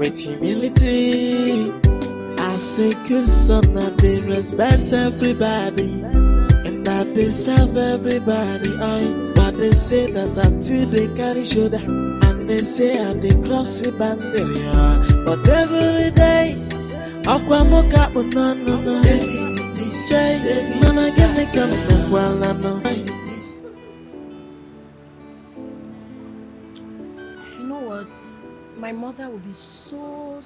with humility. I say good son that they respect everybody and that they serve everybody. But they say that I too they carry shoulder and they say I they cross the boundary. But every day, Aquamoka no no no. Jay, man I get the come while I know. You know what? My mother will be so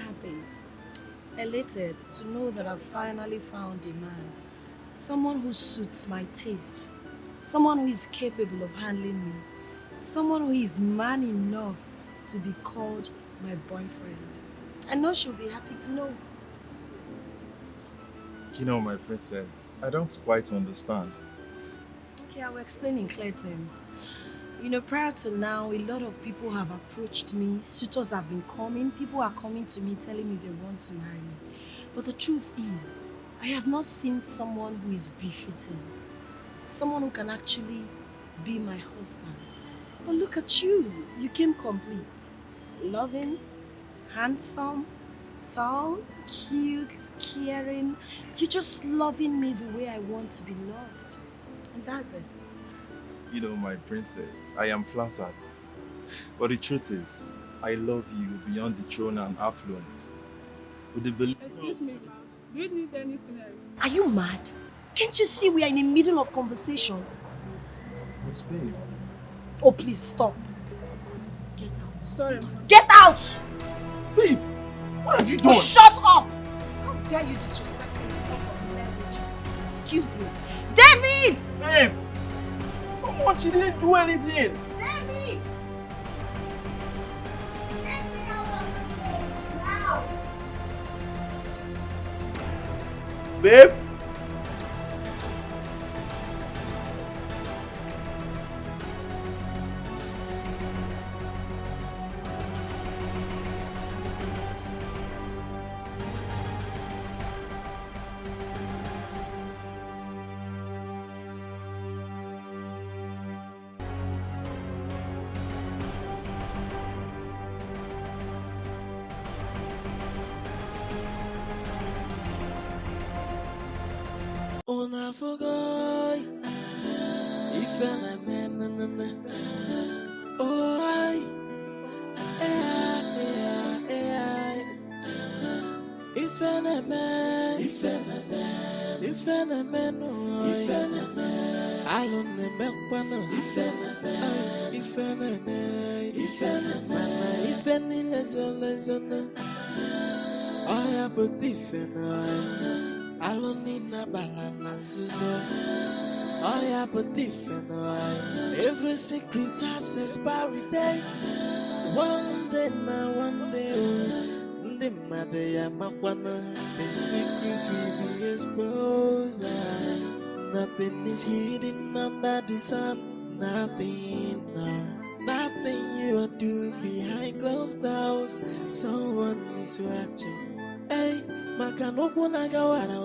happy, elated to know that I've finally found a man. Someone who suits my taste. Someone who is capable of handling me. Someone who is man enough to be called my boyfriend. I know she'll be happy to know. You know, my princess, I don't quite understand. Okay, I will explain in clear terms. You know, prior to now, a lot of people have approached me. Suitors have been coming. People are coming to me telling me they want to marry me. But the truth is, I have not seen someone who is befitting. Someone who can actually be my husband. But look at you. You came complete. Loving, handsome, tall, cute, caring. You're just loving me the way I want to be loved. And that's it. You know, my princess, I am flattered. But the truth is, I love you beyond the throne and affluence. With the belief. Excuse me, ma'am. Do you need anything else? Are you mad? Can't you see we are in the middle of conversation? What's babe? Oh, please stop. Get out. Sorry, ma'am. Get out! Please, what have you Oh, done? shut up! How dare you disrespect me in front of men witches? Excuse me. David! Babe! Come on, she didn't do anything! David! Get me out of this place now! Babe? Una fogoy, if I man, oh I, if I man, if I man, alone the mekwana, if I man, if any lesson, I have a different. Alone in a balance, I have a different. Every secret has expiry date. One day now, one day, the matter makwana. The secret will be exposed. Nothing is hidden under the sun. Nothing, no. Nothing you are doing behind closed doors. Someone is watching. Hey. Makanoko nagawara,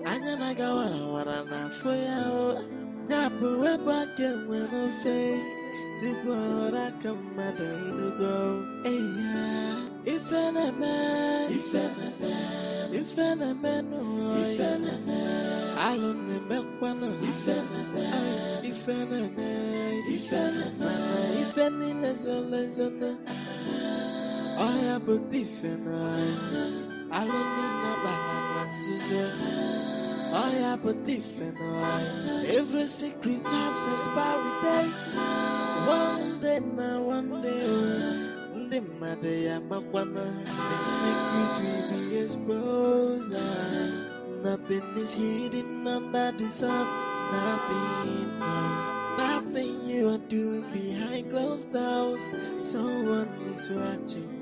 anya nagawara na foya. Nyapu weba kemweno fe, tibora kamado inugo. Eya, ifene man, alone mekwana. Ifene man, ifene nezolezona. Oya butifene. Alone in a balance, I have a different. Every secret has expiry date. One day now, one day, the matter makwana. The secret will be exposed. Nothing is hidden under the sun. Nothing, no. Nothing you are doing behind closed doors. Someone is watching.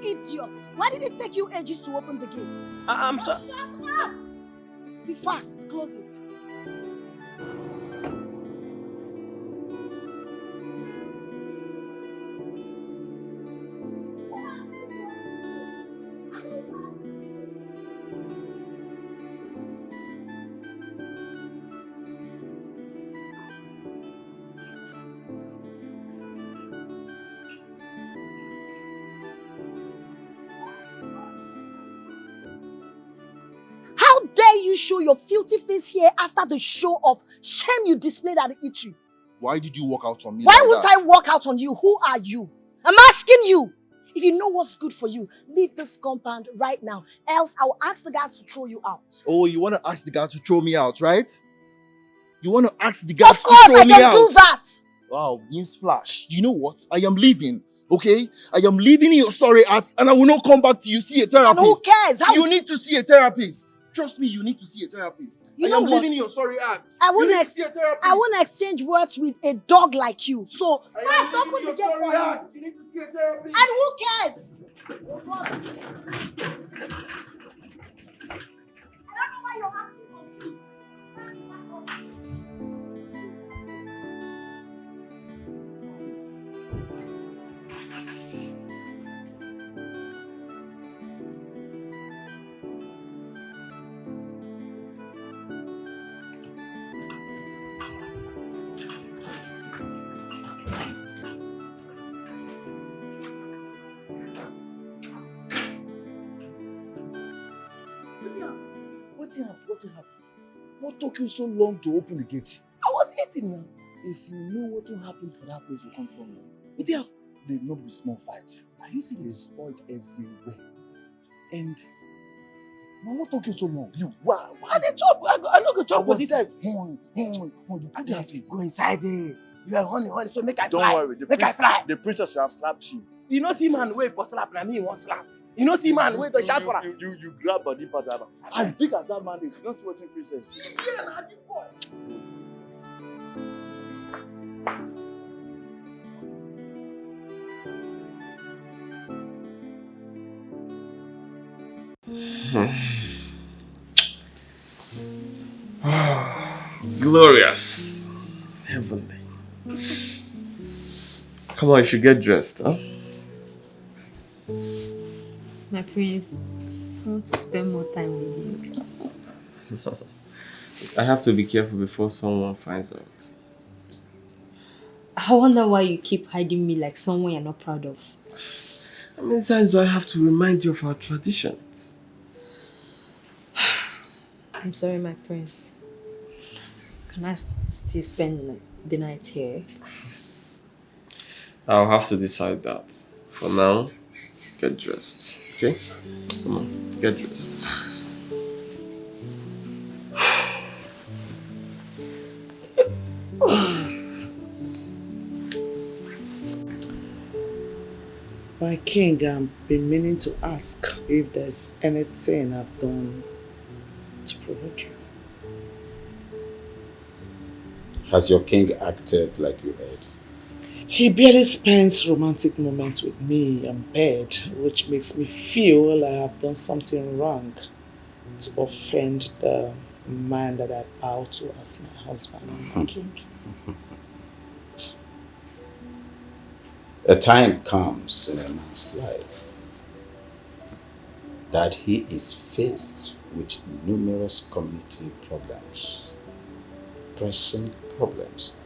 Idiot! Why did it take you ages to open the gate? I'm sorry. Shut up! Be fast, close it. show your filthy face here after the show of shame you displayed at the eatery? Why did you walk out on me Why like would that? I walk out on you? Who are you? I'm asking you. If you know what's good for you, leave this compound right now. Else I will ask the guys to throw you out. Oh, you want to ask the guys to throw me out, right? You want to ask the guys Of to course throw I me can out? do that. Wow, news flash. You know what? I am leaving, okay? I am leaving your sorry ass and I will not come back to you. See a therapist. And who cares? You need to see a therapist. Trust me, you need to see a therapist. You I know am what? leaving your sorry ass. I You need wouldn't to see a therapist. I won't exchange words with a dog like you. So I first am open leaving the your gate sorry for him. ass. You need to see a therapist. And who cares? I don't know why you're acting confused. What happened? What took you so long to open the gate? I was eating now. If you know what will happen for that place you come from, What happened? they not be small fight. Are you seeing they spoiled everywhere? And now what took you so long? You why? I dey chop. I no go I chop for was this. there. You put that thing. Go inside there. You are honey, so make I Don't fly. worry, Make I fly. the princess should have slapped you. You know see man wait for slap, na me want slap. You know see man wait to shout for am. You grab body part of her. As big as that man is, you don't see what princess do. Yeah, na this boy. Glorious. Heavenly. Come on, you should get dressed, huh? My prince, I want to spend more time with you. I have to be careful before someone finds out. I wonder why you keep hiding me like someone you're not proud of. How many times do I have to remind you of our traditions? I'm sorry, my prince. Can I still spend the night here? I'll have to decide that. For now, get dressed, okay? Come on, get dressed. My king, I've been meaning to ask if there's anything I've done to provoke you. Has your king acted like you heard? He barely spends romantic moments with me in bed, which makes me feel I have done something wrong to offend the man that I bow to as my husband and my king. A time comes in a man's life that he is faced with numerous community problems, pressing problems,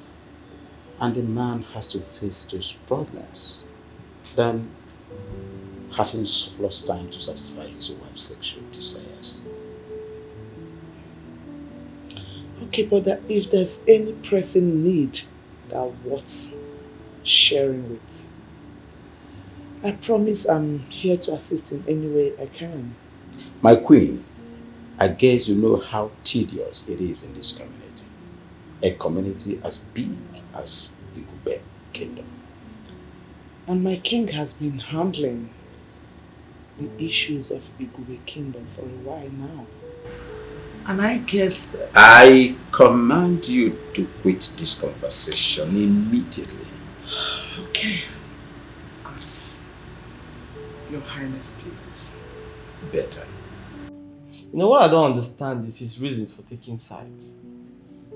and the man has to face those problems than having surplus time to satisfy his wife's sexual desires. Okay, but if there's any pressing need that worth sharing with, I promise I'm here to assist in any way I can. My queen, I guess you know how tedious it is in this community. A community as big as Igube Kingdom. And my king has been handling the issues of Igube Kingdom for a while now. And I guess I command you to quit this conversation immediately. Okay. As Your Highness pleases. Better. You know what I don't understand is his reasons for taking sides.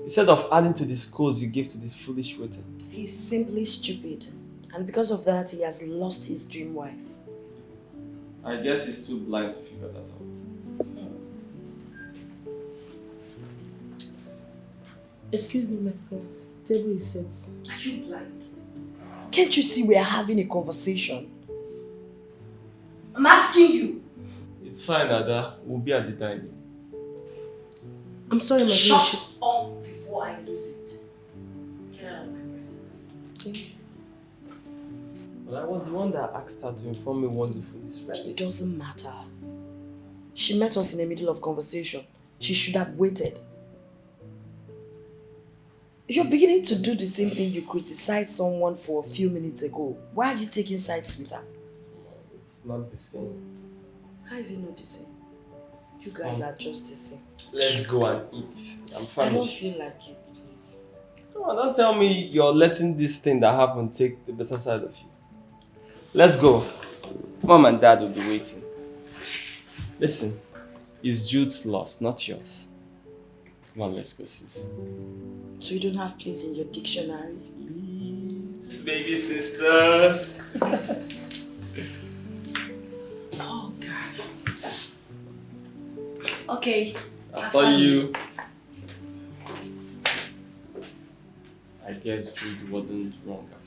Instead of adding to the scolds you give to this foolish waiting. He's simply stupid. And because of that, he has lost his dream wife. I guess he's too blind to figure that out. Excuse me, my prince. Table is set. Are you blind? Can't you see we are having a conversation? I'm asking you. It's fine, Ada. We'll be at the dining. I'm sorry, my dear. Shut up before I lose it. Get out of my presence. But I was the one that asked her to inform me once the food is ready. It doesn't matter. She met us in the middle of conversation. She should have waited. You're beginning to do the same thing you criticized someone for a few minutes ago. Why are you taking sides with her? It's not the same. How is it not the same? You guys are just the same. Let's go and eat. I'm famished. I don't feel like it, please. Come on, don't tell me you're letting this thing that happened take the better side of you. Let's go. Mom and Dad will be waiting. Listen, it's Jude's loss, not yours. Come on, let's go, sis. So you don't have please in your dictionary? Please, baby sister. Oh, God. Okay. After you. I guess Jude wasn't wrong after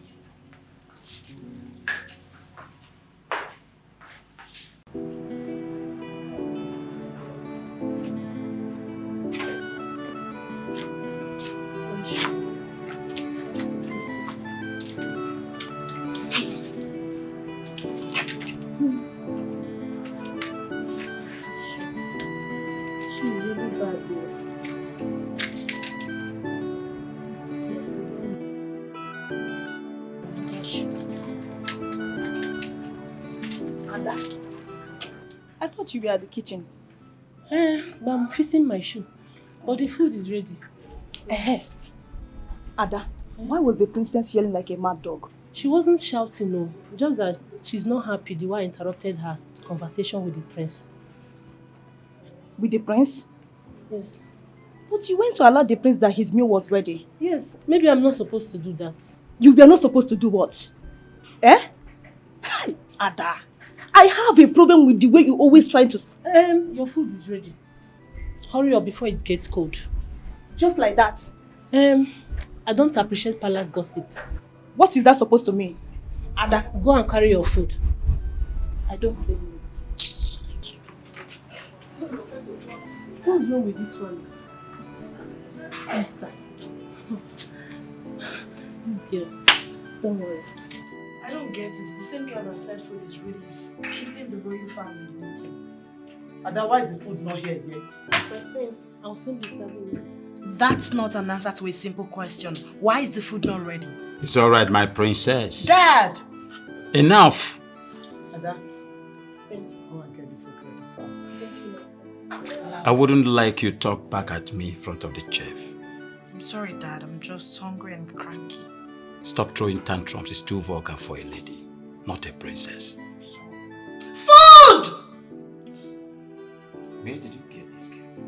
I thought you were at the kitchen. But I'm fixing my shoe. But the food is ready. Ada, why was the princess yelling like a mad dog? She wasn't shouting, no. Just that she's not happy the way I interrupted her conversation with the prince. With the prince? Yes. But you went to alert the prince that his meal was ready. Yes, maybe I'm not supposed to do that. You were not supposed to do what? Ada, I have a problem with the way you always try to... Your food is ready. Hurry up before it gets cold. Just like that? I don't appreciate palace gossip. What is that supposed to mean? Ada, go and carry your food. I don't blame you. What's wrong with this one? Esther. This girl. Don't worry. I don't get it. The same girl that said food is ready is keeping the royal family waiting. Otherwise, the food not here yet. My friend, I'll soon be serving this. That's not an answer to a simple question. Why is the food not ready? It's all right, my princess. Dad! Enough! Ada, go and get the food ready first. I wouldn't like you talk back at me in front of the chef. I'm sorry, Dad. I'm just hungry and cranky. Stop throwing tantrums. It's too vulgar for a lady, not a princess. Food! Where did you get this girl from?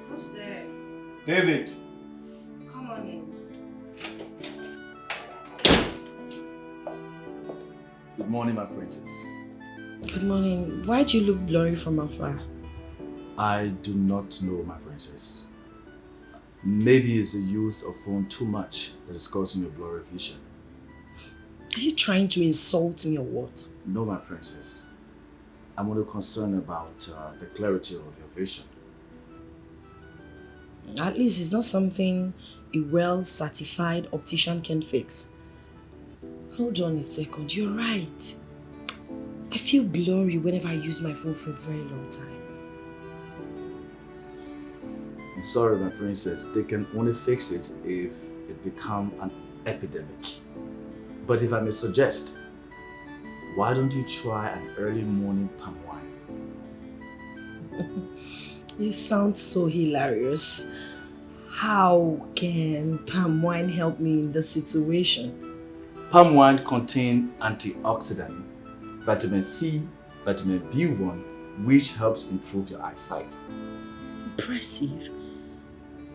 Who's there? David! Come on in. Good morning, my princess. Good morning. Why do you look blurry from afar? I do not know, my princess. Maybe it's the use of phone too much that is causing your blurry vision. Are you trying to insult me or what? No, my princess. I'm only concerned about the clarity of your vision. At least it's not something a well-certified optician can fix. Hold on a second, you're right. I feel blurry whenever I use my phone for a very long time. I'm sorry, my princess. They can only fix it if it becomes an epidemic. But if I may suggest, why don't you try an early morning palm wine? You sound so hilarious. How can palm wine help me in this situation? Palm wine contains antioxidant, vitamin C, vitamin B1, which helps improve your eyesight. Impressive.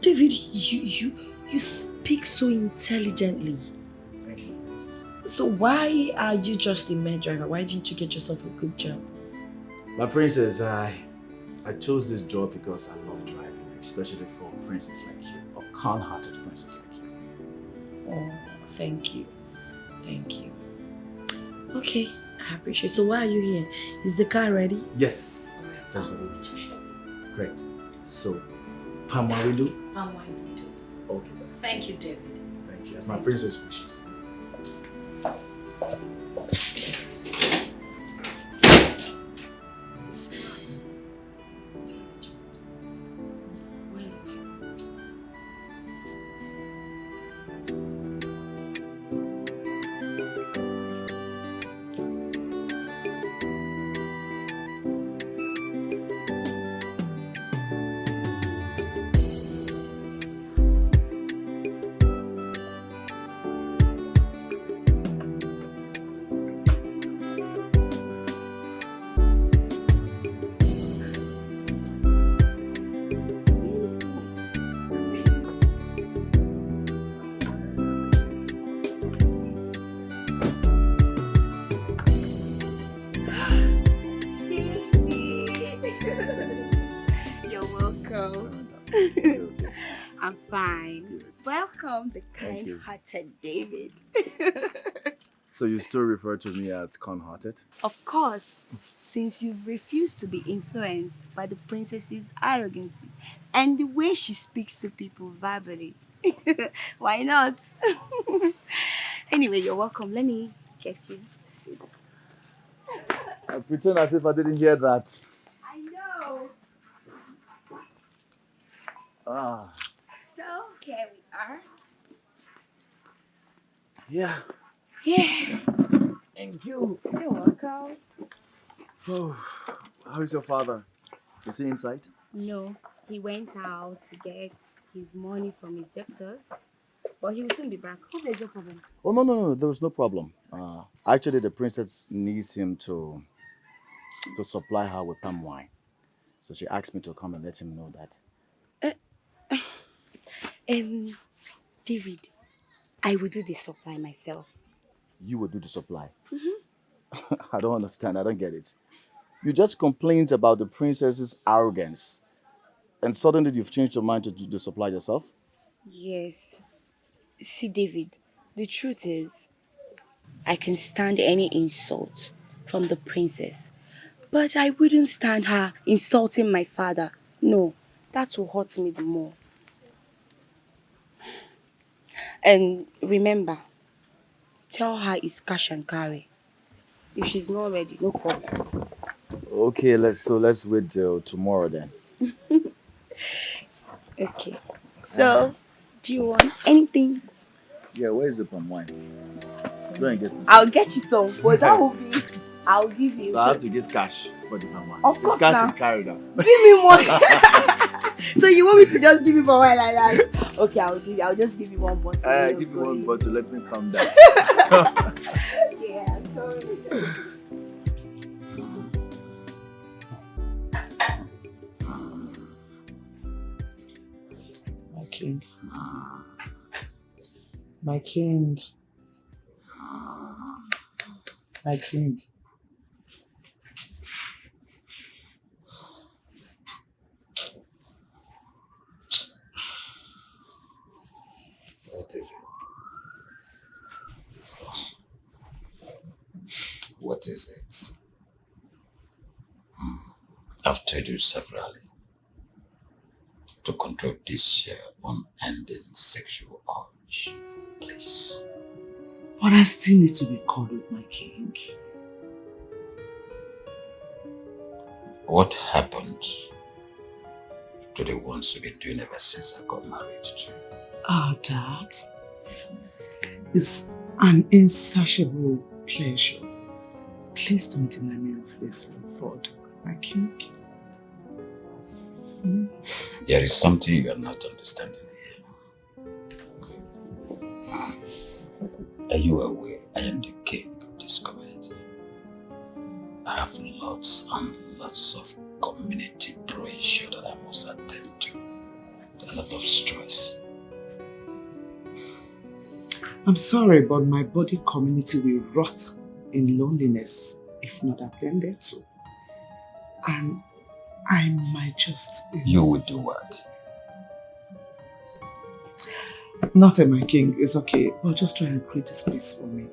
David, you speak so intelligently. Thank you, princess. So why are you just a mere driver? Why didn't you get yourself a good job? My princess, I chose this job because I love driving. especially for friends like you, or kind-hearted friends like you. Oh, thank you. Thank you. Okay, I appreciate it. So why are you here? Is the car ready? Yes, that's what we do. Great. So, palm wine we do? Palm wine we do. Okay. Thank you, David. Thank you. As my princess wishes. Smart. Intelligent. Well off. You're welcome. I'm fine. Welcome, the Thank you. kind-hearted David. So you still refer to me as kind-hearted? Of course, since you've refused to be influenced by the princess's arrogance and the way she speaks to people verbally. Why not? Anyway, you're welcome. Let me get you a seat. I pretend as if I didn't hear that. I know. Ah, So, here we are. yeah. Yeah. Thank you. You're welcome. Oh, how is your father? Is he inside? No, he went out to get his money from his debtors, but he will soon be back. Hope there's no problem. Oh, no, there was no problem. Actually, the princess needs him to supply her with palm wine. So she asked me to come and let him know that. David, I will do the supply myself. You will do the supply. I don't understand. I don't get it. You just complained about the princess's arrogance, and suddenly you've changed your mind to do the supply yourself? Yes. See, David, the truth is, I can stand any insult from the princess, but I wouldn't stand her insulting my father. No, that will hurt me the more. And remember, tell her it's cash and carry. If she's not ready, no problem. Okay, let's wait till tomorrow then. Okay. So, do you want anything? Yeah, where is the palm wine? Go and get me. I'll get you some, but that will be, I'll give you. So I have to get cash for the palm wine. Of course, it's cash now. is carried out. Give me more. So you want me to just give you for wine like that? Okay, I'll just give you one bottle. Give me one bottle, let me calm down. Yeah, sorry. My king. My king. My king. What is it? What is it? I've told you severally to control this unending sexual urge. Please. But I still need to be cuddled, my king. What happened to the ones you've been doing ever since I got married to? Ah, Dad. It's an insatiable pleasure. Please don't deny me of this one further, my king. There is something you are not understanding here. Are you aware I am the king of this community? I have lots and lots of community pressure that I must attend to. A lot of stress. I'm sorry, but my body community will rot in loneliness if not attended to. And I might just... You will do what? Nothing, my king. It's okay. But just try and create a space for me.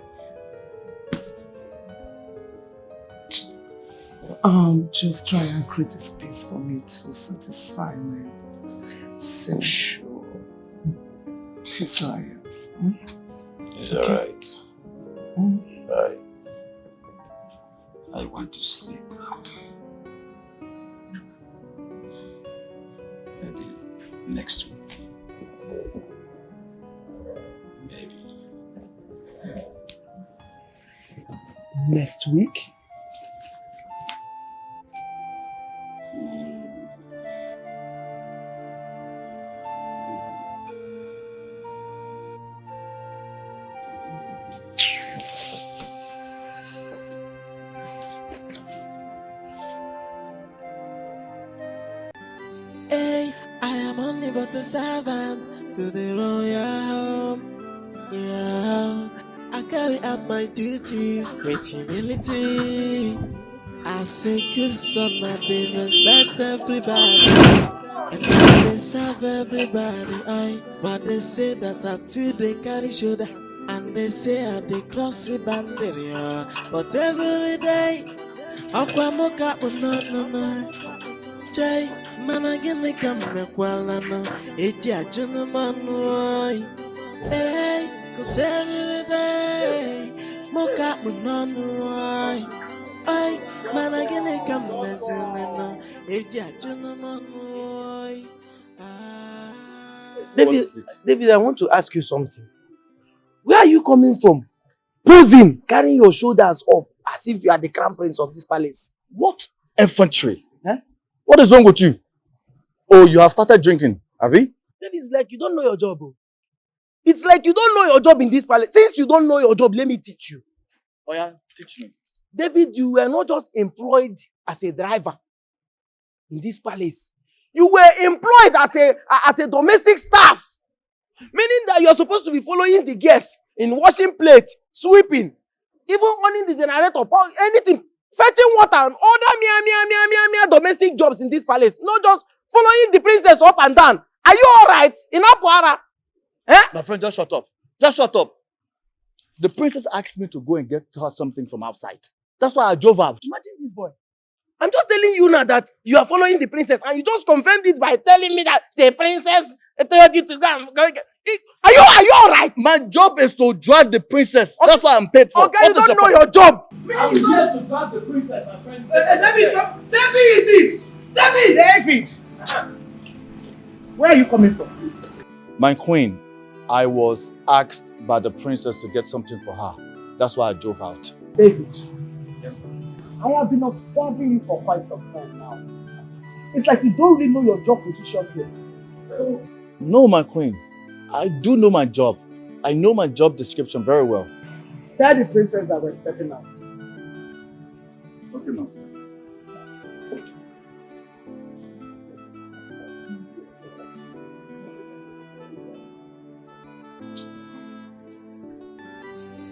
Just try and create a space for me to satisfy my sexual desires. It's alright. I want to sleep now. Maybe next week. Maybe. Next week? Hey, I am only but a servant to the royal home. Yeah, I carry out my duties with humility. I say good son, I they respect everybody, and I they serve everybody. But they say that I too they carry shoulder, and they say I they cross the boundary. But every day, Aqua mocha no. Jay, man, I get the camera while I know it's a gentleman. Hey, cause every day, mocha no. Ay, man, I get the camera it's a gentleman. David, I want to ask you something. Where are you coming from? Posing, carrying your shoulders up as if you are the crown prince of this palace. What effrontery? What is wrong with you? Oh, you have started drinking, have you? David, it's like you don't know your job. Bro. It's like you don't know your job in this palace. Since you don't know your job, let me teach you. Oh yeah, teach me. David, you were not just employed as a driver in this palace. You were employed as a domestic staff. Meaning that you're supposed to be following the guests in washing plates, sweeping, even running the generator, anything, fetching water and other mere domestic jobs in this palace. Not just following the princess up and down. Are you alright? In Apuara? My friend, just shut up. Just shut up. The princess asked me to go and get her something from outside. That's why I drove out. Imagine this boy. I'm just telling you now that you are following the princess and you just confirmed it by telling me that the princess told you to go. Are you alright? My job is to drive the princess. Okay. That's what I'm paid for. Okay, you don't know your job. I'm here to drive the princess, my friend. David! Where are you coming from? My queen, I was asked by the princess to get something for her. That's why I drove out. David. Yes, I have been observing you for quite some time now. It's like you don't really know your job position here. No, my queen. I do know my job. I know my job description very well. Tell the princess that we're stepping out. Okay, ma'am.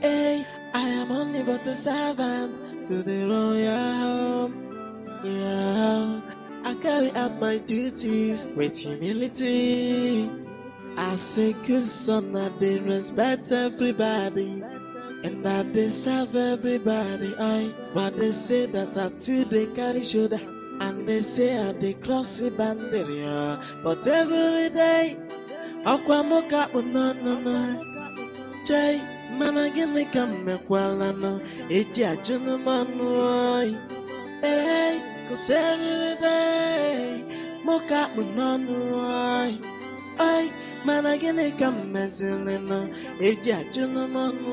Hey, I am only but a servant to the royal home. Yeah, I carry out my duties with humility. I say good son, I they respect everybody, and that they serve everybody. But they say that I too they carry shoulder, and they say I they cross the boundary. But every day, Aqua mocha no. Jay, man, I get the camera while I know it's a gentleman. Hey, cause every day, mocha no. Ay, man, I get the camera it's a gentleman.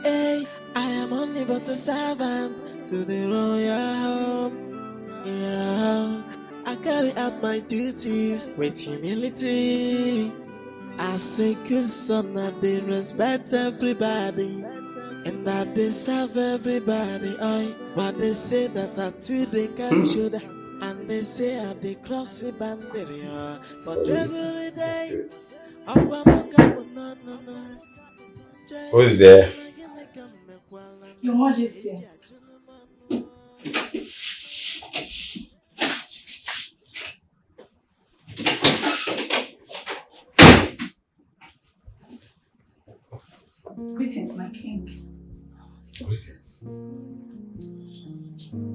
Hey, I am only but a servant to the royal home. Yeah, I carry out my duties with humility. I say good son, I they respect everybody, and that they serve everybody. But they say that I too they carry shoulder, and they say I they cross the boundary. But every day, Who's there? Your Majesty. Greetings, my king. Greetings.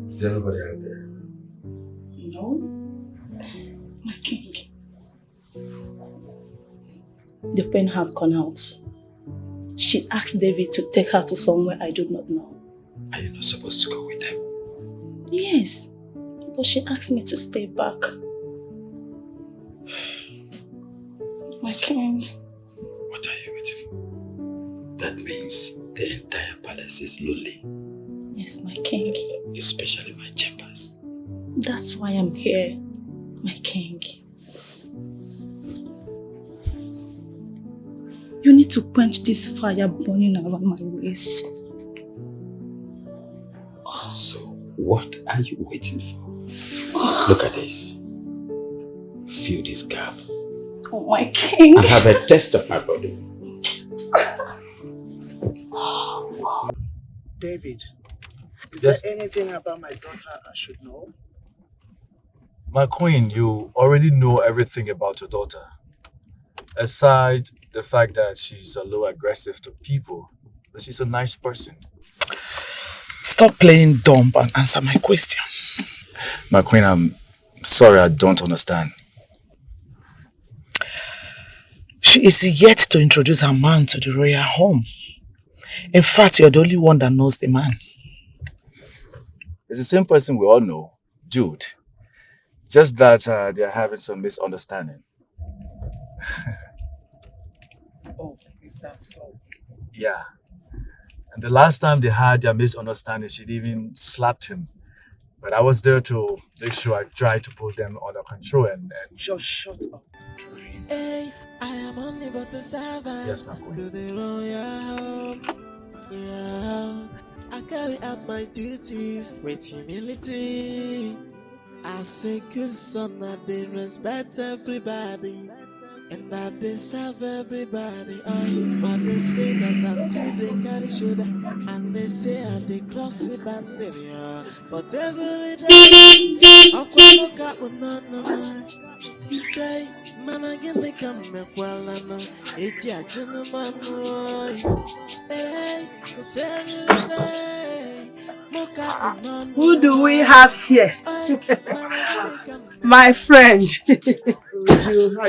Is there anybody out there? No, my king. The queen has gone out. She asked David to take her to somewhere I do not know. Are you not supposed to go with them? Yes, but she asked me to stay back. My king. What are you waiting for? That means the entire palace is lonely. Yes, my king. Especially my chambers. That's why I'm here, my king. You need to quench this fire burning around my waist. So, what are you waiting for? Look at this. Fill this gap. Oh, my king. And have a taste of my body. David, is Yes. there anything about my daughter I should know? My queen, you already know everything about your daughter. Aside the fact that she's a little aggressive to people, but she's a nice person. Stop playing dumb and answer my question. My queen, I'm sorry, I don't understand. She is yet to introduce her man to the royal home. In fact, you're the only one that knows the man. It's the same person we all know, Jude. Just that they're having some misunderstanding. Oh, is that so? Yeah. And the last time they had their misunderstanding, she'd even slapped him. But I was there to make sure I tried to put them under control and Just shut up. Hey, I am only but a servant. Yes, my queen. To the royal home. Yeah. I carry out my duties with humility. I say good son that they respect everybody. And that they serve everybody. But they say that I too they carry shoulder. And they say and they cross the boundary. But every day Okonko no. Jay, man again they come me kwalana. Eji ajuna manu. Hey, cause every day Who do we have here? My friend.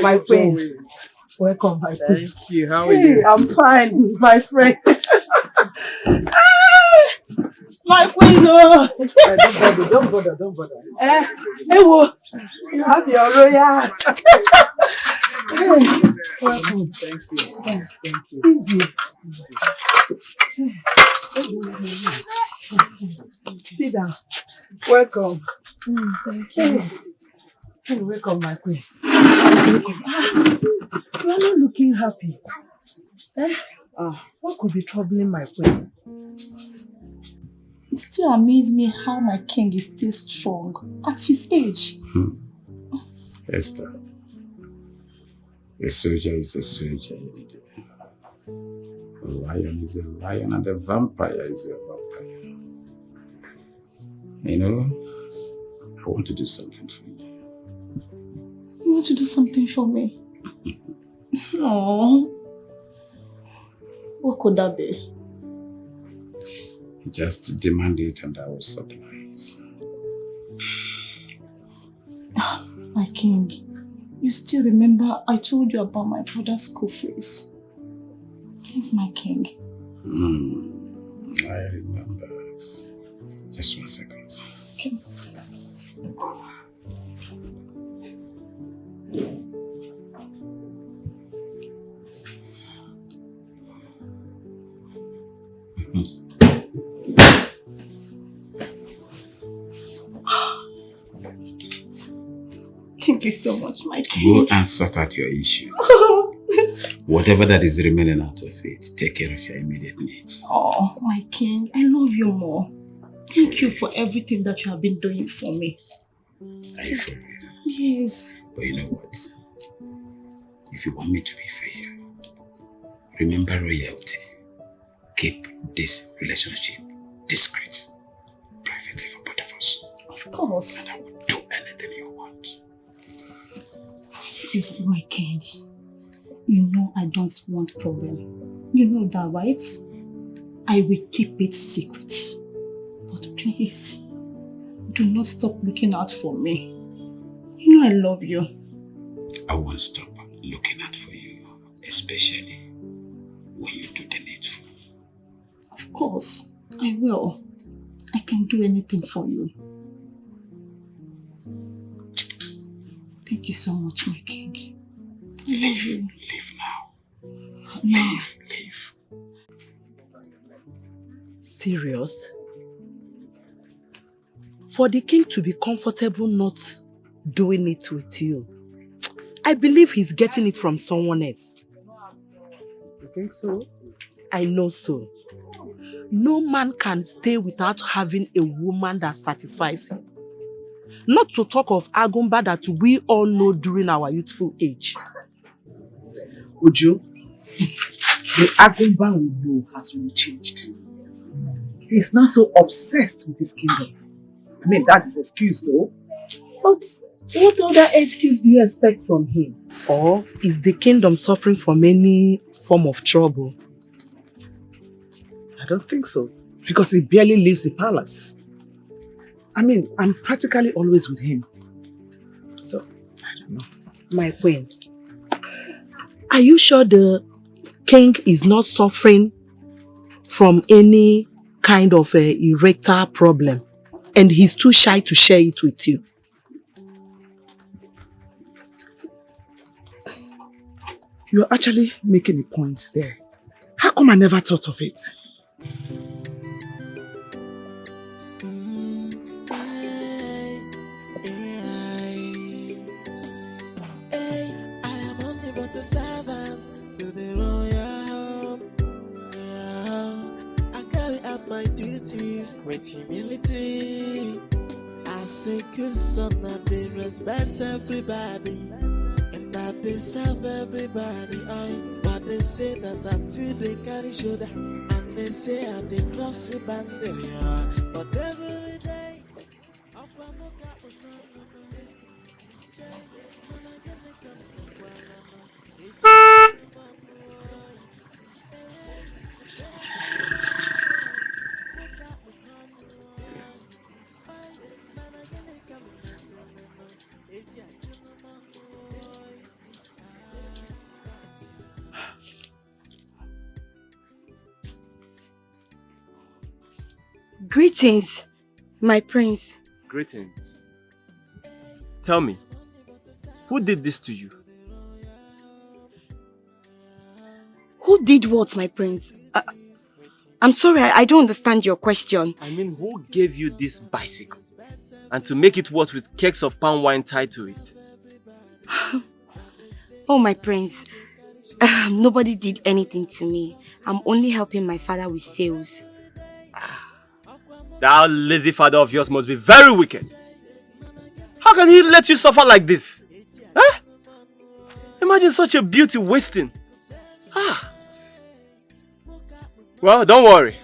My friend. Welcome, my friend. Thank you. How are Hey, you? I'm fine, my friend. My queen, oh. Don't bother. Hey, well, you have your royal. Welcome. Thank you. Thank you. Easy. Sit down. Welcome. Thank you. Hey, welcome, my queen. Welcome. You are not looking happy. What could be troubling my queen? It still amazes me how my king is still strong at his age. Esther, a soldier is a soldier. A lion is a lion and a vampire is a vampire. You know, I want to do something for you. You want to do something for me? Oh, what could that be? Just demand it and I will supply it. My king, you still remember I told you about my brother's school fees? Please, my king. I remember. Just 1 second. Okay. Thank you so much, my king. Go and sort out your issues. Whatever that is remaining out of it, take care of your immediate needs. Oh, my king, I love you more. Thank you for everything that you have been doing for me. Are you for real? Yes. But you know what? If you want me to be for you, remember royalty. keep this relationship discreet, privately for both of us. Of course. And I will do anything you want. You see, my king, you know I don't want problem. You know that, right? I will keep it secret. But please, do not stop looking out for me. You know I love you. I won't stop looking out for you, especially when you do the needful. Of course, I will. I can do anything for you. Thank you so much, my king. I love you. Leave now. No. Leave. Serious? For the king to be comfortable not doing it with you, I believe he's getting it from someone else. You think so? I know so. No man can stay without having a woman that satisfies him. Not to talk of Agumba that we all know during our youthful age. Uju, the Agumba we know has really changed. He's not so obsessed with his kingdom. I mean, that's his excuse though. But what other excuse do you expect from him? Or is the kingdom suffering from any form of trouble? I don't think so. Because he barely leaves the palace. I mean, I'm practically always with him. So, I don't know. My queen, are you sure the king is not suffering from any kind of erectile problem and he's too shy to share it with you? You're actually making a point there. How come I never thought of it? My duties with humility. I say good son that they respect everybody and that they serve everybody. But they say that I too they carry shoulder and they say I'm the cross the boundary. But every day Greetings, my prince. Greetings. Tell me, who did this to you? Who did what, my prince? I'm sorry, I don't understand your question. I mean, who gave you this bicycle? And to make it worse with kegs of palm wine tied to it? Oh, my prince. Nobody did anything to me. I'm only helping my father with sales. That lazy father of yours must be very wicked. How can he let you suffer like this? Huh? Imagine such a beauty wasting. Well, don't worry.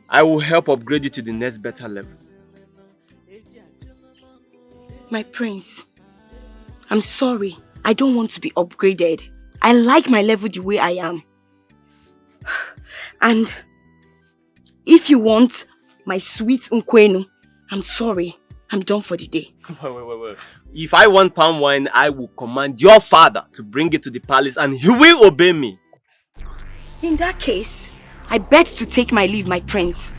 I will help upgrade you to the next better level. My prince, I'm sorry. I don't want to be upgraded. I like my level the way I am. And if you want my sweet Unkwenu, I'm sorry. I'm done for the day. Wait. If I want palm wine, I will command your father to bring it to the palace and he will obey me. In that case, I beg to take my leave, my prince.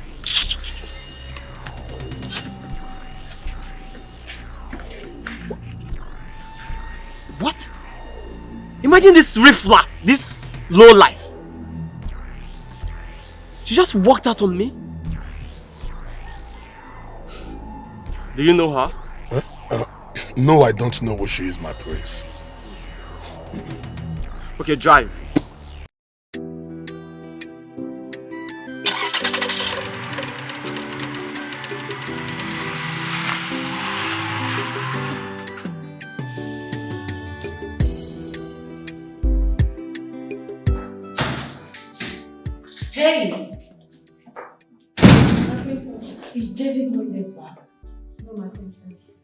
What? Imagine this riffraff, this low life. She just walked out on me. Do you know her? No, I don't know who she is, my prince. Okay, drive. Hey! David not get back? No, my princess.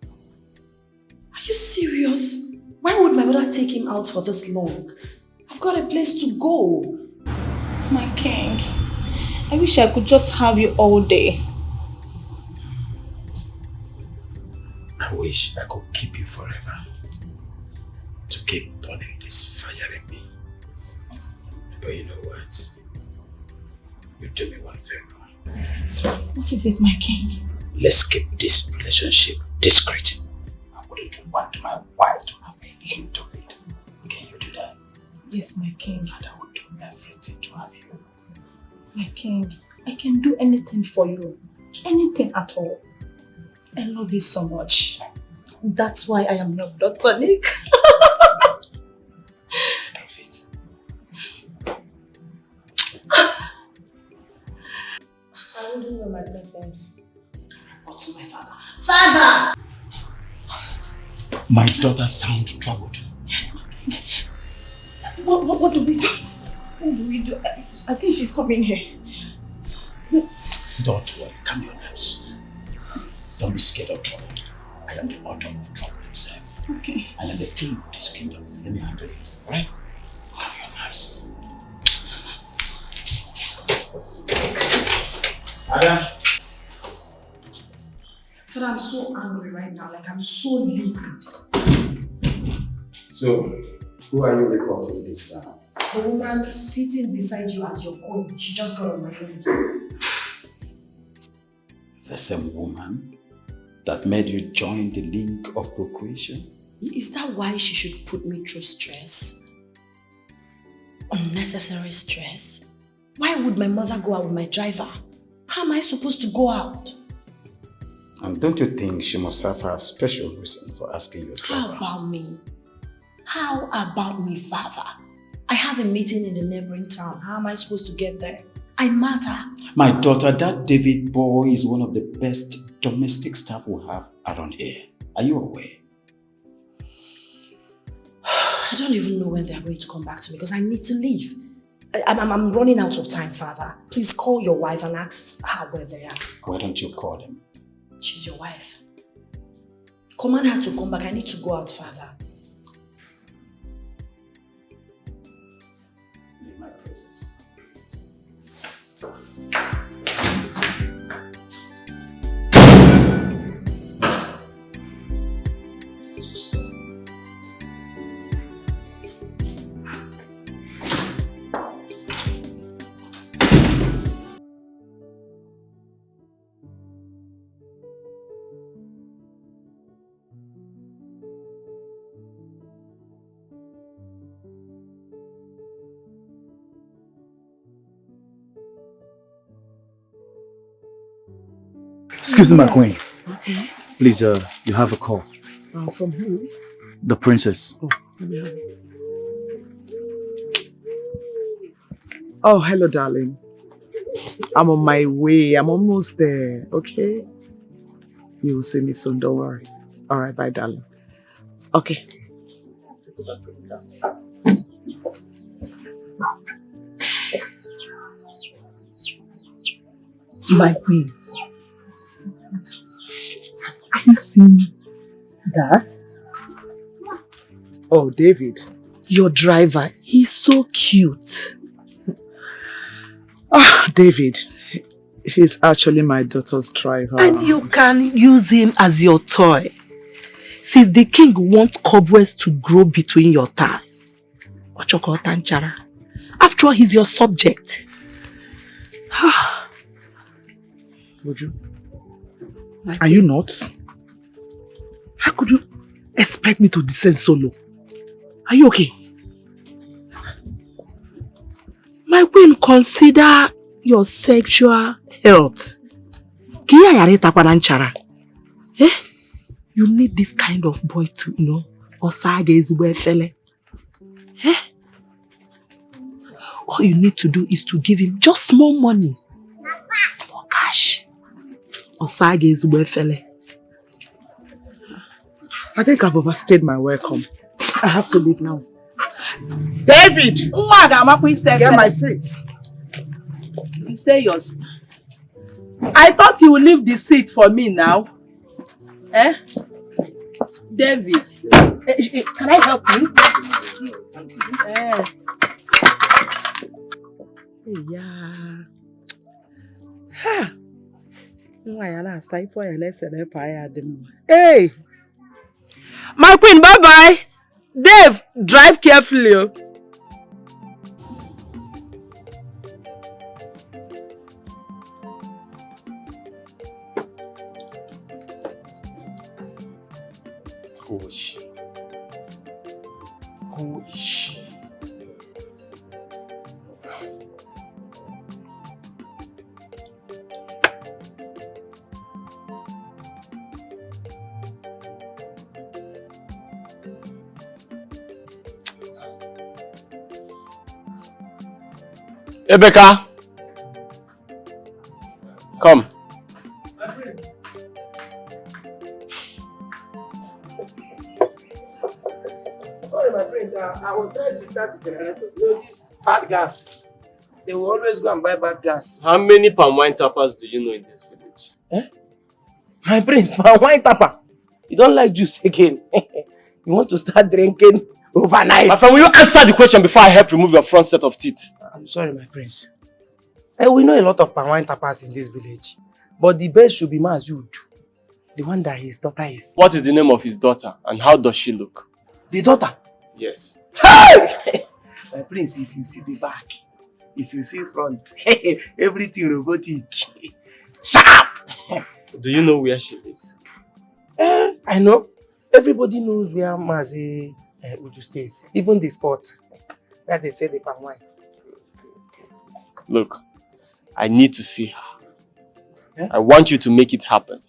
Are you serious? Why would my mother take him out for this long? I've got a place to go. My king, I wish I could just have you all day. I wish I could keep you forever. To keep burning this fire in me. But you know what? You do me one favor. What is it, my king? Let's keep this relationship discreet. I wouldn't want my wife to have a hint of it. Can you do that? Yes, my king. And I would do everything to have you. My king, I can do anything for you. Anything at all. I love you so much. That's why I am your Dr. Nick. Perfect. I wouldn't know my princess. Up to my father. Father! My daughter sounds troubled. Yes, my king. What do we do? What do we do? I think she's coming here. Don't worry, calm your nerves. Don't be scared of trouble. I am the author of trouble himself. Okay. I am the king of this kingdom. Let me handle it, alright? Calm your nerves. Adam. Father, I'm so angry right now. Like, I'm so livid. So, who are you reporting this time? The woman sitting beside you as your queen, she just got on my nerves. The same woman that made you join the league of procreation? Is that why she should put me through stress? Unnecessary stress? Why would my mother go out with my driver? How am I supposed to go out? And don't you think she must have a special reason for asking your driver? How about me? How about me, father? I have a meeting in the neighboring town. How am I supposed to get there? I matter. My daughter, that David boy is one of the best domestic staff we have around here. Are you aware? I don't even know when they are going to come back to me because I need to leave. I'm running out of time, father. Please call your wife and ask her where they are. Why don't you call them? She's your wife. Command her to come back. I need to go out, father. Leave my presence, please. Excuse me, my queen. Okay. Please, you have a call. From who? The princess. Oh, let me have it. Oh, hello, darling. I'm on my way. I'm almost there, okay? You will see me soon, don't worry. All right, bye, darling. Okay. My queen. Are you seeing that? Oh, David. Your driver, he's so cute. Ah, David. He's actually my daughter's driver. And you can use him as your toy. Since the king wants cobwebs to grow between your thighs. After all, he's your subject. Would you? Are you not? How could you expect me to descend so low? Are you okay? My queen, consider your sexual health. Eh? You need this kind of boy to, Osage is where fella. Eh? All you need to do is to give him just small money. Small cash. Osage is where fella. I think I've overstayed my welcome. I have to leave now. David! Get my seat. You say yours. I thought you would leave the seat for me now. Eh? David. Can I help you? Eh. Yeah. Ha. Hey. My queen, bye-bye. Dave, drive carefully. Oh. Who is she? Who is she? Rebecca! Come. Sorry, my prince. I was trying to start the generator. You know, this bad gas. They will always go and buy bad gas. How many palm wine tappers do you know in this village? Eh? My prince, my wine tapper. You don't like juice again. You want to start drinking overnight. My friend, will you answer the question before I help remove your front set of teeth? I'm sorry, my prince. We know a lot of palm wine tappers in this village. But the best should be Mazud. The one that his daughter is. What is the name of his daughter and how does she look? The daughter? Yes. My prince, if you see the back, if you see front, everything robotic. Sharp! Do you know where she lives? I know. Everybody knows where Mazi Uju stays. Even the spot where they say the palm wine. Look, I need to see her. I want you to make it happen.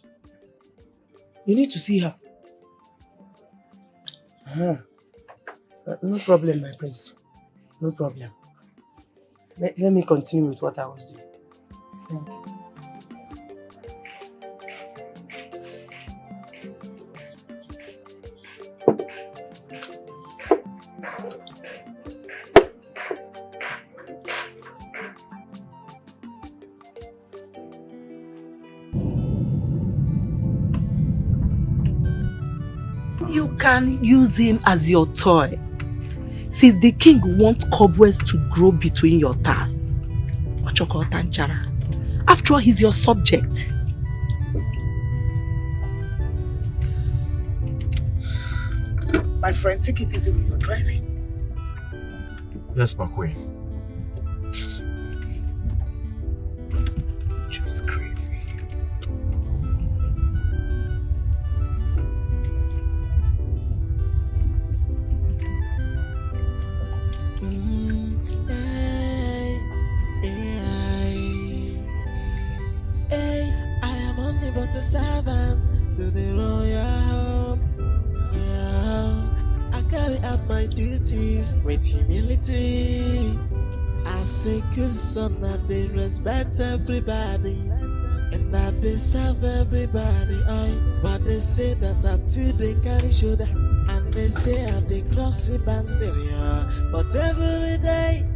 You need to see her. No problem, my prince. No problem. Let me continue with what I was doing. Thank you. You can use him as your toy. Since the king wants cobwebs to grow between your thighs. After all, he's your subject. My friend, take it easy when you're driving. Yes, my queen. Just crazy. But a servant to the royal home. Yeah, I carry out my duties with humility. I say good son that they respect everybody and that they serve everybody. But they say that I too they carry shoulder and they say I they cross the boundary. But every day,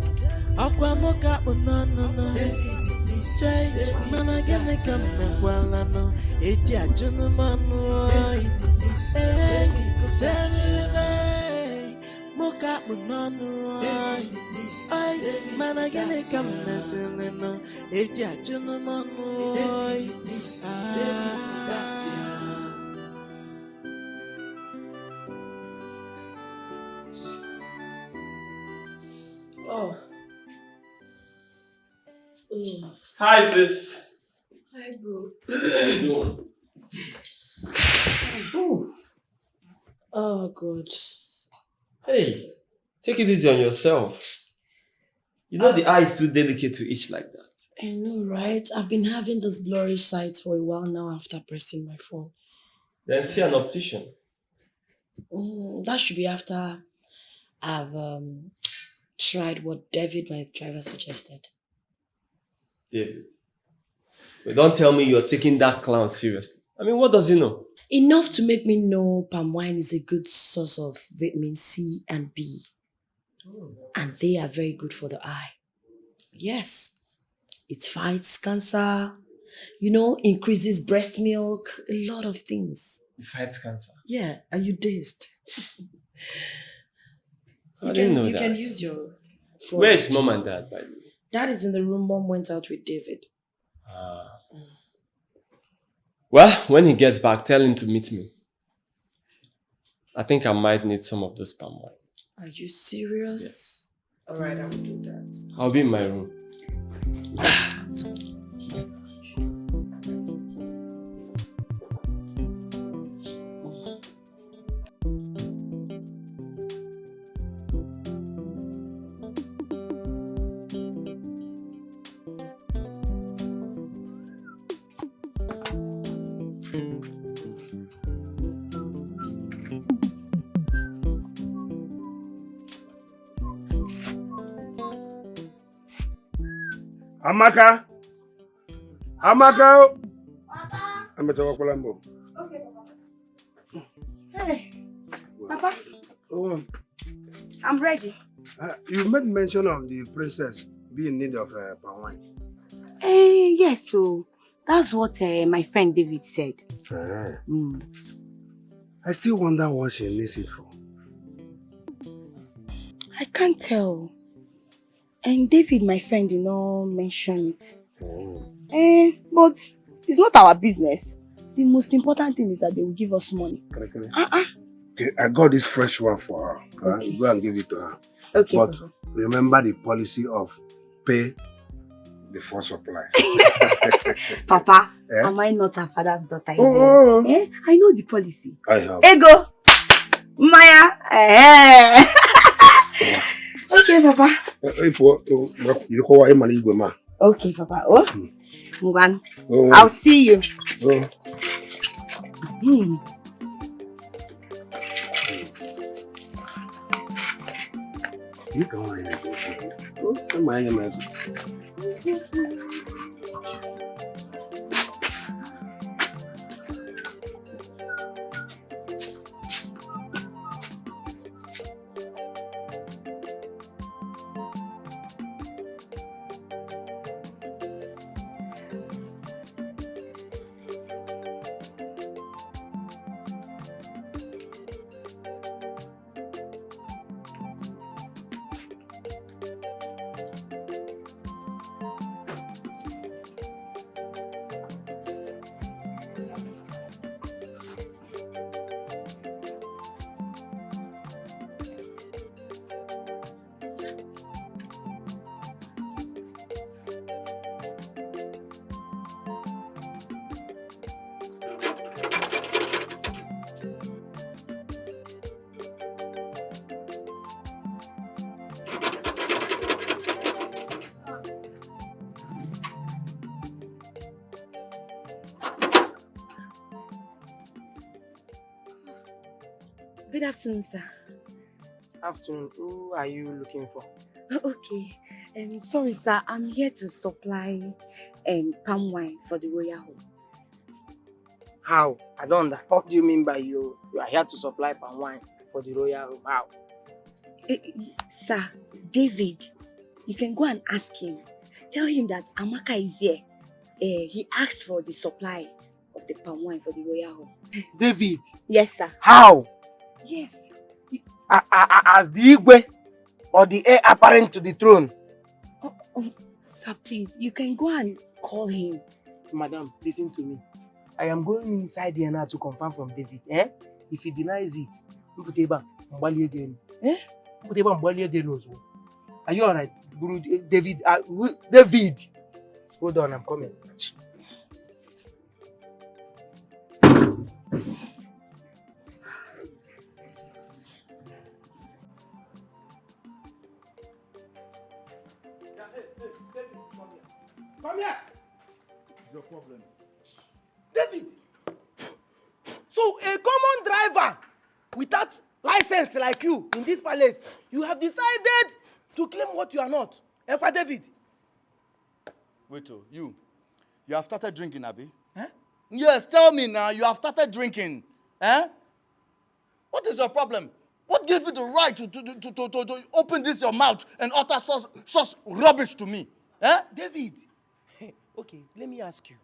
Aqua Moka no. Jay, Mana gonna come and well, I know it's a gentleman. Hey, cause every day, Moka Munano. Ay, Mana gonna come and say, no, it's a gentleman. Oh. Hi, sis. Hi, bro. How you doing? Oh, God. Hey, take it easy on yourself. You know the eye is too delicate to itch like that. I know, right? I've been having this blurry sight for a while now after pressing my phone. Then see an optician. That should be after I've tried what David, my driver, suggested. David. But don't tell me you're taking that clown seriously. I mean, what does he know? Enough to make me know palm wine is a good source of vitamin C and B. And they are very good for the eye. Yes, it fights cancer increases breast milk, a lot of things. It fights cancer. Yeah, are you dazed? I didn't know that. You can use your phone. Where is mom and dad, by the way? Dad is in the room. Mom went out with David. Well, when he gets back, tell him to meet me. I think I might need some of this palm wine. Are you serious? Yeah. All right, I will do that. I'll be in my room. Amaka! Amaka! Papa! I'm going to walk Lambo. Okay, Papa. Hey, Papa. Oh. I'm ready. You made mention of the princess being in need of palm wine. Yes, so that's what my friend David said. I still wonder what she needs it for. I can't tell. And David, my friend, did not mention it. But it's not our business. The most important thing is that they will give us money. Okay, I got this fresh one for her. Okay. Go and give it to her. Okay. But remember the policy of pay before supply. Papa, am I not her father's daughter? I know the policy. I have. Ego! Maya! Okay, Papa. Okay, Papa. Mwan. I'll see you. Good afternoon, sir. Afternoon. Who are you looking for? Okay. Sorry, sir. I'm here to supply palm wine for the royal home. How? I don't understand. What do you mean by you are here to supply palm wine for the royal home? How? Sir, David, you can go and ask him. Tell him that Amaka is here. He asked for the supply of the palm wine for the royal home. David? Yes, sir. How? Yes. As the Igwe or the heir apparent to the throne? Sir, please, you can go and call him. Madam, listen to me. I am going inside here now to confirm from David. If he denies it, again. Are you alright? David, David! Hold on, I'm coming. Come here! What's your problem? David! So a common driver without license like you in this palace, you have decided to claim what you are not. Ekwa David? Wait, you have started drinking, Abi? Yes, tell me now, you have started drinking. What is your problem? What gives you the right to open this your mouth and utter such rubbish to me? David, okay, let me ask you.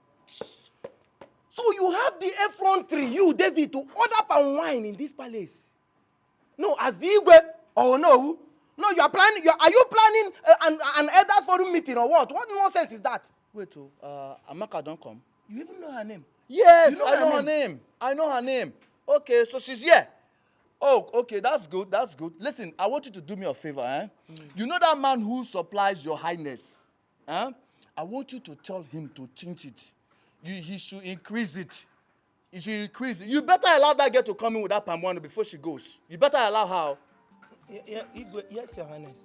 So you have the effrontery, you, David, to order palm wine in this palace. No, as the Igwe, or no? No, you are planning, are you planning an elders forum meeting or what? What nonsense is that? Wait, Amaka don't come. You even know her name? Yes, You I know her name. I know her name. Okay, so she's here. Oh, okay, that's good, that's good. Listen, I want you to do me a favor, eh? You know that man who supplies your highness? Eh? I want you to tell him to change it. He should increase it. He should increase it. You better allow that girl to come in with that palm wine before she goes. You better allow her. Yeah, Igwe, yes, your highness.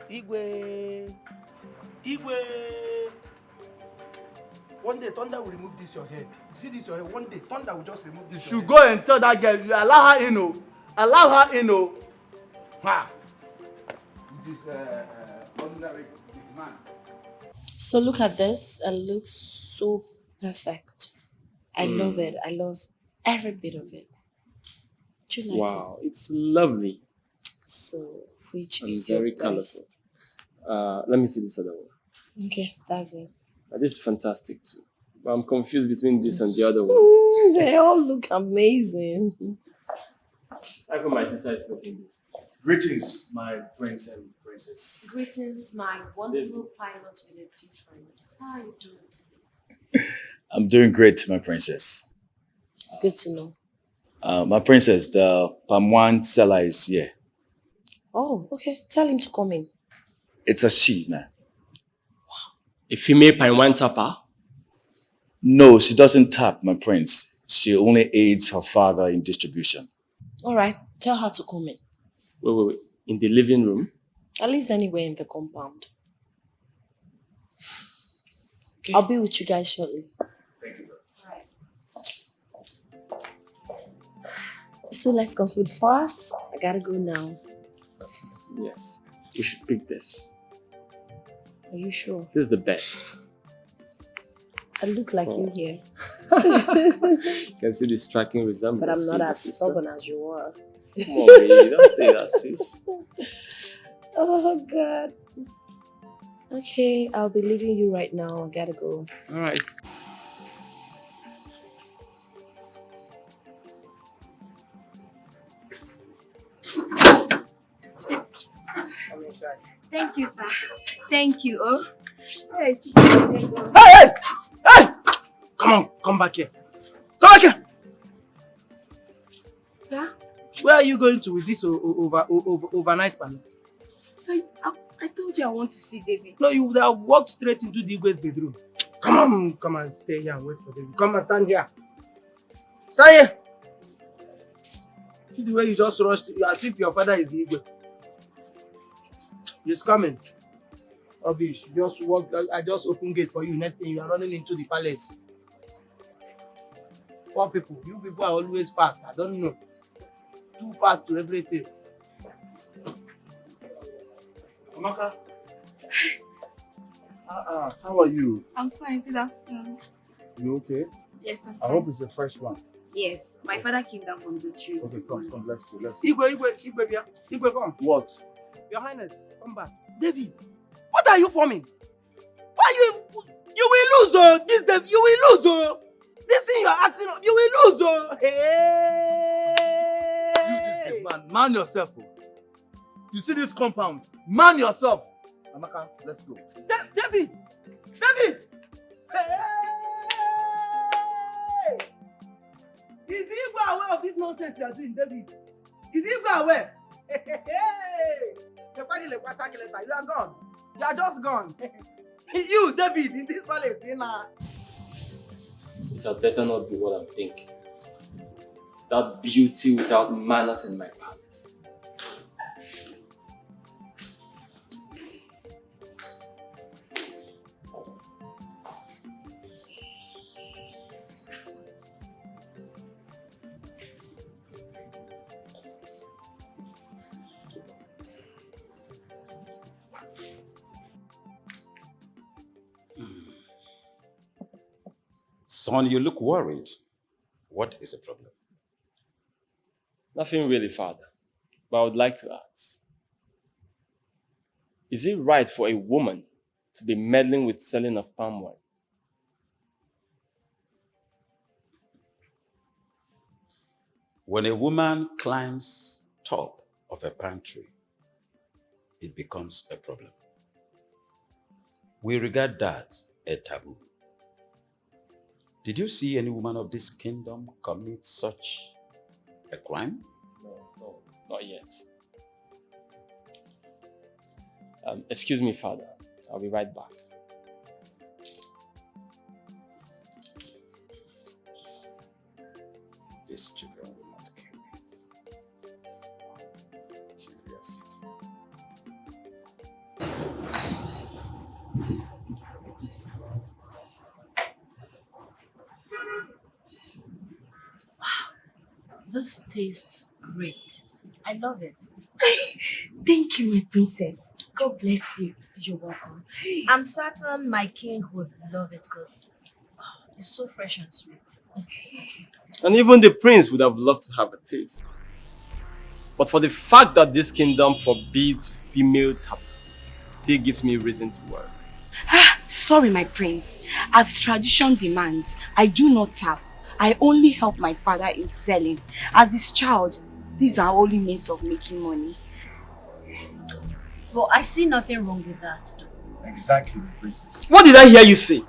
Igwe. One day, thunder will remove this your head. See this your head? One day, thunder will just remove this. You should go and tell that girl, you allow her in, oh. Allow her in, oh. Ha! This ordinary man. So look at this. It looks so perfect. I love it. I love every bit of it. Do you like Wow, it's lovely. it? So, which And is very your colorful. best? Let me see this other one. Okay, that's it. This is fantastic too. But I'm confused between this and the other one. They all look amazing. I think my sister is looking this. Greetings, my prince and princess. Greetings, my wonderful pilot with a difference. How are you doing today? I'm doing great, my princess. Good to know. My princess, the palm wine seller is here. Oh, okay. Tell him to come in. It's a she, man. A female pine wine tapper? No, she doesn't tap, my prince. She only aids her father in distribution. All right. Tell her to come in. Wait. In the living room? At least anywhere in the compound. Okay. I'll be with you guys shortly. Thank you. All right. So let's conclude fast. I gotta go now. Yes. We should pick this. Are you sure? This is the best. I look like you here. You can see the striking resemblance. But I'm not with as the sister. stubborn as you are. Come on, baby. Don't say that, sis. Oh, God. Okay, I'll be leaving you right now. I gotta go. All right. I'm inside. Thank you, sir. Thank you. Oh. Hey, Hey! Come on, come back here. Come back here. sir. Where are you going to with this overnight panel? Sir, I told you I want to see David. No, you would have walked straight into the Igwe's bedroom. Come and stay here and wait for David. Come and stand here. Stand here. See the way you just rushed, as if your father is the Igwe. He's coming. Rubbish. Just walk. I just open gate for you. Next thing you are running into the palace. Poor people. You people are always fast. I don't know. Too fast to everything. Amaka. How are you? I'm fine. Good afternoon. You okay? Yes, I'm fine. I hope it's a fresh one. Yes, my father came down from the tree. Okay, come, let's go. Igwe, come. What? Your Highness, come back. David, what are you forming? Why you will lose, oh! This David, you will lose, oh! This thing you are acting up, you will lose, oh! Hey! You this man, man yourself, oh. You see this compound? Man yourself. Amaka, let's go. David! Hey! Is Igwe aware of this nonsense you are doing, David? Is Igwe aware? Hey! You are gone. You are just gone. You, David, in this palace, It had better not be what I'm thinking. That beauty without manners in my palace. Son, you look worried. What is the problem? Nothing really, Father. But I would like to ask. Is it right for a woman to be meddling with selling of palm wine? When a woman climbs top of a pine tree, it becomes a problem. We regard that a taboo. Did you see any woman of this kingdom commit such a crime? No, not yet. Excuse me, Father. I'll be right back. These children will not kill me. Curiosity. This tastes great. I love it. Thank you, my princess. God bless you. You're welcome. I'm certain my king would love it because it's so fresh and sweet. And even the prince would have loved to have a taste. But for the fact that this kingdom forbids female tablets, still gives me reason to worry. Sorry, my prince. As tradition demands, I do not tap. I only help my father in selling. As his child, these are only means of making money. Well, I see nothing wrong with that. Exactly, princess. What did I hear you say?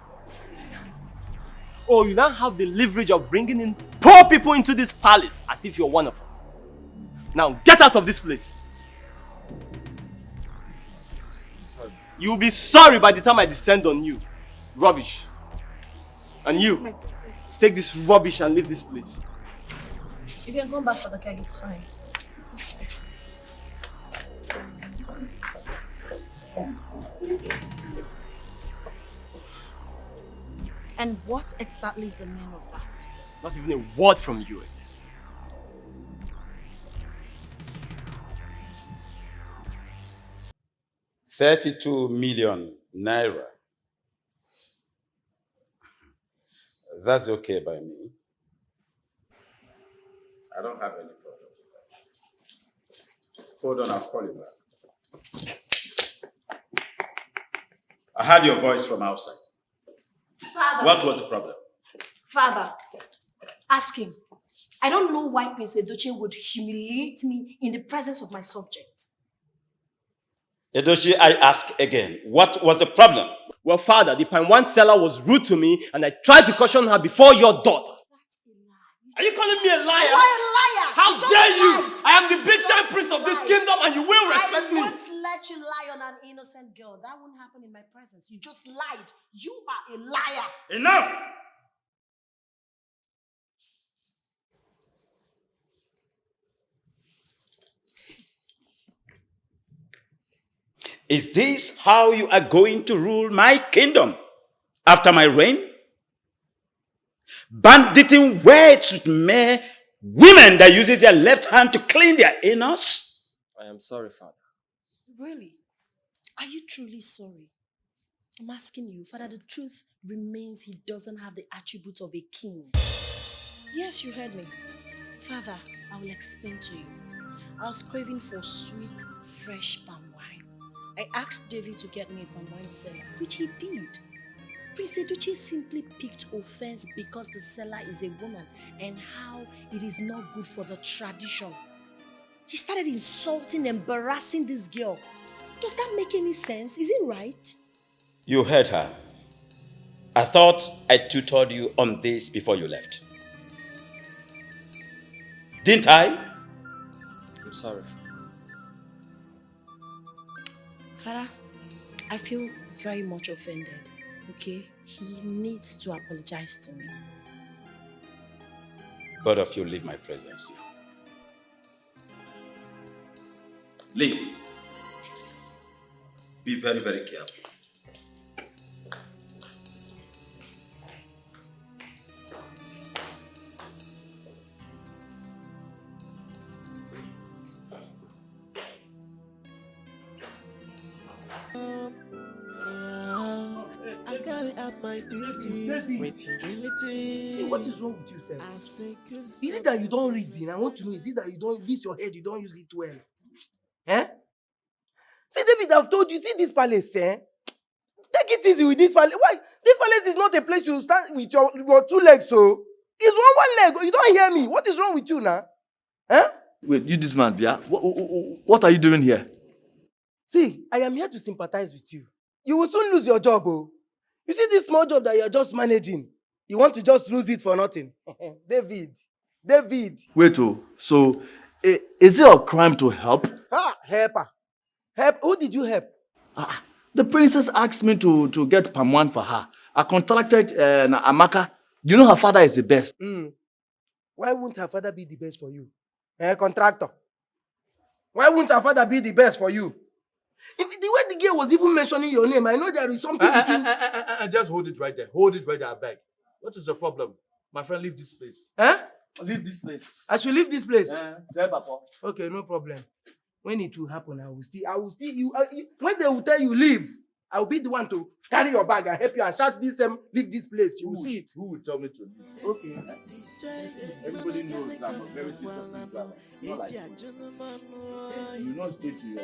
Oh, you now have the leverage of bringing in poor people into this palace as if you're one of us. Now get out of this place. You'll be sorry by the time I descend on you. Rubbish. And you, take this rubbish and leave this place. You can come back for the cake, it's fine. And what exactly is the meaning of that? Not even a word from you again. $32 million naira. That's okay by me. I don't have any problem with that. Hold on, I'll call you back. I heard your voice from outside. Father. What was the problem? Father, ask him. I don't know why Prince Edochie would humiliate me in the presence of my subject. Edochie, I ask again, what was the problem? Well, Father, the pine wine seller was rude to me and I tried to caution her before your daughter. Are you calling me a liar? You are a liar! How You dare just you! lied. I am the big You time just prince of this lied. kingdom and you will respect me. I won't let you lie on an innocent girl. That won't happen in my presence. You just lied. You are a liar. Enough! Is this how you are going to rule my kingdom after my reign? Banditing words with mere women that uses their left hand to clean their anus? I am sorry, Father. Really? Are you truly sorry? I'm asking you, Father, the truth remains he doesn't have the attributes of a king. Yes, you heard me. Father, I will explain to you. I was craving for sweet, fresh palm wine. I asked David to get me a palm wine seller, which he did. Prince Edochie simply picked offense because the seller is a woman and how it is not good for the tradition. He started insulting, embarrassing this girl. Does that make any sense? Is it right? You heard her. I thought I tutored you on this before you left. Didn't I? I'm sorry. Father, I feel very much offended, okay? He needs to apologize to me. Both of you leave my presence now. Leave. Be very, very careful. I gotta add my duties with humility. See, what is wrong with you, sir? I say Is it that you don't reason? I want to know, is it that you don't, this your head, you don't use it well? Eh? See, David, I've told you, see this palace, eh? Take it easy with this palace. Why? This palace is not a place you stand with your two legs, so. It's one leg. You don't hear me. What is wrong with you now? Eh? Wait, you this man, yeah? What are you doing here? See, I am here to sympathize with you. You will soon lose your job, oh. You see this small job that you're just managing? You want to just lose it for nothing? David. Wait, so is it a crime to help? Helper. Help? Who did you help? The princess asked me to get palm wine for her. I contracted Amaka. You know her father is the best. Why won't her father be the best for you? Contractor. Why won't her father be the best for you? The way the girl was even mentioning your name, I know there is something between... Just hold it right there. Hold it right there, I beg. What is the problem? My friend, leave this place. Leave this place. I should leave this place? Papa. Okay, no problem. When it will happen, I will still you. When they will tell you leave, I will be the one to carry your bag and help you and shout this leave this place. You will see it. Who will tell me to leave? Okay. Everybody knows I'm a very disciplined driver. Not like you. You not stay to your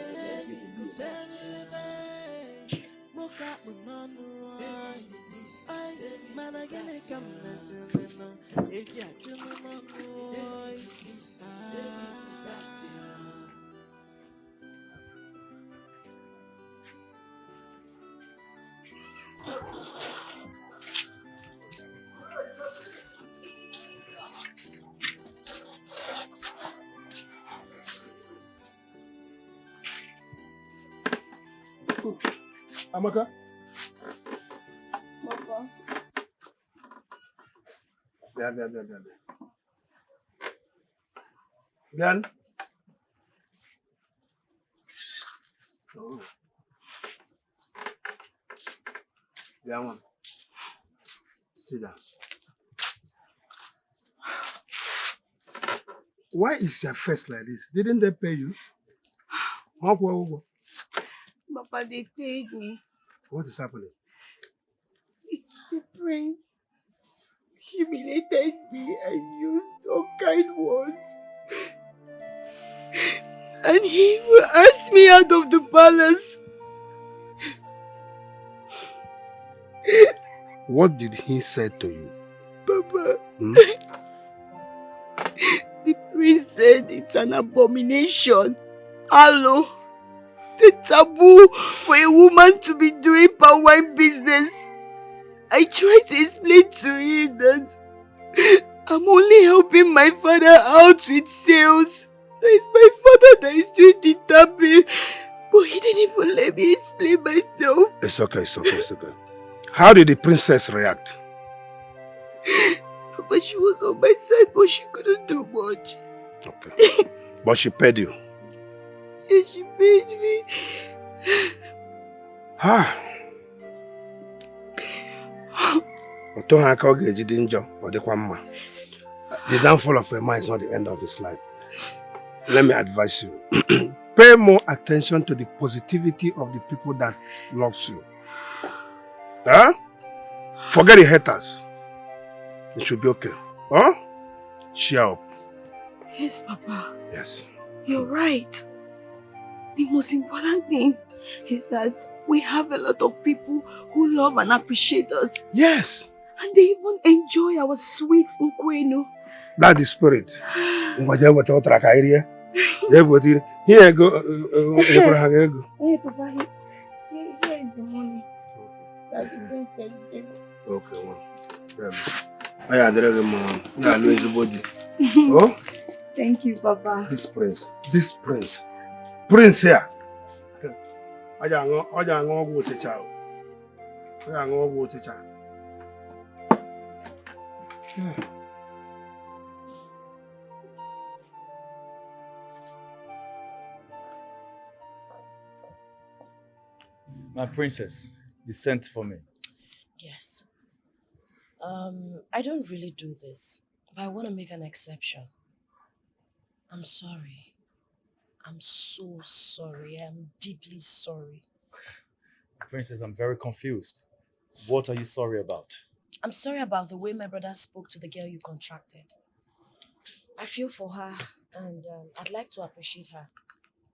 Amaka? Papa. Bian. Oh. Bian, sit down. Why is your face like this? Didn't they pay you? Papa, they paid me. What is happening? The prince humiliated me and used unkind words. And he asked me out of the palace. What did he say to you? Papa, the prince said it's an abomination. Hello. The taboo for a woman to be doing palm wine business. I tried to explain to him that I'm only helping my father out with sales. It's my father that is doing the tapping. But he didn't even let me explain myself. It's okay. How did the princess react? But she was on my side, but she couldn't do much. Okay. But she paid you? Yes, she paid me. The downfall of a man is not the end of his life. Let me advise you. Pay more attention to the positivity of the people that loves you. Forget the haters. It should be okay. Cheer up. Yes, Papa. Yes. You're right. The most important thing is that we have a lot of people who love and appreciate us. Yes. And they even enjoy our sweet Nkwenu. That's the spirit. Here go. Hey, Papa, here is the money that the princess gave. Okay, I had the money. Yeah, lose the body. Oh? Thank you, Papa. This prince here. I don't know what to tell. My princess, you sent for me. Yes. I don't really do this, but I want to make an exception. I'm sorry. I'm so sorry. I'm deeply sorry. Princess, I'm very confused. What are you sorry about? I'm sorry about the way my brother spoke to the girl you contracted. I feel for her and I'd like to appreciate her.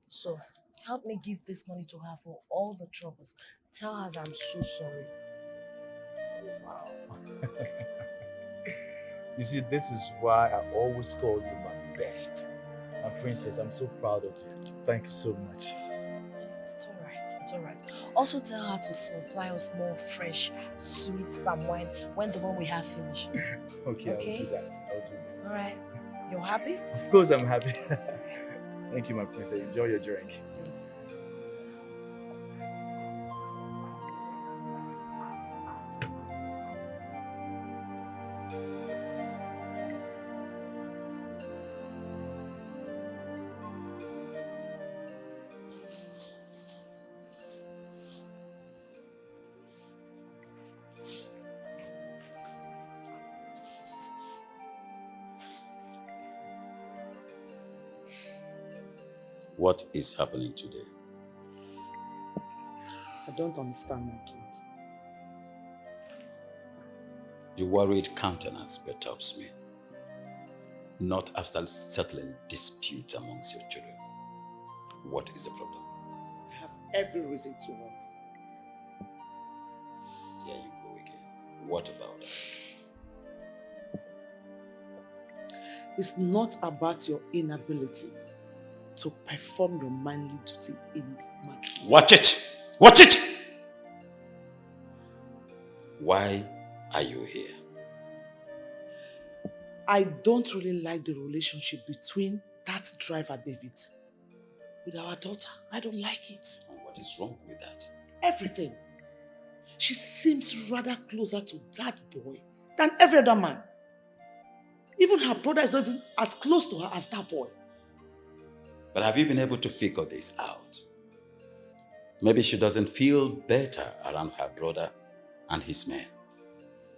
So, help me give this money to her for all the troubles. Tell her that I'm so sorry. Wow. You see, this is why I always call you my best. My princess, I'm so proud of you. Thank you so much. It's alright, it's alright. Also tell her to supply us more fresh, sweet palm wine when the one we have finishes. Okay, I'll do that. I'll do that. Alright. You're happy? Of course I'm happy. Thank you, my princess. Enjoy your drink. What is happening today? I don't understand, my king. Your worried countenance perturbs me. Not after settling disputes amongst your children. What is the problem? I have every reason to worry. Here you go again. What about that? It's not about your inability to perform your manly duty in marriage. Watch it! Watch it! Why are you here? I don't really like the relationship between that driver, David, with our daughter. I don't like it. And what is wrong with that? Everything. She seems rather closer to that boy than every other man. Even her brother is not even as close to her as that boy. But have you been able to figure this out? Maybe she doesn't feel better around her brother and his men.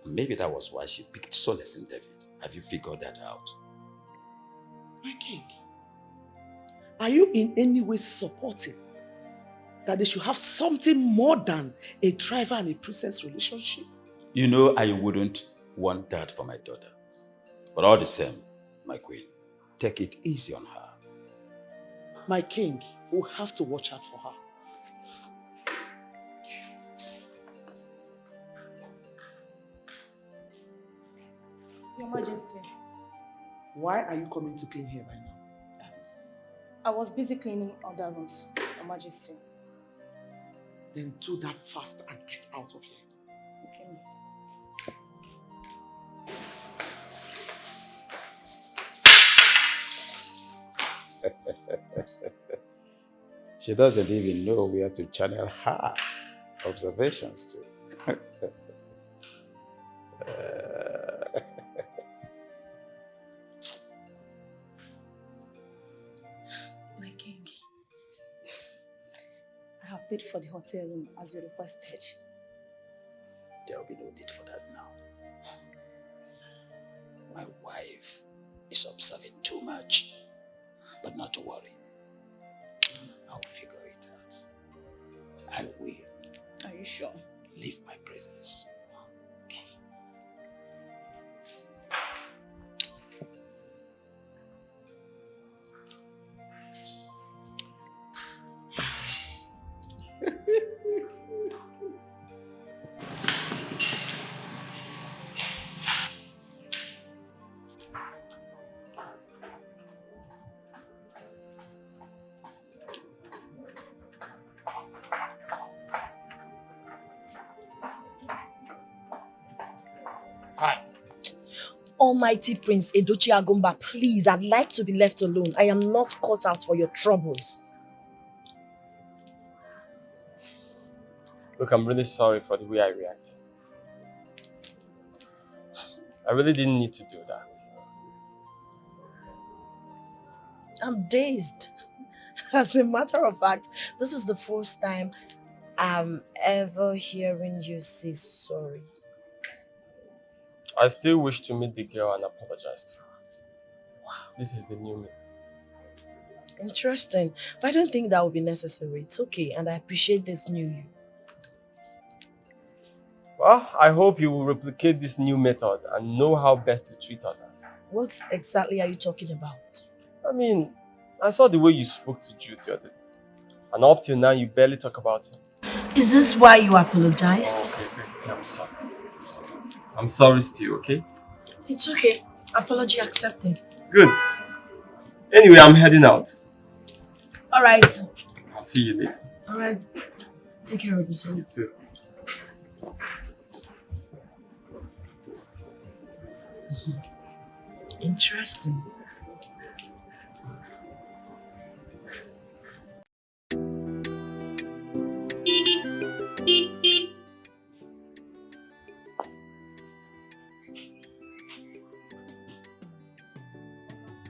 Maybe that was why she picked solace in David. Have you figured that out? My king, are you in any way supporting that they should have something more than a driver and a princess relationship? You know I wouldn't want that for my daughter. But all the same, my queen, take it easy on her. My king will have to watch out for her. Your Majesty, Why are you coming to clean here right now? I was busy cleaning other rooms, Your Majesty. Then do that fast and get out of here. Okay. She doesn't even know where to channel her observations to. My king, I have paid for the hotel room as you requested. There will be no need for that now. My wife is observing too much, but not to worry. I'll figure it out. I will. Are you sure? Leave my presence. Okay. Almighty Prince Edochie Agumba, please, I'd like to be left alone. I am not cut out for your troubles. Look, I'm really sorry for the way I reacted. I really didn't need to do that. I'm dazed. As a matter of fact, this is the first time I'm ever hearing you say sorry. I still wish to meet the girl and apologize to her. Wow. This is the new me. Interesting. But I don't think that would be necessary. It's okay, and I appreciate this new you. Well, I hope you will replicate this new method and know how best to treat others. What exactly are you talking about? I mean, I saw the way you spoke to Jude the other day. And up till now, you barely talk about him. Is this why you apologized? Okay. I'm sorry. I'm sorry still, okay? It's okay. Apology accepted. Good. Anyway, I'm heading out. Alright. I'll see you later. Alright. Take care of yourself. You too. Interesting.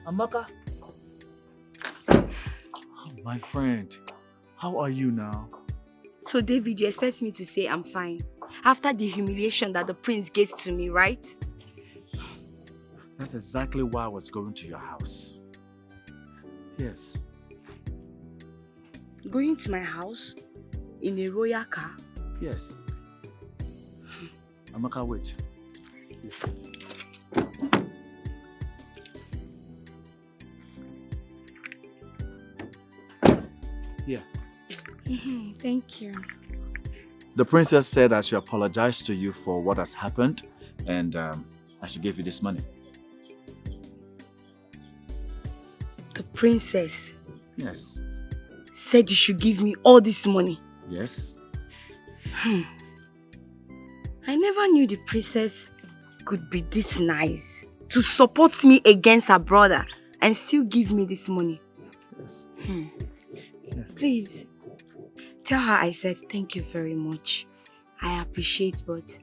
Amaka. Oh, my friend, how are you now? So David, you expect me to say I'm fine after the humiliation that the prince gave to me, right? That's exactly why I was going to your house. Yes. Going to my house in a royal car? Yes. Amaka, wait. Here. Thank you. The princess said I should apologize to you for what has happened and I should give you this money. The princess? Yes. Said you should give me all this money? Yes. I never knew the princess could be this nice to support me against her brother and still give me this money. Yes. Please, tell her I said thank you very much. I appreciate, but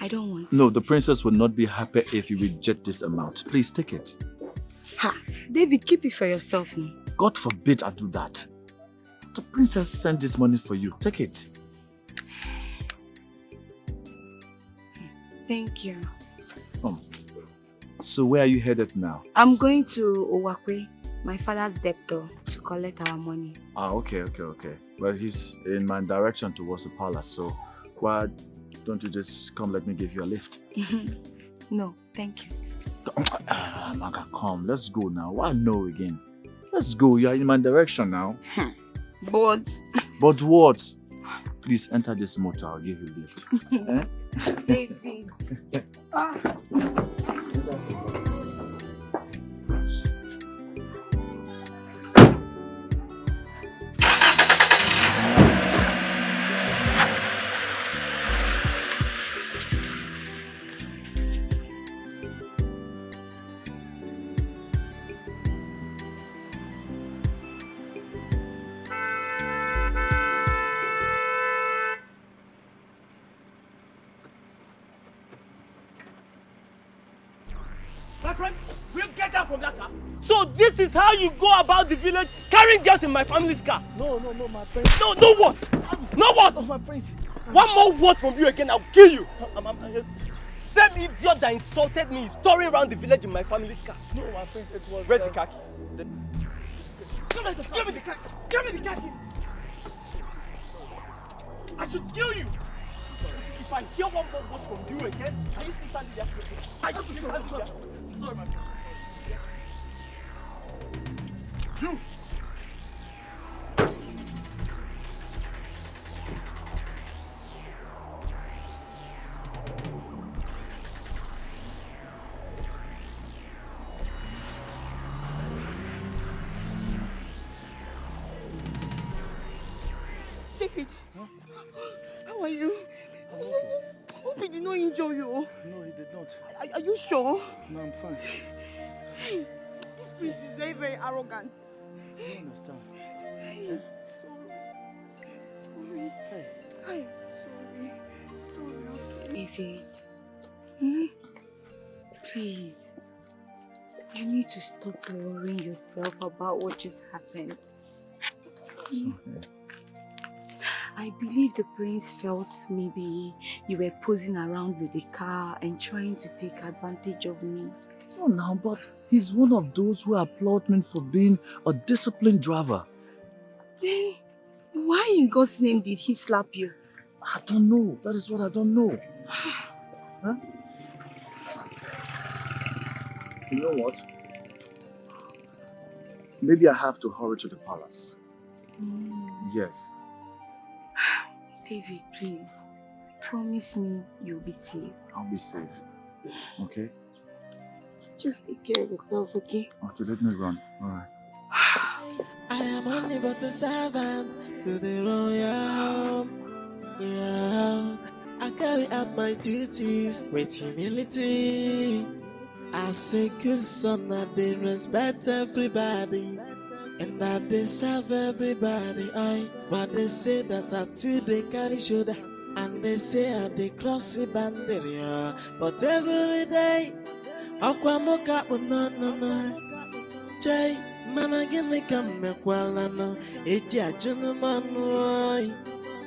I don't want. No, the princess will not be happy if you reject this amount. Please take it. Ha! David, keep it for yourself now. God forbid I do that. The princess sent this money for you. Take it. Thank you. So where are you headed now? I'm going to Owakwe, my father's debtor, to collect our money. Ah, okay. Well, he's in my direction towards the palace, so why don't you just come let me give you a lift? No, thank you. Maka, come. Let's go now. Why no again? Let's go. You are in my direction now. But what? Please enter this motor. I'll give you a lift. David. My friend, will you get down from that car? So this is how you go about the village, carrying girls in my family's car? No, my prince. No what? No what? Oh, my prince. One more word from you again, I'll kill you. Same idiot that insulted me is touring around the village in my family's car. No, my prince, it was... Where's the car key? Give me the car. Give me the car key. I should kill you. If I hear one more word from you again, are you still standing there? Are you still standing there? Sorry, my friend. You! David, how are you? Hope he did not injure you. No, he did not. Are you sure? No, I'm fine. Hey, this prince is very, very arrogant. I don't understand. Sorry. Hey. Sorry. David. Please. You need to stop worrying yourself about what just happened. I believe the prince felt maybe you were posing around with the car and trying to take advantage of me. Oh, now, but he's one of those who applaud me for being a disciplined driver. Then, why in God's name did he slap you? I don't know. That is what I don't know. Huh? You know what? Maybe I have to hurry to the palace. Yes. David, please. Promise me you'll be safe. I'll be safe. Okay? Just take care of yourself, okay? Okay, let me run. Alright. I am only but a servant to the royal home. Yeah. I carry out my duties with humility. I say good son that they respect everybody. And that they serve everybody. But they say that I too they carry shoulder. And they say I they cross the boundary. But every day, Aqua moka no. Jay, man again they come mekwala no. Eji ajunu manu.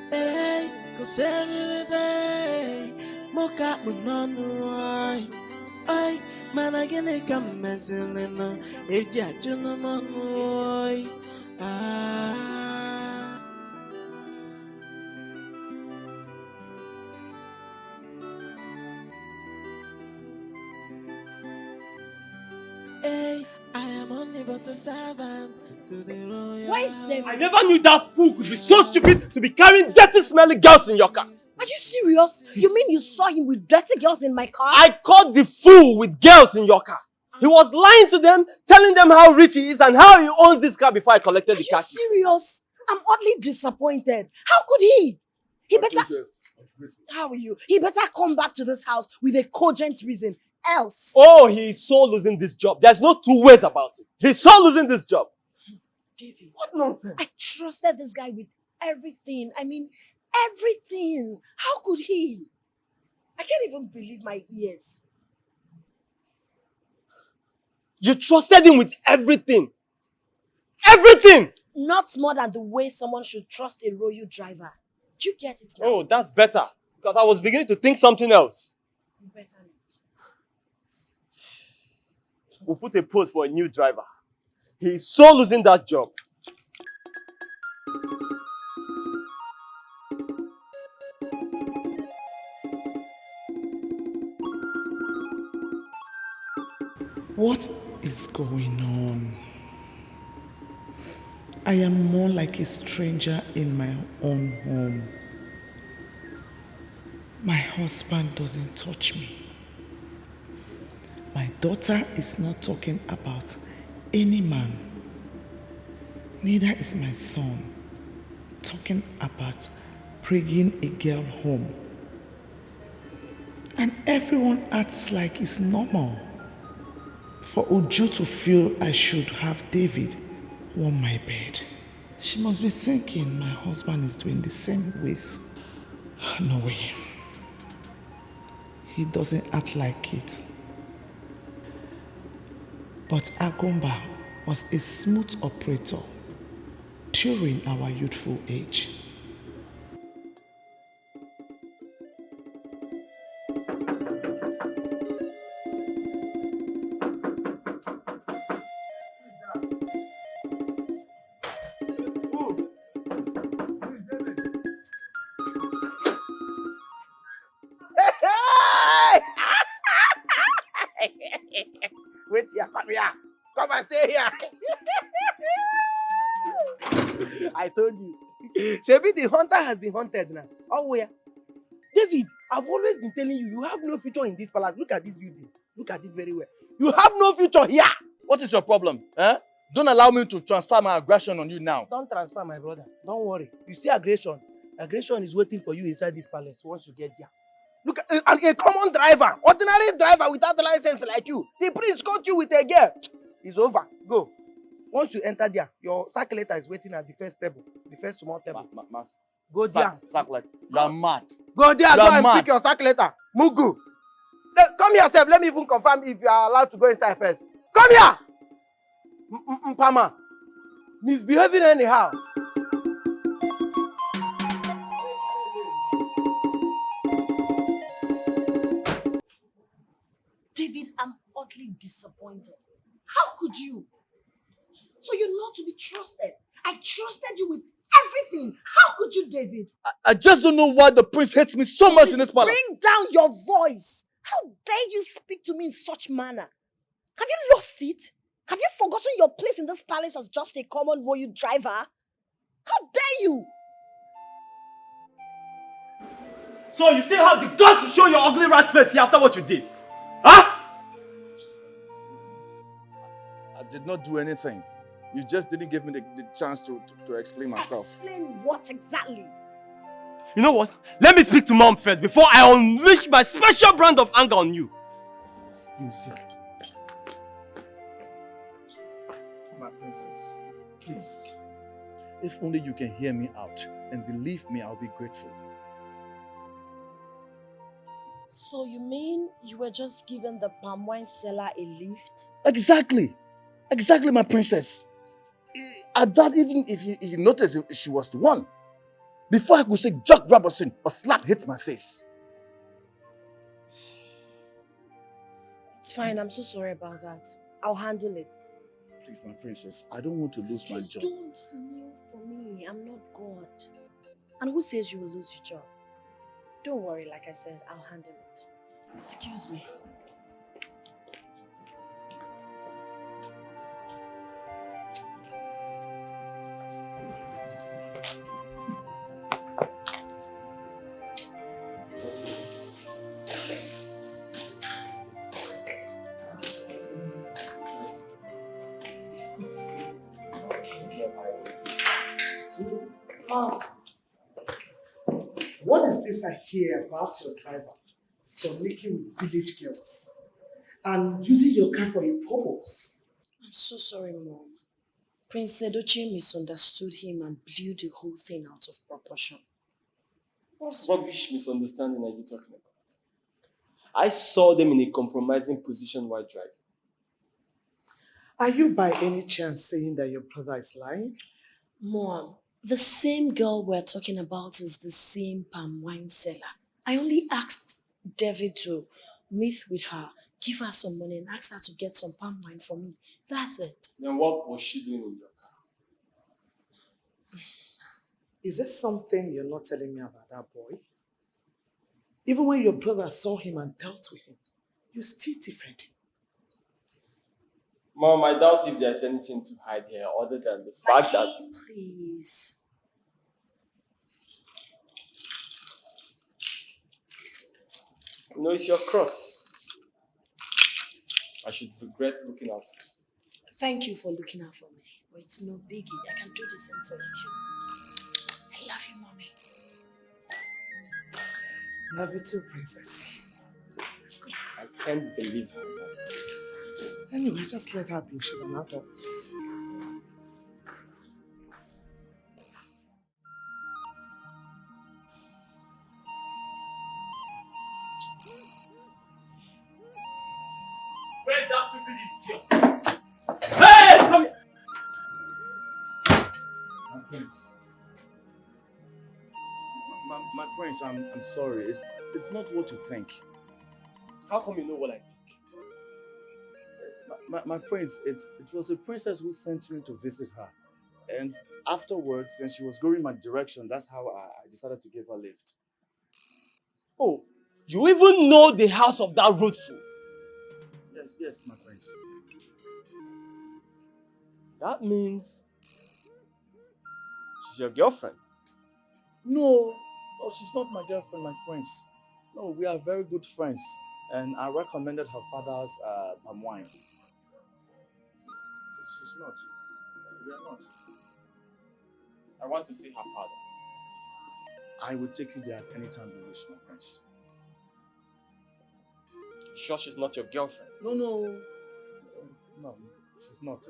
Hey, cause every day, moka no. Ay, man again they come messing no. Eji ajunu manu. Ah. Hey, I am only but a servant to the royal. Why is David? I never knew that fool could be so stupid to be carrying dirty, smelly girls in your car. Are you serious? You mean you saw him with dirty girls in my car? I caught the fool with girls in your car. He was lying to them, telling them how rich he is and how he owns this car before I collected the car. Are you serious? I'm oddly disappointed. How could he? He better... How are you? He better come back to this house with a cogent reason. Else. Oh, he's so losing this job. There's no two ways about it. He's so losing this job. David. What nonsense? I trusted this guy with everything. I mean, everything. How could he? I can't even believe my ears. You trusted him with everything. Everything! Not more than the way someone should trust a royal driver. Do you get it now? Oh, that's better. Because I was beginning to think something else. Better not. We'll put a post for a new driver. He's so losing that job. What is going on? I am more like a stranger in my own home. My husband doesn't touch me. My daughter is not talking about any man. Neither is my son talking about bringing a girl home. And everyone acts like it's normal for Uju to feel I should have David on my bed. She must be thinking my husband is doing the same with... No way. He doesn't act like it. But Agomba was a smooth operator during our youthful age. Wait here, come here. Come and stay here. I told you. Shebi, the hunter has been hunted now. Oh, where? David, I've always been telling you, you have no future in this palace. Look at this building. Look at it very well. You have no future here. What is your problem? Eh? Don't allow me to transfer my aggression on you now. Don't transfer, my brother. Don't worry. You see aggression. Aggression is waiting for you inside this palace once you get there. Look at a common driver, ordinary driver without a license like you. The prince caught you with a girl. It's over. Go. Once you enter there, your circulator is waiting at the first table, the first small table. Go there. Circulator. You are mad. Go there. Go and pick your circulator. Mugu. Come here, sef. Let me even confirm if you are allowed to go inside first. Come here. Mpama. Misbehaving anyhow. David, I'm oddly disappointed. How could you? So you're not to be trusted. I trusted you with everything. How could you, David? I just don't know why the prince hates me so much in this palace. Bring down your voice. How dare you speak to me in such manner? Have you lost it? Have you forgotten your place in this palace as just a common royal driver? How dare you? So you still have the guts to show your ugly rat face here after what you did? Huh? did not do anything. You just didn't give me the chance to explain myself. Explain what exactly? You know what? Let me speak to mom first before I unleash my special brand of anger on you. You see. My princess, please. If only you can hear me out, and believe me, I'll be grateful. So you mean you were just giving the palm wine seller a lift? Exactly. Exactly, my princess. At that, even if you notice, she was the one. Before I could say Jack Robertson, a slap hit my face. It's fine, I'm so sorry about that. I'll handle it. Please, my princess, I don't want to lose my job. Don't kneel for me. I'm not God. And who says you will lose your job? Don't worry, like I said, I'll handle it. Excuse me. Mom, what is this I hear about your driver fornicking with village girls and using your car for your purpose? I'm so sorry, Mom. Prince Edochie misunderstood him and blew the whole thing out of proportion. What rubbish misunderstanding are you talking about? I saw them in a compromising position while driving. Are you by any chance saying that your brother is lying? Mom, the same girl we're talking about is the same palm wine seller. I only asked David to meet with her, give her some money and ask her to get some palm wine for me. That's it. Then what was she doing in your car? Is there something you're not telling me about that boy? Even when your brother saw him and dealt with him, you still defend him. Mom, I doubt if there's anything to hide here other than the fact that... Please. You know, it's your cross. I should regret looking out for you. Thank you for looking out for me. But it's no biggie. I can do the same for you. I love you, Mommy. Love you too, princess. I can't believe her. Anyway, just let her be. She's an adult. Where's that stupid idiot? Hey! Come here! My prince. My prince, I'm sorry. It's not what you think. How come you know what I think? My prince, it was a princess who sent me to visit her. And afterwards, since she was going my direction, that's how I decided to give her a lift. Oh, you even know the house of that road fool? Yes, my prince. That means she's your girlfriend. No, she's not my girlfriend, my prince. No, we are very good friends. And I recommended her father's palm wine. She's not. We are not. I want to see her father. I will take you there at any time you wish, my prince. Sure she's not your girlfriend? No, she's not.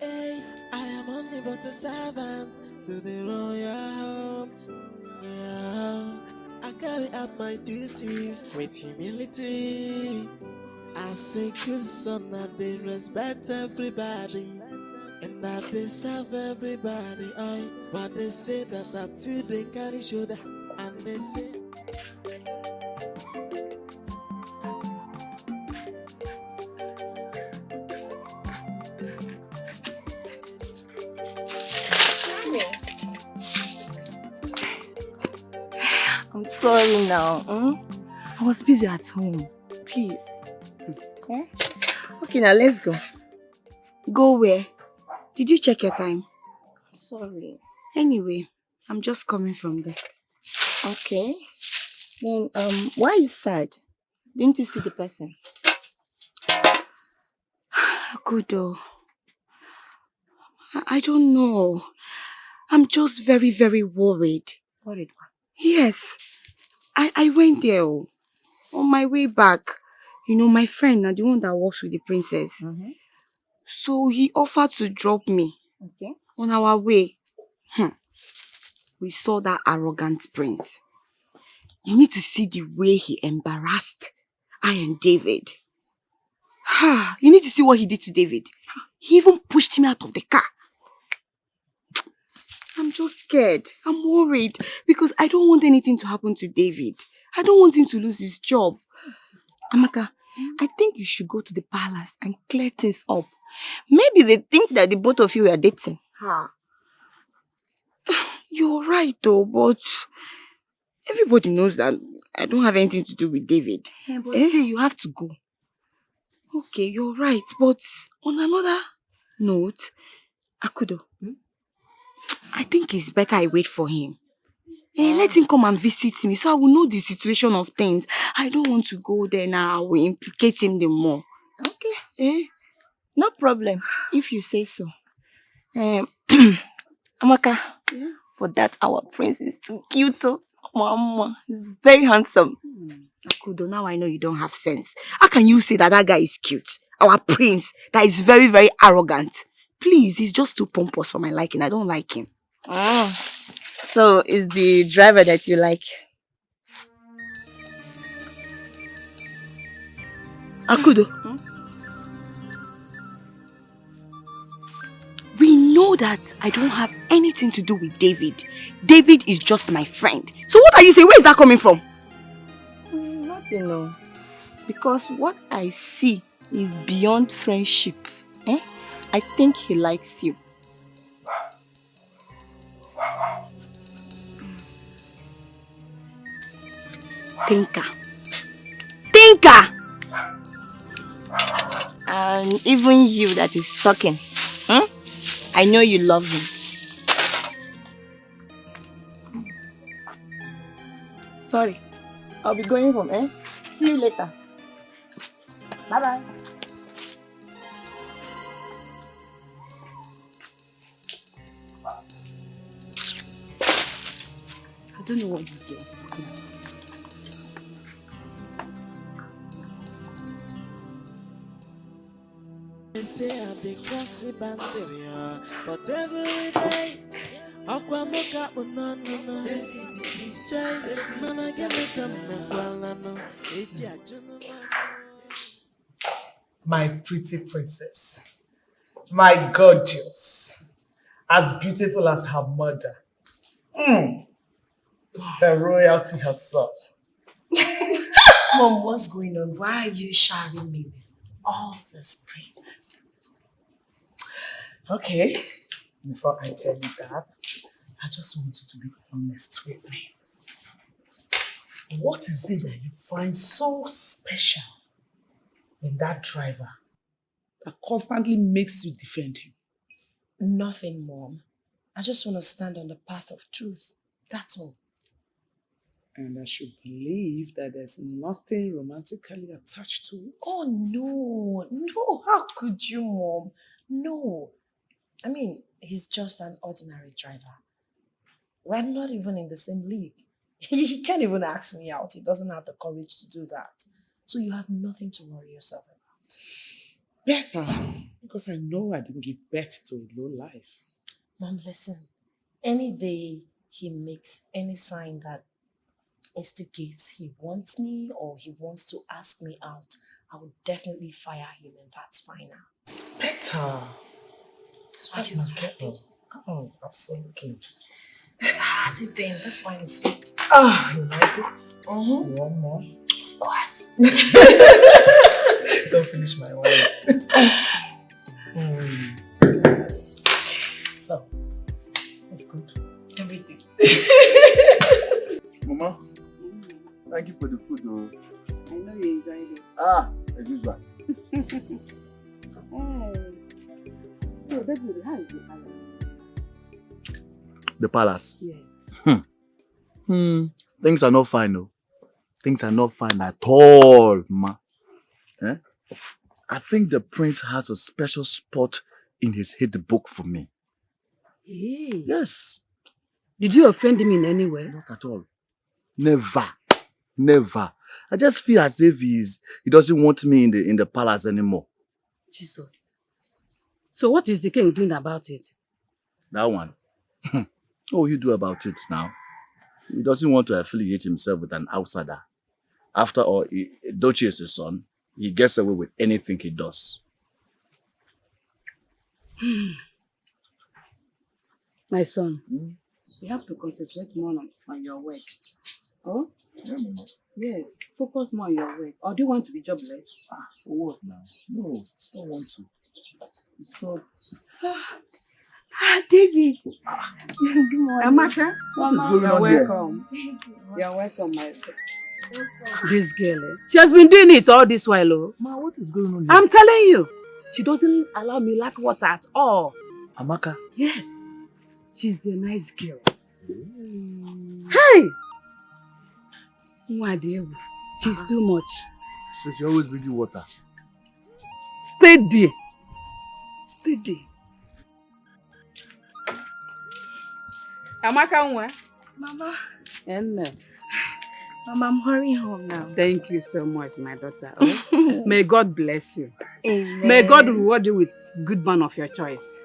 Hey, I am only but a servant to the royal home. Yeah, I carry out my duties with humility. I say good son that they respect everybody and that they serve everybody. But they say that I too they carry shoulder and they say I'm sorry now. I was busy at home. Please. Okay? Okay, now let's go. Go where? Did you check your time? Sorry. Anyway, I'm just coming from there. Okay. Then, why are you sad? Didn't you see the person? Good though. I don't know. I'm just very, very worried. Worried? Yes. I went there on my way back. You know, my friend, the one that works with the princess. So he offered to drop me on our way. We saw that arrogant prince. You need to see the way he embarrassed I and David. You need to see what he did to David. He even pushed him out of the car. I'm just scared. I'm worried because I don't want anything to happen to David. I don't want him to lose his job. Amaka, I think you should go to the palace and clear things up. Maybe they think that the both of you are dating. You're right though, but everybody knows that I don't have anything to do with David. Yeah, but still, you have to go. Okay, you're right, but on another note, Akudo, I think it's better I wait for him. Let him come and visit me so I will know the situation of things. I don't want to go there now. I will implicate him the more. Okay. No problem, if you say so. Amaka, for that our prince is too cute. Mama, he's very handsome. Akudo, now I know you don't have sense. How can you say that that guy is cute? Our prince, that is very, very arrogant. Please, he's just too pompous for my liking. I don't like him. So, is the driver that you like? Akudo, we know that I don't have anything to do with David. David is just my friend. So what are you saying? Where is that coming from? Nothing, no. Because what I see is beyond friendship. I think he likes you. Tinker. And even you that is talking, I know you love him. Sorry, I'll be going home, See you later. Bye-bye. I don't know what you do. They say I be crossing boundary, but every day, Aquamoka, no, Jay, Nana, get me come, well, no, My pretty princess. My gorgeous. As beautiful as her mother. The royalty herself. Mom, what's going on? Why are you showering me with all this praises? Okay, before I tell you that, I just want you to be honest with me. What is it that you find so special in that driver that constantly makes you defend him? Nothing, Mom. I just want to stand on the path of truth. That's all. And I should believe that there's nothing romantically attached to it. Oh, no. No, how could you, Mom? No. I mean, he's just an ordinary driver. We're not even in the same league. He can't even ask me out. He doesn't have the courage to do that. So you have nothing to worry yourself about. Better, because I know I didn't give birth to a low life. Mom, listen. Any day he makes any sign that instigates he wants me or he wants to ask me out, I will definitely fire him, and that's fine now. Better. So That's my girl. Oh, absolutely. So how's it been? This wine is so... You like it? You want more? Of course. Don't finish my wine. So, what's good? Everything. Mama, thank you for the food. Though. I know you enjoyed it. As usual. So, definitely, how is the palace? The palace? Yes. Things are not fine, no. things are not fine at all, ma. Eh? I think the prince has a special spot in his hit book for me. Hey. Yes. Did you offend him in any way? Not at all. Never. Never. I just feel as if he doesn't want me in the palace anymore. Jesus. So what is the king doing about it? That one. What will you do about it now? He doesn't want to affiliate himself with an outsider. After all, Dochi is his son. He gets away with anything he does. My son, you have to concentrate more on your work. Oh? Yeah, Mama. Yes, focus more on your work. Or do you want to be jobless? For what now? No, I don't want to. It's good. David. Good morning. Amaka, what is going you're on welcome. You're welcome, my son. This girl, she has been doing it all this while. Oh. Ma, what is going on here? I'm telling you, she doesn't allow me like water at all. Amaka? Yes, she's a nice girl. Hey! She's too much. So she always brings you water? Steady. Steady. Amaka, Mama. Mama, I'm hurrying home now. Thank you so much, my daughter. Oh, may God bless you. Amen. May God reward you with good man of your choice.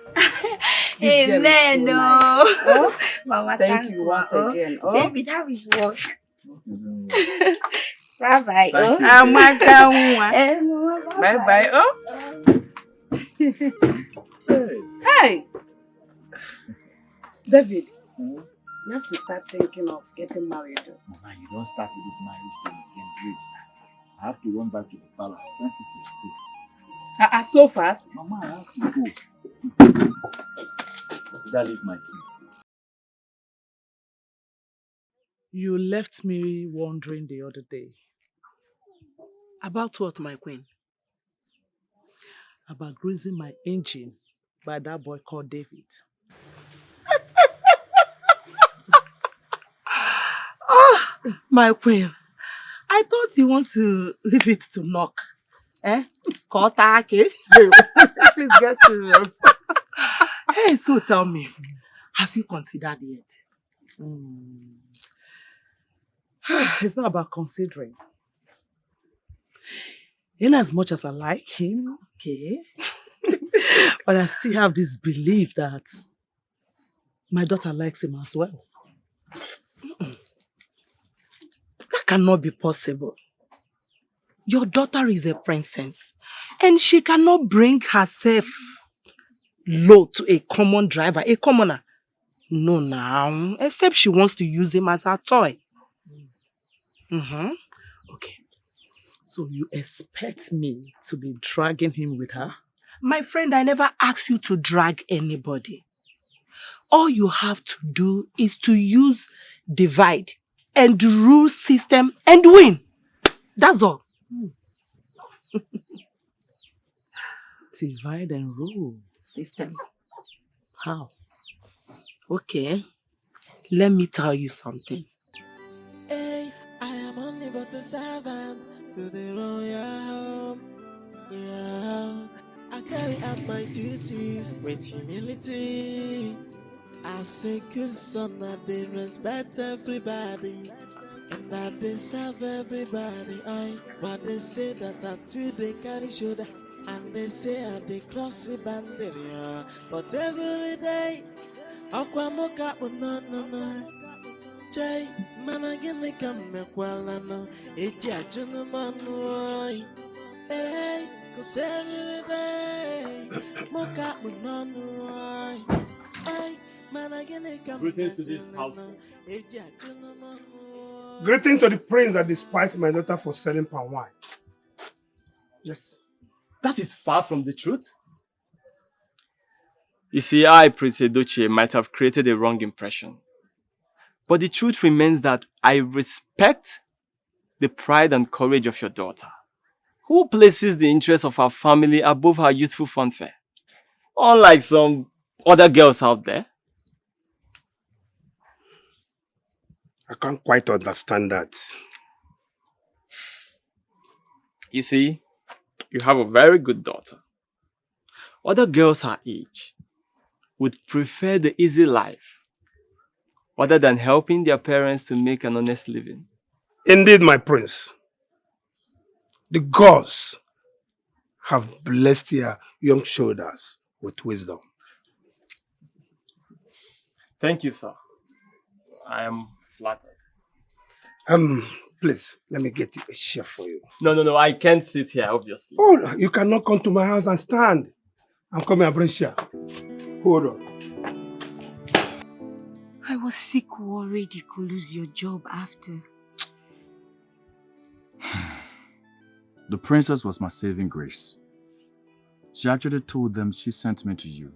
Amen. So nice. Oh, Mama, thank you once again. Oh. David, have his work. Bye bye. Thank you. Amaka. Bye bye. Oh. Hey. David. You have to start thinking of getting married. Mama, you don't start with this marriage thing again. Wait. I have to run back to the palace. Thank you for So fast? Mama, I have to go. Did I leave my key? You left me wondering the other day. About what, my queen? About greasing my engine by that boy called David. My queen, I thought you want to leave it to knock. Kotake. Please get serious. Hey, so tell me, have you considered yet? It's not about considering. In as much as I like him, okay, but I still have this belief that my daughter likes him as well. That cannot be possible. Your daughter is a princess and she cannot bring herself low to a common driver, a commoner. No, now, except she wants to use him as her toy. Okay, so you expect me to be dragging him with her? My friend, I never asked you to drag anybody. All you have to do is to use divide and rule system and win. That's all. Divide and rule system. How? Okay, let me tell you something. Hey, I am only but a servant to the royal home. Yeah, I carry out my duties with humility. I say good son that they respect everybody and that they serve everybody. But they say that I too they carry shoulder and they say I they cross the boundary. Yeah. But every day, Aquamoka no. Jay, man again they come back well no. It's a gentleman boy. Hey, cause every day, Moka no. Hey. Greetings to this house. Greetings to the prince that despised my daughter for selling palm wine. Yes. That is far from the truth. You see, I, Prince Edochie, might have created a wrong impression. But the truth remains that I respect the pride and courage of your daughter, who places the interests of her family above her youthful fanfare, unlike some other girls out there. I can't quite understand that. You see, you have a very good daughter. Other girls her age would prefer the easy life rather than helping their parents to make an honest living. Indeed, my prince. The gods have blessed their young shoulders with wisdom. Thank you, sir. I am flattered. Please, let me get you a chair for you. No, I can't sit here, obviously. Oh, you cannot come to my house and stand. I'm coming and bring chair. Hold on. I was sick, worried you could lose your job after. The princess was my saving grace. She actually told them she sent me to you.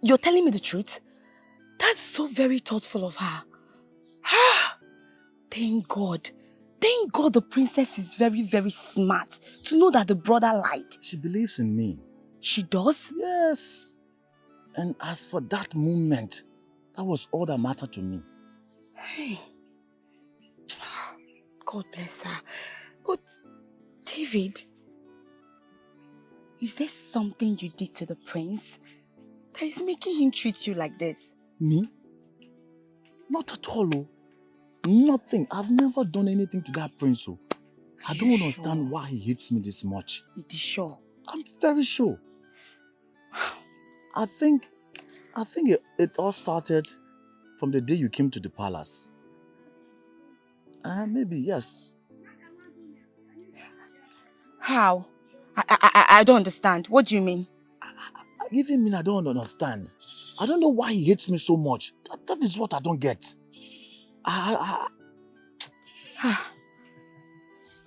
You're telling me the truth? That's so very thoughtful of her. Thank God. Thank God the princess is very, very smart to know that the brother lied. She believes in me. She does? Yes. And as for that moment, that was all that mattered to me. Hey. God bless her. But, David, is there something you did to the prince that is making him treat you like this? Me? Not at all. Oh. Nothing. I've never done anything to that prince. Oh. I don't understand why he hates me this much. It is sure. I'm very sure. I think it all started from the day you came to the palace. Maybe, yes. How? I don't understand. What do you mean? I even mean I don't understand. I don't know why he hates me so much. That is what I don't get.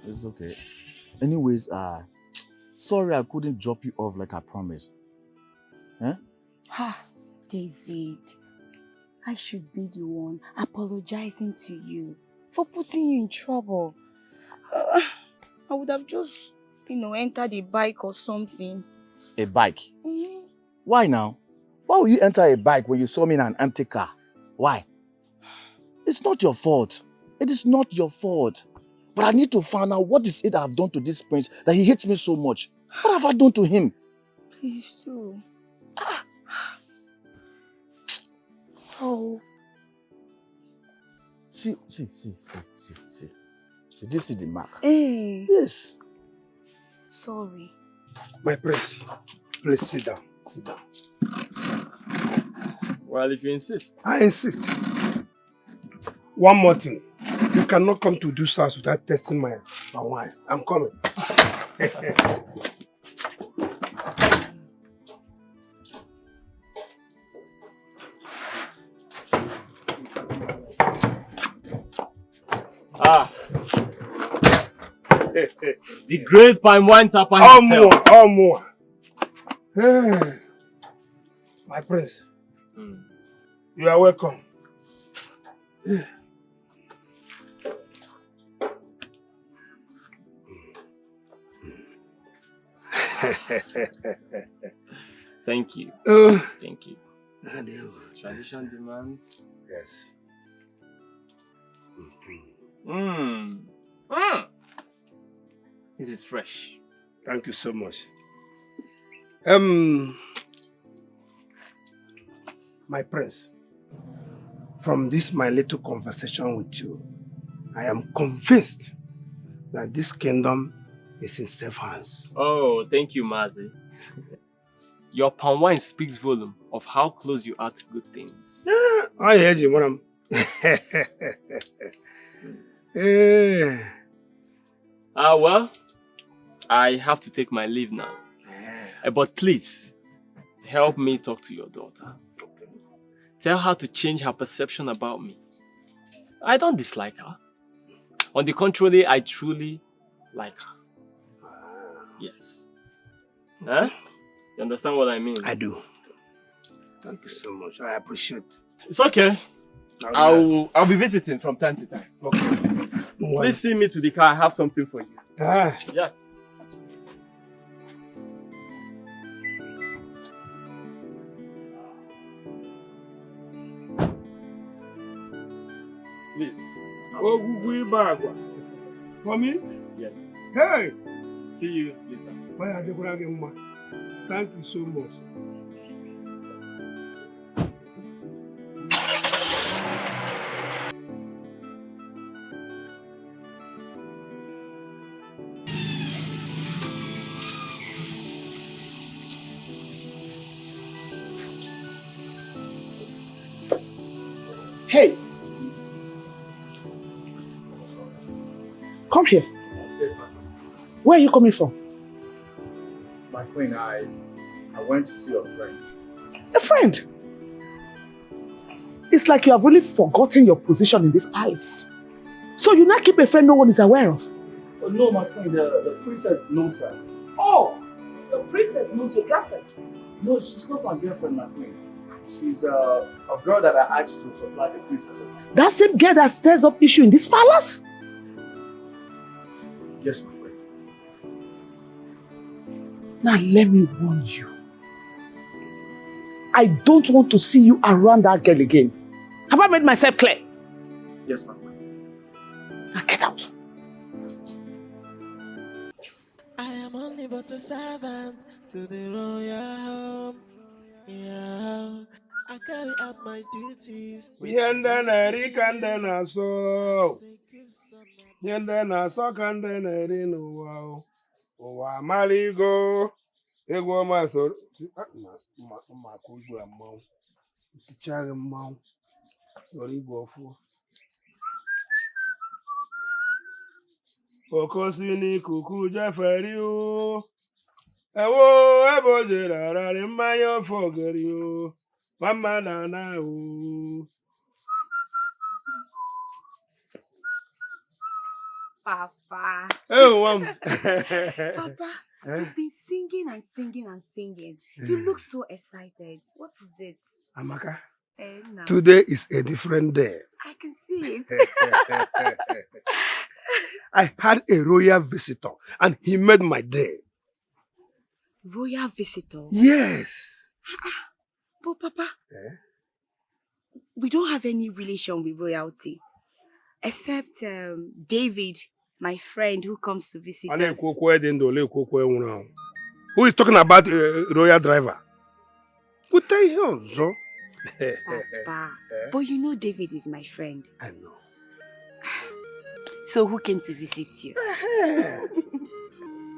It's okay. Anyways, sorry I couldn't drop you off like I promised. David, I should be the one apologizing to you for putting you in trouble. I would have just, entered a bike or something. A bike? Why now? Why would you enter a bike when you saw me in an empty car? Why? It's not your fault. It is not your fault. But I need to find out what is it I have done to this prince that he hates me so much. What have I done to him? Please do. Oh. See. Did you see the mark? Hey. Yes. Sorry. My prince, please sit down. Sit down. Well, if you insist. I insist. One more thing. You cannot come to this house without testing my wine. I'm coming. The great palm wine tapper himself. More. Hey. My prince, you are welcome. Thank you. Thank you. Tradition demands. Yes. This is fresh. Thank you so much. My prince, from this my little conversation with you, I am convinced that this kingdom is in safe hands. Oh, thank you, Mazi. Your palm wine speaks volume of how close you are to good things. I heard you, madam. Well, I have to take my leave now. But please, help me talk to your daughter. Tell her to change her perception about me. I don't dislike her. On the contrary, I truly like her. Yes. Huh? You understand what I mean? I do. Thank you so much. I appreciate it. It's okay. I'll be visiting from time to time. Okay. Please see me to the car. I have something for you. Yes. Please, Ogugui Bagua. For me? Yes. Hey! See you later. Thank you so much. Hey! Come here. Yes, my queen. Where are you coming from? My queen, I went to see a friend. A friend? It's like you have really forgotten your position in this palace. So you now keep a friend no one is aware of? Oh, no, my queen, the princess knows her. Oh! The princess knows your girlfriend? No, she's not my girlfriend, my queen. She's a girl that I asked to supply the princess. That same girl that stirs up issue in this palace? Yes, my queen. Now let me warn you. I don't want to see you around that girl again. Have I made myself clear? Yes, my queen. Now get out. I am only but a servant to the royal home. Yeah, I carry out my duties with Yende humility. kande na so. Yende na so kande na ri no wa. Wa maligo. Ego ma so. Ma ko gbo amon. Tichare mon. Lori go fu. Okosi ni kuku je feri o. Ewo eboje rara ri mayo fogeri o. Mama na o. Papa. Oh, Mom. Papa, you've been singing and singing and singing. You look so excited. What is it? Amaka, No. today is a different day. I can see it. I had a royal visitor and he made my day. Royal visitor? Yes. But Papa, we don't have any relation with royalty. Except David, my friend who comes to visit us. Who is talking about a royal driver? What the hell, so? Papa, but you know David is my friend. I know. So who came to visit you?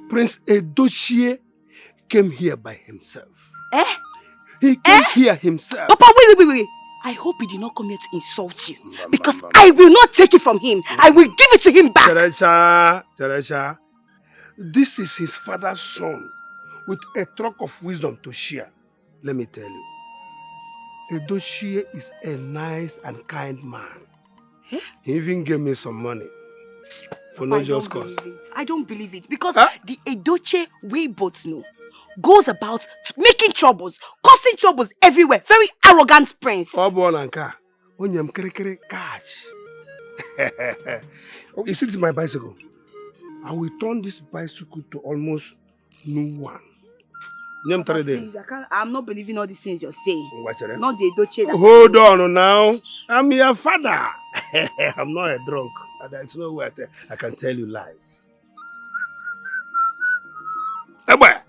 Prince Edochie came here by himself. Eh? He came here himself. Papa, wait. I hope he did not come here to insult you. Because I will not take it from him. I will give it to him back. Teresha, this is his father's son with a truck of wisdom to share. Let me tell you, Edochie is a nice and kind man. Eh? He even gave me some money for no just cause. I don't believe it. Because the Edochie we both know goes about making troubles, causing troubles everywhere. Very arrogant prince. You see, this is my bicycle. I will turn this bicycle to almost new one. Name 3 days. I'm not believing all these things you're saying. Not the Edochie. Hold on now. I'm your father. I'm not a drunk. There's no way I can tell you lies. Eba.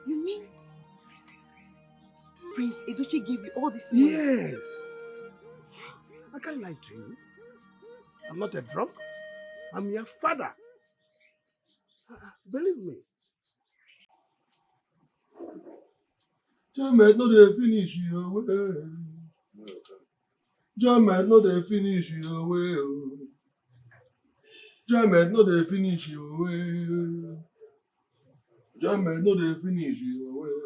You mean Prince Edochie gave you all this money? Yes. I can't lie to you. I'm not a drunk. I'm your father. Believe me. Jamet, no dey finish your way. Jamet, no dey finish your way. Jamet, no dey finish your way. Jamet, no dey finish your way.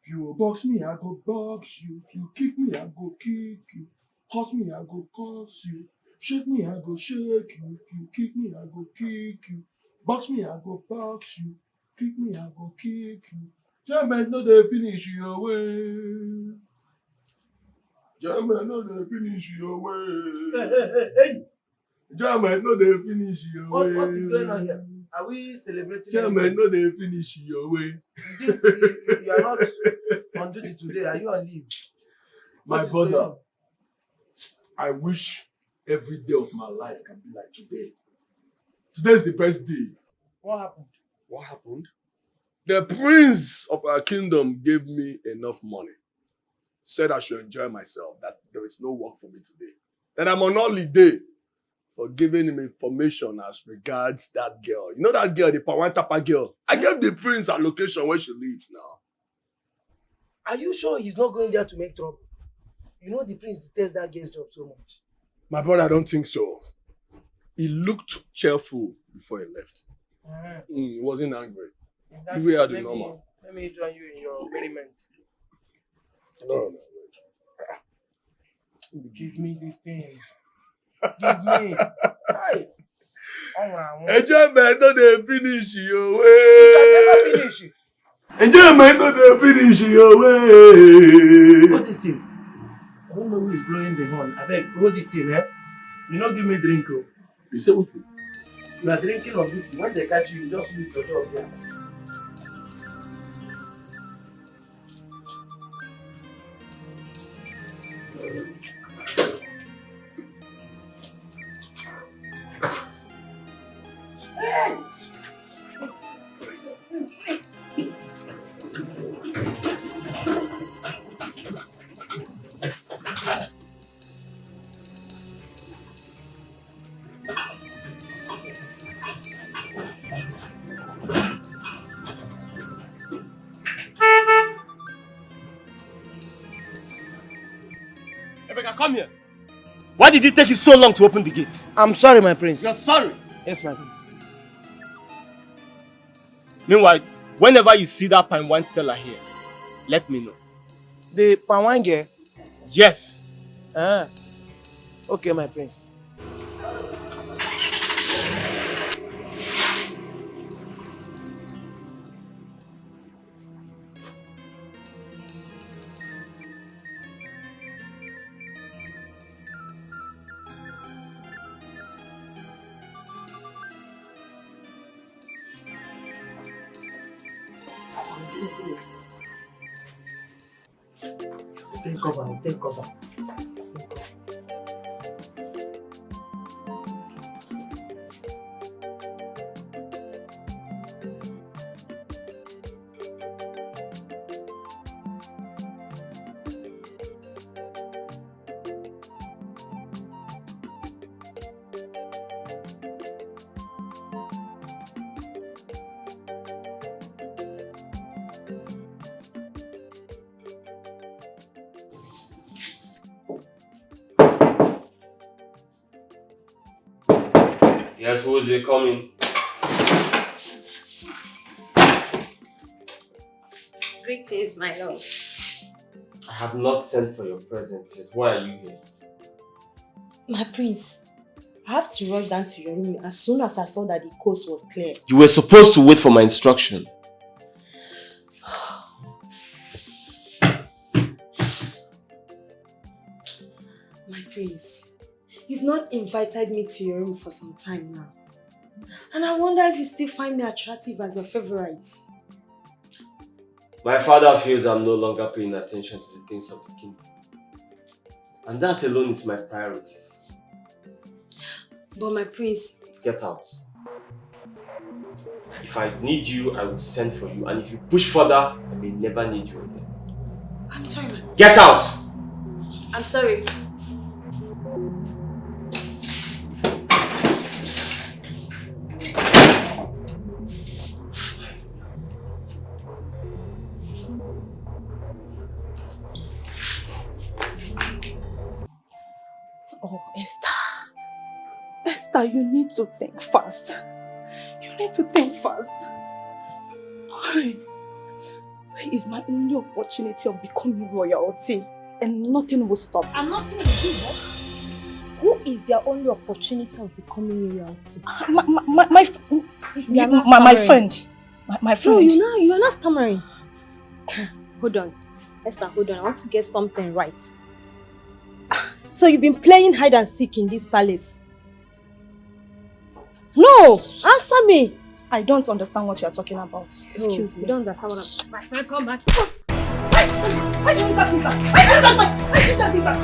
If you box me, I go box you. If you kick me, I go kick you. Curse me, I go curse you. Shake me, I go shake you. If you kick me, I go kick you. Box me, I go box you. Kick me, I go kick you. Jamet, no dey finish your way. Jamet, no dey finish your way. Hey. Jamet, no dey finish your way. What is going on here? Are we celebrating? Chairman, no, they finish your way. You are not on duty today. Are you on leave? My brother, I wish every day of my life can be like today. Today's the best day. What happened? What happened? The prince of our kingdom gave me enough money. Said I should enjoy myself, that there is no work for me today. That I'm on holiday for giving him information as regards that girl. You know that girl, the Pawan Tapa girl? I gave the prince a location where she lives now. Are you sure he's not going there to make trouble? You know the prince detests that girl's job so much. My brother, I don't think so. He looked cheerful before he left. He wasn't angry. We are the normal. Let me join you in your merriment. No. Give me this thing. Give me. Hi. Enjoyment no dey finish your way. You can never finish it. Enjoyment no dey finish your way. Hold this thing. I don't know who is blowing the horn. I beg, hold this thing, eh? You not give me drink, oh. You say what? You are drinking on duty. When they catch you, you just lose your job. Yeah. Come here. Why did it take you so long to open the gate? I'm sorry, my prince. You're sorry? Yes, my prince. Meanwhile, whenever you see that pine wine seller here, let me know. The Pawan girl? Yes. Okay, my prince. Take cover. Yes, who is it coming? Greetings, my love. I have not sent for your presents yet. Why are you here? My prince, I have to rush down to your room as soon as I saw that the coast was clear. You were supposed to wait for my instruction. My prince, you've not invited me to your room for some time now. And I wonder if you still find me attractive as your favorite. My father feels I'm no longer paying attention to the things of the kingdom. And that alone is my priority. But my prince... Get out. If I need you, I will send for you. And if you push further, I may never need you again. I'm sorry, my... Get out! I'm sorry. Oh, Esther, you need to think fast. You need to think fast. It's my only opportunity of becoming royalty, and nothing will stop. And nothing will do what? Who is your only opportunity of becoming royalty? My friend. My friend. No, you are not stammering. Hold on. Esther, hold on. I want to get something right. So you've been playing hide and seek in this palace? No! Answer me! I don't understand what you're talking about. Excuse me. You don't understand what I'm... My friend, come back. Why did you touch me back? Why did you touch me back? Why did you touch me back?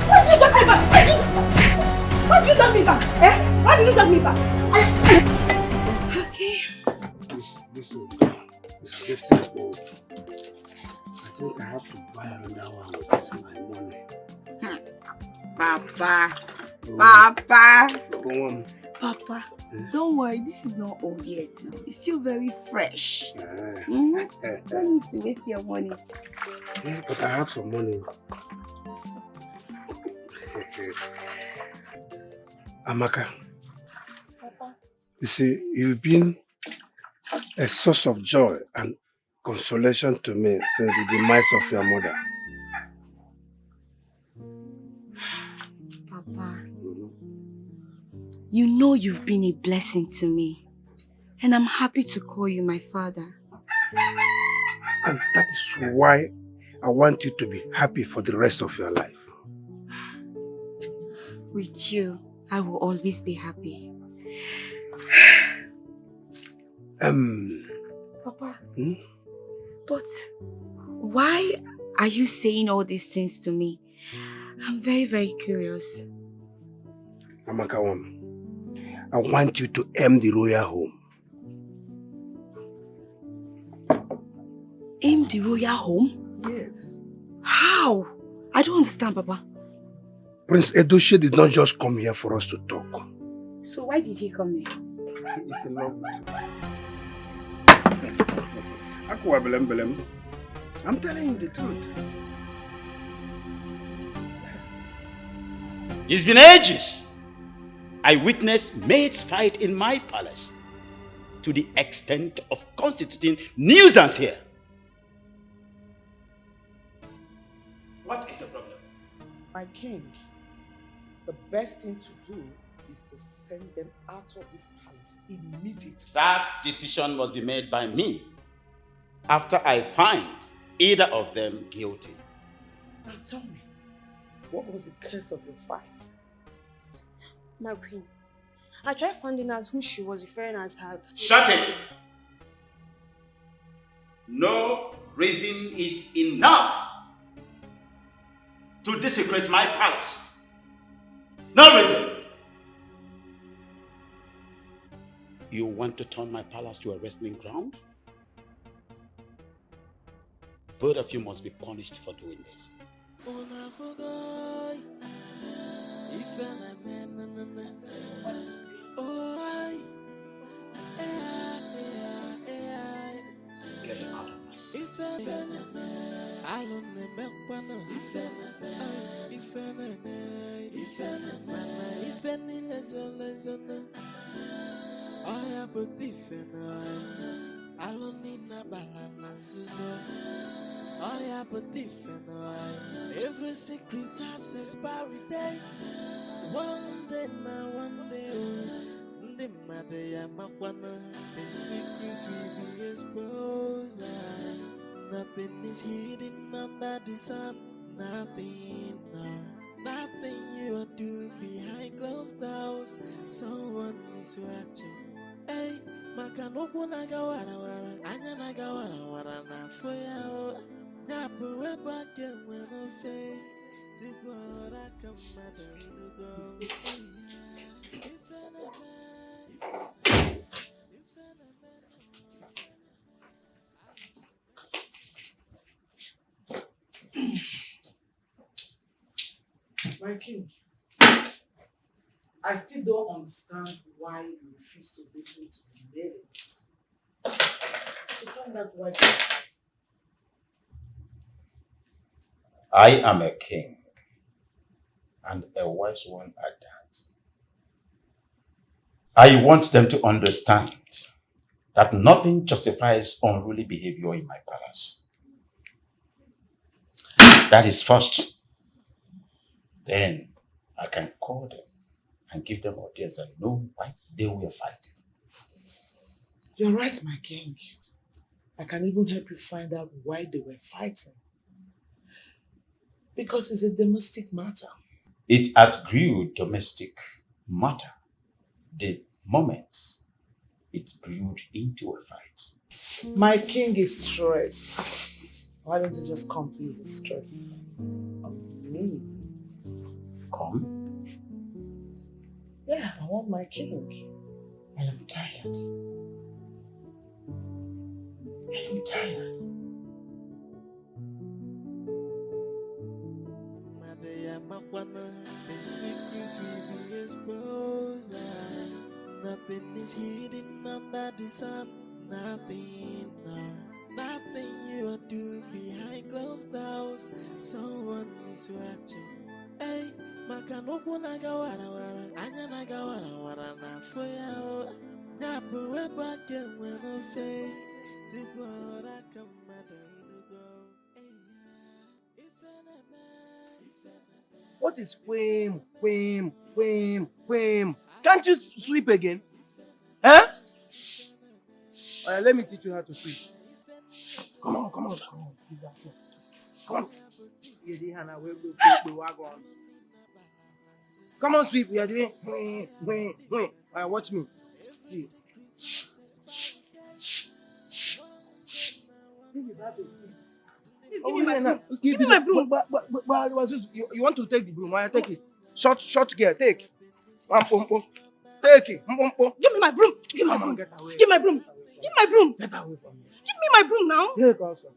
Why did you touch me back? Why did you touch me back? Eh? Why did you touch me back? Okay. Listen, it's getting old. I think I have to buy another one with this my money. Papa. Papa. Papa. Don't worry, this is not old yet. It's still very fresh. Don't need to waste your money. Yeah, but I have some money. Amaka. Papa. You see, you've been a source of joy and consolation to me since the demise of your mother. Papa, you know you've been a blessing to me, and I'm happy to call you my father. And that is why I want you to be happy for the rest of your life. With you, I will always be happy. Papa, but why are you saying all these things to me? I'm very, very curious. Amaka, I want you to aim the royal home. Aim the royal home? Yes. How? I don't understand, Papa. Prince Edochie did not just come here for us to talk. So why did he come here? He is in love with you. I'm telling you the truth. Yes. It's been ages. I witnessed maids fight in my palace to the extent of constituting nuisance here. What is the problem? My king, the best thing to do is to send them out of this palace immediately. That decision must be made by me after I find either of them guilty. Now tell me, what was the cause of your fight? My queen, I tried finding out who she was referring as her. Shut it! No reason is enough to desecrate my palace. No reason. You want to turn my palace to a wrestling ground? Both of you must be punished for doing this. Get out of my sight. Every secret has expiry date. One day now, one day, the matter the secret will be exposed. Nothing is hidden under the sun. Nothing, no. Nothing you are doing behind closed doors. Someone is watching. Hey, Makanoku nagawara wara, anya nagawara wara na foya. Nyapu weba kemwe no fe, tibora kamada inugo. My king, I still don't understand why you refuse to listen to the maidens to find out why they fight. I am a king, and a wise one at that. I want them to understand that nothing justifies unruly behavior in my palace. That is first. Then I can call them and give them ideas and know why they were fighting. You're right, my king. I can even help you find out why they were fighting. Because it's a domestic matter. It outgrew domestic matter the moment it brewed into a fight. My king is stressed. Why don't you just come ease the stress on me? Come? Yeah, I want my king. I am tired. I am tired. The secret will be exposed. Nothing is hidden under the sun. Nothing, no. Nothing you are doing behind closed doors. Someone is watching. Hey, makanoku nagawara wara, anya nagawara wara na foya. Nyapo weba kemwe no fe. Tibora kamado inugo. What is whim, whim, whim, whim? Can't you sweep again? Huh? Let me teach you how to sweep. Come on, come on, come on. Come on. Come on, sweep. We are doing whim, whim, whim. Watch me. See. Give me my broom. Give me my broom. You want to take the broom? Why take it? Short gear. Take. Take it. Give me my broom. Give me my broom. Give my broom. Give my broom. Get away from me. Give me my broom now. Take also.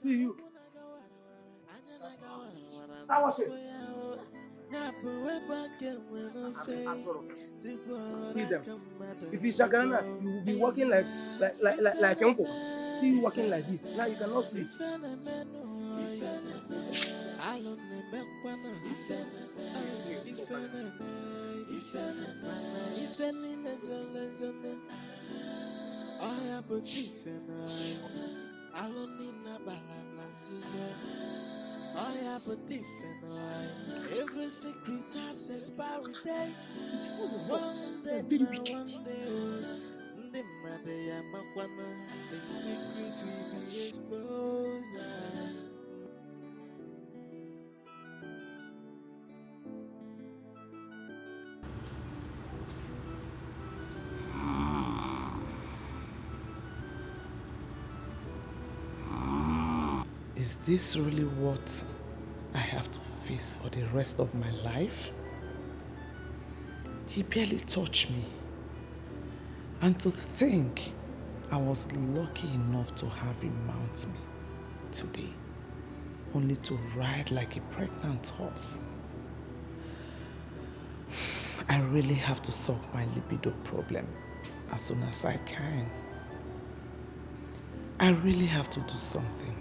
See you. How was it? See them. If it's Shagarana, you will be walking like Uncle. See you walking like this. Now you cannot sleep. Every secret has expiry date. It's all of us. They're very wicked. The secret will be exposed. Is this really what I have to face for the rest of my life? He barely touched me. And to think I was lucky enough to have him mount me today, only to ride like a pregnant horse. I really have to solve my libido problem as soon as I can. I really have to do something.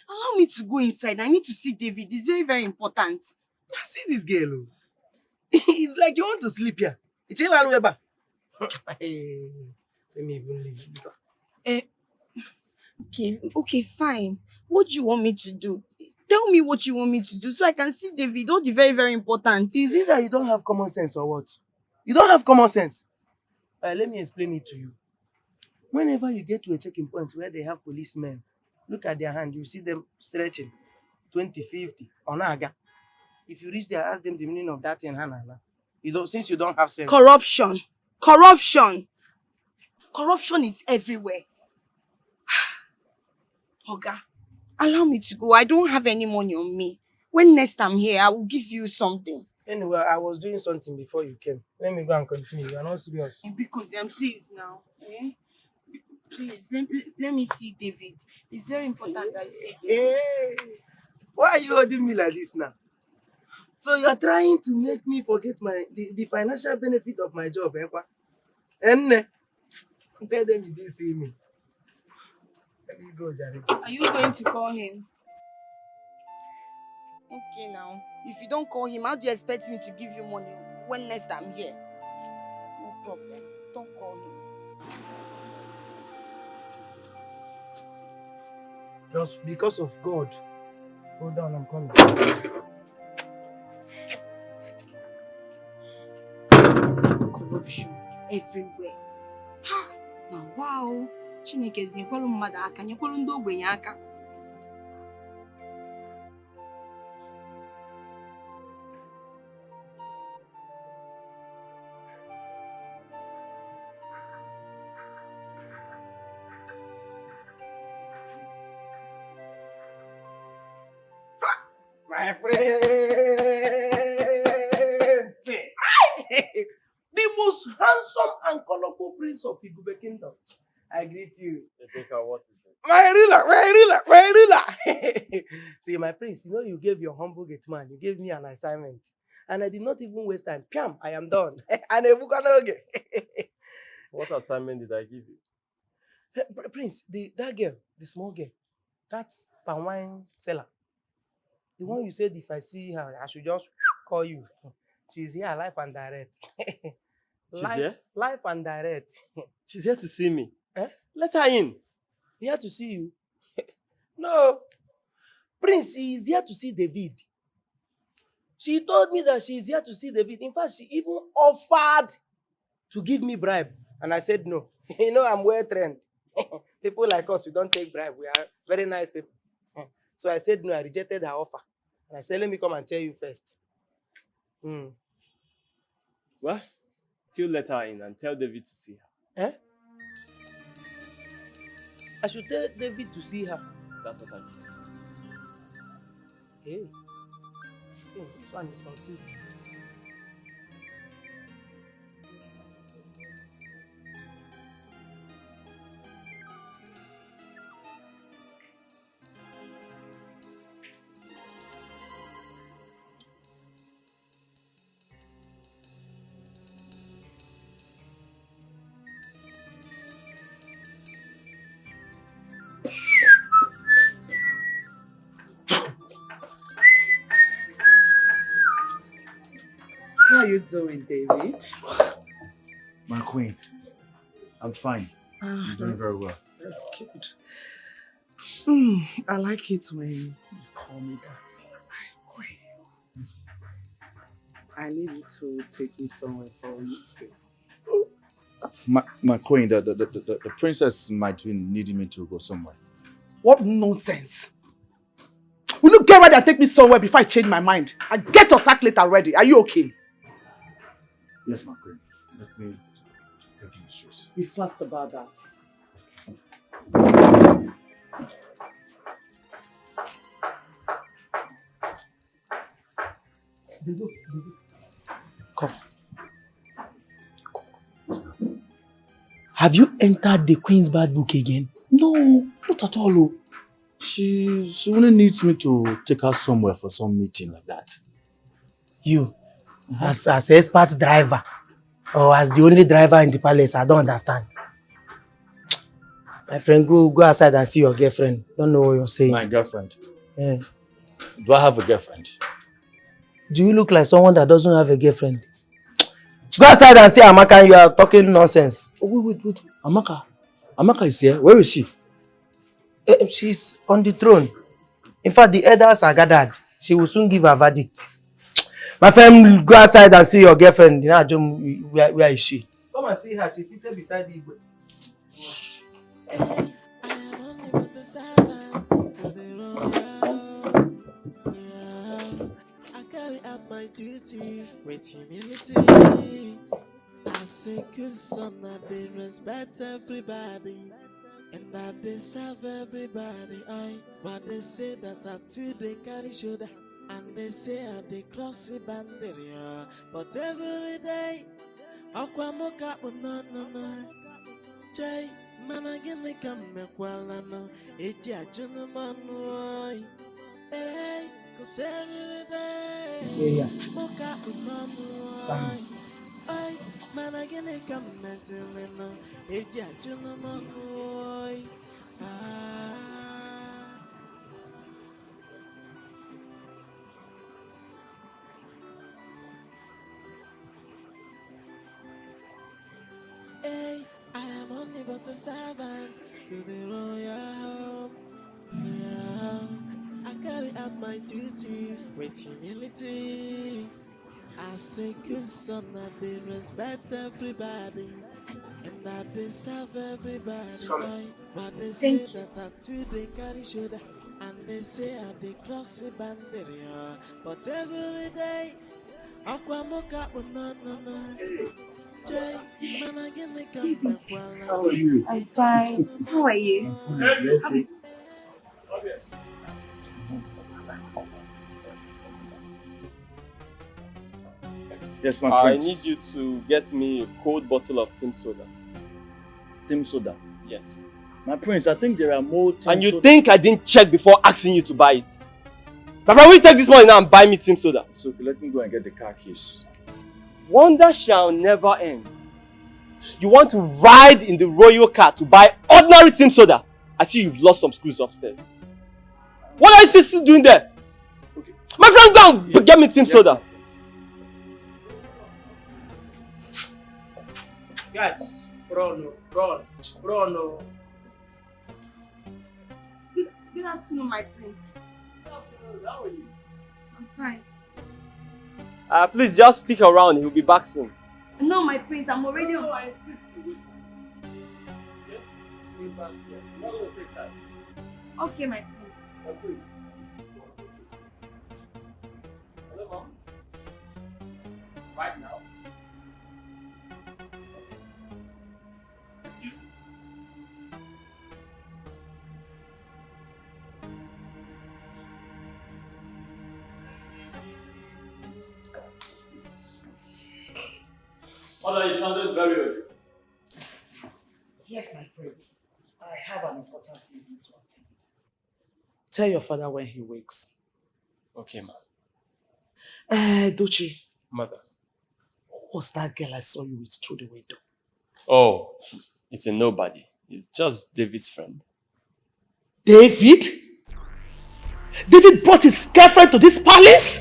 Allow me to go inside. I need to see David. It's very, very important. See this girl. It's like you want to sleep here. It's all the way back. Let me even leave. Okay, fine. What do you want me to do? Tell me what you want me to do so I can see David. All the very, very important. Is it that you don't have common sense or what? You don't have common sense. Let me explain it to you. Whenever you get to a checking point where they have policemen, look at their hand, you see them stretching 20, 50, onaga. If you reach there, ask them the meaning of that in Hannah. Since you don't have sense. Corruption. Corruption. Corruption is everywhere. Oga, allow me to go. I don't have any money on me. When next I'm here, I will give you something. Anyway, I was doing something before you came. Let me go and continue. You are not serious. Because please now. Please, let me see David. It's very important that I see David. Why are you holding me like this now? So you're trying to make me forget the financial benefit of my job, And tell them you didn't see me. Let me go, Jerry. Are you going to call him? Okay now. If you don't call him, how do you expect me to give you money when next I'm here? No problem. Don't call him. Just because of God. Hold on, I'm coming. Corruption everywhere. Ha! Now, wow. Chineke nyekwelu mmadụ aka, nyekwelu ndị ogbenye aka. My friend! The most handsome and colorful prince of Igube Kingdom. I greet you. What is it? My ruler. See, my prince, you know you gave your humble gate man, you gave me an assignment. And I did not even waste time. Piam, I am done. And a bukanoge. What assignment did I give you? Prince, that girl, the small girl, that's palm wine seller. The one you said if I see her, I should just call you. She's here, live and direct. She's here? Live and direct. She's here to see me. Eh? Let her in. Here to see you? No. Prince, she is here to see David. She told me that she is here to see David. In fact, she even offered to give me bribe. And I said no. You know, I'm well trained. People like us, we don't take bribe. We are very nice people. So I said no, I rejected her offer. And I said, let me come and tell you first. Well, still let her in and tell David to see her. Eh? I should tell David to see her. That's what I said. Hey, this one is confused. How are you doing, David? My queen, I'm fine. I'm doing very well. That's good. I like it when you call me that. My queen. I need you to take me somewhere for a meeting. My queen, the princess might be needing me to go somewhere. What nonsense! Will you get ready and take me somewhere before I change my mind? I get your sack later already. Are you okay? Yes, my queen. Let me take you shoes. Be fast about that. Come. Have you entered the Queen's bad book again? No, not at all. She only needs me to take her somewhere for some meeting like that. You, as expert driver, or as the only driver in the palace, I don't understand. My friend, go outside and see your girlfriend. Don't know what you're saying. My girlfriend? Yeah. Do I have a girlfriend? Do you look like someone that doesn't have a girlfriend? Go outside and see Amaka, you are talking nonsense. Oh, wait. Amaka is here. Where is she? She's on the throne. In fact, the elders are gathered. She will soon give her verdict. My friend, go outside and see your girlfriend. Where is she? Come and see her. She's seated beside the Igwe. I am only but a servant to the royal. I carry out my duties with humility. I say good son that they respect everybody and that they serve everybody. But they say that I too they carry shoulder and they say I they cross the boundary. But every day, Aquamoka no. Jay, man again they come mekwala no. Eji ajunu manu. Hey, 'cause every day, Stay here. Moka no. Stand. Ay, man again they come messing no. Eji ajunu manu. Hey, I am only but a servant to the royal home. Yeah, I carry out my duties with humility. I say good son, I they respect everybody. And I deserve everybody. But they say Thank you. that I too they carry shoulder. And they say I they cross the boundary. But every day, Aquamoka no no no. Jay, man again they come David, How are you? I'm fine. How are you? How is- Yes, my I prince. need you to get me a cold bottle of Tim Soda. Tim Soda? Yes. My prince, I think there are more Tim And you Soda. think I didn't check before asking you to buy it? My friend, will you take this money now and buy me Tim Soda? It's okay, let me go and get the car keys. Wonder shall never end. You want to ride in the royal car to buy ordinary Tim Soda? I see you've lost some screws upstairs. What are you still doing there? Okay. My friend, go and get me Tim Soda. Guys, run. Good afternoon, my prince. How are you? I'm fine. Please just stick around. He'll be back soon. No, my prince, I'm already on. I insist you wait. Stay back here. It's not going to take time. Okay, my prince. Please. Hello, Mom. Right now. Excuse me. Mother, you sounded very urgent. Yes, my prince. I have an important meeting to attend. Tell your father when he wakes. Okay, ma'am. Dochi, Mother. who was that girl I saw you with through the window? Oh, it's a nobody. It's just David's friend. David? David brought his girlfriend to this palace?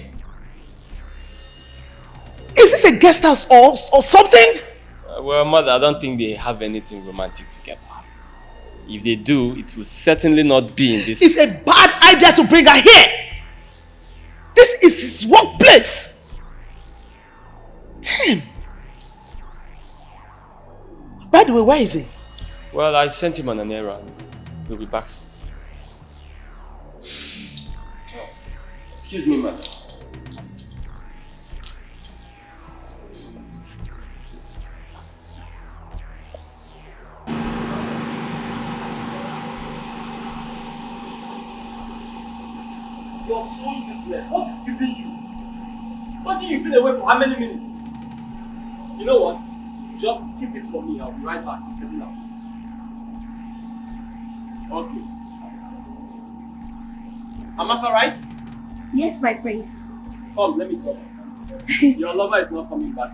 Is this a guest house or something? Well, Mother, I don't think they have anything romantic together. If they do, it will certainly not be in this... It's a bad idea to bring her here! This is his workplace! Tim! By the way, where is he? Well, I sent him on an errand. He'll be back soon. Excuse me, Mother. You're so useless. What is keeping you? Something you've been away for how many minutes? You know what? Just keep it for me. I'll be right back. Get it out. Okay. Amaka, right? Yes, my prince. Come, let me come. Your lover is not coming back.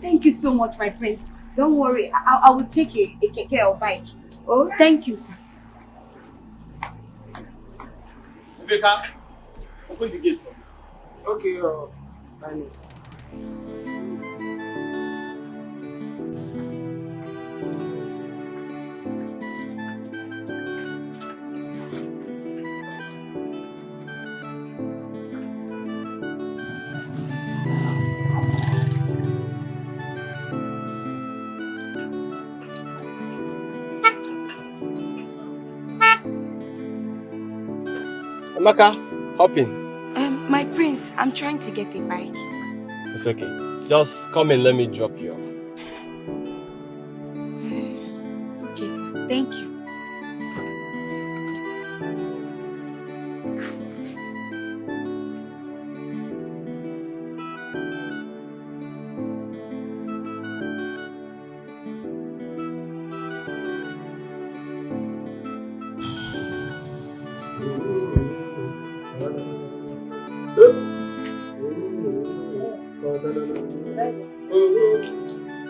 Thank you so much, my prince. Don't worry, I will take a keke or bike. Oh, thank you, sir. Rebecca, open the gate for me. Okay, I know. Amaka, hop in. My prince, I'm trying to get a bike. It's okay. Just come and let me drop you off. Okay, sir. Thank you.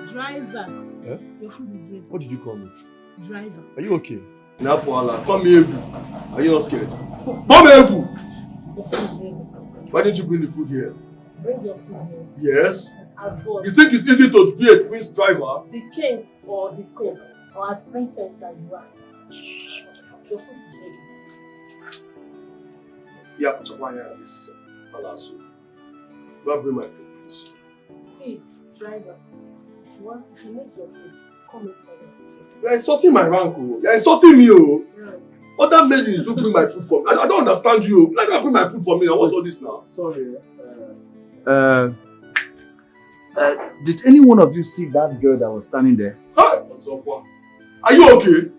Driver, Eh? your food is ready. What did you call me? Driver. Are you okay? Napuala, come here. Are you not scared? Come here. Why didn't you bring the food here? Bring your food here. Yes. As what? You think it's easy to be a prince driver? The king or the queen, or as princess that you are. Your food is ready. Yeah, Chakwanya, this palace. Go and bring my food, please. See, driver, you make your food. Come inside. You're insulting my rank, oh. You're insulting me, oh. Yeah. Other maidens do bring my food for me. I don't understand you. Like, bring my food for me now. What's all this now? Sorry. Did any one of you see that girl that was standing there? Hi, are you okay?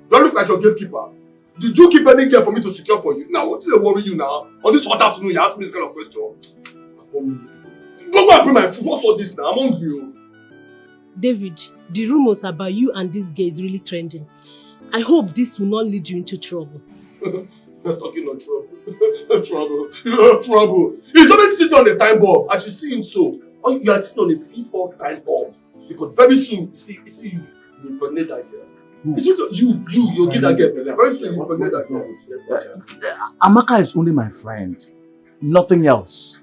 Do I look like your gatekeeper? Did you keep any girl for me to secure for you? Now, what did they worry you now? On this hot afternoon, you ask me this kind of question. Don't go and bring my food. What's all this now? I'm hungry. David, the rumors about you and this guy is really trending. I hope this will not lead you into trouble. You're talking of trouble. Trouble. He's always sitting on the time bomb. I should see him so. Or you are sitting on a C4 time bomb. Because very soon, see you impregnate that girl. You'll get that girl. Very soon you impregnate that girl. Amaka is only my friend. Nothing else.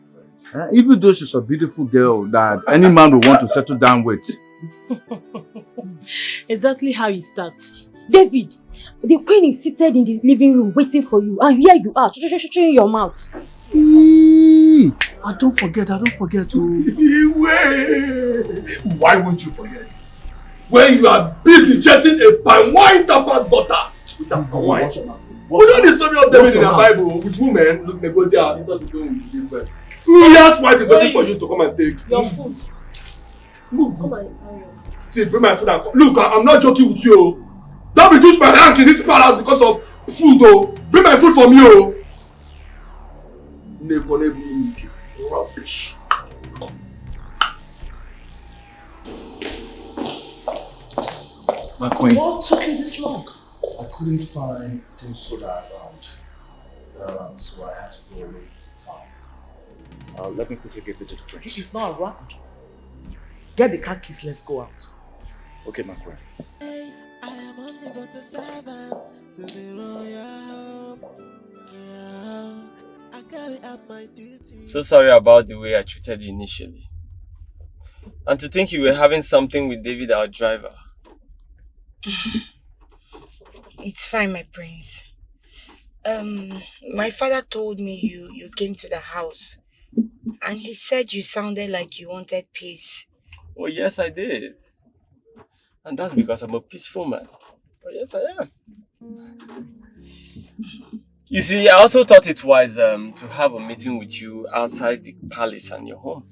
Even though she's a beautiful girl that any man will want to settle down with. Exactly how it starts. David, the queen is seated in this living room waiting for you, and here you are, shutting your mouth. I don't forget. Why won't you forget? When you are busy chasing a palm wine tapper's daughter with that palm wine. We know the story of David in the Bible with women. Look, negotiate. He thought he's going with this man. Yes, wife is waiting for you to come and take your food. Come and carry your food. See, bring my food and come. Look, I'm not joking with you. Don't reduce my rank in this palace because of food, though. Bring my food for me, oh. Rubbish. My queen. What took you this long? I couldn't find Team Soda around. So I had to go away far. Let me quickly give it to the prince. He's not around. Get the car keys, let's go out. Okay, my queen. I am only but a servant to the royal. I carry out my duty. So sorry about the way I treated you initially. And to think you were having something with David, our driver. It's fine, my prince. My father told me you came to the house. And he said you sounded like you wanted peace. Oh yes, I did. And that's because I'm a peaceful man. Oh yes, I am. You see, I also thought it wise to have a meeting with you outside the palace and your home.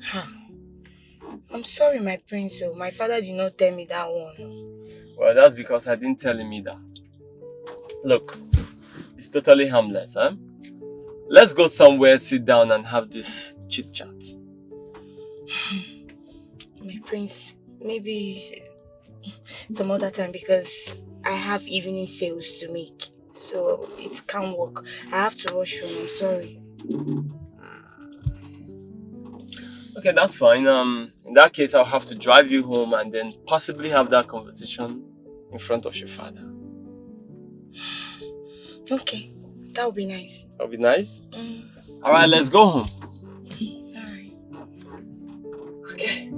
Huh. I'm sorry, my prince. So my father did not tell me that one. Well, that's because I didn't tell him either. Look, it's totally harmless, huh? Let's go somewhere, sit down and have this chit-chat. My prince, maybe some other time because I have evening sales to make. So it can't work. I have to rush home. I'm sorry. Okay, that's fine. In that case, I'll have to drive you home and then possibly have that conversation in front of your father. Okay, that would be nice. That would be nice? Alright, let's go home. Alright. Okay.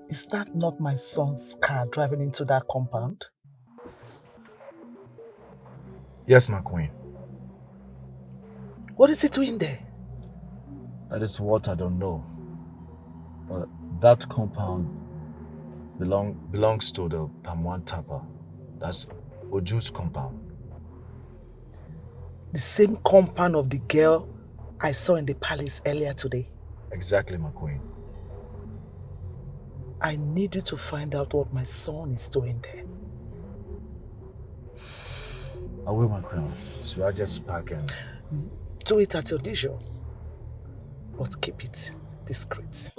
Is that not my son's car driving into that compound? Yes, my queen. What is he doing there? That is what I don't know. But that compound belongs to the Pamwan Tapa. That's Oju's compound. The same compound of the girl I saw in the palace earlier today. Exactly, my queen. I need you to find out what my son is doing there. I will, my queen. So I just pack and... Do it at your leisure. But keep it discreet.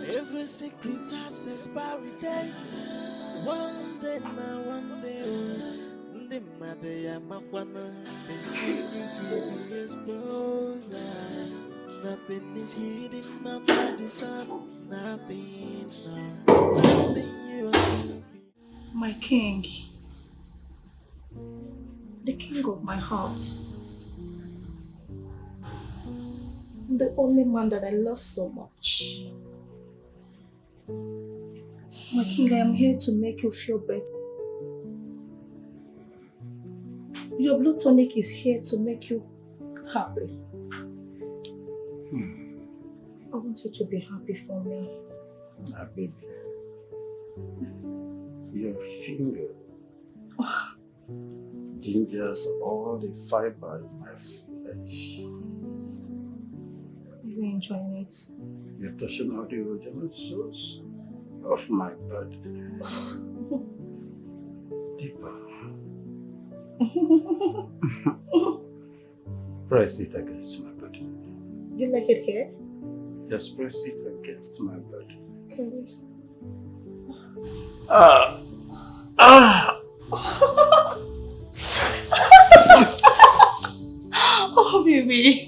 Every secret has expiry date. One day now, one day, oh, the matter ya makwana. The secret will be exposed. Nothing is hidden under the sun. Nothing is nothing you are. My king, the king of my heart, the only man that I love so much. My king, I am here to make you feel better. Your blood tonic is here to make you happy. I want you to be happy for me. Ah, baby. Your finger gingers all the fiber in my flesh. Are you enjoying it? You're touching all the original source of my body. Deeper. Press it against my body. You like it here? Just press it against my body. Can we? Oh, baby.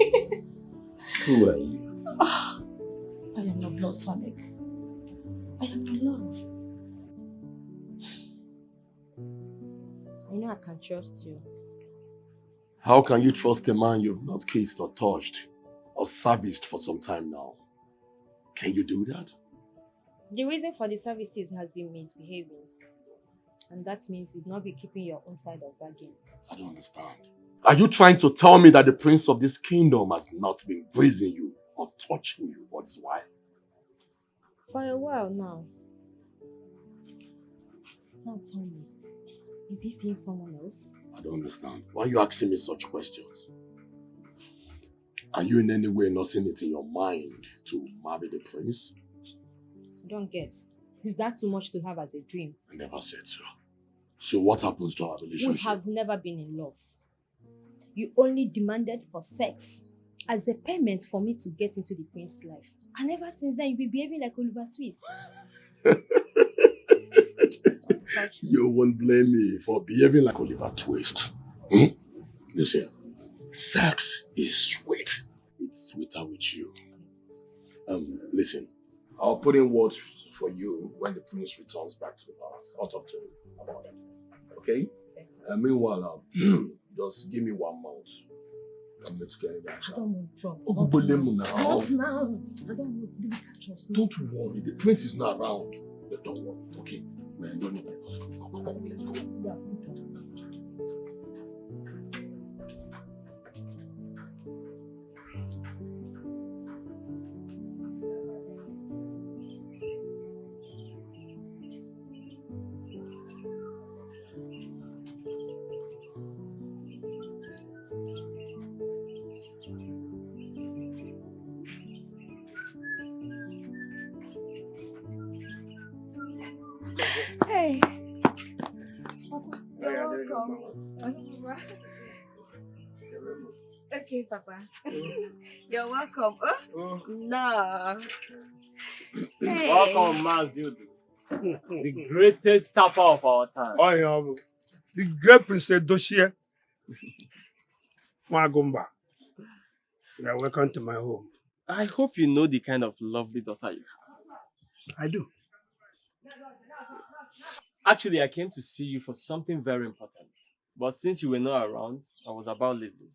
Who are you? I am your blood tonic. I am your love. I know I can trust you. How can you trust a man you've not kissed or touched or savaged for some time now? Can you do that? The reason for the services has been misbehaving. And that means you'd not be keeping your own side of bargain. I don't understand. Are you trying to tell me that the prince of this kingdom has not been grazing you or touching you? What is why? For a while now. Now tell me, is he seeing someone else? I don't understand. Why are you asking me such questions? Are you in any way not seeing it in your mind to marry the prince? I don't get. Is that too much to have as a dream? I never said so. So what happens to our relationship? We have never been in love. You only demanded for sex as a payment for me to get into the prince's life. And ever since then, you've been behaving like Oliver Twist. You won't blame me for behaving like Oliver Twist. Listen, sex is sweet. It's sweeter with you. Listen, I'll put in words for you when the prince returns back to the palace. I'll talk to him about that. Okay? Meanwhile, just give me 1 month. I'm not getting that. I don't want trouble. Not now. I don't want to catch us. Don't worry, the prince is not around. But don't worry, okay? Man, don't need to let's go. Let's go. Yeah. Hey. You're welcome. Okay, Papa. You're welcome. Oh? No. Hey. Welcome, Mazudu. The greatest tapper of our time. Oh, yeah. The great Princess Doshie. Magumba. You are welcome to my home. I hope you know the kind of lovely daughter you have. I do. Actually, I came to see you for something very important. But since you were not around, I was about leaving.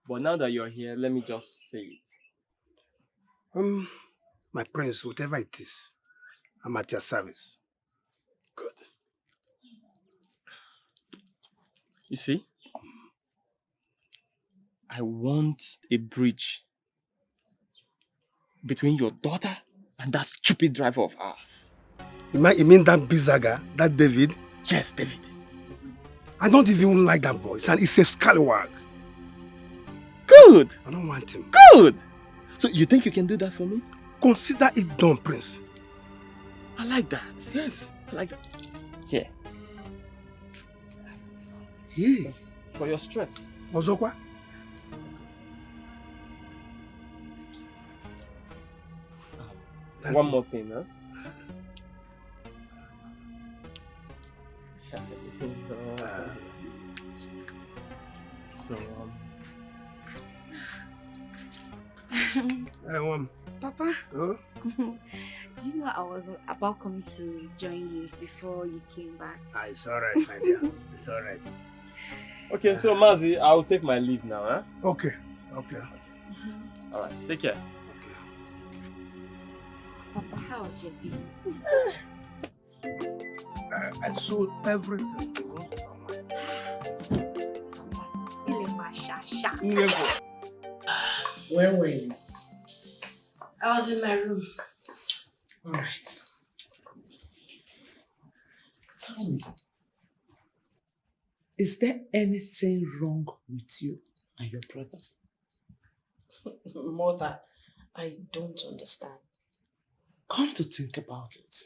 But now that you're here, let me just say it. My prince, whatever it is, I'm at your service. Good. You see, I I want a bridge between your daughter and that stupid driver of ours. You mean that Bizaga, that David? Yes, David. I don't even like that boy. It's a scallywag. Good. I don't want him. Good. So you think you can do that for me? Consider it done, Prince. I like that. Yes. I like that. Here. Yes. For your stress. Ozokwa? One more thing, huh? So, Papa, huh? do you know I was about coming to join you before you came back? It's alright, my dear. It's alright. okay, so Mazi, I'll take my leave now, huh? Okay. Okay. Alright, take care. Papa, how was your day? I sold everything. Where were you? I was in my room. Alright. Tell me, is there anything wrong with you and your brother? Mother, I don't understand. Come to think about it,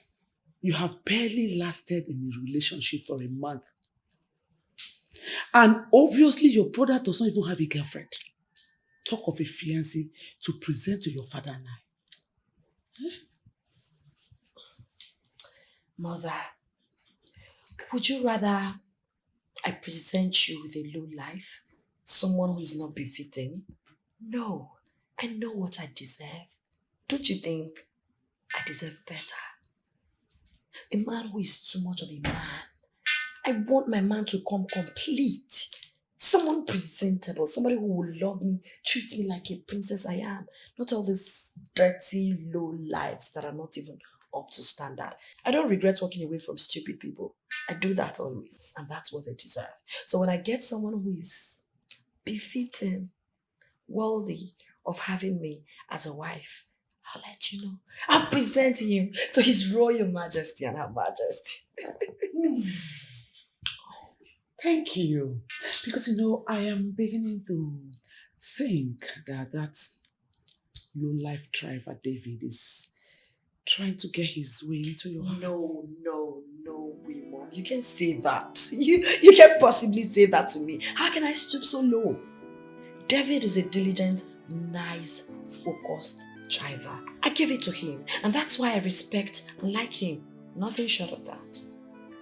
you have barely lasted in a relationship for a month. And obviously your brother doesn't even have a girlfriend. Talk of a fiancé to present to your father and I. Mother, would you rather I present you with a low life? Someone who is not befitting? No, I know what I deserve. Don't you think I deserve better? A man who is too much of a man. I want my man to come complete. Someone presentable, somebody who will love me, treat me like a princess I am. Not all these dirty, low lives that are not even up to standard. I don't regret walking away from stupid people. I do that always, and that's what they deserve. So when I get someone who is befitting, worthy of having me as a wife, I'll let you know. I'll present him to His Royal Majesty and Her Majesty. Thank you. Because I am beginning to think that low-life driver David is trying to get his way into your heart. No way, Mom. You can't say that. You can't possibly say that to me. How can I stoop so low? David is a diligent, nice, focused driver. I gave it to him, and that's why I respect and like him. Nothing short of that.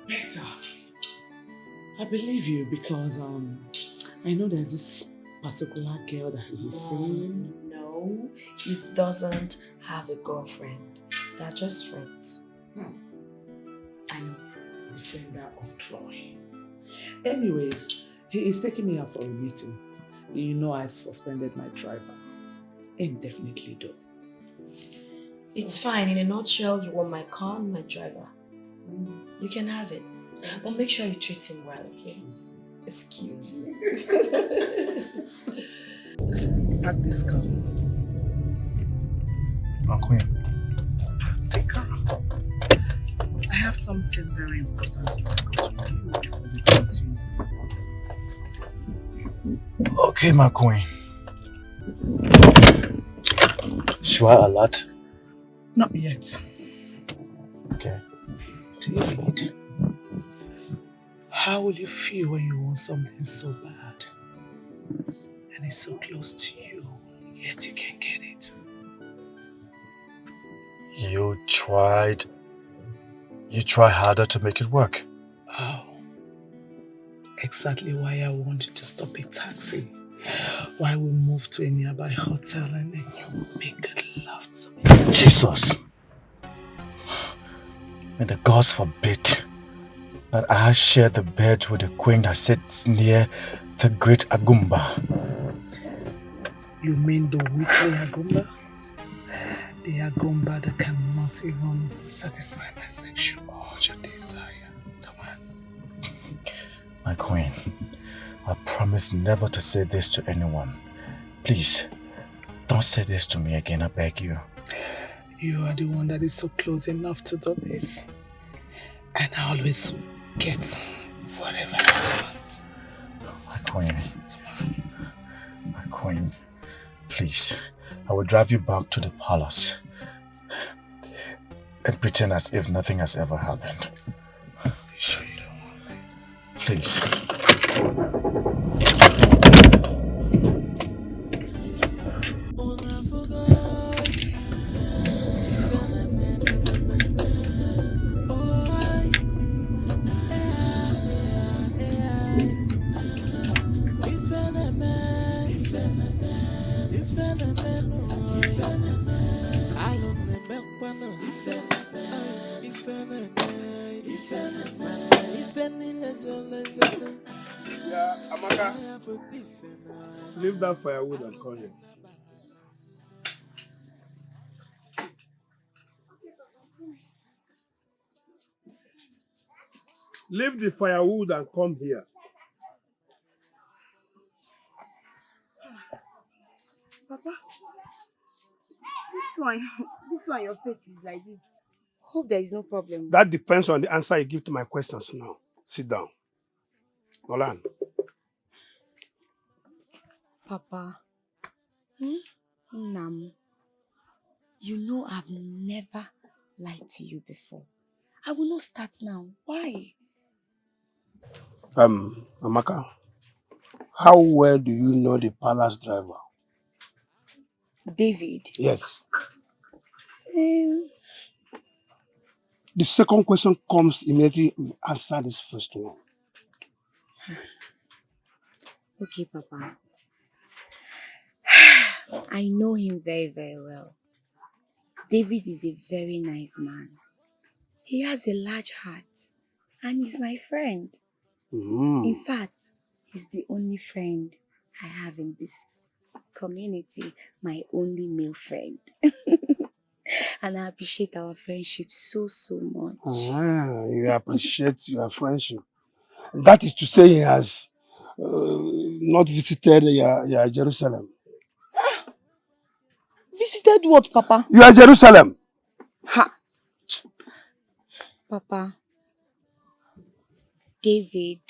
Better. I believe you because I know there's this particular girl that he is seeing. No, he doesn't have a girlfriend. They're just friends. I know. Defender of Troy. Anyways, he is taking me out for a meeting. I suspended my driver. Indefinitely though. It's fine. In a nutshell, you want my car and my driver. You can have it. But make sure you treat him well, okay? Excuse me. Pack this car. My queen. Take her. I have something very important to discuss with you before we continue. Okay, my queen. Should I alert? Not yet. Okay. David, how will you feel when you want something so bad and it's so close to you, yet you can't get it? You try harder to make it work. Oh, exactly why I want you to stop a taxi while we move to a nearby hotel and then you make love to me. Jesus! May the gods forbid that I share the bed with the queen that sits near the great Agumba. You mean the wicked Agumba? The Agumba that cannot even satisfy my sexual desire. Come on. My queen, I promise never to say this to anyone, Please, don't say this to me again, I beg you. You are the one that is so close enough to do this. And I always get whatever I want. My queen, please, I will drive you back to the palace and pretend as if nothing has ever happened. Are you sure you don't want this? Please. Yeah, Amaka. Leave that firewood and come here. Leave the firewood and come here. Papa, this one, your face is like this. Hope there is no problem. That depends on the answer you give to my questions now. Sit down. Nolan. Papa, Nam, you know I've never lied to you before. I will not start now. Why? Amaka, how well do you know the palace driver? David? Yes. The second question comes immediately you answer this first one. Okay, Papa. I know him very, very well. David is a very nice man. He has a large heart and he's my friend. In fact, he's the only friend I have in this community, my only male friend. And I appreciate our friendship so, so much. You appreciate your friendship. That is to say he has not visited your Jerusalem. Visited what, Papa? Your Jerusalem. Ha! Papa, David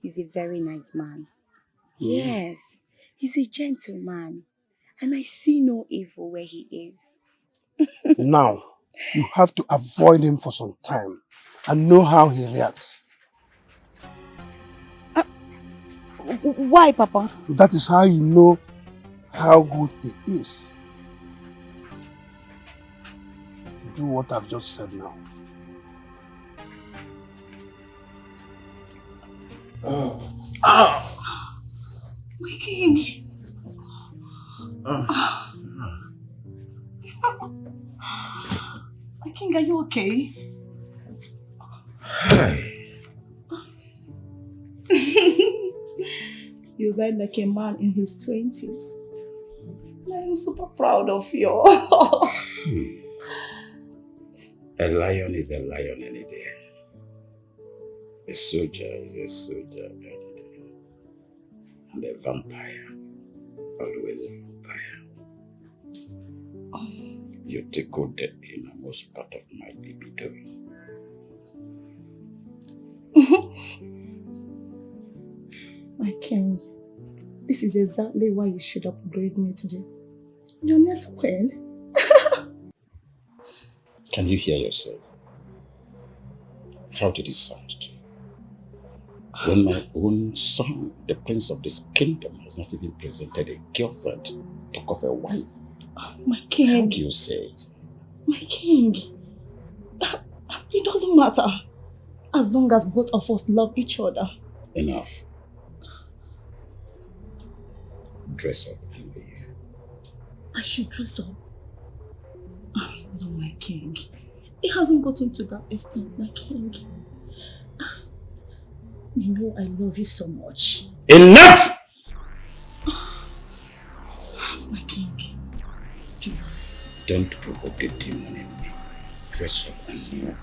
is a very nice man. Yes, he's a gentleman. And I see no evil where he is. Now, you have to avoid him for some time and know how he reacts. Why, Papa? That is how you know how good he is. Do what I've just said now. My king. My king, are you okay? Hi. You ride like a man in his 20s. And I am super proud of you. A lion is a lion any day. A soldier is a soldier any day. And a vampire, always a vampire. You tickle the innermost part of my libido. My king, this is exactly why you should upgrade me today. Your next queen. Can you hear yourself? How did it sound to you? When my own son, the prince of this kingdom, has not even presented a girlfriend, talk of a wife. My king. How do you say it? My king. It doesn't matter. As long as both of us love each other. Enough. Dress up and leave. I should dress up. No, my king. It hasn't gotten to that extent, my king. You know I love you so much. Enough! My king, please. Don't provoke the demon in me. Dress up and leave.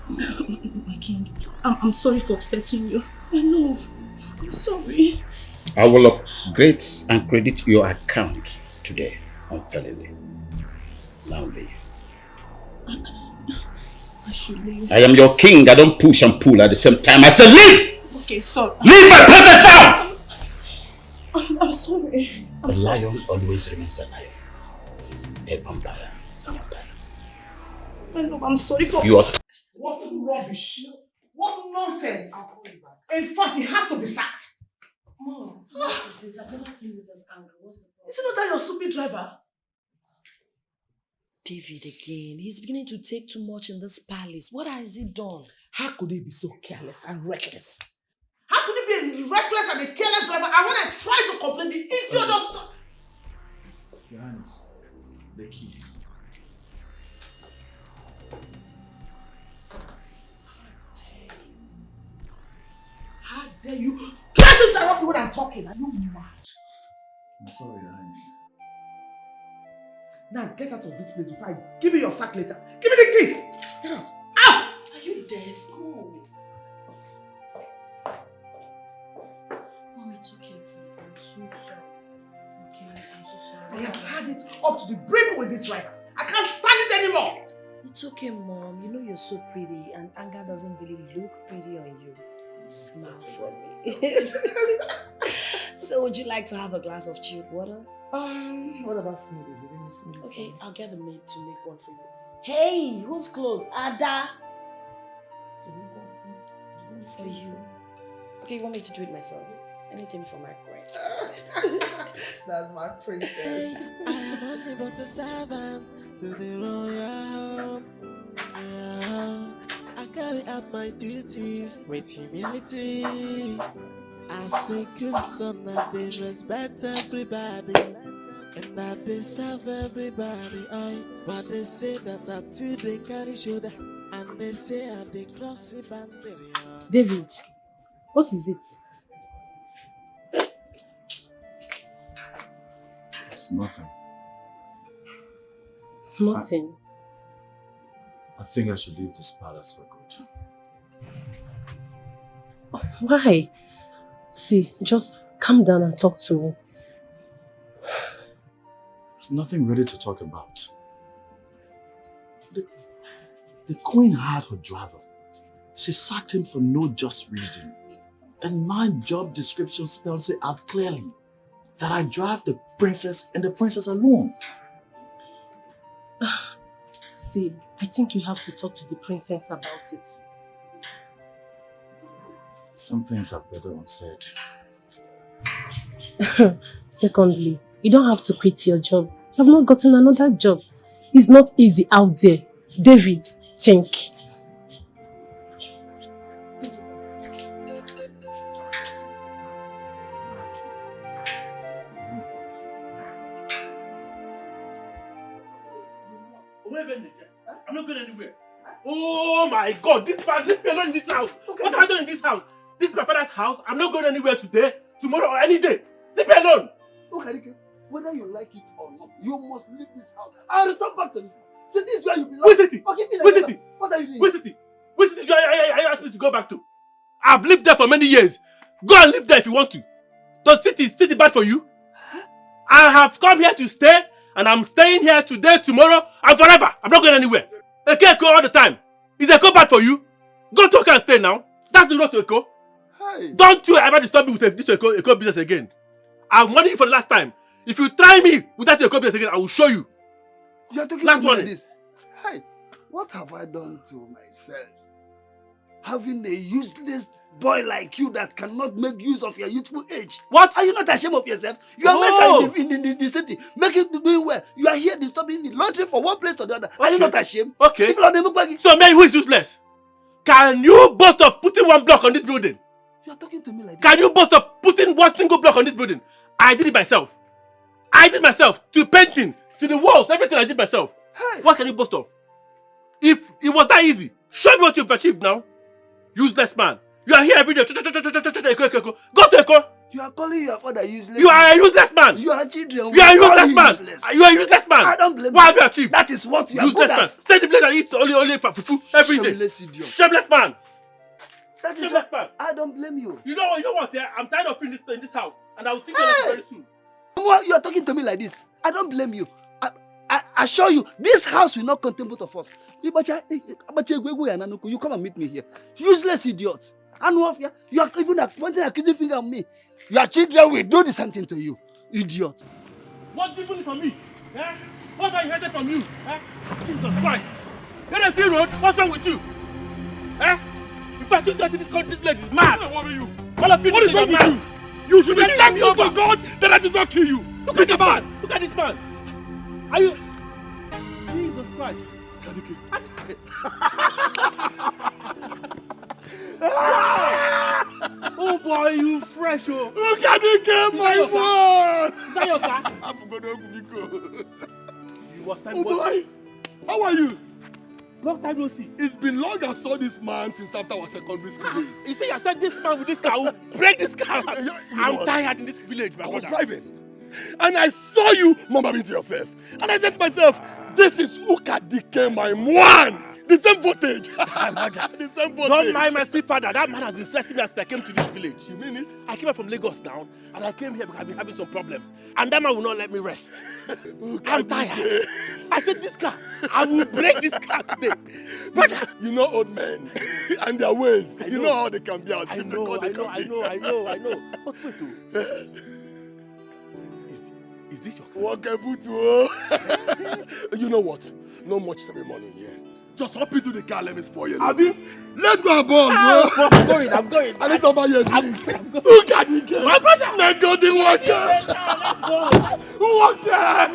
My king, I'm sorry for upsetting you. My love, I'm sorry. I will upgrade and credit your account today unfairly. Now leave. I should leave. I am your king. I don't push and pull at the same time. I said leave! Okay, sorry. Leave my princess now! I'm sorry. A lion always remains a lion. A vampire. A vampire. I know, I'm sorry for... You are... What rubbish! What nonsense! In fact, he has to be sacked. Mom, what is it? I've never seen you this angry. What's the problem? Is it not that your stupid driver? David again. He's beginning to take too much in this palace. What has he done? How could he be so careless and reckless? How could he be a reckless and a careless driver? And when I try to complain, the idiot just... Your Highness, the keys. How dare you try to interrupt me when I'm talking? Are you mad? I'm sorry, Your Highness. Now get out of this place before I give you your sack later. Give me the keys! Get out! Out! Are you deaf? Go. Mom, it's okay, please. I'm so sorry. Okay, I'm so sorry. I have had it up to the brim with this driver. I can't stand it anymore! It's okay, Mom. You know you're so pretty and anger doesn't really look pretty on you. Smile for me. So would you like to have a glass of chilled water? What about smoothies? You didn't smoothies. Okay, I'll get a maid to make one for you. Hey, who's close? Ada! To make one for you. Okay, you want me to do it myself? Anything for my queen. That's my princess. I am only but a servant to the royal home. Yeah. I carry out my duties with humility. I say good son and they respect everybody, and that they serve everybody. But they say that I too they carry shoulder, and they say I they cross the boundary. David, what is it? It's nothing. Nothing. I think I should leave this palace for good. Why? See, just calm down and talk to me. There's nothing ready to talk about. The queen had her driver. She sacked him for no just reason. And my job description spells it out clearly that I drive the princess and the princess alone. See, I think you have to talk to the princess about it. Some things are better unsaid. Secondly, you don't have to quit your job. You have not gotten another job. It's not easy out there. David, think. I'm not going anywhere. Oh my God, this man, leave me alone in this house. Okay. What am I doing in this house? This is my father's house. I'm not going anywhere today, tomorrow, or any day. Leave me alone. Okay, whether you like it or not, you must leave this house. I'll return back to this house. See, this is where you belong. Where's it? Where's it? What are you doing? Where's it? Where's it? You asked me to go back to. I've lived there for many years. Go and live there if you want to. Does city bad for you? I have come here to stay, and I'm staying here today, tomorrow, and forever. I'm not going anywhere. I can't go all the time. Is Eko bad for you? Go to Eko and stay now. That's the road to Eko. Hey. Don't you ever disturb me with this Eko business again. I've warned you for the last time. If you try me with that Eko business again, I will show you. You're talking last to me one. Like this. Hey, what have I done to myself? Having a useless boy like you that cannot make use of your youthful age. What? Are you not ashamed of yourself? You are in the city, making doing well. You are here disturbing me, laundering for one place or the other. Okay. Are you not ashamed? Okay. If so man who is useless? Can you boast of putting one block on this building? You are talking to me like this. Can you boast of putting one single block on this building? I did it myself. I did myself. To painting, to the walls, everything I did myself. Hey. What can you boast of? If it was that easy, show me what you've achieved now. Useless man. You are here every day. Go to Eko. You are calling your father useless. You are a useless man. You are children. You are a useless man. You are a useless man. I don't blame you. What have you achieved? That is what you are useless good at. Man. Stay in the place and eat only for fufu every day. Shameless idiot. Shameless man. That is shameless man. I don't blame you. You know what? Yeah? I'm tired of in this house. And I will think of it very soon. What you are talking to me like this? I don't blame you. I assure you, this house will not contain both of us. You come and meet me here. Useless idiot. You are even pointing a accusing finger at me. Your children will do the same thing to you. Idiot. What people need from me? Eh? What I inherited from you? Eh? Jesus Christ. Let us see road. What's wrong with you? Eh? In fact, you just see this country's village is mad. What is wrong with you? You should be thankful to God that I did not kill you. Look at this man. Look at this man. Are you... Jesus Christ. Oh boy, you fresh, oh. Look at the my boy. Is that your car? Oh boy, how are you? Long time no see. It's been long I saw this man since after our secondary school days. You see, I said this man with this car will break this car. I'm tired in this village, my I was brother. driving and I saw you mumbling to yourself. And I said to myself, this is Ukadike, my one. The same voltage. The same voltage. Don't mind my stepfather. That man has been stressing me as I came to this village. You mean it? I came from Lagos now, and I came here because I've been having some problems. And that man will not let me rest. I'm tired. I said, this car, I will break this car today. Brother. You know old men and their ways. You know how they can be. I know. But wait, is this your car? You know what? No much ceremony here. Just hop into the car, let me spoil you. Abi? Let's go and ball, bro. I'm going. I need to buy you a drink. Who got it? My brother. Let go the water. Let's go. Water.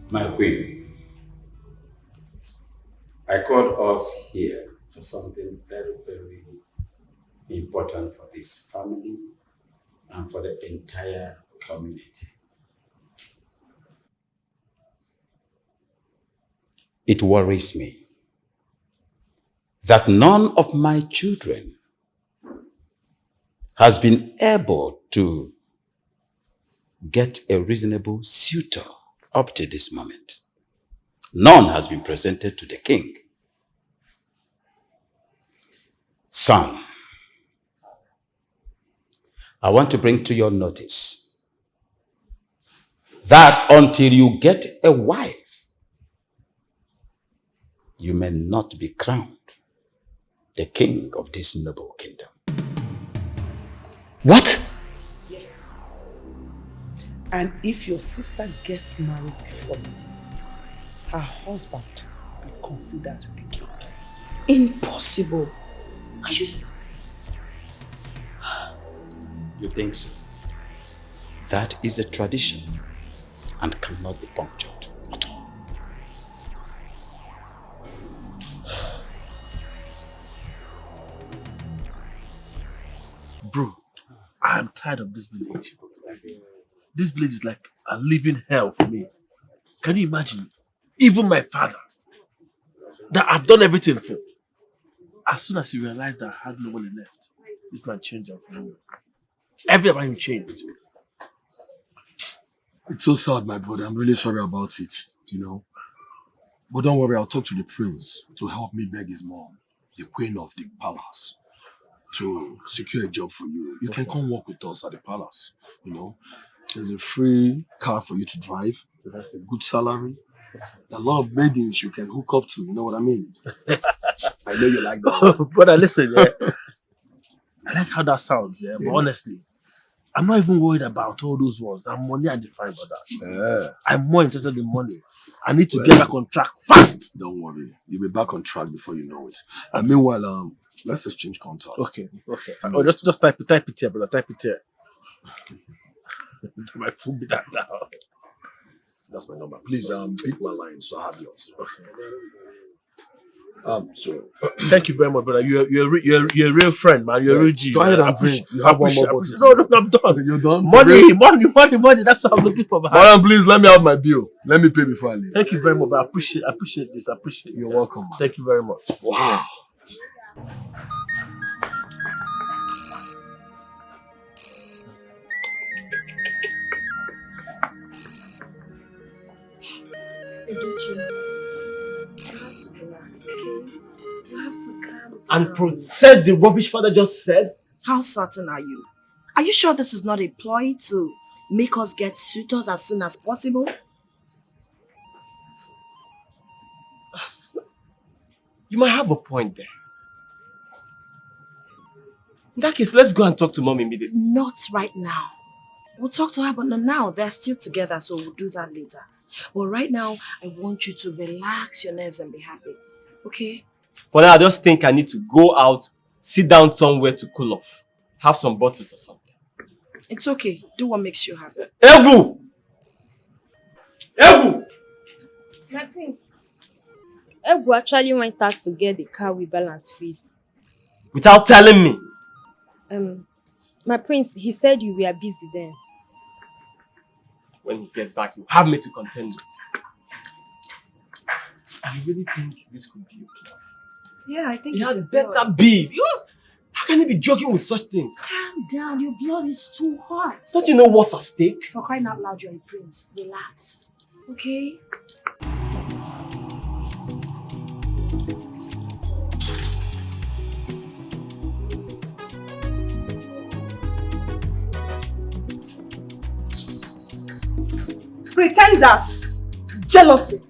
My queen, I called us here for something very, very important for this family and for the entire community. It worries me that none of my children has been able to get a reasonable suitor up to this moment. None has been presented to the king. Son, I want to bring to your notice that until you get a wife, you may not be crowned the king of this noble kingdom. What? Yes. And if your sister gets married before me, her husband will be considered the king. Impossible. Are you... You think so? That is a tradition and cannot be punctured at all. Bro, I am tired of this village. This village is like a living hell for me. Can you imagine? Even my father, that I've done everything for, as soon as he realized that I had nobody left, this man changed up for me. Everything about him changed. It's so sad, my brother. I'm really sorry about it, you know. But don't worry, I'll talk to the prince to help me beg his mom, the queen of the palace, to secure a job for you. You can come work with us at the palace, you know. There's a free car for you to drive, a good salary, a lot of maidens you can hook up to, you know what I mean? I know you like that. Brother, listen, yeah. I like how that sounds, yeah. But honestly, I'm not even worried about all those ones. I'm money and define for that. I'm more interested in money. I need to get back on track fast. Don't worry. You'll be back on track before you know it. And meanwhile, let's exchange contacts. Okay. Oh, just type it here, brother. Type it here. My phone be that now. That's my number. Please, pick my line so I have yours. So thank you very much, brother. You're a real friend, man. You're a real G. Go ahead and drink. You have one more bottle. No, I'm done. You're done? Money. That's what I'm looking for, man. Madam, please let me have my bill. Let me pay before I leave. Thank you very much. I appreciate this. I appreciate it. You're welcome, man. Thank you very much. Wow. Edochie, you have to relax, okay? You have to calm down. And process the rubbish father just said? How certain are you? Are you sure this is not a ploy to make us get suitors as soon as possible? You might have a point there. In that case, let's go and talk to mom immediately. Not right now. We'll talk to her, but not now. They're still together, so we'll do that later. But right now, I want you to relax your nerves and be happy. Okay? For now, I just think I need to go out, sit down somewhere to cool off. Have some bottles or something. It's okay. Do what makes you happy. Egu! Egu! My prince, Egu actually went out to get the car we balanced first. Without telling me? My prince, he said you were busy then. When he gets back, he'll have me to contend with. So you really think this could be a plan? Yeah, I think It it's had a better plan. be. Because how can he be joking with such things? Calm down. Your blood is too hot. Don't you know what's at stake? For crying out loud, you're a prince. Relax. Okay? Pretenders. Jealousy.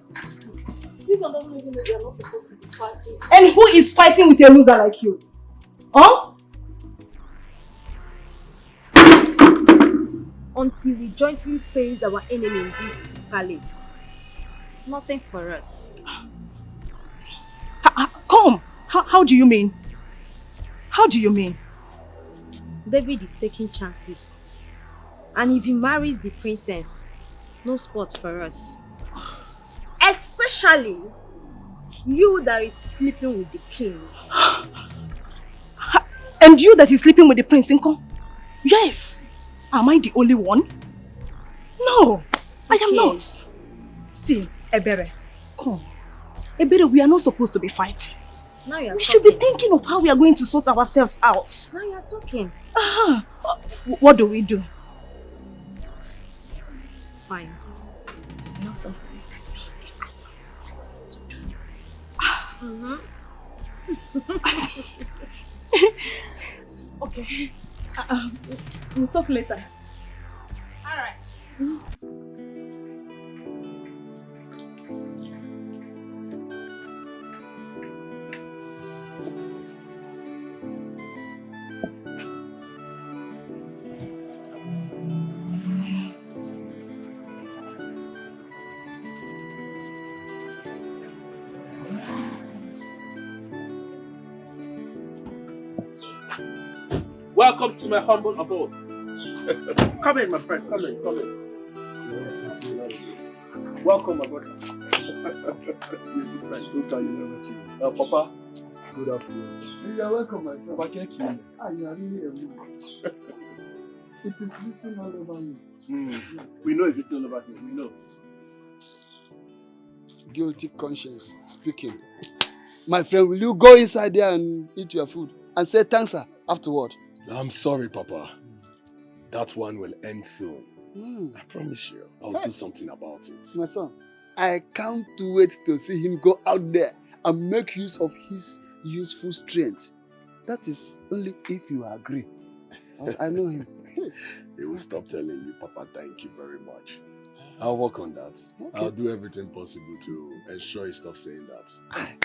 This one doesn't even know they are not supposed to be fighting. And who is fighting with a loser like you? Huh? Until we jointly face our enemy in this palace. Nothing for us. Come. How do you mean? How do you mean? David is taking chances. And if he marries the princess, no spot for us. Especially you that is sleeping with the king. And you that is sleeping with the prince, Inko? Yes. Am I the only one? No, I am not. See, Ebere, come. Ebere, we are not supposed to be fighting. Now you're We should be thinking of how we are going to sort ourselves out. Now you're talking. What do we do? Fine. You know something? Okay. We'll talk later. Alright. Welcome to my humble abode. Come in, my friend. Come in. Welcome, my brother. You're a good friend. Don't tell you never cheat. Papa, good afternoon. You are welcome, my son. But can't kill me. You are really a mood. It is written all over you. We know it's written all over you. We know. Guilty conscience speaking. My friend, will you go inside there and eat your food and say thanks, sir, afterward? I'm sorry, Papa. That one will end soon. I promise you, I'll do something about it. My son, I can't wait to see him go out there and make use of his useful strength. That is only if you agree. I know him. He will stop telling you, Papa, thank you very much. I'll work on that. Okay. I'll do everything possible to ensure he stops saying that.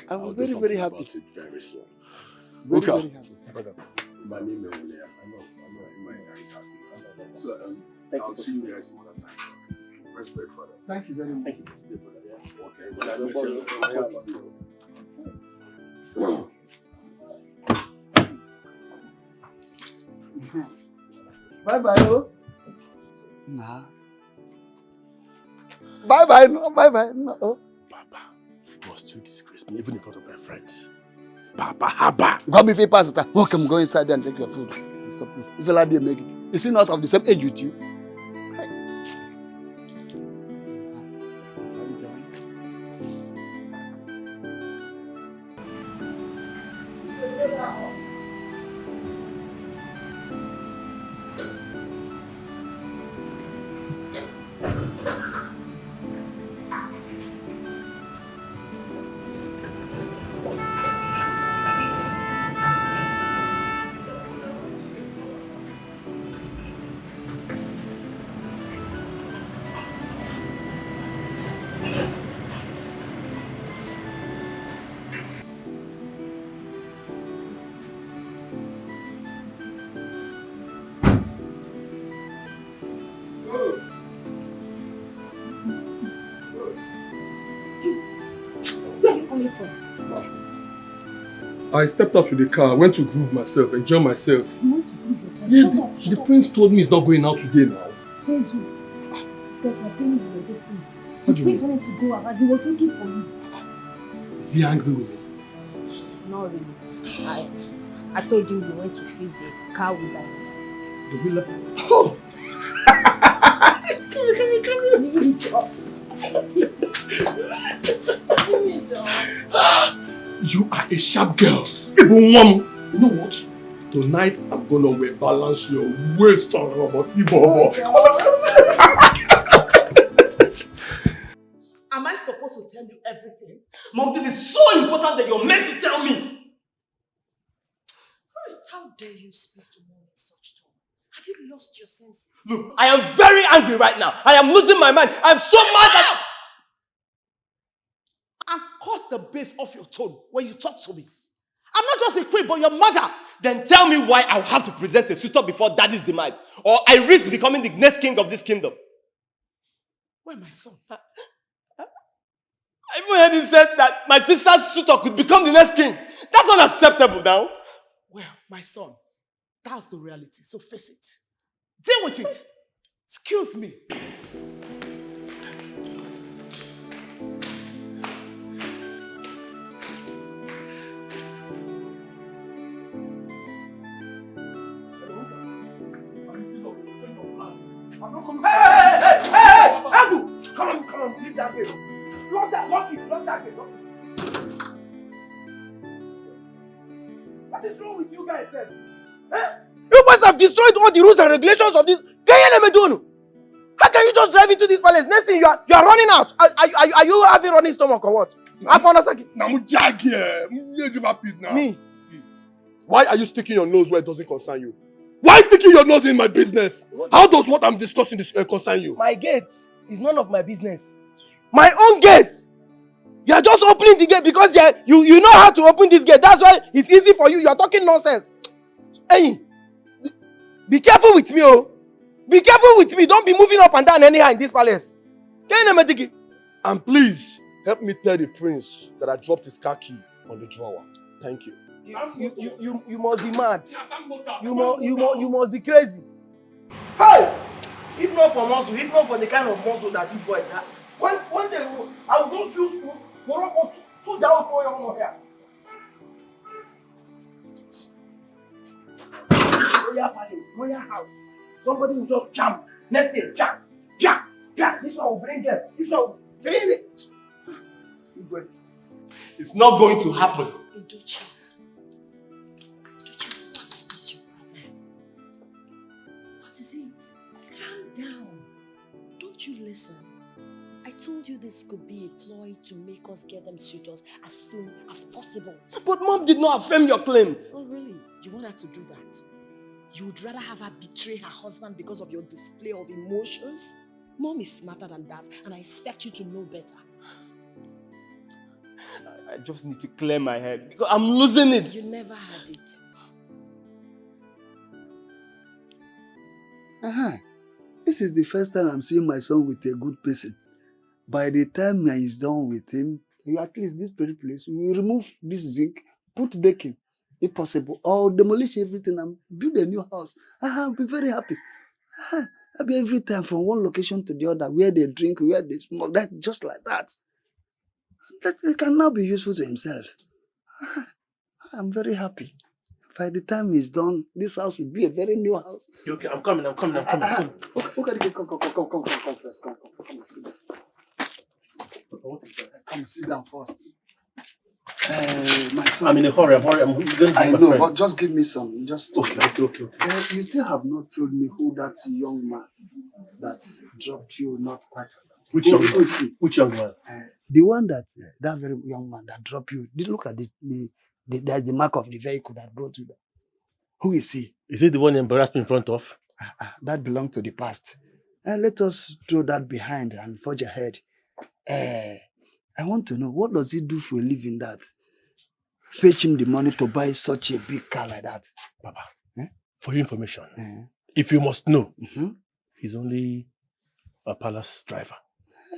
I'm very, very happy. About it very soon. Very, very happy. My name is Leah. I know my guy is happy. So, I'll see you guys some other time. Respect for that. Thank you very much. Thank you. Okay. Well, I miss you. Bye-bye, oh. Nah. Bye-bye, no, bye-bye, no. Oh. Papa, you must still disgrace me, even in front of my friends. Papa, haba. Come if you pass it. Okay, I'm going inside there and take your food. Stop. If you like to make it. Is he not of the same age with you? coming from? I stepped out with the car, went to groove myself, enjoy myself. You want to prove yourself? Yes, Shut the up. prince told me he's not going out today now. Says who? Said you're paying your destiny. What The do you prince mean? wanted to go out and he was looking for you. Is he angry with me? Not really. I told you you went to fix the car with lights. The wheeler. Oh! Come You are a sharp girl. Even one. You know what? Tonight I'm gonna wear balance your waist on Robert Bobo. Am I supposed to tell you everything? Mom, this is so important that you're meant to tell me. How dare you speak to mom in such tone? Have you lost your senses? Look, I am very angry right now. I am losing my mind. I am so mad that... And cut the base off your tone when you talk to me. I'm not just a queen, but your mother. Then tell me why I will have to present a suitor before daddy's demise. Or I risk becoming the next king of this kingdom. Where my son? I even heard him say that my sister's suitor could become the next king. That's unacceptable now. Well, my son, that's the reality, so face it. Deal with it. Excuse me. Hey! Abu! Come on, leave that gate. Lock that gate, lock it. What is wrong with you guys, sir? You guys have destroyed all the rules and regulations of this. How can you just drive into this palace? Next thing you are running out. Are you having running stomach or what? Me. Why are you sticking your nose where it doesn't concern you? Why sticking your nose in my business? How does what I'm discussing concern you? My gate is none of my business. My own gate. You are just opening the gate because you know how to open this gate. That's why it's easy for you. You are talking nonsense. Hey, be careful with me, oh. Be careful with me. Don't be moving up and down anyhow in this palace. And please, help me tell the prince that I dropped his car key on the drawer. Thank you. You must be mad. You must be crazy. Hey! If not for muscle, if not for the kind of muscle that these boys have, one day I will just use Morocco so down for your here. Royal palace, royal house. Somebody will just jump. Next day, jump. This one will bring them. This one will bring it. It's not going to happen. Edochie, what is your problem? What is it? Calm down. Don't you listen? I told you this could be a ploy to make us get them suitors as soon as possible. But mom did not affirm your claims. Oh really? You want her to do that? You would rather have her betray her husband because of your display of emotions? Mom is smarter than that, and I expect you to know better. I just need to clear my head because I'm losing it. You never had it. This is the first time I'm seeing my son with a good person. By the time I is done with him, at least this very place, we will remove this zinc, put decking, if possible, or demolish everything and build a new house. I'll be very happy. I'll be every time from one location to the other, where they drink, where they smoke, that just like that. That it can now be useful to himself. I'm very happy. By the time he's done, this house will be a very new house. Okay, I'm coming. Okay, come first. Come and sit down. Come sit down first. My son. I'm in a hurry. I'm going to I know, but just give me some. Just okay. You still have not told me who that young man that dropped you not quite. Which young man? Which young man? The one that very young man that dropped you. Did look at the mark of the vehicle that brought you there. Who is he? Is he the one embarrassed me in front of? That belonged to the past. Let us throw that behind and forge ahead. I want to know, what does he do for a living that fetch him the money to buy such a big car like that? Papa, for your information, if you must know, he's only a palace driver.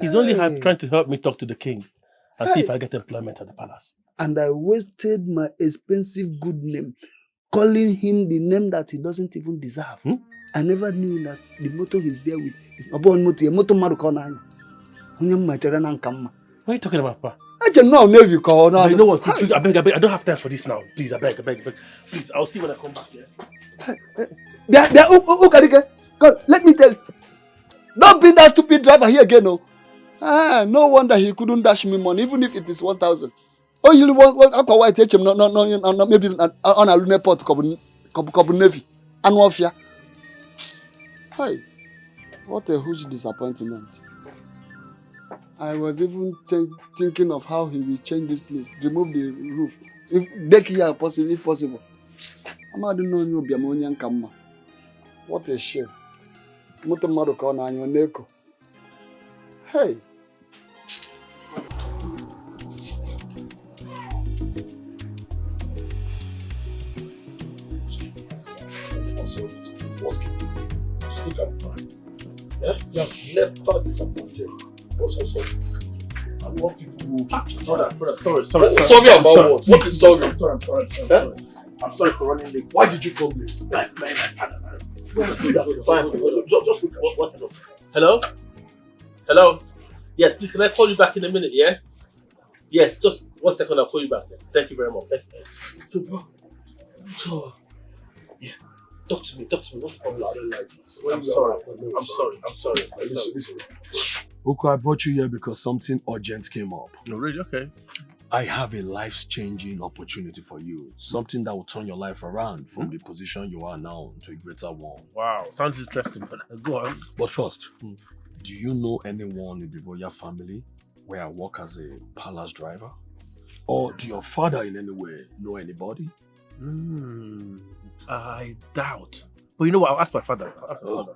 He's only trying to help me talk to the king. and see if I get employment at the palace. And I wasted my expensive good name calling him the name that he doesn't even deserve. I never knew that the motto he's there with is Abon Moti, a motto Marukonanya. What are you talking about, Papa? I just know Navy call now. You know what? I beg, I don't have time for this now. Please, I beg. Please, I'll see when I come back here. God, let me tell you. Don't bring that stupid driver here again, no. No wonder he couldn't dash me money, even if it is 1,000. Oh, you want to take him? No, maybe on a lunar port, Kobu Navy. And Wafia. Hey, what a huge disappointment. I was even thinking of how he will change this place, remove the roof. If deck here possible, if possible. I'm not doing no Biamonian Kama. What a shame. Moto Maruka on your neko. Hey. Look at the time. Yeah? You have never disappointed. Also, I want people who keep Sorry. Sorry about what? What is sorry? I'm sorry. I'm sorry for running late. Why did you come late? Just look at one second. Hello? Yes, please, can I call you back in a minute, yeah? Yes, just 1 second, I'll call you back then. Thank you very much. Thank you. So, yeah. Talk to me. What's the problem? I don't like this. I'm sorry. Listen. Oko, I brought you here because something urgent came up. No, really? Okay. I have a life-changing opportunity for you. Something that will turn your life around from the position you are now to a greater one. Wow, sounds interesting. But go on. But first, do you know anyone in the royal family where I work as a palace driver? Or do your father in any way know anybody? I doubt. But you know what? I'll ask my father.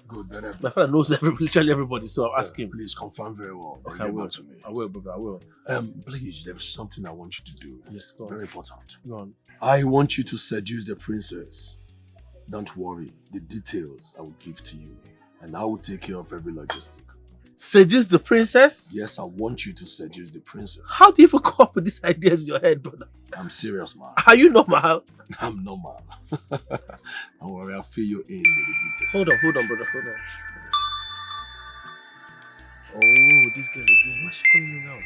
Good. Then my father knows literally everybody, so I'll ask him. Please confirm very well. Okay, I will, brother. I will. Please, there is something I want you to do. Yes, go on. Very important. Go on. I want you to seduce the princess. Don't worry. The details I will give to you. And I will take care of every logistic. Seduce the princess? Yes, I want you to seduce the princess. How do you even come up with these ideas in your head, brother? I'm serious, man. Are you normal? I'm normal. Don't worry, I'll fill you in with the details. Hold on, brother. Hold on. Oh, this girl again. Why's she calling me now?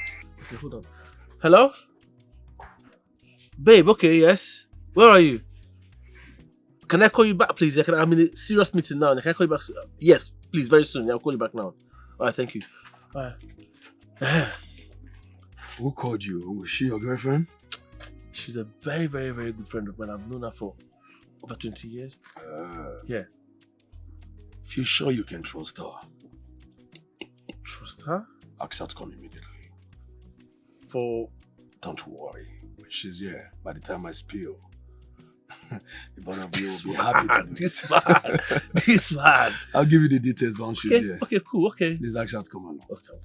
Okay, hold on. Hello? Babe, okay, yes. Where are you? Can I call you back, please? I'm in a serious meeting now. Can I call you back? Yes, please, very soon. I'll call you back now. Alright, thank you. Alright. Who called you? Was she your girlfriend? She's a very, very, very good friend of mine. I've known her for over 20 years. Yeah. If you're sure you can trust her. Trust her? Ask her to come immediately. Don't worry. When she's here, by the time I spill, the both of you will be happy to do This man. I'll give you the details once she's here. Okay, cool, okay. This action's coming on. Okay.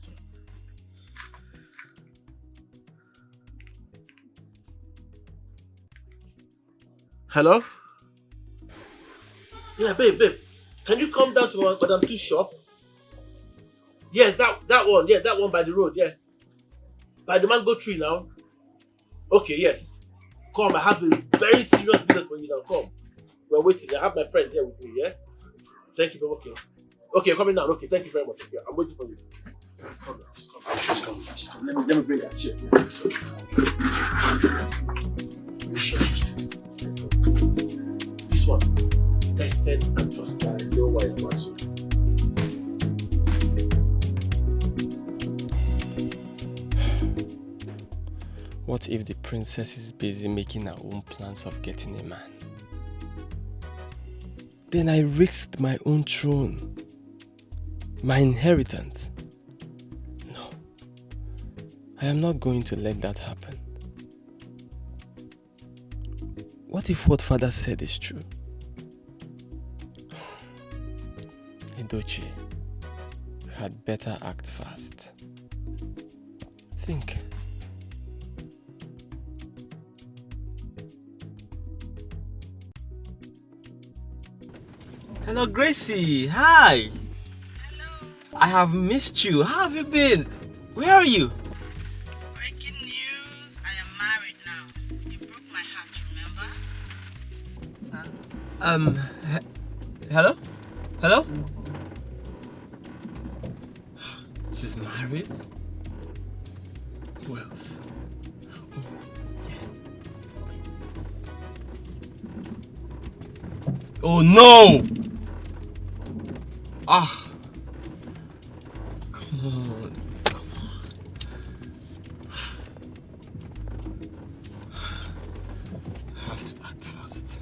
Hello? Yeah, babe. Can you come down to Madame Tu's shop? Yes, that one. Yeah, that one by the road, yeah. By the mango tree now. Okay, yes. Come, I have a very serious business for you now. Come. We're waiting. I have my friend here with me, yeah? Thank you, babe. Okay, coming now. Okay, thank you very much. Okay, I'm waiting for you. Just come. Let me bring that chair. This one. Tested and trusted. I know why it was. What if the princess is busy making her own plans of getting a man? Then I risked my own throne, my inheritance. No, I am not going to let that happen. What if what father said is true? Edochie, you had better act fast. Think. Hello, Gracie. Hi. Hello. I have missed you. How have you been? Where are you? Breaking Hello? Hello? She's married? Who else? Oh no! Ah! Come on. I have to act fast.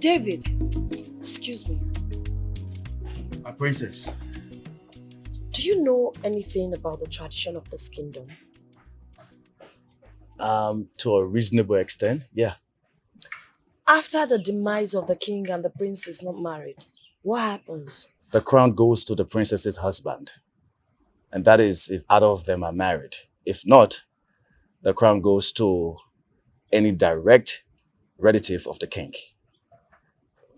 David, excuse me. My princess. Do you know anything about the tradition of this kingdom? To a reasonable extent, yeah. After the demise of the king and the prince is not married, what happens? The crown goes to the princess's husband. And that is if either of them are married. If not, the crown goes to any direct relative of the king.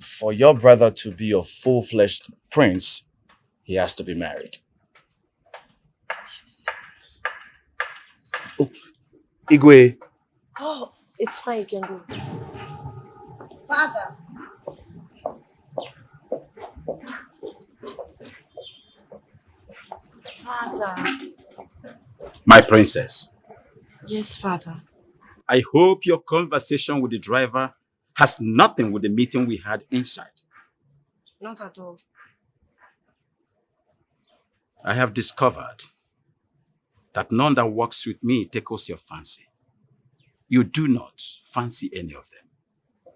For your brother to be a full-fledged prince, he has to be married. Oh, Igwe. Oh, it's fine, you can go. Father. Father. My princess, Yes, Father. I hope your conversation with the driver has nothing with the meeting we had inside. Not at all. I have discovered that none that works with me tickles your fancy. You do not fancy any of them.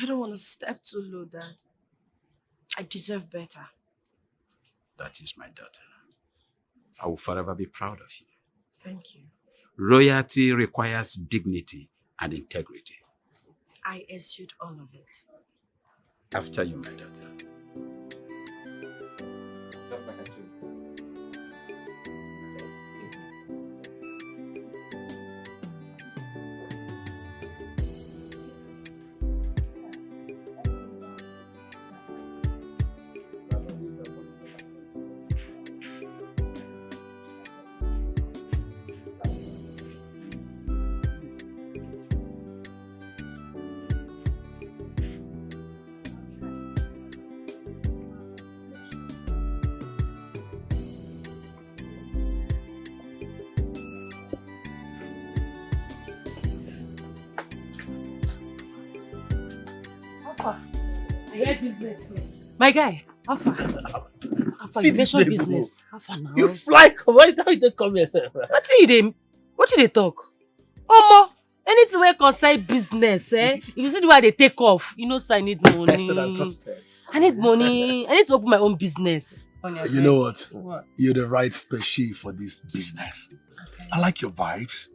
I don't want to step too low, Dad. I deserve better. That is my daughter. I will forever be proud of you. Thank you. Royalty requires dignity and integrity. I eschewed all of it. After you, my daughter. Just like I told you. My guy, how far? See You this mention baby, business. bro. How far now? You fly come. Why you don't come yourself? What you dey talk? Omo, anything wey concern business, if you see the way they take off, you know, say I need money. Tested and trusted. I need money. I need to open my own business. You know what? What? You're the right species for this business. Okay. I like your vibes.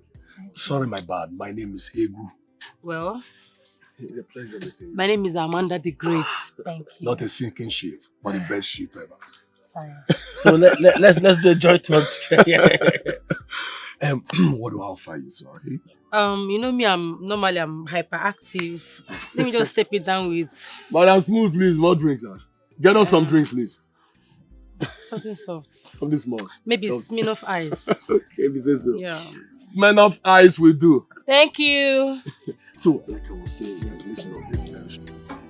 Sorry, my bad. My name is Egu. Well, It's a pleasure meeting you. my name is Amanda the Great. Thank you. Not a sinking ship, but the best ship ever. It's fine. So let's do a joint talk together. What do I offer you? Sorry. You know me, I'm hyperactive. Let me just step it down with Madam Smooth, please. More drinks, sir. Get us some drinks, please. something soft. Something small. Maybe Soft. Smirnoff Ice. Okay, if you say so. Yeah. Smirnoff Ice will do. Thank you. So, like I was saying, guys, listen up.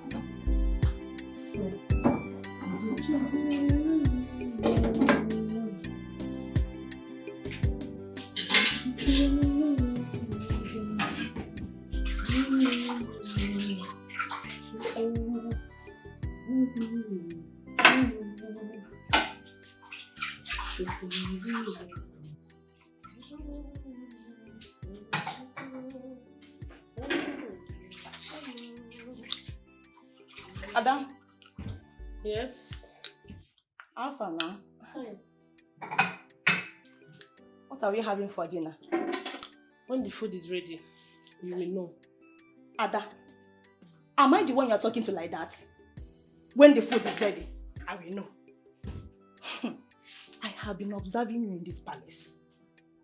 Adam, Yes. Alpha now. What are we having for dinner? When the food is ready, you will know. Ada, am I the one you're talking to like that? When the food is ready, I will know. I have been observing you in this palace.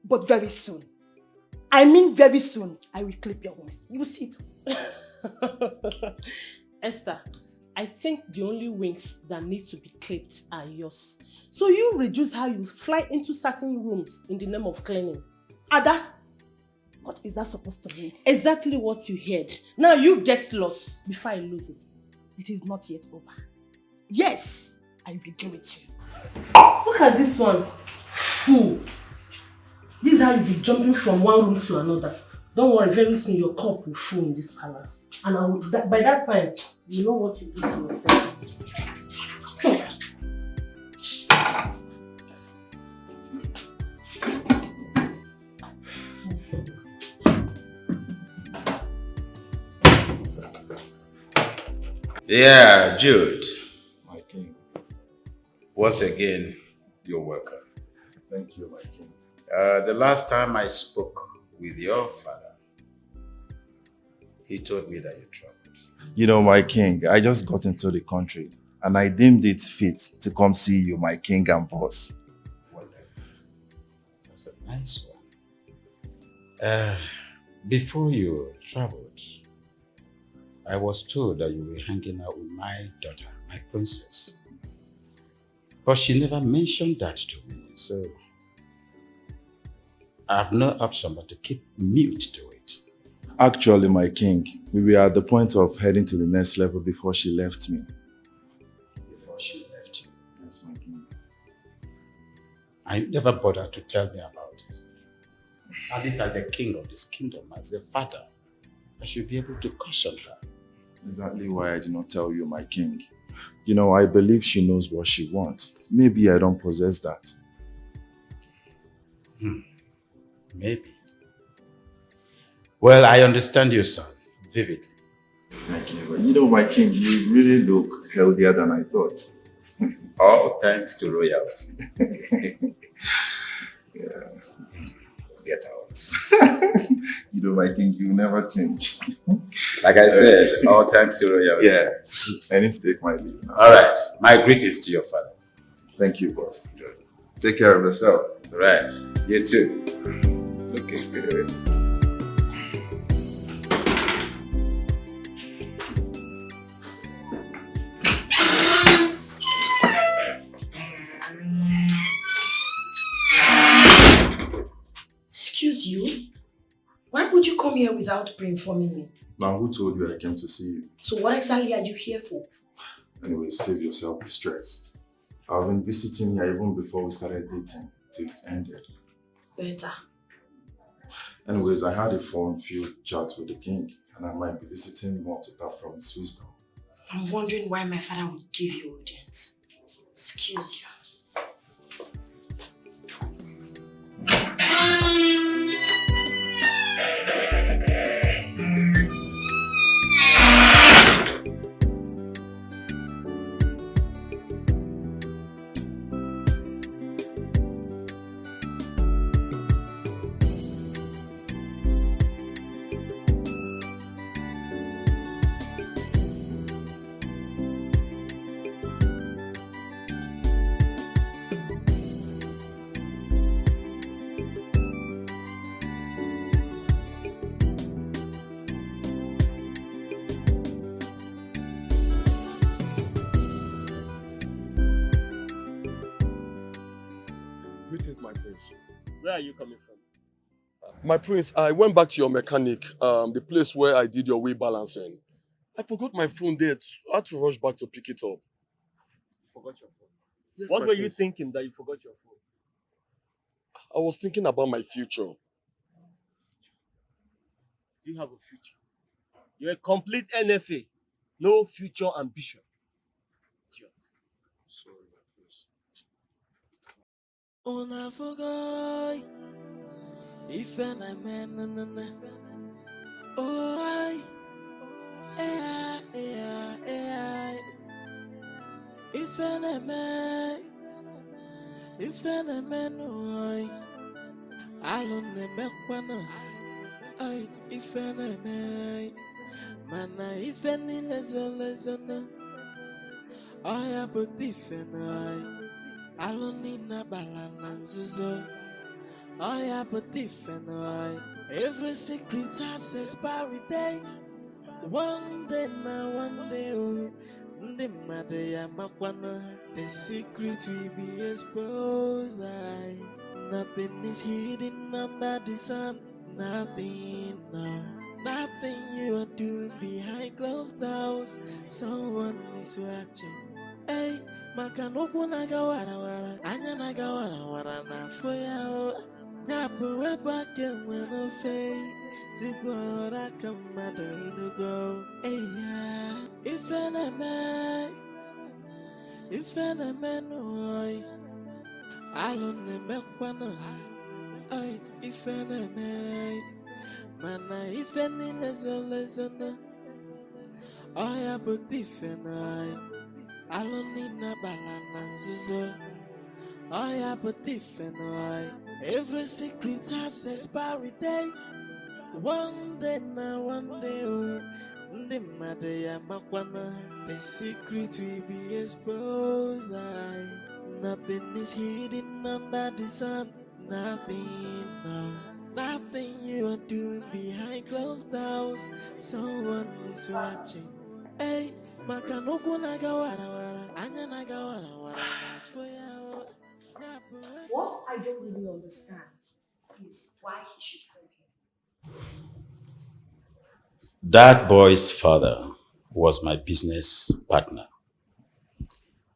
But very soon, I mean very soon, I will clip your wings. You will see it. Esther, I think the only wings that need to be clipped are yours. So you reduce how you fly into certain rooms in the name of cleaning. Ada, what is that supposed to mean? Exactly what you heard. Now you get lost before I lose it. It is not yet over. Yes, I will do it to you. Look at this one. Fool. This is how you be jumping from one room to another. Don't worry, very soon your cup will full in this palace. And I will, by that time, you know what you do to yourself. Yeah, Jude. My king. Once again, you're welcome. Thank you, my king. The last time I spoke with your father, he told me that you traveled. You know, my king, I just got into the country and I deemed it fit to come see you, my king and boss. Wonderful. That's a nice one. Before you traveled, I was told that you were hanging out with my daughter, my princess. But she never mentioned that to me, so I have no option but to keep mute to it. Actually, my king, we were at the point of heading to the next level before she left me. Before she left you? Yes, my king. And you never bothered to tell me about it. At least as the king of this kingdom, as a father, I should be able to caution her. Exactly why I did not tell you, my king. You know, I believe she knows what she wants. Maybe I don't possess that. Maybe. Well, I understand you, son, vividly. Thank you. But you know, my king, you really look healthier than I thought. All thanks to royals. Yeah. Get out. You know, my king, you never change. Like I said, all thanks to royals. Yeah. I need to take my leave now. All right. My greetings to your father. Thank you, boss. Take care of yourself. All right. You too. Looking good. Excuse you? Why would you come here without pre-informing me? Now, who told you I came to see you? So what exactly are you here for? Anyway, save yourself the stress. I've been visiting here even before we started dating, till it ended. Better. Anyways, I had a fun-filled chat with the king, and I might be visiting more to tap from his wisdom. I'm wondering why my father would give you audience. Excuse you. Greetings, my prince. Where are you coming from? My prince, I went back to your mechanic, the place where I did your wheel balancing. I forgot my phone there. I had to rush back to pick it up. Forgot your phone. Yes, What my were you prince. thinking that you forgot your phone? I was thinking about my future. Do you have a future? You're a complete NFA. No future ambition. Idiot. Sorry, my prince. Una forgoy, if and I man, oh I, If any man, no, I don't know, I, if any man, mana, if any lesson, I have a different I don't need na balance, I have a different every secret has expiry date. One day, oh, the matter makwana, the secret will be exposed. Nothing is hidden under the sun. Nothing, no, nothing you are doing behind closed doors. Someone is watching. Hey, makanoku nagawara wara, anya nagawara wara na foya. Nyapu weba kemweno fei. Tibora kamado inugo. Eya, if any man, oi. Alone mekwana. Oi, if any man, mana if any lesson. I have a different eye. Alone in a balance. I have a different eye. Every secret has expiry date. One day, oh, the matter makwana, the secret will be exposed. Nothing is hidden under the sun. Nothing, no, nothing you are doing behind closed doors. Someone is watching. Hey, makanoku nagawara wara, anya nagawara wara. What I don't really understand is why he should come here. That boy's father was my business partner.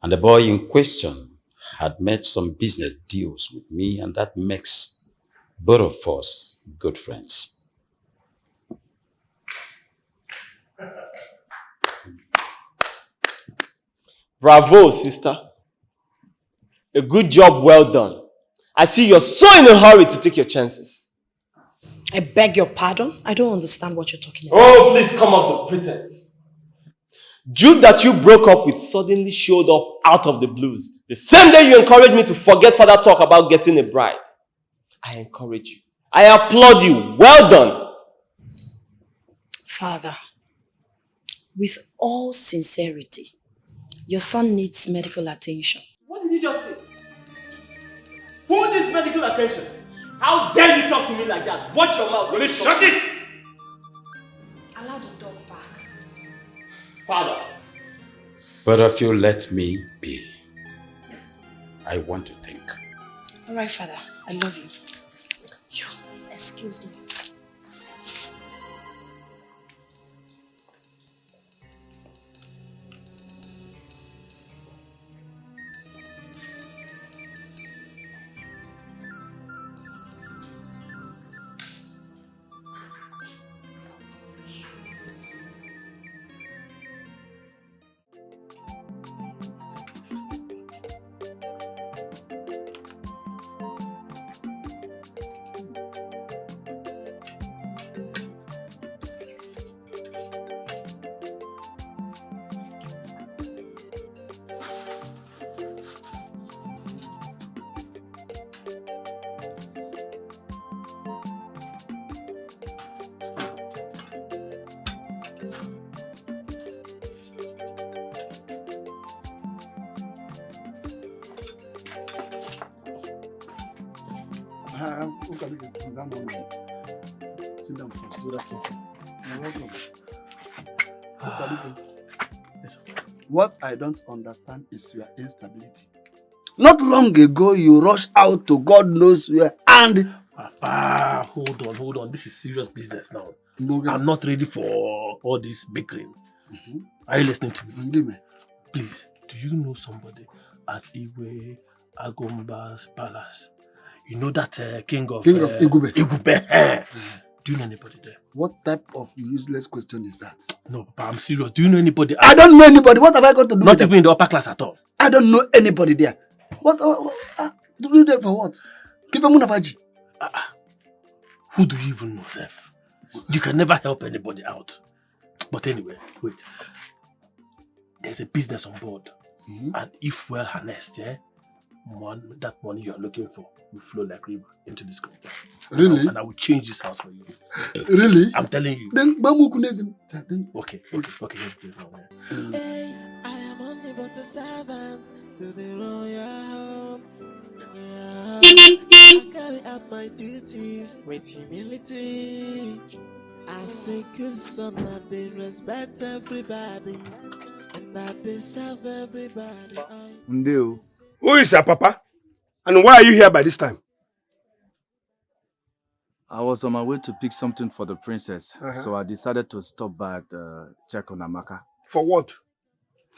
And the boy in question had made some business deals with me, and that makes both of us good friends. Bravo, sister. A good job well done. I see you're so in a hurry to take your chances. I beg your pardon? I don't understand what you're talking about. Oh, please come off the pretense. Jude that you broke up with suddenly showed up out of the blues. The same day you encouraged me to forget further talk about getting a bride. I encourage you. I applaud you. Well done. Father, with all sincerity, your son needs medical attention. What did you just say? Who needs medical attention? How dare you talk to me like that? Watch your mouth. Will you shut it? Allow the dog back. Father. But if you let me be, I want to think. All right, Father. I love you. You, excuse me. Sit down first. You're welcome. What I don't understand is your instability. Not long ago, you rushed out to God knows where and... Papa, hold on. This is serious business now. I'm not ready for all this bickering. Are you listening to me? Please, do you know somebody at Iwe Agomba's palace? You know that king of Igube. Igube. Do you know anybody there? What type of useless question is that? No, Papa, I'm serious. Do you know anybody? I don't know anybody. What have I got to do Not with even in the upper class at all. I don't know anybody there. What do you do that for what? Give a munafaji. Who do you even know, Seth? You can never help anybody out. But anyway, wait. There's a business on board. And if well harnessed, that money you are looking for will flow like river into this compound. Really? And I will change this house for you. Really? I'm telling you. Then Bamu Kunezim. Okay. Hey, I am only but a servant to the royal home. Yeah. I carry out my duties with humility. I say good son that they respect everybody and that they serve everybody. Ndeo. Who is your papa? And why are you here by this time? I was on my way to pick something for the princess, Uh-huh. so I decided to stop by at check on Amaka. For what?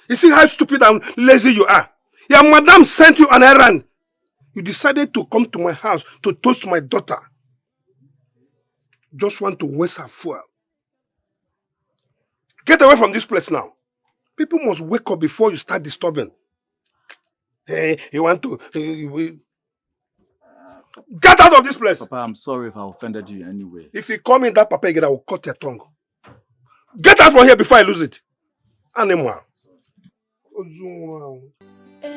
You see how stupid and lazy you are? Your madam sent you an errand. You decided to come to my house to toast my daughter. Just want to waste her fuel. Get away from this place now. People must wake up before you start disturbing. Hey, you want to... Get out of this place! Papa, I'm sorry if I offended you in any way. If you call me that papa again, I will cut your tongue. Get out from here before I lose it. Animal. I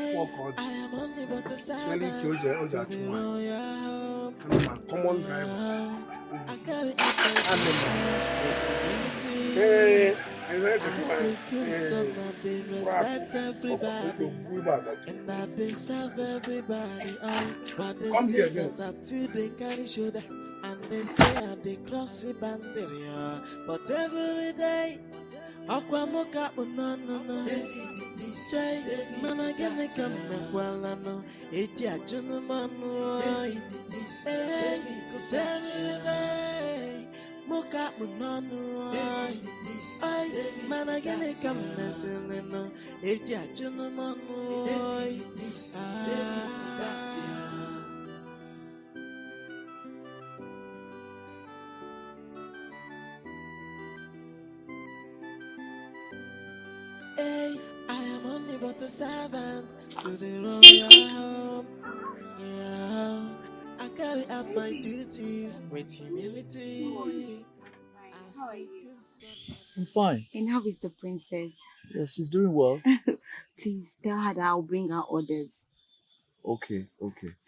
am only but a servant to the royal home. Common driver. I carry out my responsibility. Hey, I say good son that they respect everybody and that they serve everybody. But they say that I too they carry shoulder and they say that they cross the boundary. But every day, Aquamoka no. Jay, man, I get me come well, I know. It's a gentleman. Hey, cause every day, Moka no. Ay, man, I get me come messing, no. It's a gentleman. Hey, I am only but a servant to the royal home. Yeah, I carry out my duties with humility. I'm fine. And how is the princess? Yes, she's doing well. Please tell her that I'll bring her orders. Okay.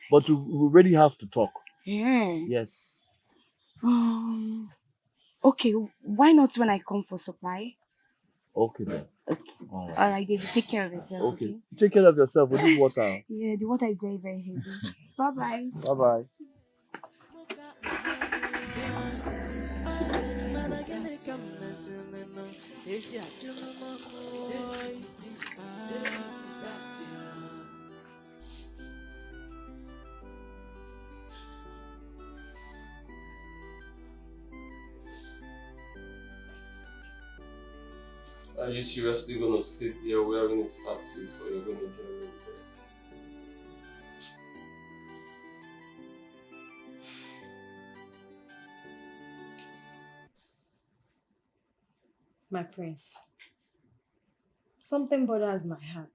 But we really have to talk. Yeah. Yes. Okay, why not when I come for supply? Okay then. Okay. All right. Alright, David, take care of yourself. Okay. Take care of yourself with this water. Yeah, the water is very, very heavy. Bye-bye. Bye-bye. Are you seriously gonna sit there wearing a sad face, or you're gonna join me in bed? My prince, something bothers my heart.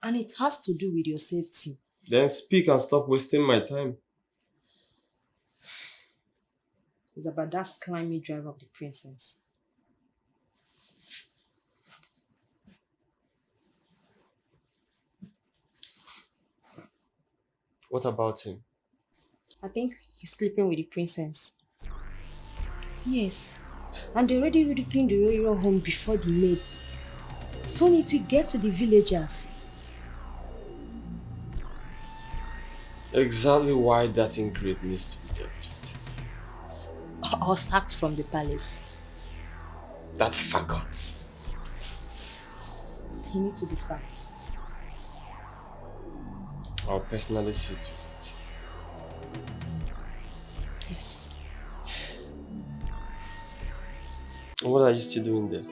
And it has to do with your safety. Then speak and stop wasting my time. It's about that slimy driver of the princess. What about him? I think he's sleeping with the princess. Yes. And they already ridiculing the royal home before the maids. So need to get to the villagers. Exactly why that ingrate needs to be dealt with. Or sacked from the palace. That faggot. He needs to be sacked. I'll personally see to it. Yes. What are you still doing there?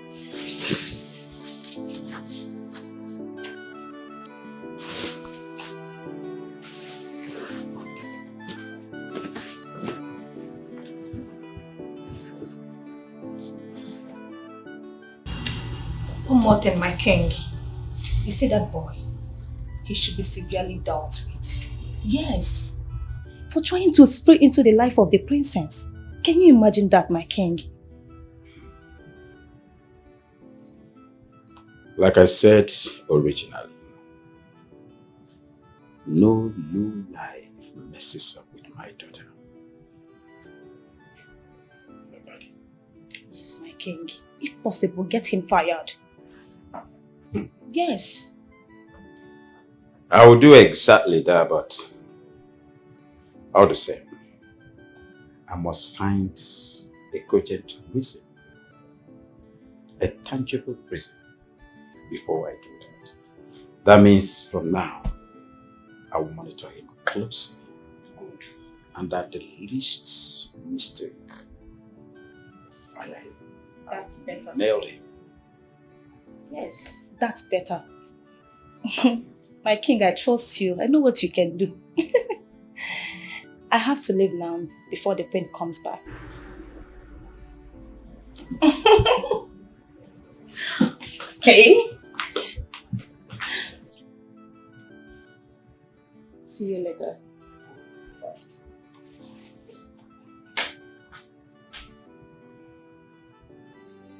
One more thing, my king. You see that boy? He should be severely dealt with. Yes. For trying to spray into the life of the princess. Can you imagine that, my king? Like I said originally, no low life messes up with my daughter. Nobody. Yes, my king. If possible, get him fired. Yes. I will do exactly that, but all the same, I must find a cogent reason, a tangible reason, before I do that. That means from now, I will monitor him closely. Good. And at the least mistake, fire him. That's better. Nail him. Yes, that's better. My king, I trust you. I know what you can do. I have to leave now before the pain comes back. Okay. See you later. First.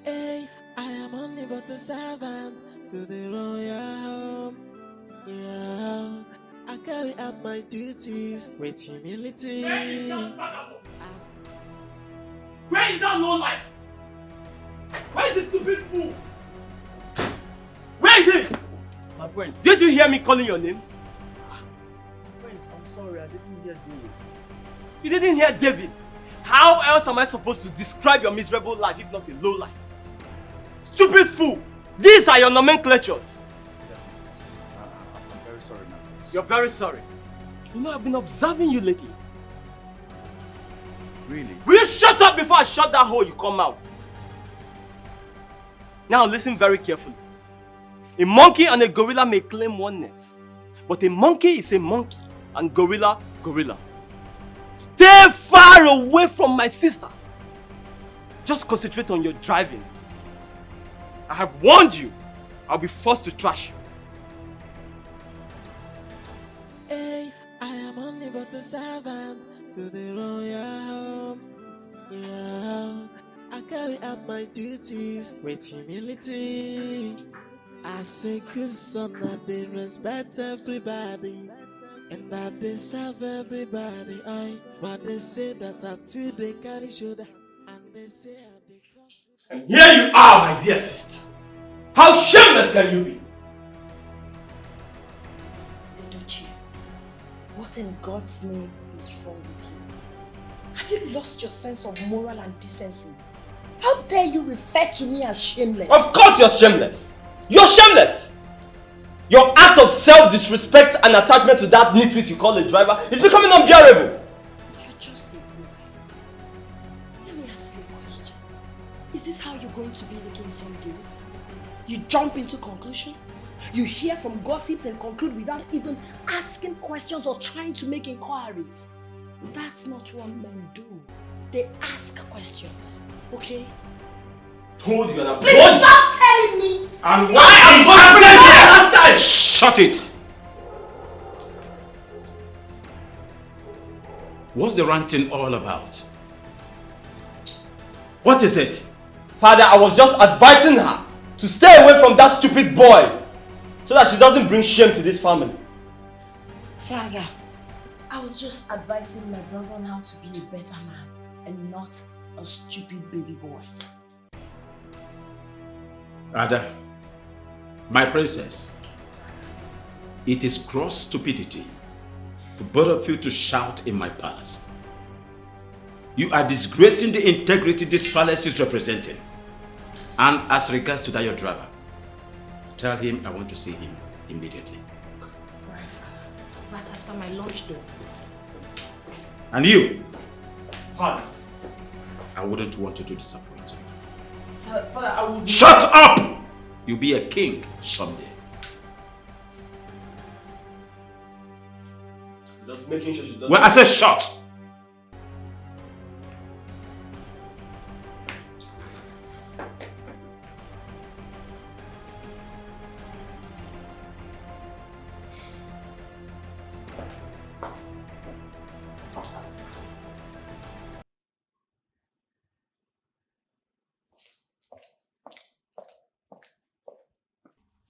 Hey, I am only but a servant to the royal home. Yeah, I carry out my duties with humility. Where is that low life? Where is the stupid fool? Where is he? My friends. Did you hear me calling your names? Friends, I'm sorry, I didn't hear David. You didn't hear David? How else am I supposed to describe your miserable life if not a low life? Stupid fool! These are your nomenclatures. I'm very sorry, my friends. You're very sorry. You know, I've been observing you lately. Really? Will you shut up before I shut that hole you come out? Now listen very carefully. A monkey and a gorilla may claim oneness, but a monkey is a monkey and gorilla, gorilla. Stay far away from my sister. Just concentrate on your driving. I have warned you. I'll be forced to trash you. Hey, I am only but a servant to the royal home. Yeah, I carry out my duties with humility. As a good son, that they respect everybody, and that they serve everybody. But they say that I too they carry shoulder, and they say I they cross. And here you are, my dear sister. How shameless can you be? Edochie, what in God's name is wrong with you? Have you lost your sense of moral and decency? How dare you refer to me as shameless? Of course you're shameless. You're shameless. Your act of self-disrespect and attachment to that nitwit you call a driver is becoming unbearable. You're just a boy. Let me ask you a question. Is this how you're going to be the king someday? You jump into conclusion? You hear from gossips and conclude without even asking questions or trying to make inquiries? That's not what men do. They ask questions, okay? Told you and I'm Please stop telling me! And why am I last time? Shut it! What's the ranting all about? What is it? Father, I was just advising her to stay away from that stupid boy so that she doesn't bring shame to this family. Father, I was just advising my brother on how to be a better man and not a stupid baby boy. Ada, my princess, it is gross stupidity for both of you to shout in my palace. You are disgracing the integrity this palace is representing. And as regards to that your driver, tell him I want to see him immediately. Right, Father. That's after my lunch though. And you, Father, I wouldn't want you to disappoint me. Father, I will... Shut up! You'll be a king someday. Just making sure she doesn't... Well, I said shut!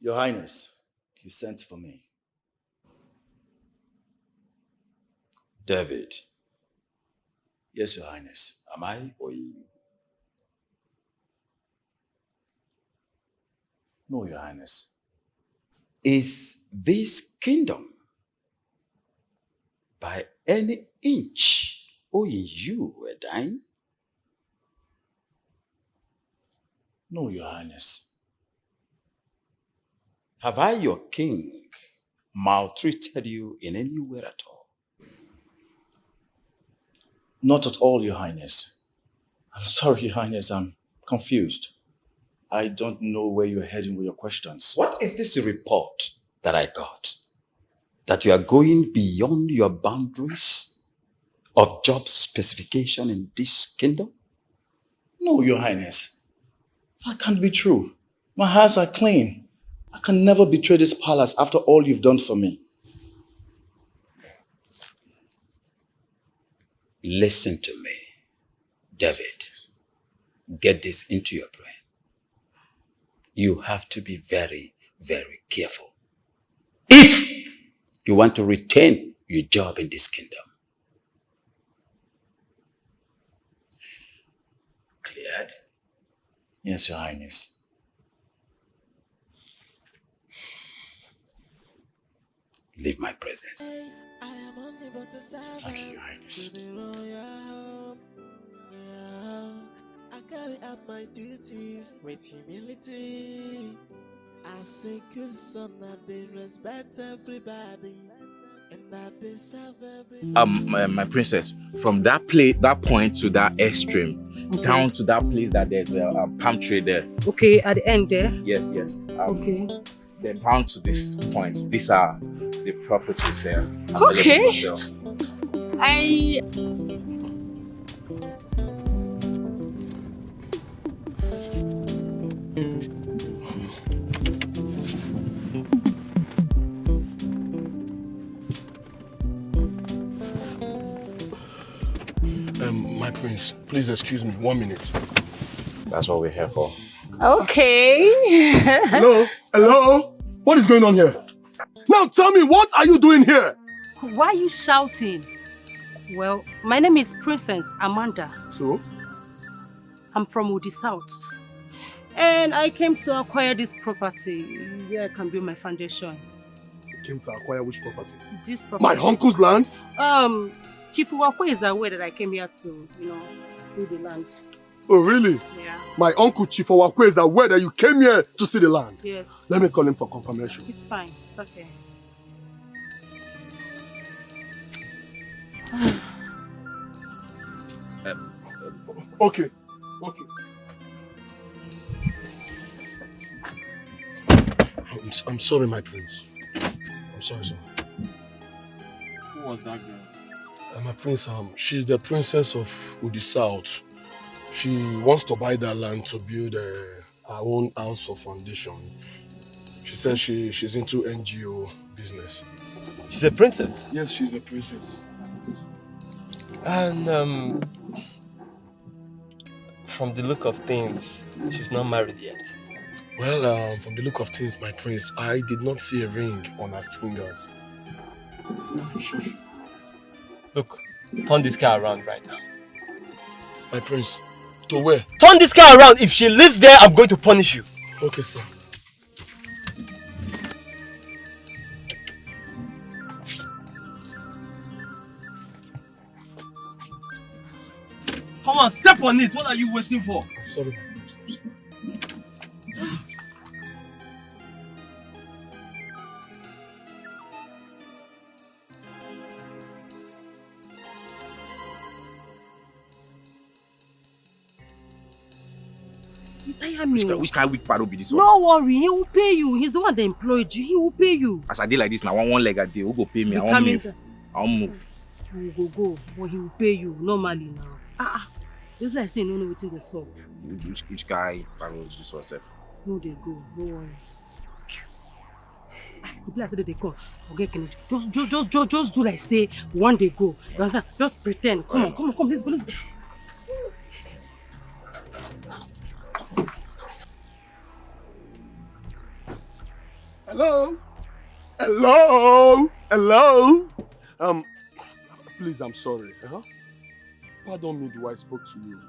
Your Highness, you sent for me. David. Yes, Your Highness. Am I or you? No, Your Highness. Is this kingdom by any inch owing you a dime? No, Your Highness. Have I, your king, maltreated you in any way at all? Not at all, Your Highness. I'm sorry, Your Highness, I'm confused. I don't know where you're heading with your questions. What is this report that I got? That you are going beyond your boundaries of job specification in this kingdom? No, Your Highness. That can't be true. My hands are clean. I can never betray this palace after all you've done for me. Listen to me, David. Get this into your brain. You have to be very, very careful if you want to retain your job in this kingdom. Cleared? Yes, Your Highness. Leave my presence. Thank you, Your Highness. I carry out my duties with humility. I say good son that they respect everybody and that they serve everybody. My princess, from that point to that extreme, down to that place that there's a palm tree there. Okay, at the end there? Yes. Okay. Then down to this point. These are the properties here. Okay. My prince, please excuse me, 1 minute. That's what we're here for. Okay. Hello? What is going on here? Now tell me, what are you doing here? Why are you shouting? Well, my name is Princess Amanda. So? I'm from Udi South. And I came to acquire this property where I can build my foundation. You came to acquire which property? This property. My uncle's land? Chief Uwakwe is aware that I came here to, see the land. Oh, really? Yeah. My uncle Chief Uwakwe is aware that you came here to see the land? Yes. Let me call him for confirmation. It's fine. It's okay. Okay. I'm sorry, my prince. I'm sorry, sir. Who was that girl? My prince, she's the princess of Udi South. She wants to buy that land to build her own house of foundation. She says she's into NGO business. She's a princess? Yes, she's a princess. And from the look of things, she's not married yet. Well, from the look of things, my prince, I did not see a ring on her fingers. Look, turn this car around right now. My prince, to where? Turn this car around. If she lives there, I'm going to punish you. Okay, sir. Come on, step on it. What are you waiting for? I'm sorry, my prince. You tire me. Which kind of weak part will be this one? No worry, he will pay you. He's the one that employed you. He will pay you. As I did like this now, one leg a day, who go pay me? I won't move. You will go, but he will pay you normally now. It's like saying no waiting the sub. Which guy parents this one, sir? No, they go. Don't worry. The place that they come. Okay, can you just do like say one day go. You understand? Just pretend. Come on. Let's go. Hello? Hello? Hello? Please, I'm sorry. Pardon me the way I spoke to you.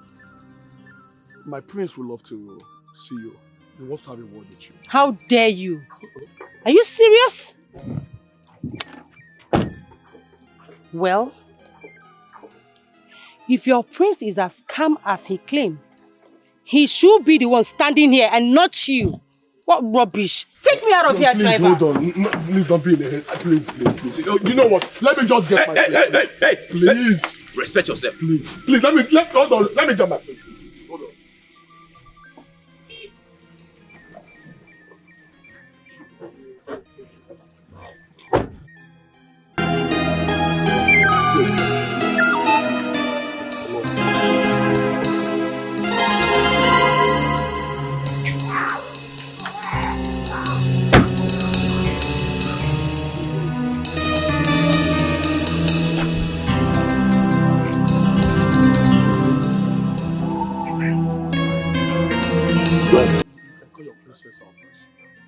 My prince would love to see you. He wants to have a word with you. How dare you? Are you serious? Well, if your prince is as calm as he claims, he should be the one standing here and not you. What rubbish. Take me out of here, please, driver. Hold on. Please don't be in a hurry. Please. You know what? Let me just get my place. Hey. Please. Respect yourself. Please, hold on. Let me get my place. Hold on.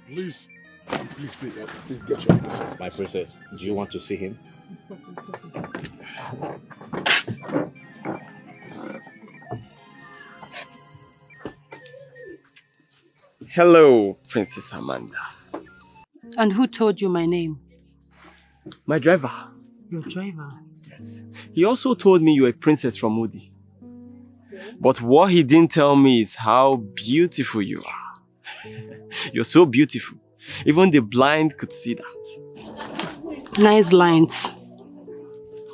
Please. Please get your princess. My princess, do you want to see him? Hello, Princess Amanda. And who told you my name? My driver. Your driver? Yes. He also told me you're a princess from Udi. But what he didn't tell me is how beautiful you are. You're so beautiful. Even the blind could see that. Nice lines.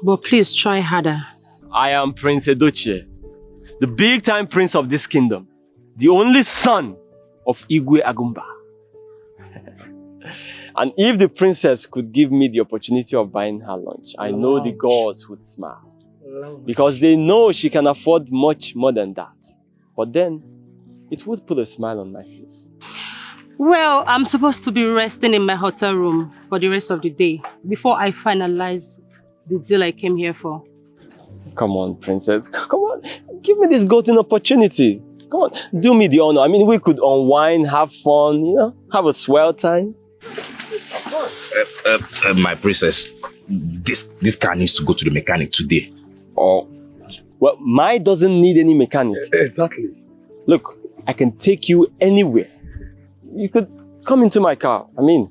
But please try harder. I am Prince Edochie, the big-time prince of this kingdom. The only son of Igwe Agumba. And if the princess could give me the opportunity of buying her lunch, I know the gods would smile. Because they know she can afford much more than that. But then, it would put a smile on my face. Well, I'm supposed to be resting in my hotel room for the rest of the day before I finalize the deal I came here for. Come on, princess. Come on. Give me this golden opportunity. Come on. Do me the honor. I mean, we could unwind, have fun, have a swell time. My princess, this car needs to go to the mechanic today. Oh, well, mine doesn't need any mechanic. Exactly. Look, I can take you anywhere. You could come into my car. I mean.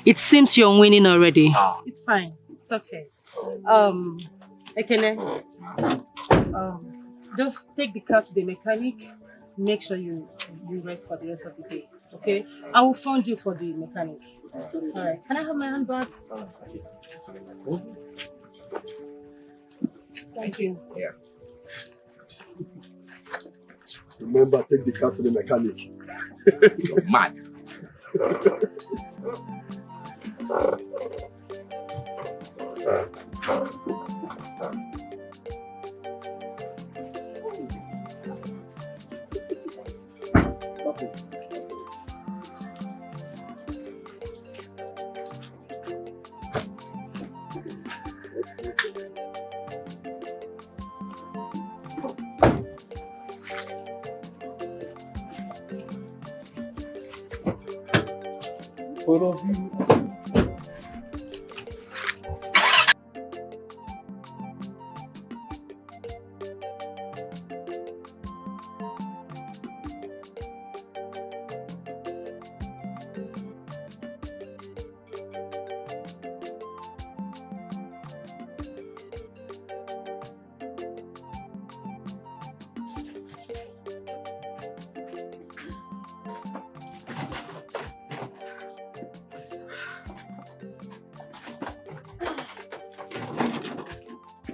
It seems you're winning already. It's fine. It's okay. Ekene, just take the car to the mechanic. Make sure you rest for the rest of the day. Okay? I will fund you for the mechanic. Alright. Can I have my handbag? Thank you. Yeah. Remember, take the car to the mechanic. You're mad. Both of you.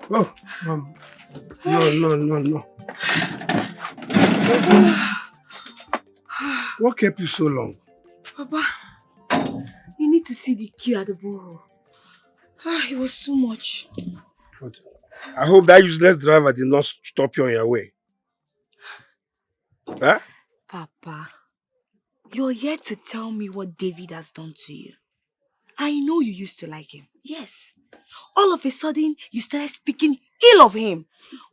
Oh, no. What kept you so long? Papa, you need to see the queue at the borehole. It was too much. But I hope that useless driver did not stop you on your way. Huh? Papa, you're yet to tell me what David has done to you. I know you used to like him. Yes. All of a sudden, you started speaking ill of him.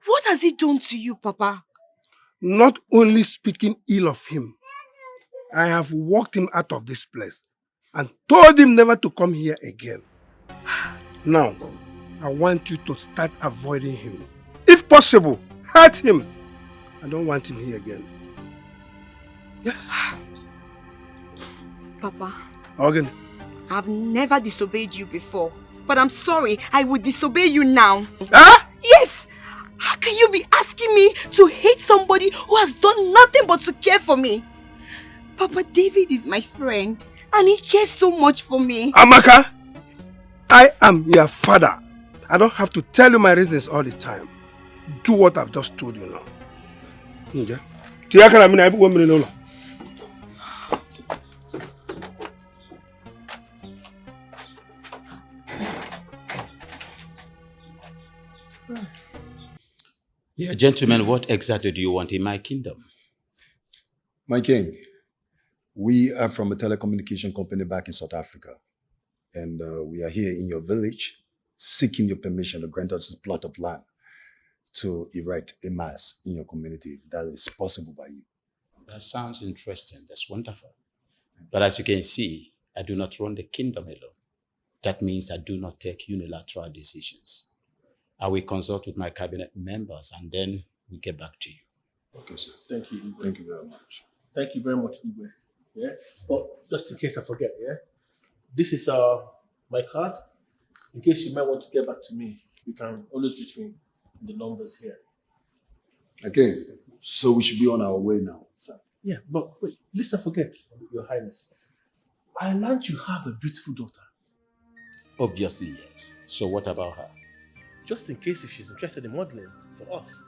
What has he done to you, Papa? Not only speaking ill of him, I have walked him out of this place and told him never to come here again. Now, I want you to start avoiding him. If possible, hurt him. I don't want him here again. Yes. Papa, Again. I've never disobeyed you before. But I'm sorry, I will disobey you now. Huh? Yes! How can you be asking me to hate somebody who has done nothing but to care for me? Papa, David is my friend and he cares so much for me. Amaka, I am your father. I don't have to tell you my reasons all the time. Do what I've just told you now. Okay? Yeah, gentlemen, what exactly do you want in my kingdom? My king, we are from a telecommunication company back in South Africa. And we are here in your village seeking your permission to grant us a plot of land to erect a mass in your community. That is possible by you. That sounds interesting. That's wonderful. But as you can see, I do not run the kingdom alone. That means I do not take unilateral decisions. I will consult with my cabinet members and then we get back to you. Okay, sir. Thank you, Igwe. Thank you very much. Thank you very much, Igwe. Yeah. But just in case I forget, yeah. This is my card. In case you might want to get back to me, you can always reach me in the numbers here. Okay, so we should be on our way now, sir. Yeah, but wait, lest I forget, Your Highness. I learned you have a beautiful daughter. Obviously, yes. So what about her? Just in case if she's interested in modeling for us,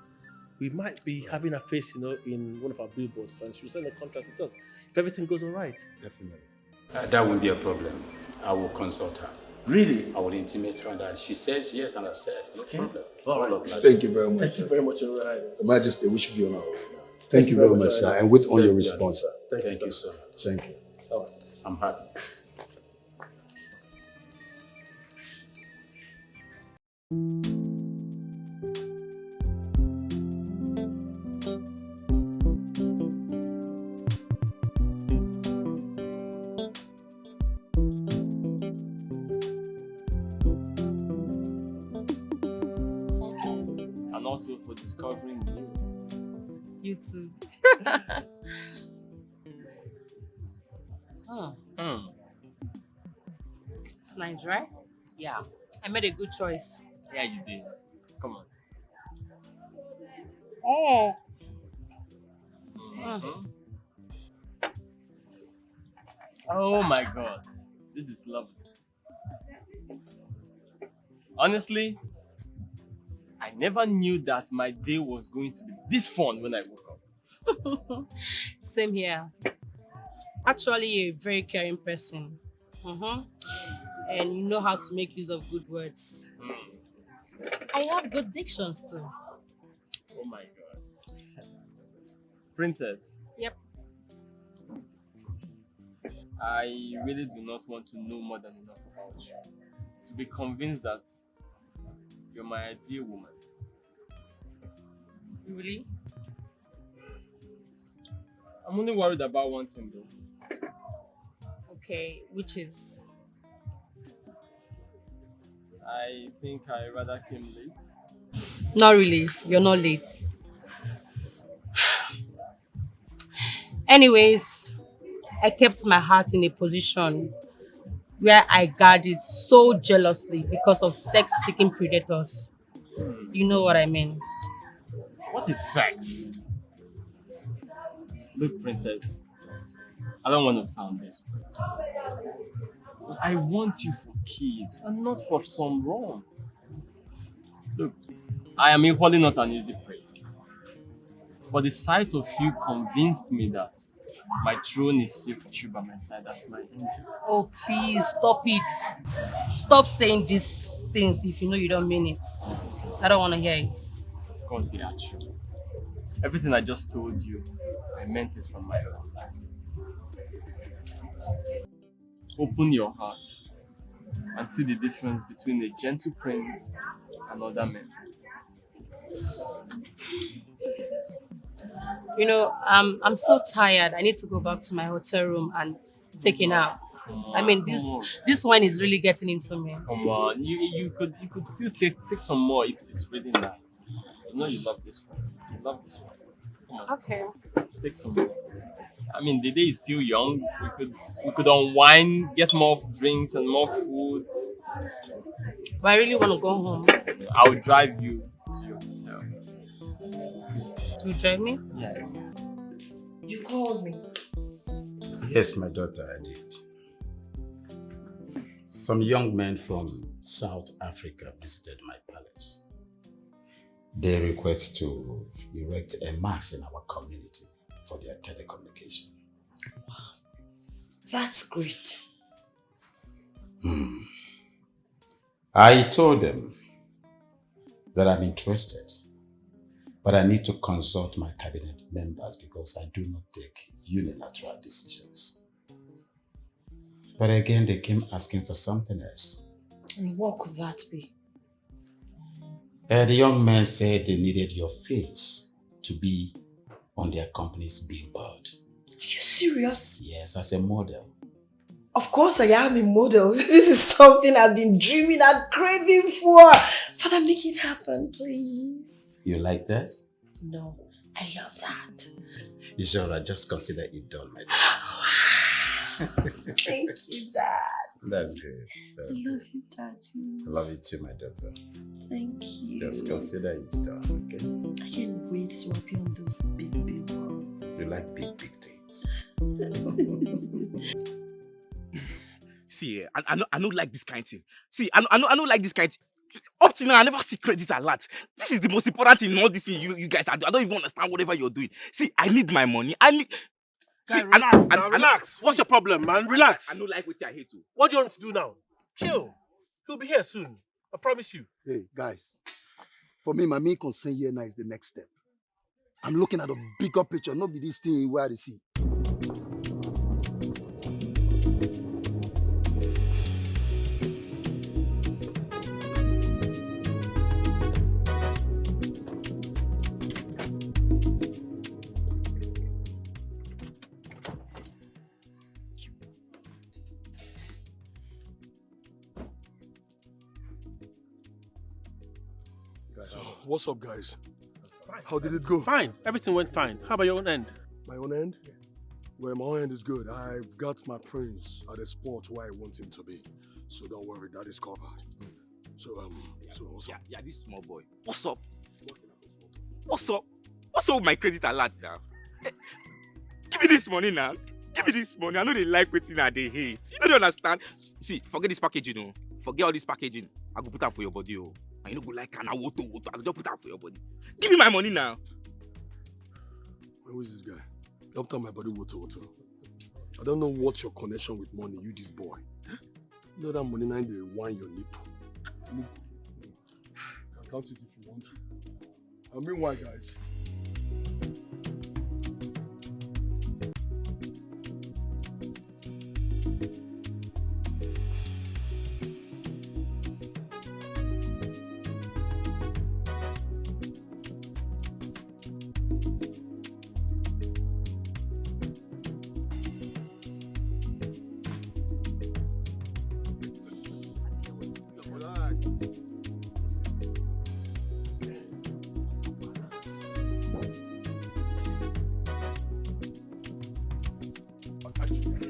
we might be having her face, in one of our billboards, and she'll sign a contract with us if everything goes all right. Definitely. That won't be a problem. I will consult her. Really? I will intimate her that she says yes, and I said no problem. All right. Thank you very much. Thank you very much, Your Highness. Your Majesty, we should be on our way now. Thank you very much, sir. And wait on your response, sir. Thank you so much. Thank you. All right. I'm happy. And also for discovering you. You too. It's nice, right? Yeah. I made a good choice. Yeah, you did. Come on. Oh. Oh my god. This is lovely. Honestly, I never knew that my day was going to be this fun when I woke up. Same here. Actually, you're a very caring person. And you know how to make use of good words. I have good dictions too. Oh my god. Princess. Yep. I really do not want to know more than enough about you to be convinced that you're my ideal woman. Really? I'm only worried about one thing though. Okay, which is? I think I rather came late. Not really. You're not late. Anyways, I kept my heart in a position where I guard it so jealously because of sex-seeking predators. You know what I mean? What is sex? Look, princess, I don't want to sound desperate. But I want you for keeps and not for some wrong. Look, I am equally not an easy prey. But the sight of you convinced me that my throne is safe with you by my side as my angel. Oh, please, stop it. Stop saying these things if you know you don't mean it. I don't want to hear it. Of course they are true. Everything I just told you, I meant it from my heart. Open your heart and see the difference between a gentle prince and other men. You know, I'm so tired. I need to go back to my hotel room and take a nap. I mean, this wine is really getting into me. Come on, you could still take some more. It's really nice. You know you love this one. You love this one. Come on. Okay. Take some more. I mean, the day is still young. We could unwind, get more drinks and more food. But I really want to go home. I will drive you to your hotel. You drive me? Yes. You called me. Yes, my daughter, I did. Some young men from South Africa visited my palace. They request to erect a mast in our community for their telecommunication. Wow, that's great. I told them that I'm interested, but I need to consult my cabinet members because I do not take unilateral decisions. But again, they came asking for something else. And what could that be? The young man said they needed your face to be on their company's billboard. Are you serious? Yes, as a model. Of course I am a model. This is something I've been dreaming and craving for. Father, make it happen, please. You like that? No, I love that. It's all right, just consider it done, my dear. Thank you, Dad. That's good. I love you, Daddy. I love you too, my daughter. Thank you. Just consider it done, okay? I can't wait to appear on those big words. You like big things. See, I don't like this kind of thing. See, I don't like this kind of thing. Up till now, I never see credit alert. This is the most important thing in all this thing you guys are doing. I don't even understand whatever you're doing. See, I need my money. See, relax. What's your problem, man? Relax. I don't like what I hate to. What do you want to do now? Chill. He'll be here soon. I promise you. Hey, guys. For me, my main concern here now is the next step. I'm looking at a bigger picture, not be this thing where I see. What's up, guys? How did it go? Fine. Everything went fine. How about your own end? My own end? Well, my own end is good. I've got my prince at a spot where I want him to be. So don't worry, that is covered. So what's up? Yeah, this small boy. What's up? What's up? What's up with my credit alert now? Give me this money now. Give me this money. I know they like waiting and they hate. You don't understand. See, forget this packaging, you know. Forget all this packaging. I go put that for your body, oh. I know go like an water. I go just put that for your body. Give me my money now. Who is this guy? Help tell my body water. I don't know what's your connection with money, you this boy. You know that money now they wine your nipple. Look, you can count it if you want to. I mean why, guys?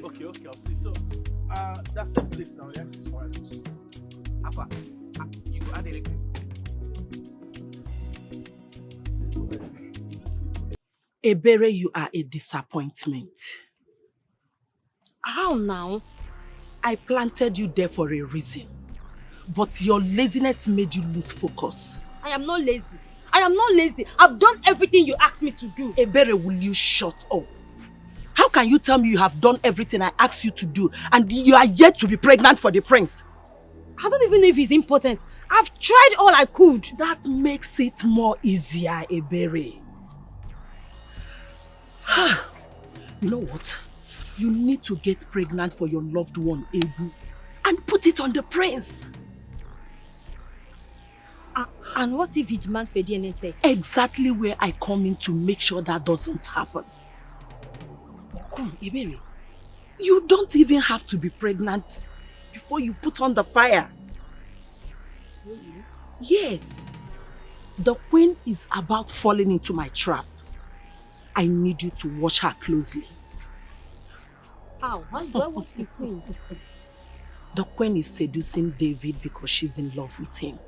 Okay, I'll see. So, that's the place now, yeah? It's fine. Alpha, you go add anything. Ebere, you are a disappointment. How now? I planted you there for a reason. But your laziness made you lose focus. I am not lazy. I am not lazy. I've done everything you asked me to do. Ebere, will you shut up? How can you tell me you have done everything I asked you to do and you are yet to be pregnant for the prince? I don't even know if he's important. I've tried all I could. That makes it more easier, Ebere. You know what? You need to get pregnant for your loved one, Ebu, and put it on the prince. And what if he demands for DNA test? Exactly where I come in to make sure that doesn't happen. Come, Iberi, you don't even have to be pregnant before you put on the fire. Really? Yes. The queen is about falling into my trap. I need you to watch her closely. How? How do I watch the queen? The queen is seducing David because she's in love with him.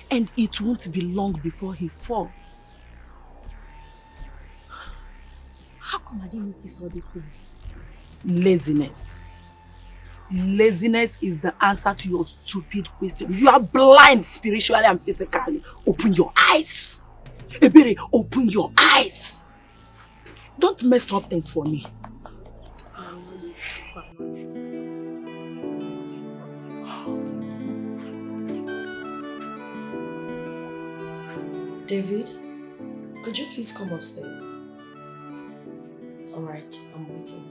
And it won't be long before he falls. How come I didn't notice all these things? Laziness. Laziness is the answer to your stupid question. You are blind spiritually and physically. Open your eyes. Ebere, open your eyes. Don't mess up things for me. David, could you please come upstairs? Alright, I'm waiting.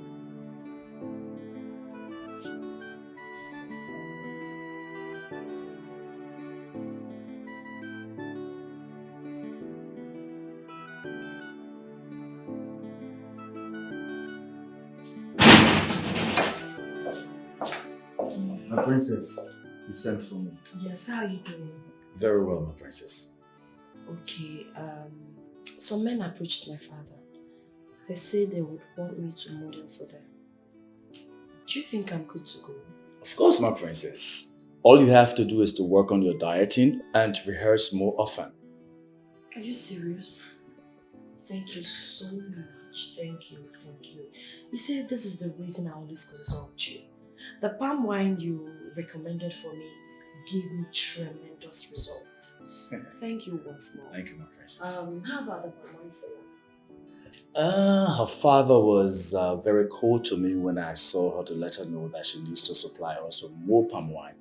My princess, you sent for me. Yes, how are you doing? Very well, my princess. Okay, some men approached my father. They say they would want me to model for them. Do you think I'm good to go? Of course, my princess. All you have to do is to work on your dieting and rehearse more often. Are you serious? Thank you so much. Thank you, thank you. You see, this is the reason I always consult you. The palm wine you recommended for me gave me tremendous result. Thank you once more. Thank you, my princess. How about the palm wine seller? Her father was very cold to me when I saw her to let her know that she needs to supply us with more palm wine.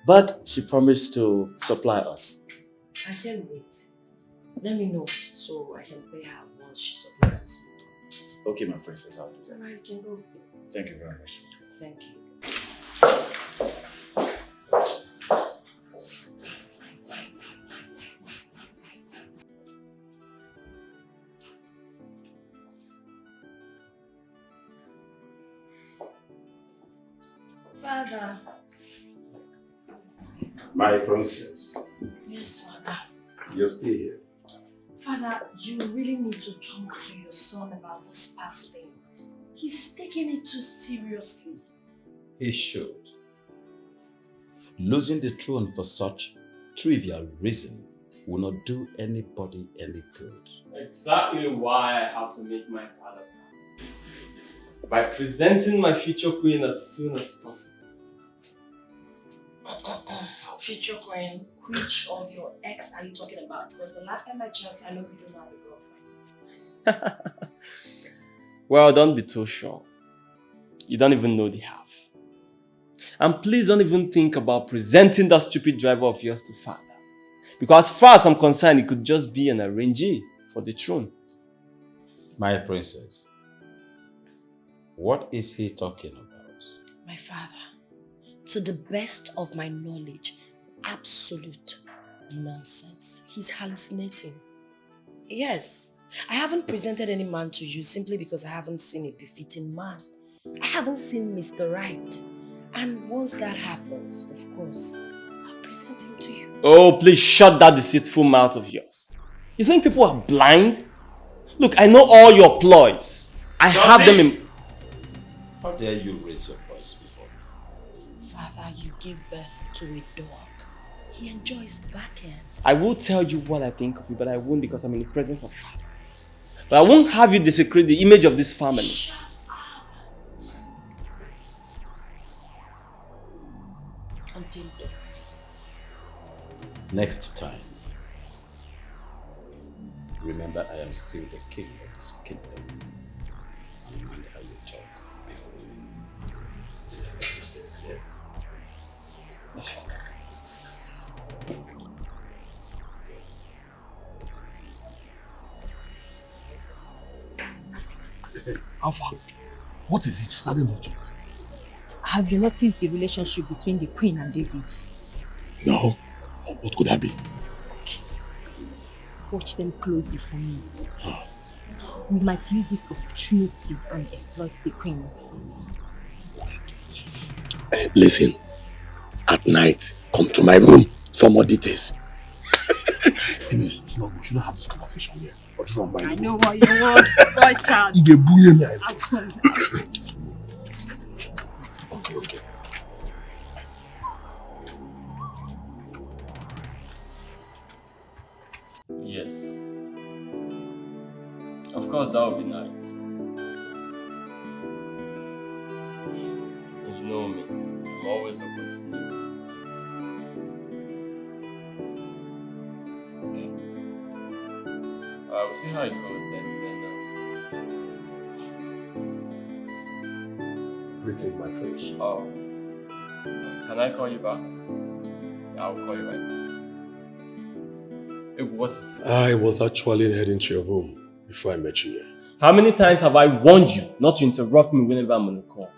But she promised to supply us. I can't wait. Let me know so I can pay her once she supplies us more. Okay, my princess, I'll do that. Alright, you can go. Thank you very much. Thank you. Father. My princess, Yes, Father. you're still here. Father, you really need to talk to your son about this part thing. He's taking it too seriously. He should. Losing the throne for such trivial reason will not do anybody any good. Exactly why I have to make my father proud. By presenting my future queen as soon as possible. Future queen, which of your ex are you talking about? Because the last time I checked, I know you don't have a girlfriend. Well, don't be too sure. You don't even know the half. And please don't even think about presenting that stupid driver of yours to father. Because as far as I'm concerned, it could just be an arrangee for the throne. My princess, what is he talking about? My father, to the best of my knowledge, absolute nonsense. He's hallucinating. Yes, I haven't presented any man to you simply because I haven't seen a befitting man. I haven't seen Mr. Right. And once that happens, of course, I'll present him to you. Oh, please shut that deceitful mouth of yours. You think people are blind? Look, I know all your ploys. I have them in... How dare you raise your voice before me? Father, you gave birth to a dog. He enjoys backhand. I will tell you what I think of you, but I won't because I'm in the presence of father. But I won't have you desecrate the image of this family. Shut up. Until dog. Next time, remember I am still the king of this kingdom. And mind how you talk before me. It's fine. Alpha, what is it? Sudden urgent. Have you noticed the relationship between the Queen and David? No. What could that be? Watch them closely for me. We might use this opportunity and exploit the queen. Yes. Listen, at night, come to my room for more details. Anyways, it's not good. We shouldn't have this conversation here. I know what you want, boy child. You get bullied me. Okay. Yes. Of course, that would be nice. You know me. I'm always open to new things. Okay. We'll see how it goes then. Greeting, my prince. Oh. Can I call you back? I'll call you right now. Hey, what is it? I was actually heading to your room before I met you here. How many times have I warned you not to interrupt me whenever I'm on a call?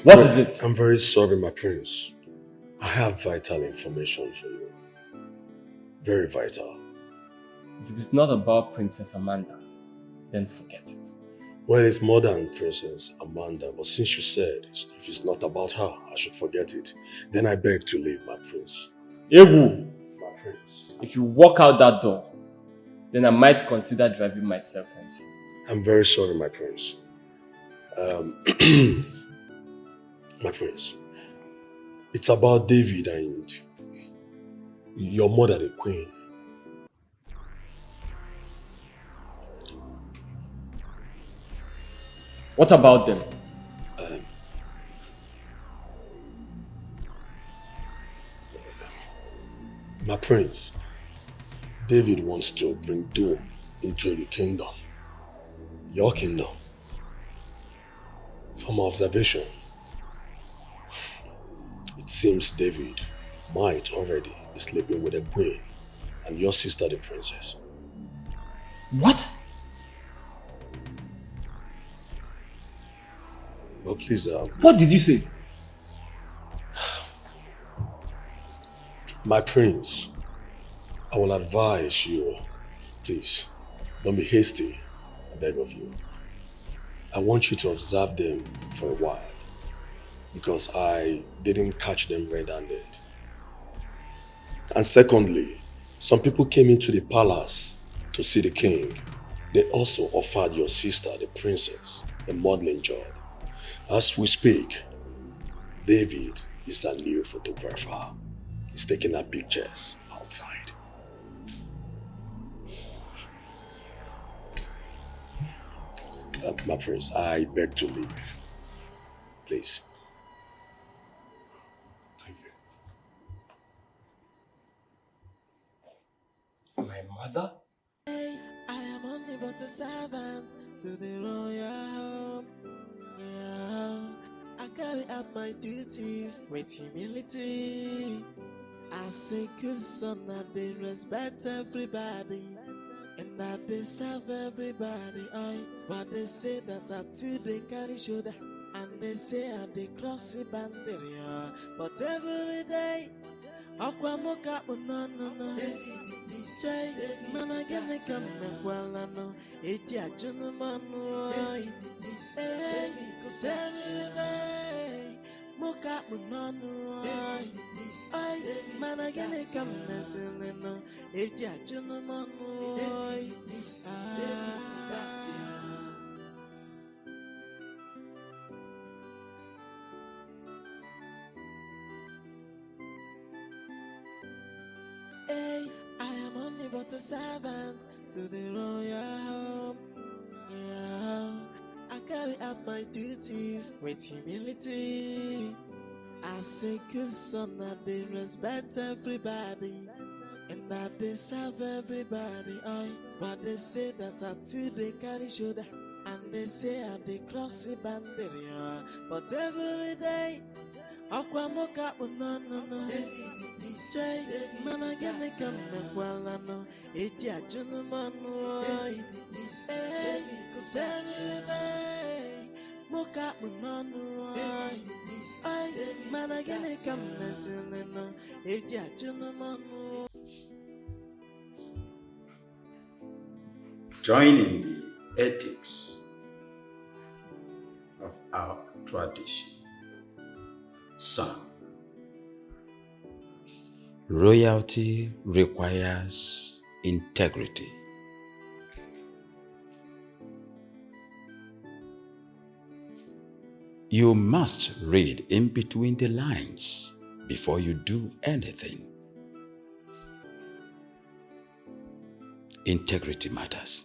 What is it? I'm very sorry, my prince. I have vital information for you. Very vital. If it is not about Princess Amanda, then forget it. Well, it's more than Princess Amanda, but since you said if it's not about her, I should forget it, then I beg to leave, my prince. Ewu! My prince. If you walk out that door, then I might consider driving myself henceforth. I'm very sorry, my prince. My prince, it's about David and your mother, the queen. What about them? My prince, David wants to bring doom into the kingdom. Your kingdom. From observation, it seems David might already be sleeping with the queen and your sister, the princess. What? But please, what did you say? My prince, I will advise you, please, don't be hasty, I beg of you. I want you to observe them for a while, because I didn't catch them red-handed. And secondly, some people came into the palace to see the king. They also offered your sister, the princess, a modeling job. As we speak, David is a new photographer. He's taking our pictures outside. My prince, I beg to leave. Please. Thank you. My mother? I am only but a servant to the royal home. Yeah, I carry out my duties with humility. I say good son that they respect everybody and that they serve everybody. But they say that I too they carry shoulder and they say I they cross the boundary. But every day, Aquamoka no. Jay, man, I get the come well, I know. It's a gentleman, hey, cause every day, Moka no. Man, I get the come messing, it's a gentleman, hey, I am only but a servant to the royal home. Yeah, I carry out my duties with humility. I say good son that they respect everybody and that they serve everybody. But they say that I too they carry shoulder and they say I they cross the boundary. But every day, Aquamoka no. Jay, man, I get the come well, I know. It's a gentleman, hey, cause every day, Moka Munano, I, man, I can come messing in a judgment. Joining the ethics of our tradition. Son, royalty requires integrity. You must read in between the lines before you do anything. Integrity matters.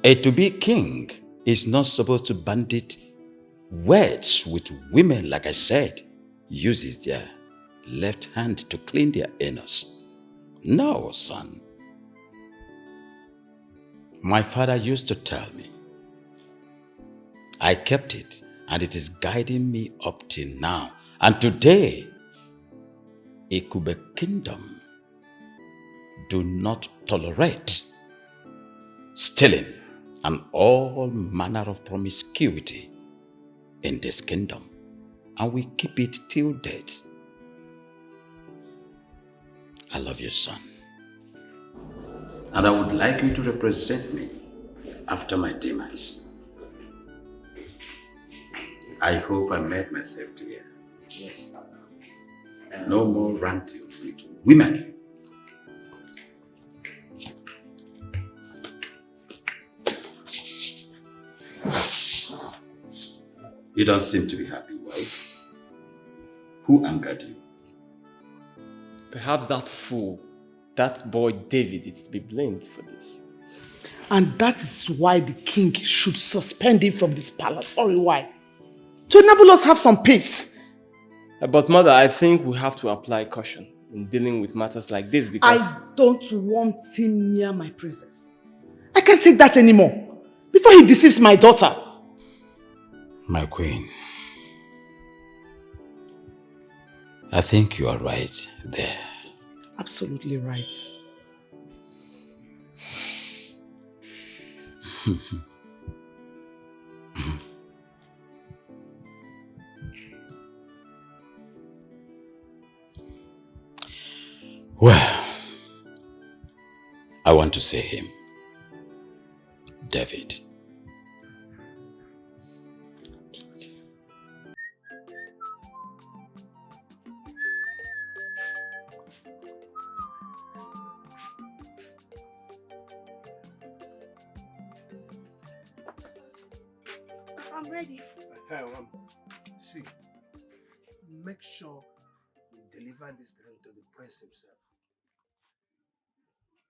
A to-be king is not supposed to bandit words with women, like I said, uses their left hand to clean their anus. No, son. My father used to tell me. I kept it, and it is guiding me up till now. And today, Ikube Kingdom do not tolerate stealing and all manner of promiscuity in this kingdom. And we keep it till death. I love you, son. And I would like you to represent me after my demise. I hope I made myself clear. Yes, Father. No more ranting with women. You don't seem to be happy, wife. Who angered you? Perhaps that fool, that boy David, is to be blamed for this. And that is why the king should suspend him from this palace for a while. To enable us have some peace. But mother, I think we have to apply caution in dealing with matters like this because... I don't want him near my princess. I can't take that anymore. Before he deceives my daughter. My queen, I think you are right there. Absolutely right. Well, I want to say him, David. I'm ready. See, make sure you deliver this drink to the prince himself.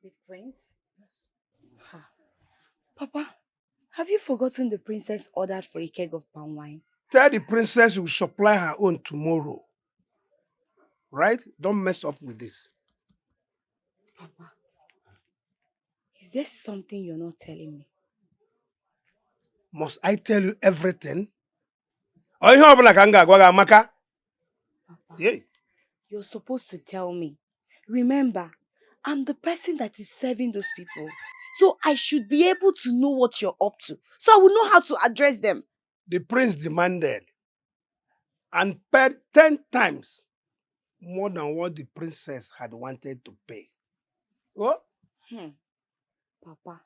The prince? Yes. Papa, have you forgotten the princess ordered for a keg of palm wine? Tell the princess you will supply her own tomorrow. Right? Don't mess up with this. Papa, is there something you're not telling me? Must I tell you everything? Or you have like Amaka? Papa, you're supposed to tell me. Remember, I'm the person that is serving those people. So I should be able to know what you're up to. So I will know how to address them. The prince demanded and paid 10 times more than what the princess had wanted to pay. What? Papa,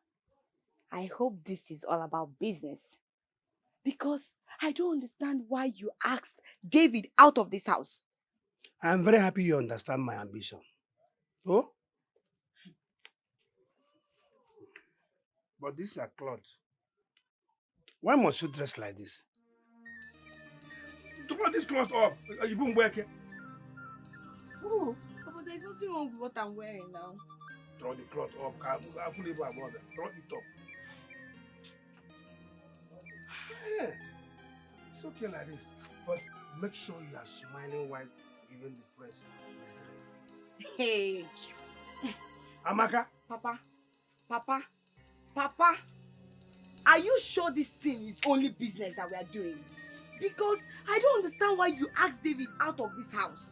I hope this is all about business. Because I don't understand why you asked David out of this house. I'm very happy you understand my ambition. Oh? But this is a cloth. Why must you dress like this? Throw this cloth up. You won't wear it. Oh, but there's nothing wrong with what I'm wearing now. Throw the cloth up. Throw it up. Yeah. It's okay like this. But make sure you are smiling while giving the prince this drink. Hey. Amaka? Papa, are you sure this thing is only business that we are doing? Because I don't understand why you asked David out of this house.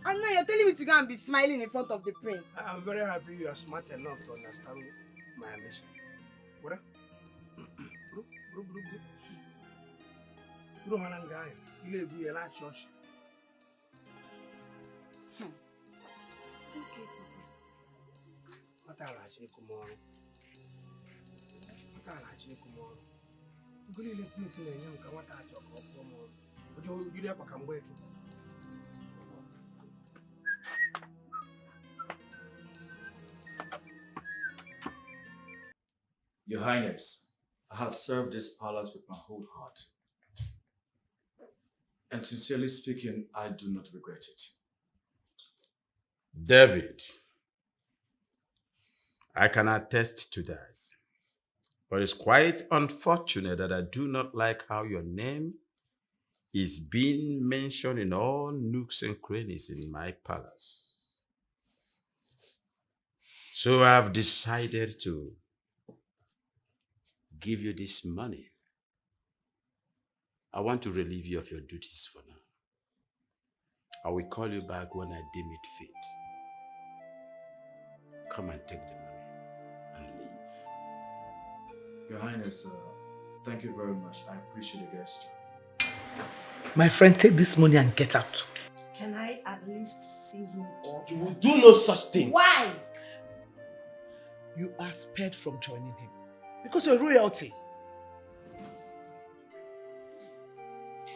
And now you're telling me to go and be smiling in front of the prince. I'm very happy you are smart enough to understand my ambition. What? Bro, Malanga, you live here at church. Okay, Papa. What I you go live this in a young what I talk of more. But you never come work. Your Highness, I have served this palace with my whole heart. And sincerely speaking, I do not regret it. David, I can attest to that. But it's quite unfortunate that I do not like how your name is being mentioned in all nooks and crannies in my palace. So I've decided to give you this money. I want to relieve you of your duties for now. I will call you back when I deem it fit. Come and take the money and leave. Your Highness, thank you very much. I appreciate the gesture. My friend, take this money and get out. Can I at least see him off? You will do no such thing. Why? You are spared from joining him. Because you're royalty.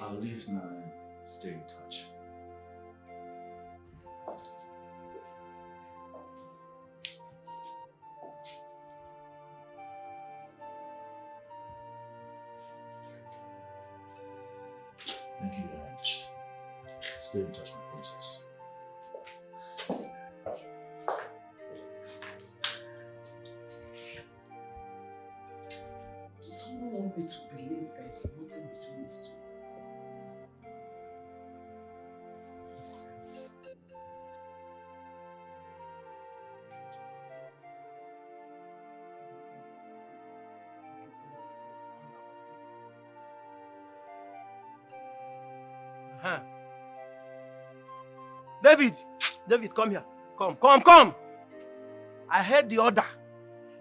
I'll leave now and stay in touch. Thank you very much. Stay in touch, my princess. Does someone want me to believe there is nothing between these two? Nonsense. Huh. David, come here. Come. I heard the order.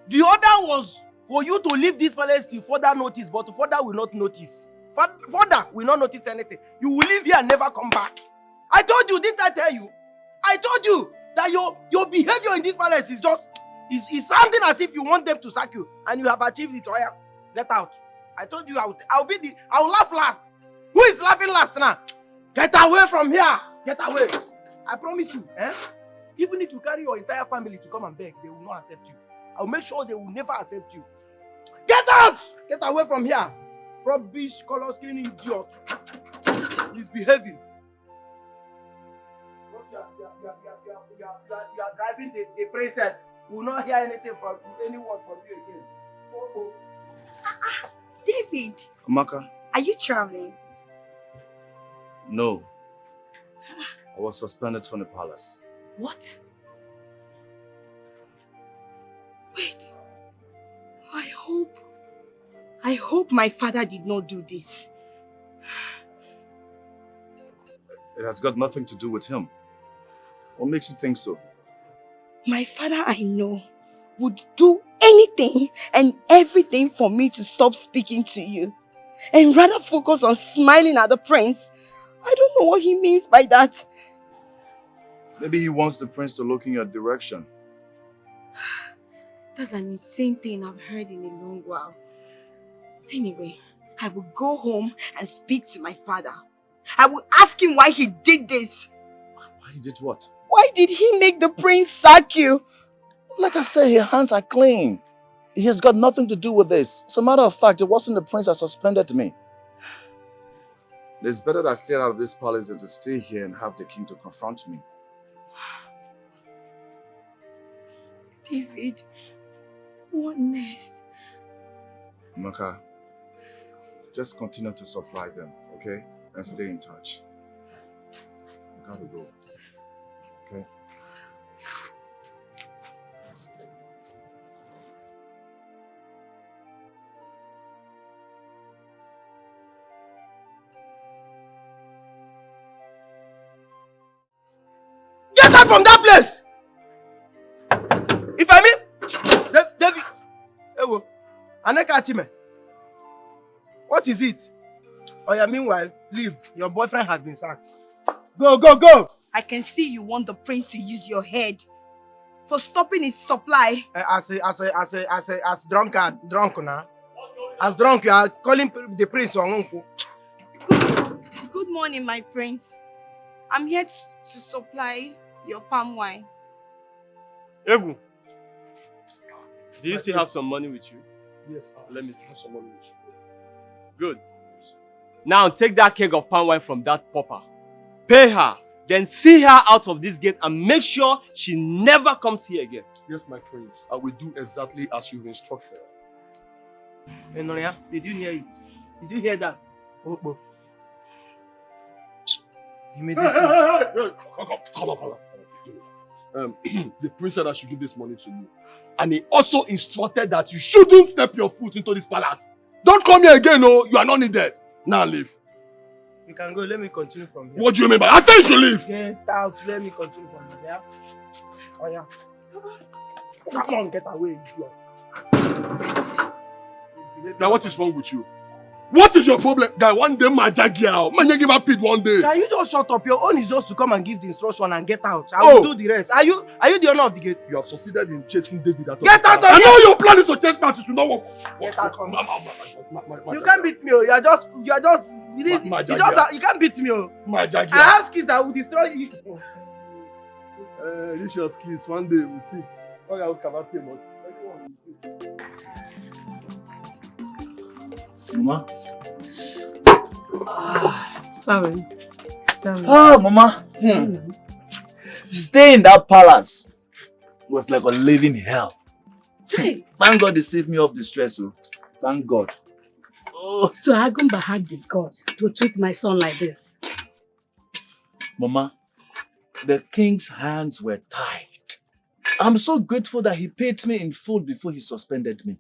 The order was for you to leave this palace till further notice, but further will not notice. Further will not notice anything. You will leave here and never come back. I told you, didn't I tell you? I told you that your behavior in this palace is just is sounding as if you want them to sack you, and you have achieved it. Oya, get out. I told you I will laugh last. Who is laughing last now? Get away from here. Get away. I promise you. Even if you carry your entire family to come and beg, they will not accept you. I will make sure they will never accept you. Get out! Get away from here. Rubbish, color skin idiot. He's behaving. You are driving the princess. We will not hear anything from any word from you again. David, Amaka, are you traveling? no. I was suspended from the palace. What? Wait. I hope my father did not do this. It has got nothing to do with him. What makes you think so? My father, I know, would do anything and everything for me to stop speaking to you and rather focus on smiling at the prince. I don't know what he means by that. Maybe he wants the prince to look in your direction. That's an insane thing I've heard in a long while. Anyway, I will go home and speak to my father. I will ask him why he did this. Why he did what? Why did he make the prince sack you? Like I said, his hands are clean. He has got nothing to do with this. As a matter of fact, it wasn't the prince that suspended me. It's better that I stay out of this palace than to stay here and have the king to confront me. David, what next? Maka, just continue to supply them, okay? And stay in touch. I gotta go. Okay? Get out from that place! If I mean... David! Ewo, Aneka Achime, What is it? Oh yeah, meanwhile, leave. Your boyfriend has been sacked. Go, go, go! I can see you want the prince to use your head for stopping his supply. As drunk now. As drunk, you are calling the prince your uncle. Good morning, my prince. I'm here to supply your palm wine. Egu, do you still have some money with you? Yes, let me see. have some money with you. Good. Now take that keg of palm wine from that pauper. Pay her. Then see her out of this gate and make sure she never comes here again. Yes, my prince. I will do exactly as you've instructed. Hey, Noria, did you hear it? Did you hear that? Oh. Give me this thing. Come on. The prince said I should give this money to you. And he also instructed that you shouldn't step your foot into this palace. Don't come here again, no. You are not needed. Now leave. You can go. Let me continue from here. What do you mean by I said you should leave? Get out. Let me continue from here. Oh yeah. Come on, get away, idiot. Now what is wrong with you? What is your problem? Guy, one day my girl. Man, you give up it one day. Can you just shut up? Your own is just to come and give the instruction and get out. I will do the rest. Are you the owner of the gate? You have succeeded in chasing David out of Get out of here! I know your plan is to chase Matthew to not work. Get out from here. You can't beat me, oh. You can't beat me, oh. My jaguar. I have skills that will destroy you. Use your skills. One day we'll see. Oh, yeah, we'll cover payment. Mama. Sorry. Oh, Mama. Stay in that palace was like a living hell. Thank God they saved me off the stress. Oh. Thank God. Oh. So Agumba had the God to treat my son like this. Mama, the king's hands were tied. I'm so grateful that he paid me in full before he suspended me.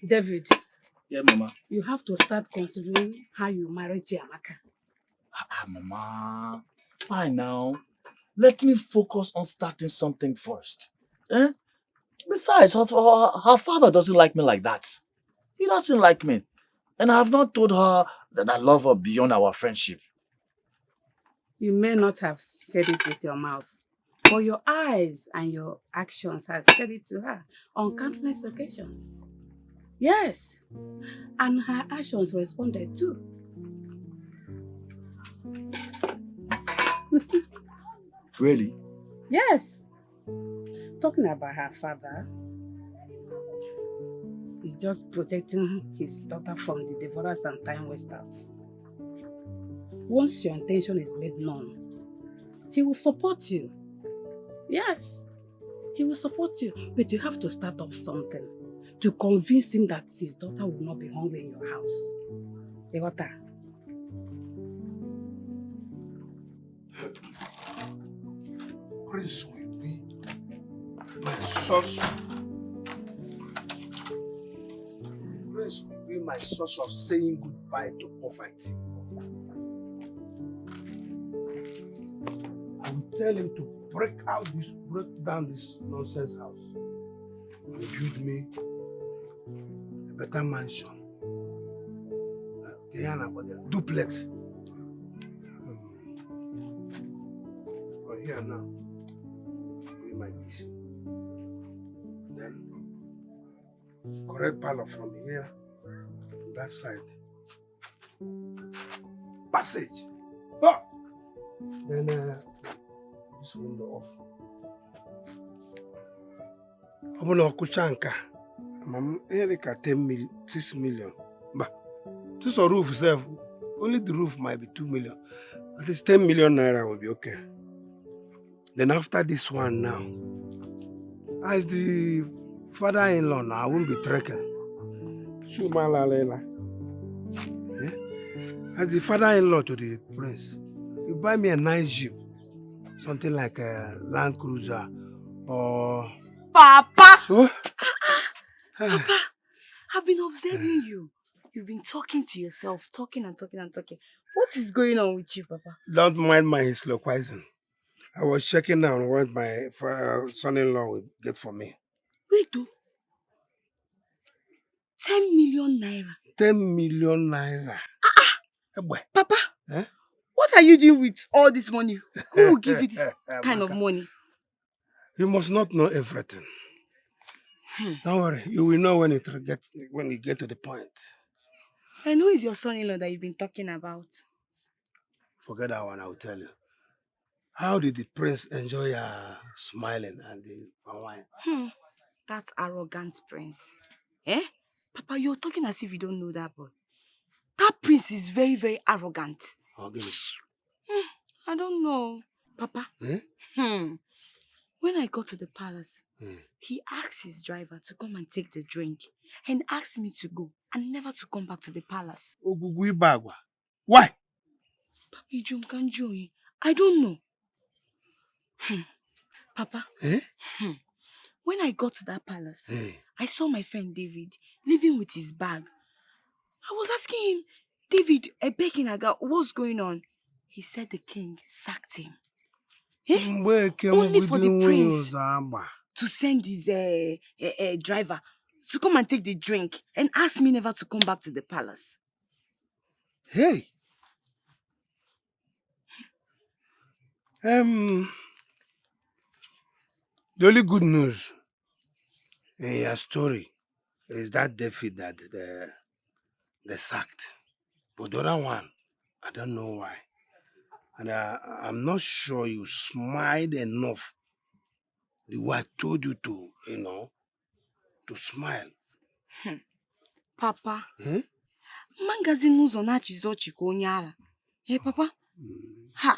David. Yeah, Mama. You have to start considering how you marry Chiamaka. Mama. Why now? Let me focus on starting something first. Besides, her father doesn't like me like that. He doesn't like me. And I have not told her that I love her beyond our friendship. You may not have said it with your mouth, but your eyes and your actions have said it to her on countless occasions. Yes, and her actions responded too. Really? Yes. Talking about her father, he's just protecting his daughter from the devourers and time wasters. Once your intention is made known, he will support you. Yes, he will support you, but you have to start up something to convince him that his daughter will not be hungry in your house. You got that? Prince will be my source. Prince will be my source of saying goodbye to poverty. I will tell him to break down this nonsense house and build me a better mansion. Duplex. For here now. Be my peace. Then correct parlor from here to that side. Passage. Ah! Then this window off. I'm gonna kuchanka. I'm Erika 6 million. But just a roof itself, only the roof might be 2 million. At least 10 million naira will be okay. Then after this one now, as the father-in-law now, I won't be trekking. As the father-in-law to the prince, you buy me a nice Jeep. Something like a Land Cruiser or... Papa! Oh? Papa, I've been observing you. You've been talking to yourself, talking and talking and talking. What is going on with you, Papa? Don't mind my soliloquizing. I was checking on what my son-in-law would get for me. Wait, though. 10 million naira. 10 million naira. Papa, Eh? what are you doing with all this money? Who will give you this kind of money? You must not know everything. Don't worry, you will know when you get to the point. And who is your son-in-law that you've been talking about? Forget that one, I will tell you. How did the prince enjoy smiling and the wine? That arrogant prince. Eh? Papa, you're talking as if you don't know that boy. That prince is very, very arrogant. Oh, give me. I don't know. Papa. Eh? When I got to the palace, he asked his driver to come and take the drink and asked me to go and never to come back to the palace. Why? Papa, I don't know. Papa, when I got to that palace, I saw my friend David living with his bag. I was asking him, David, what's going on? He said the king sacked him. Only for the prince to send his driver to come and take the drink and ask me never to come back to the palace. Hey. The only good news in your story is that David that they sacked. But the other one, I don't know why. And I'm not sure you smiled enough the way I told you to, to smile. Papa, magazine news on Achizochi Konyala. Hey, Papa? Ha!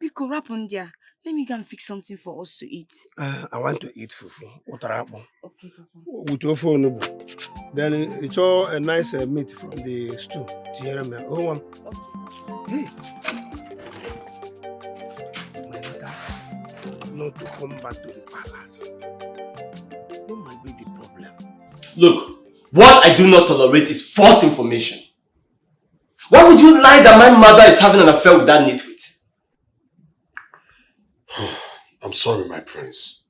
Biko Rapundia. Let me go and fix something for us to eat. I want to eat fufu. Okay, Papa. With your phone. Then it's all a nice meat from the stew. Oh, hey. My daughter, not to come back to the palace. What might be the problem? Look, what I do not tolerate is false information. Why would you lie that my mother is having an affair with that nitwit? I'm sorry, my prince.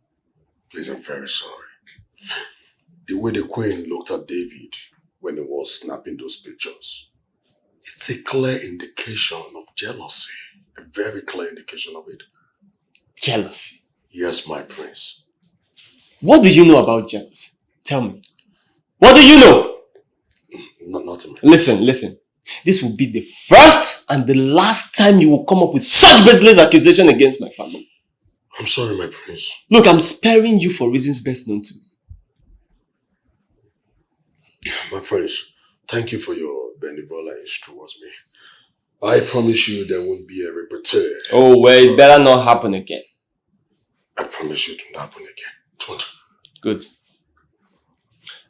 Please, I'm very sorry. The way the queen looked at David when he was snapping those pictures, it's a clear indication of jealousy. A very clear indication of it. Jealousy? Yes, my prince. What do you know about jealousy? Tell me. What do you know? Nothing. Listen. This will be the first and the last time you will come up with such baseless accusation against my family. I'm sorry, my prince. Look, I'm sparing you for reasons best known to me. My prince, thank you for your benevolence towards me. I promise you there won't be a repeat. Oh, well, it better not happen again. I promise you it won't happen again. It won't. Good.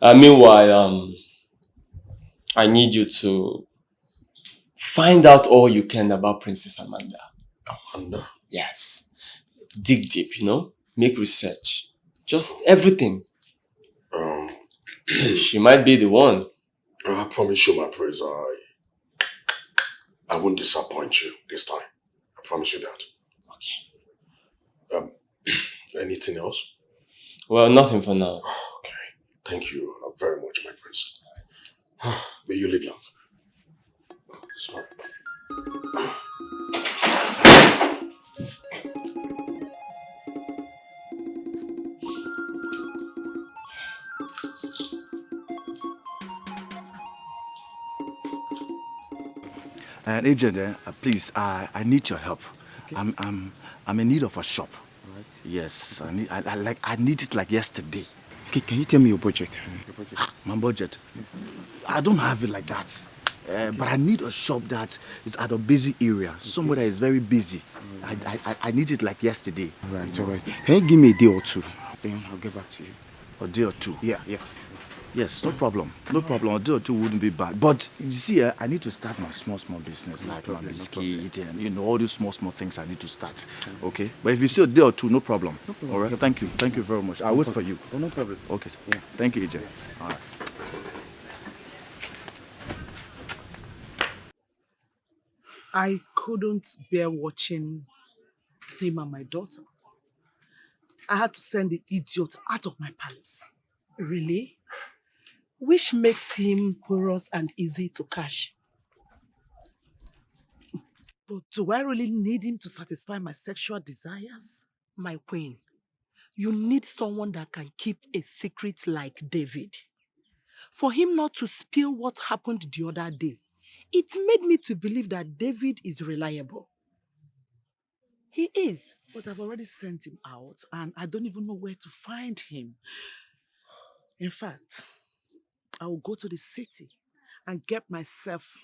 Meanwhile, I need you to find out all you can about Princess Amanda. Amanda? Yes. Dig deep, make research. Just everything. She might be the one. I promise you, my prince, I won't disappoint you this time. I promise you that. Okay. Anything else? Well, nothing for now. Okay. Thank you very much, my prince. May you live long. Sorry. And agent, please, I need your help. Okay. I'm in need of a shop. Right. Yes, I need it like yesterday. Okay, can you tell me your budget? My budget? I don't have it like that. But I need a shop that is at a busy area, somewhere that is very busy. I need it like yesterday. All right. Can you give me a day or two? Then I'll get back to you. A day or two? Yeah. Yes, no problem. A day or two wouldn't be bad. But you see, I need to start my small business, like my biscuit and all these small things I need to start. Okay? But if you see a day or two, no problem. All right? Thank you very much. I'll wait for you. Oh, no problem. Okay, sir. Yeah. Thank you, AJ. All right. I couldn't bear watching him and my daughter. I had to send the idiot out of my palace. Really? which makes him porous and easy to cash. But do I really need him to satisfy my sexual desires? My queen, you need someone that can keep a secret like David. For him not to spill what happened the other day, it made me to believe that David is reliable. He is, but I've already sent him out and I don't even know where to find him. In fact, I will go to the city and get myself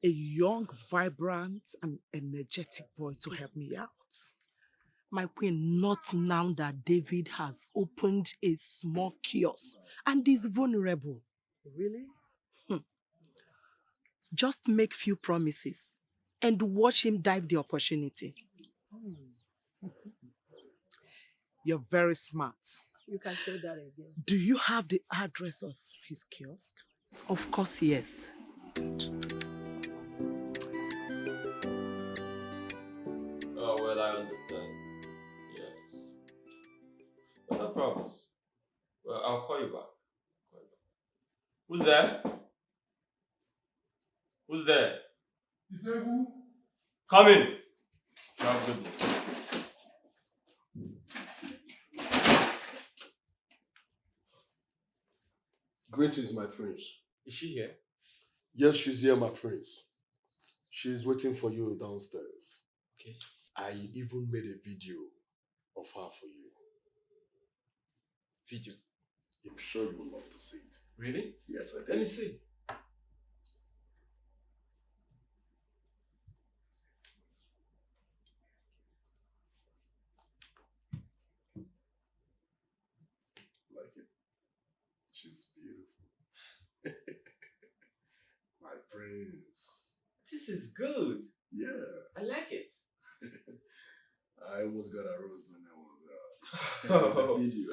a young, vibrant, and energetic boy to help me out. My queen, not now that David has opened a small kiosk and is vulnerable. Really? Just make few promises and watch him dive the opportunity. You're very smart. You can say that again. Do you have the address of his kiosk? Of course, yes. Oh, well, I understand. Yes. No problems. Well, I'll call you back. Who's there? Who's there? You say who? Come in. You have goodness. Greetings, my prince. Is she here? Yes, she's here, my prince. She's waiting for you downstairs. Okay. I even made a video of her for you. Video? I'm sure you would love to see it. Really? Yes, I did. Let me see. Like it? She's beautiful. My prince. This is good. Yeah. I like it. I almost got a roast when I was Oh. in the video.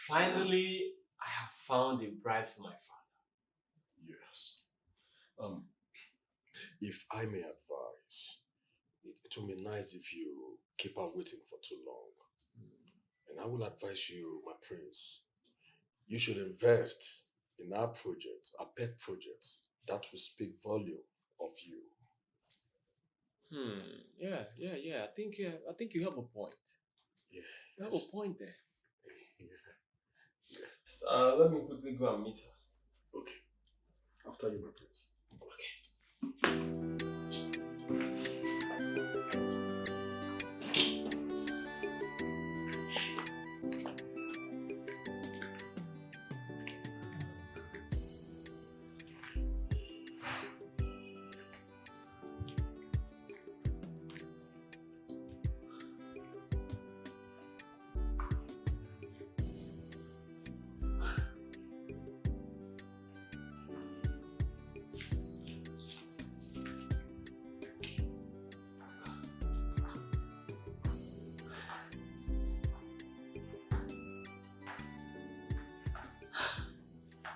Finally, I have found a bride for my father. Yes. If I may advise, it will be nice if you keep her waiting for too long. And I will advise you, my prince, you should invest in our project, our pet project. That will speak volume of you. Yeah. I think you have a point. Yeah. You have a point there. Let me quickly go and meet her. Okay. After you, my prince.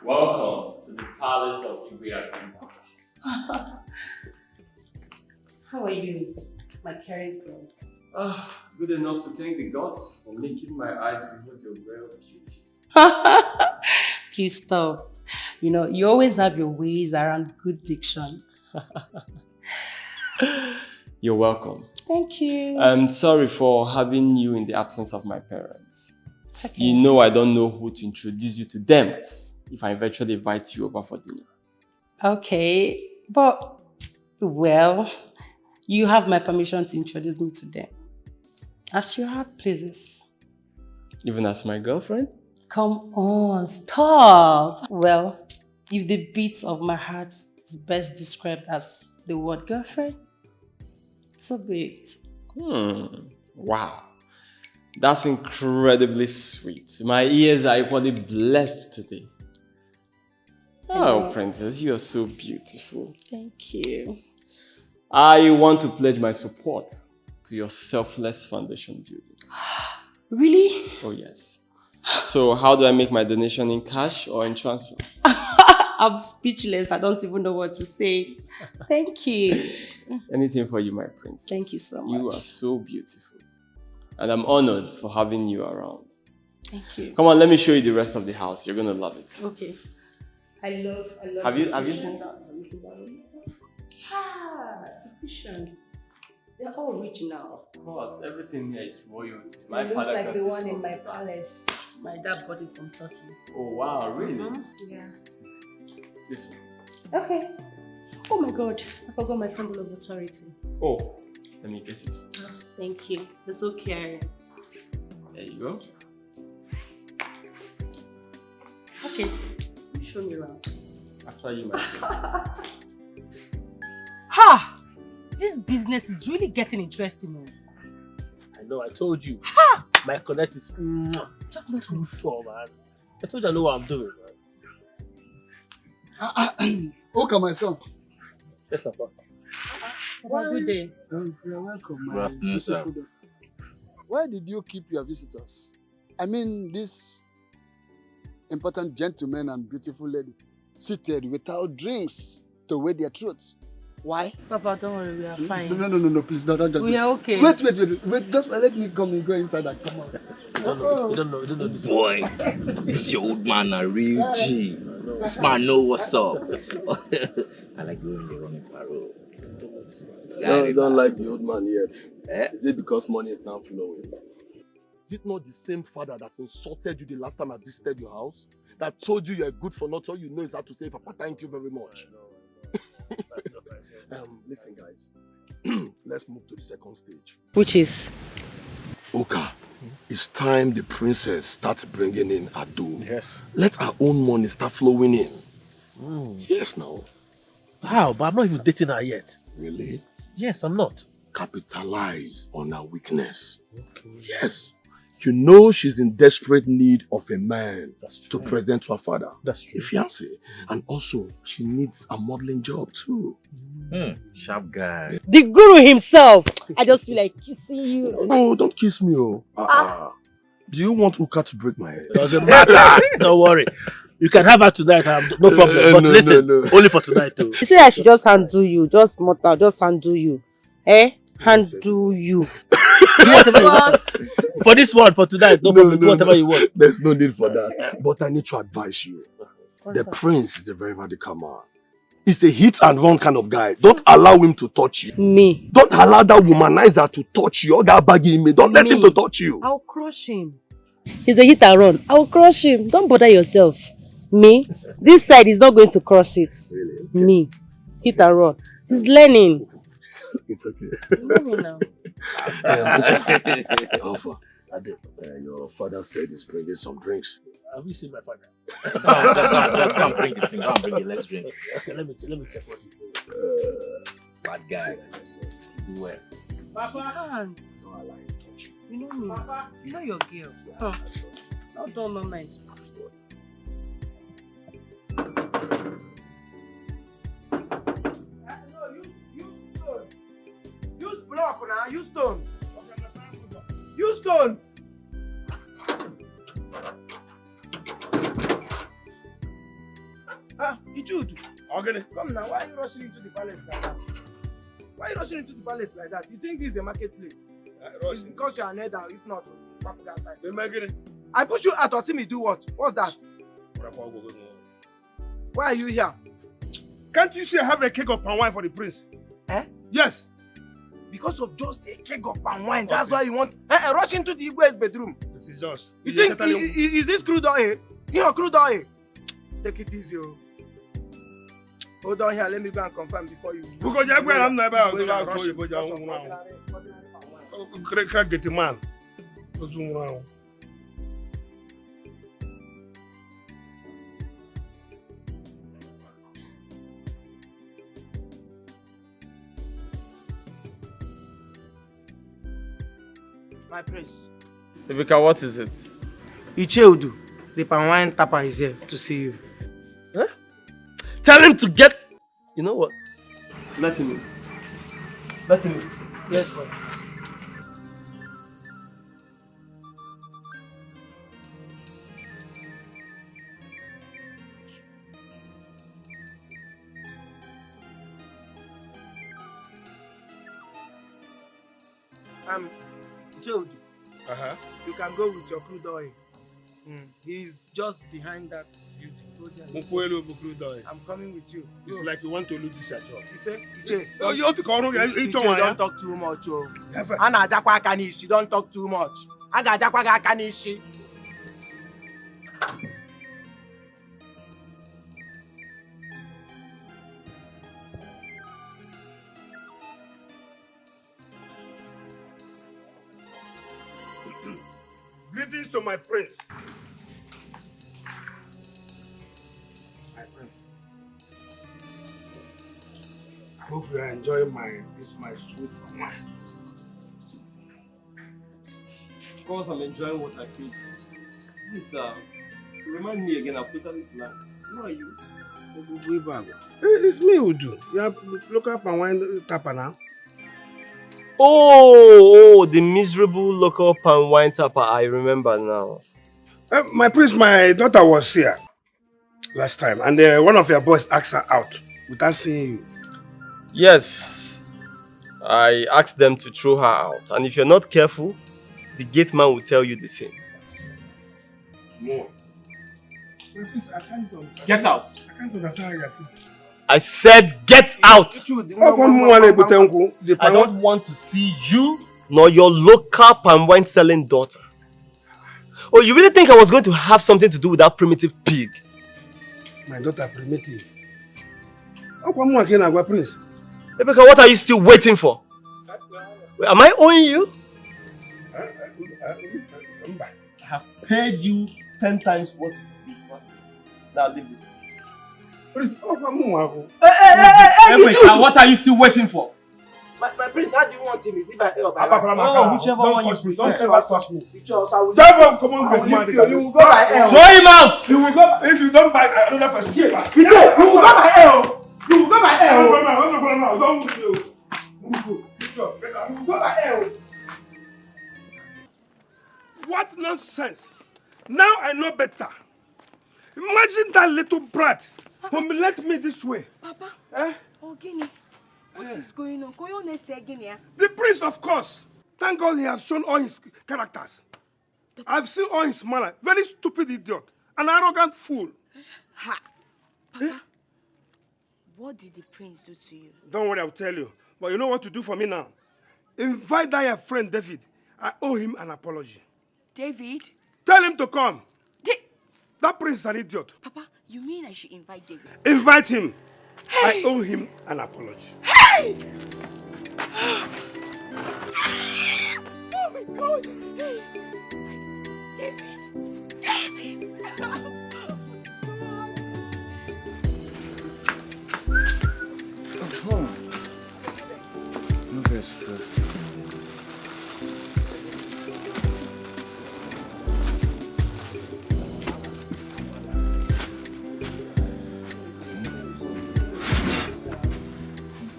Welcome to the palace of Unrequited. How are you, my caring prince? Good enough to thank the gods for making my eyes behold your rare beauty. Please stop. You know, you always have your ways around good diction. You're welcome. Thank you. I'm sorry for having you in the absence of my parents. It's okay. You know I don't know who to introduce you to them if I eventually invite you over for dinner. Okay, but, well, you have my permission to introduce me to them. As your heart pleases. Even as my girlfriend? Come on, stop. Well, if the beat of my heart is best described as the word girlfriend, so be it. Wow. That's incredibly sweet. My ears are equally blessed today. Oh, princess, you are so beautiful. Thank you. I want to pledge my support to your selfless foundation building. Really? Oh, yes. So, how do I make my donation in cash or in transfer? I'm speechless. I don't even know what to say. Thank you. Anything for you, my princess. Thank you so much. You are so beautiful. And I'm honored for having you around. Thank you. Come on, let me show you the rest of the house. You're gonna love it. Okay. I love Have you the seen cushions. The cushions. They're all rich now. Of course, everything here is royalty. It looks like the one in my palace. My dad bought it from Turkey. Oh wow, really? Yeah. This one. Okay. Oh my god, I forgot my symbol of authority. Oh, let me get it. Thank you. You're so caring. There you go. Okay. Show me around. After you, my friend. Ha! This business is really getting interesting. I know, I told you. My connect is too sure, man. I told you I know what I'm doing, man. Okay, my son. Yes, Papa. Have a good day. You're welcome, Good afternoon, sir. Why did you keep your visitors? I mean, this important gentleman and beautiful lady seated without drinks to weigh their throats. Why? Papa, don't worry, we are fine. No, please, don't just. We are okay. Wait, just let me come and go inside and come out. You don't know this boy. This your old man, a real G. This man know what's up. I like the way they run in parole. Don't like the old man yet. Is it because money is now flowing? Is it not the same father that insulted you the last time I visited your house? That told you you're good for nothing? All you know is how to say, Papa, thank you very much. Listen, guys. Let's move to the second stage. Which is? Oka, it's time the princess starts bringing in Ado. Yes. Let our own money start flowing in. Yes, now. How? But I'm not even dating her yet. Really? Yes, I'm not. Capitalize on her weakness. Okay. Yes. You know she's in desperate need of a man to present to her father. That's true. A fiancé. And also, she needs a modeling job too. Sharp guy. The guru himself. I just feel like kissing you. No, don't kiss me. Do you want Uka to break my head? Doesn't matter. Don't worry. You can have her tonight. No problem. But listen, only for tonight too. You say I should just undo you. Just undo you. Undo you. Whatever you want. For this one, for tonight, no problem. Whatever you want. There's no need for that. But I need to advise you. The prince is a very radical man. He's a hit and run kind of guy. Don't allow him to touch you. Me. Don't allow that womanizer to touch you. Or that baggy me. Don't let him to touch you. I'll crush him. He's a hit and run. I'll crush him. Don't bother yourself. Me. This side is not going to cross it. Really? Okay. Me. Hit and run. He's learning. It's okay. Now. Alpha, your father said he's bringing some drinks. Have you seen my father? Come bring it in. Come bring it. Let's drink. Okay, let me check what you do. Bad guy. Do well. Papa, hands. No, I like touch. You know me. Papa, you know your girl. Huh? Not done, no nice. Use block now. Use stone. Use stone. Ichud. Okay. Come now. Why are you rushing into the palace like that? Why are you rushing into the palace like that? You think this is a marketplace? It's because you are an elder, if not, back to that side. I push you out or see me do what? What's that? Why are you here? Can't you say I have a keg of palm wine for the prince? Yes. Because of just a keg of palm wine, that's why you want rush into the Igwe's bedroom. This is just. You think is this crude oil? Your crude oil. Take it easy. Hold on here, let me go and confirm before you. Because you're going to get the man. My prince. Ibika, what is it? Icheudu, the palm wine tapper is here to see you. Huh? Tell him to get... You know what? Let him in. Let him in. Yes, sir. Cheudu, you can go with your crude oil. He's just behind that building. I'm coming with you. It's like you want to lose this job. You say, Iche, don't talk too much. Ana ajakwa aka n'isi, don't talk too much. Aga ajakwa ga aka n'isi. Greetings to my prince. My prince. I hope you are enjoying my sweet wine. Of course, I'm enjoying what I feel. Please, remind me again, I've totally blanked. Who are you? It's me who do. You have look up and wine tapper now. Oh, the miserable local palm wine tapper. I remember now. My prince, my daughter was here last time, and one of your boys asked her out without seeing you. Yes, I asked them to throw her out, and if you're not careful, the gate man will tell you the same. More. My prince, I can't understand. Get out. I can't understand how you feel. I said get out! I don't want to see you nor your local palm wine selling daughter. Oh, you really think I was going to have something to do with that primitive pig? My daughter primitive. Prince. Rebecca, what are you still waiting for? Wait, am I owing you? I have paid you 10 times what you paid. Now leave this place. Hey, Rebecca, what are you still waiting for? My prince, how do you want him? Is he by air or by Oh, whichever one you prefer. Don't ever touch me. Come on, you will go by air. Throw him out! You will go if you don't buy another person. You will go by air. You will go by air. Don't move you. You will go by air. What nonsense! Now I know better. Imagine that little brat humiliate me this way. Papa. Eh? Ogini. What is going on? The prince, of course. Thank God he has shown all his characters. I've seen all his manner. Very stupid idiot. An arrogant fool. Ha! Papa, what did the prince do to you? Don't worry, I'll tell you. But you know what to do for me now? Invite that your friend David. I owe him an apology. David? Tell him to come. That prince is an idiot. Papa, you mean I should invite David? Invite him. Hey. I owe him an apology. Hey! Oh my God! Hey! David! David! Oh. No, very good.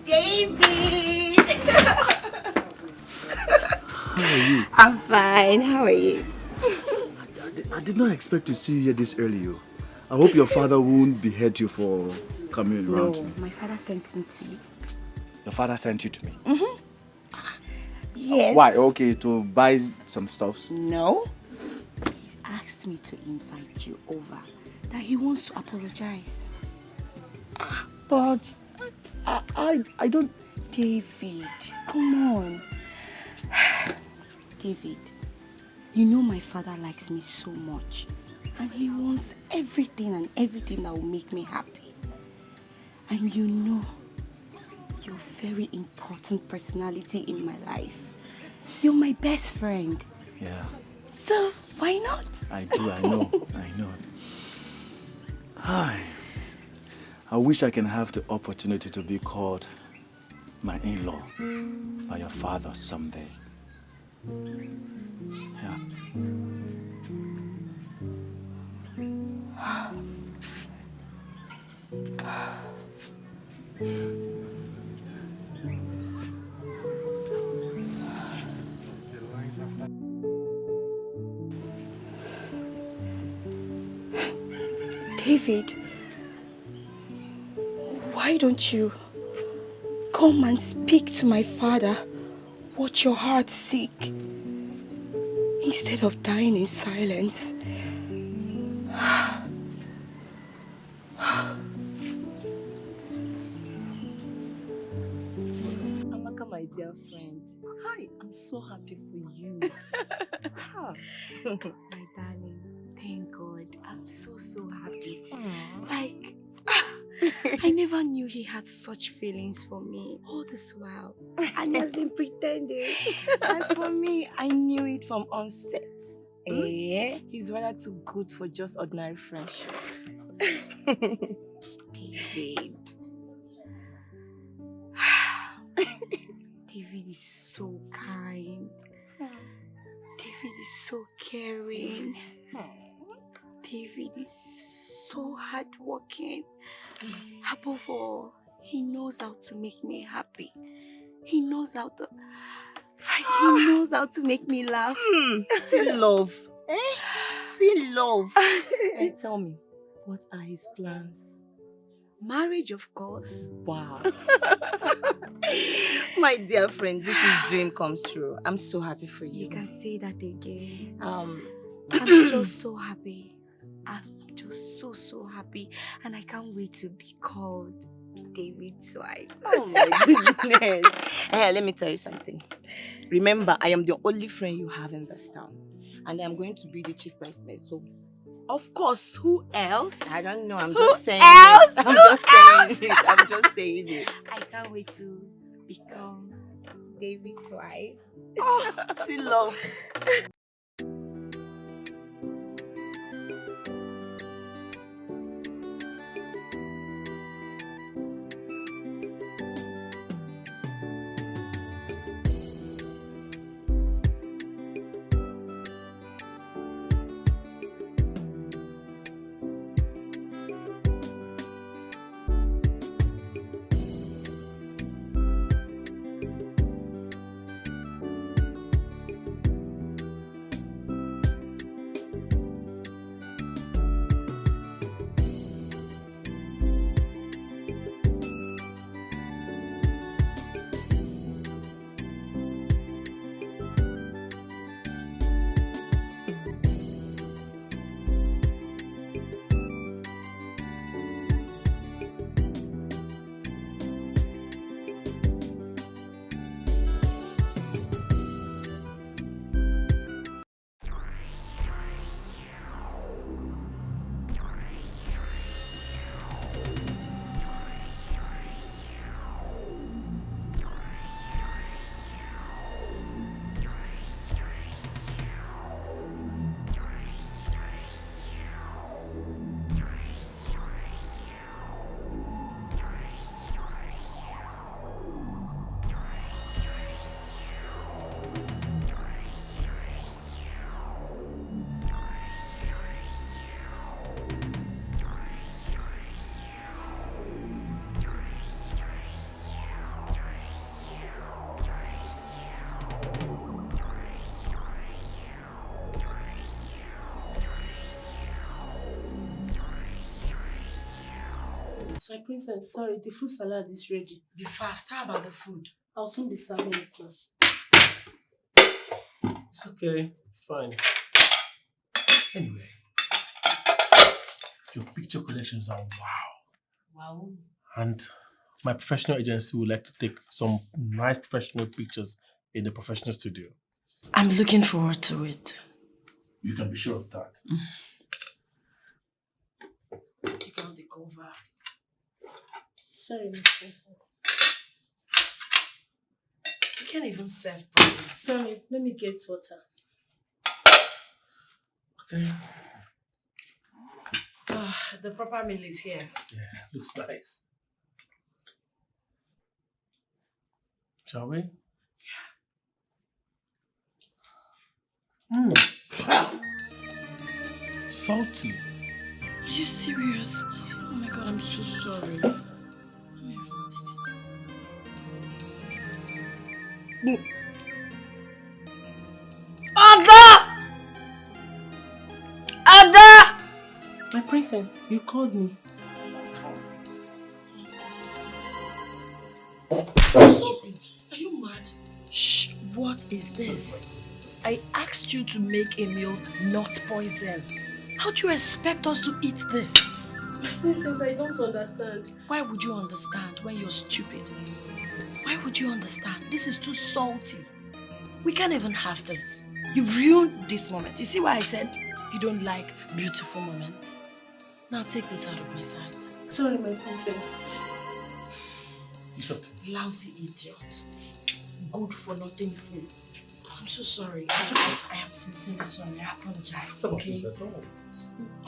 David! How are you? I'm fine. How are you? I did not expect to see you here this early. I hope your father won't behead you for coming around to me. My father sent me to you. Your father sent you to me? Mm-hmm. Yes. Why? Okay, to buy some stuffs? No. He asked me to invite you over. That he wants to apologize. But I don't... David, come on. David, you know my father likes me so much. And he wants everything that will make me happy. And you know, you're a very important personality in my life. You're my best friend. Yeah. So, why not? I do, I know. I wish I can have the opportunity to be called my in-law by your father someday. Yeah. David, why don't you come and speak to my father what your heart seek instead of dying in silence? Amaka, my dear friend. Hi, I'm so happy for you. My darling, thank God. I'm so happy. Like, I never knew he had such feelings for me all this while. And he has been pretending. As for me, I knew it from onset. He's rather too good for just ordinary friendship. David. David is so kind. David is so caring. David is so hardworking. Above all, he knows how to make me happy. He knows how to... He knows how to make me laugh. See love. See love. Hey, tell me, what are his plans? Marriage, of course. Wow. My dear friend, this is dream comes true. I'm so happy for you. You can say that again. I'm just so happy. I'm just so happy. And I can't wait to be called David's wife. Oh my goodness. Hey, let me tell you something. Remember, I am the only friend you have in this town. And I'm going to be the chief bridesmaid. So, of course, who else? I don't know. I'm Who just saying else? it. I'm just saying it. I can't wait to become David's wife. Oh, see love. My princess, sorry, the fruit salad is ready. Be fast. How about the food? I'll soon be serving it now. It's okay. It's fine. Anyway, your picture collections are wow. Wow. And my professional agency would like to take some nice professional pictures in the professional studio. I'm looking forward to it. You can be sure of that. Take out the cover. Sorry, my princess. You can't even serve properly. Sorry, let me get water. Okay. The proper meal is here. Yeah, looks nice. Shall we? Yeah. Salty. Are you serious? Oh my god, I'm so sorry. Ada! Ada! My princess, you called me. Stupid. Are you mad? Shh, what is this? I asked you to make a meal, not poison. How do you expect us to eat this? Princess, I don't understand. Why would you understand when you're stupid? Why would you understand? This is too salty. We can't even have this. You've ruined this moment. You see why I said you don't like beautiful moments? Now take this out of my sight. Sorry, my princess. It's okay. Lousy idiot. Good for nothing fool. I'm so sorry. I am sincerely sorry. I apologize. Okay?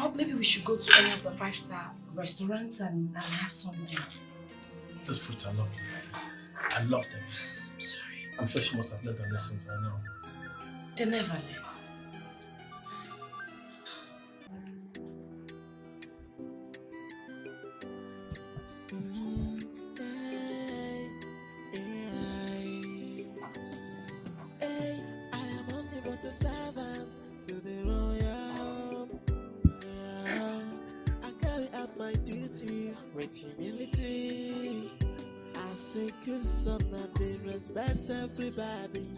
Or maybe we should go to any of the 5-star restaurants and have something. Those fruits are lovely, princess. I love them. I'm sorry. I'm sure she must have learned her lessons by now. They never learn. With humility, I say good son that they respect everybody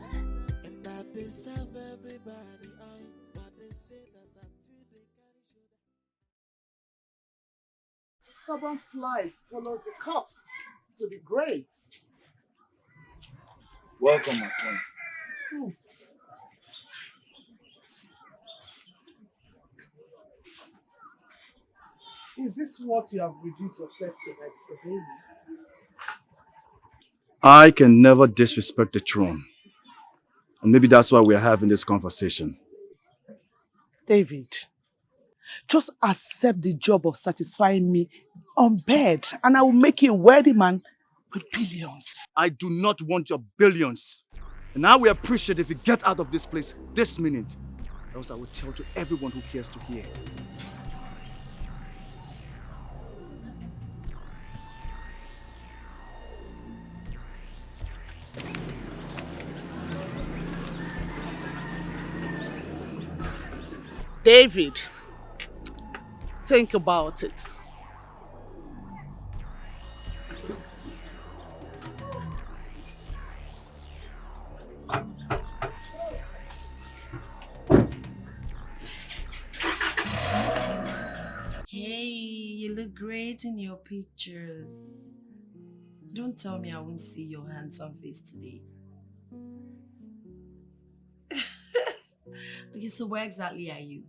and that they serve everybody. But they say that too they carry shoulder. Stubborn flies follows the cups to the grave. Welcome, my friend. Is this what you have reduced yourself to by disobeying me? I can never disrespect the throne. And maybe that's why we're having this conversation. David, just accept the job of satisfying me on bed and I will make you a worthy man with billions. I do not want your billions. And I will appreciate if you get out of this place this minute. Else I will tell to everyone who cares to hear. David, think about it. Hey, you look great in your pictures. Don't tell me I won't see your handsome face today. Okay, so where exactly are you?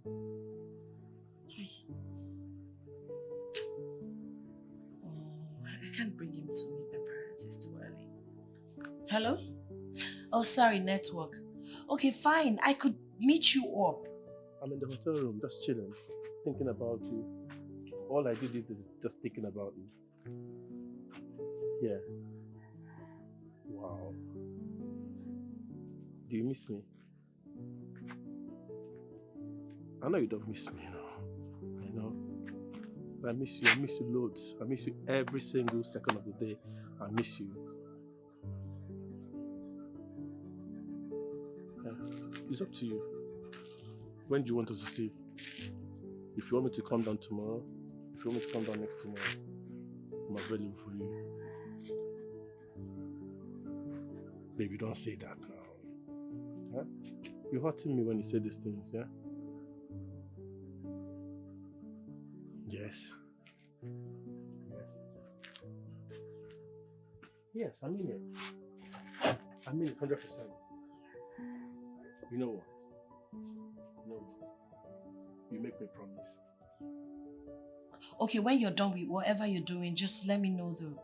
Oh, I can't bring him to meet my parents. It's too early. Hello? Oh, sorry, network. Okay, fine. I could meet you up. I'm in the hotel room, just chilling, thinking about you. All I did is just thinking about you. Yeah. Wow. Do you miss me? I know you don't miss me, I know. But I miss you loads. I miss you every single second of the day. I miss you. Yeah. It's up to you. When do you want us to see? If you want me to come down tomorrow, if you want me to come down next tomorrow, I'm available for you. Baby, don't say that now. Huh? You're hurting me when you say these things, yeah? Yes. Yes, I mean it. I mean it 100%. You know what? You make me promise. Okay, when you're done with whatever you're doing, just let me know the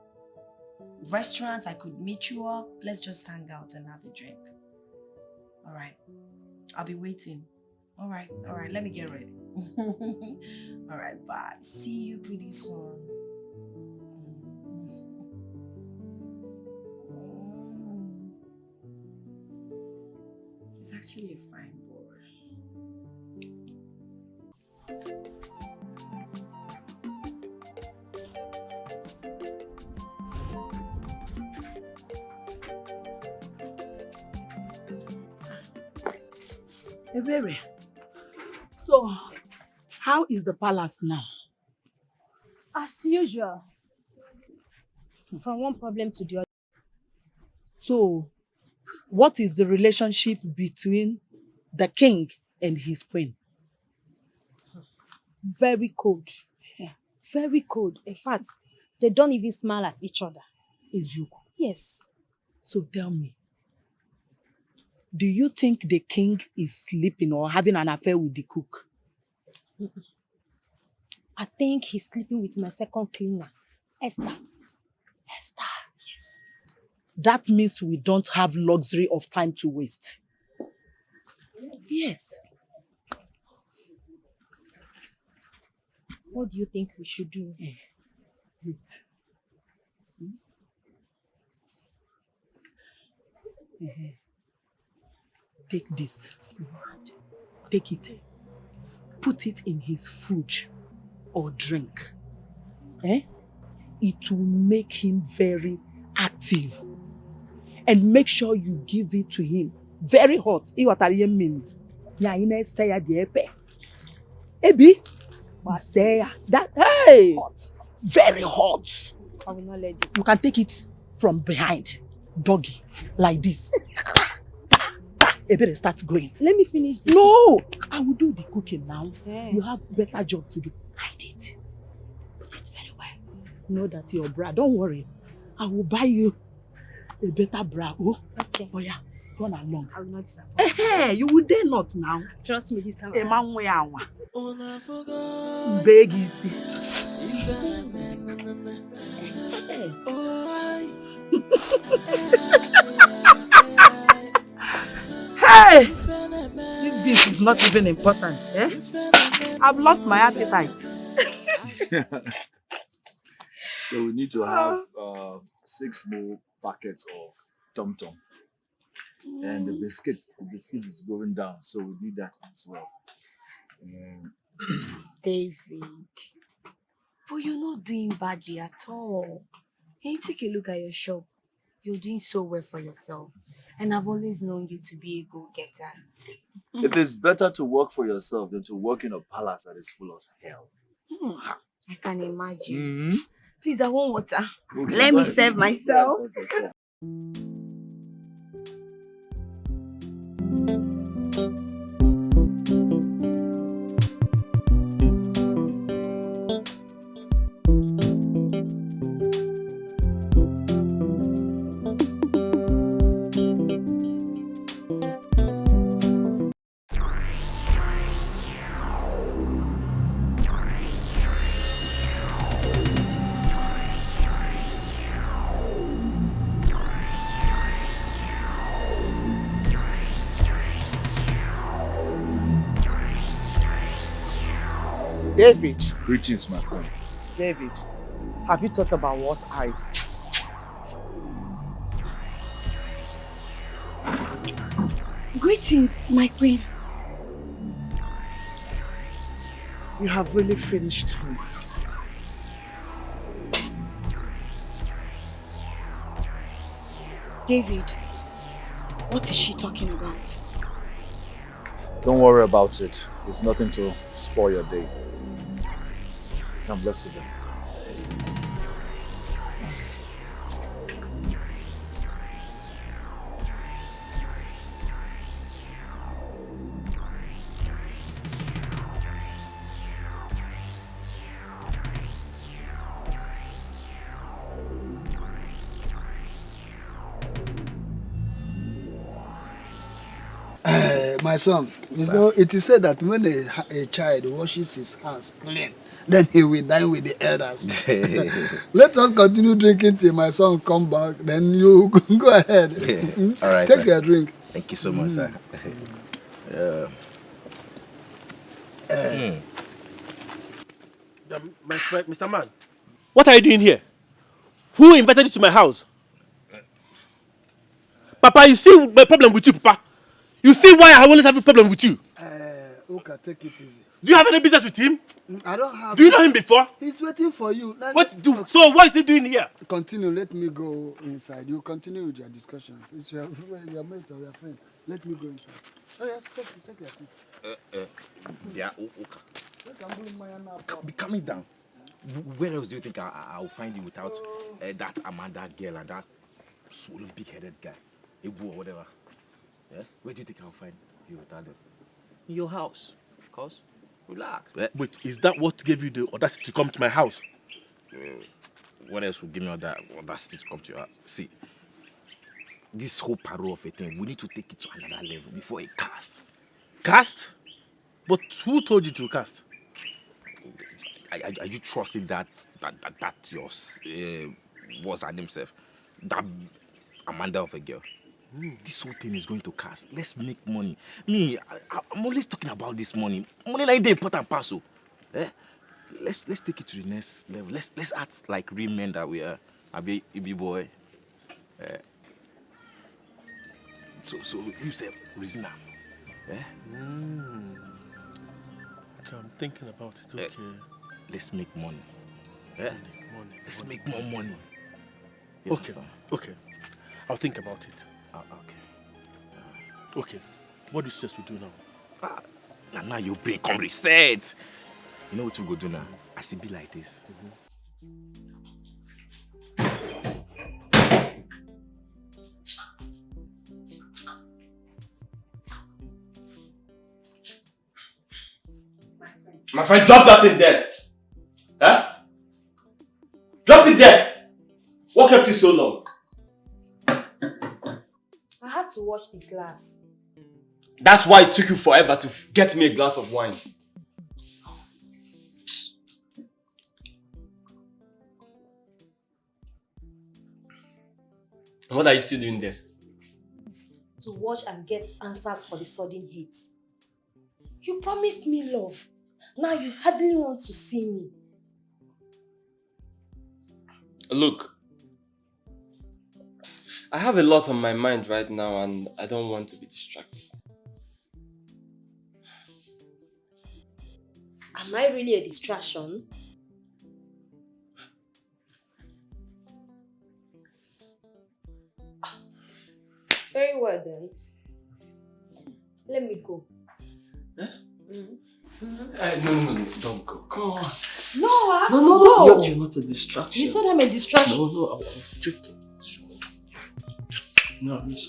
restaurants I could meet you up. Let's just hang out and have a drink. All right. I'll be waiting. All right. Let me get ready. All right, bye. See you pretty soon. He's actually a fine boy. Ebere, so how is the palace now? As usual. From one problem to the other. So, what is the relationship between the king and his queen? Very cold. Yeah. Very cold. In fact, they don't even smile at each other. Eziokwu. Yes. So tell me, do you think the king is sleeping or having an affair with the cook? I think he's sleeping with my second cleaner, Esther. Esther. Yes. That means we don't have luxury of time to waste. Yes. What do you think we should do? Wait. Take this. Take it. Put it in his food or drink. It will make him very active. And make sure you give it to him very hot. Ebi, say that, hey, hot. Very hot. I will not let you. You can take it from behind, doggy, like this. Better start going. Let me finish this. No, I will do the cooking now. Yeah. You have better job to do. Hide it. Put it very well. Know that your bra. Don't worry. I will buy you a better bra. Oh, okay. Oh yeah, run along. I will not disappoint. Hey, you will dare not now. Trust me this time. A man way awa. Beg easy. Hey! If this is not even important, I've lost my appetite. So we need to have 6 more packets of Tom Tom. And the biscuit is going down, so we need that as well. David, but you're not doing badly at all. Can you take a look at your shop? You're doing so well for yourself. And I've always known you to be a go-getter. It is better to work for yourself than to work in a palace that is full of hell. I can imagine. Please, I want water. Okay, Let me serve myself. Yes, okay, David. Greetings, my queen. David, have you thought about what I... Greetings, my queen. You have really finished him. David, what is she talking about? Don't worry about it. There's nothing to spoil your day. Come, let's sit down. My son, you know, it is said that when a child washes his hands clean, then he will dine with the elders. Let us continue drinking till my son come back, then you go ahead. All right, Take sir. your drink. Thank you so much, sir. My friend, Mr. Man, what are you doing here? Who invited you to my house? Papa, you see my problem with you, Papa? You see why I always have a problem with you? Uka, take it easy. Do you have any business with him? I don't have... Do you know him before? He's waiting for you. So what is he doing here? Continue, let me go inside. You continue with your discussions. It's your mate or your friend. Let me go inside. Oh yes, take your seat. Yeah, Be coming down. Where else do you think I'll find you without that Amanda girl and that swollen big-headed guy? Ibu or whatever. Yeah? Where do you think I'll find you without them? Your house, of course. Relax. Wait, is that what gave you the audacity to come to my house? What else would give me that audacity to come to your house? See, this whole parole of a thing, we need to take it to another level before it cast. Cast? But who told you to cast? Are you trusting that your what's her name self? That Amanda of a girl? This whole thing is going to cast. Let's make money. I'm always talking about this money. Money like the important parcel. Let's take it to the next level. Let's act like real men that we are. Ibi boy. So you say reason now. Okay, I'm thinking about it. Okay. Let's make money. Money. Let's make more money. You Okay. understand? Okay. I'll think about it. Okay. Okay. What do you suggest we do now? Now your brain come reset. You know what we go do now? I see be like this. My friend, drop that thing there. Huh? Drop it there. What kept you so long? I had to watch the glass. That's why it took you forever to get me a glass of wine. And what are you still doing there? To watch and get answers for the sudden hate. You promised me love. Now you hardly want to see me. Look, I have a lot on my mind right now and I don't want to be distracted. Am I really a distraction? Very well then. Let me go. Huh? No, don't go. Come on. No, I have to No, go. you're not a distraction. You said I'm a distraction. No, I was joking. No, I miss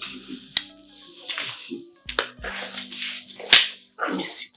you. I miss you.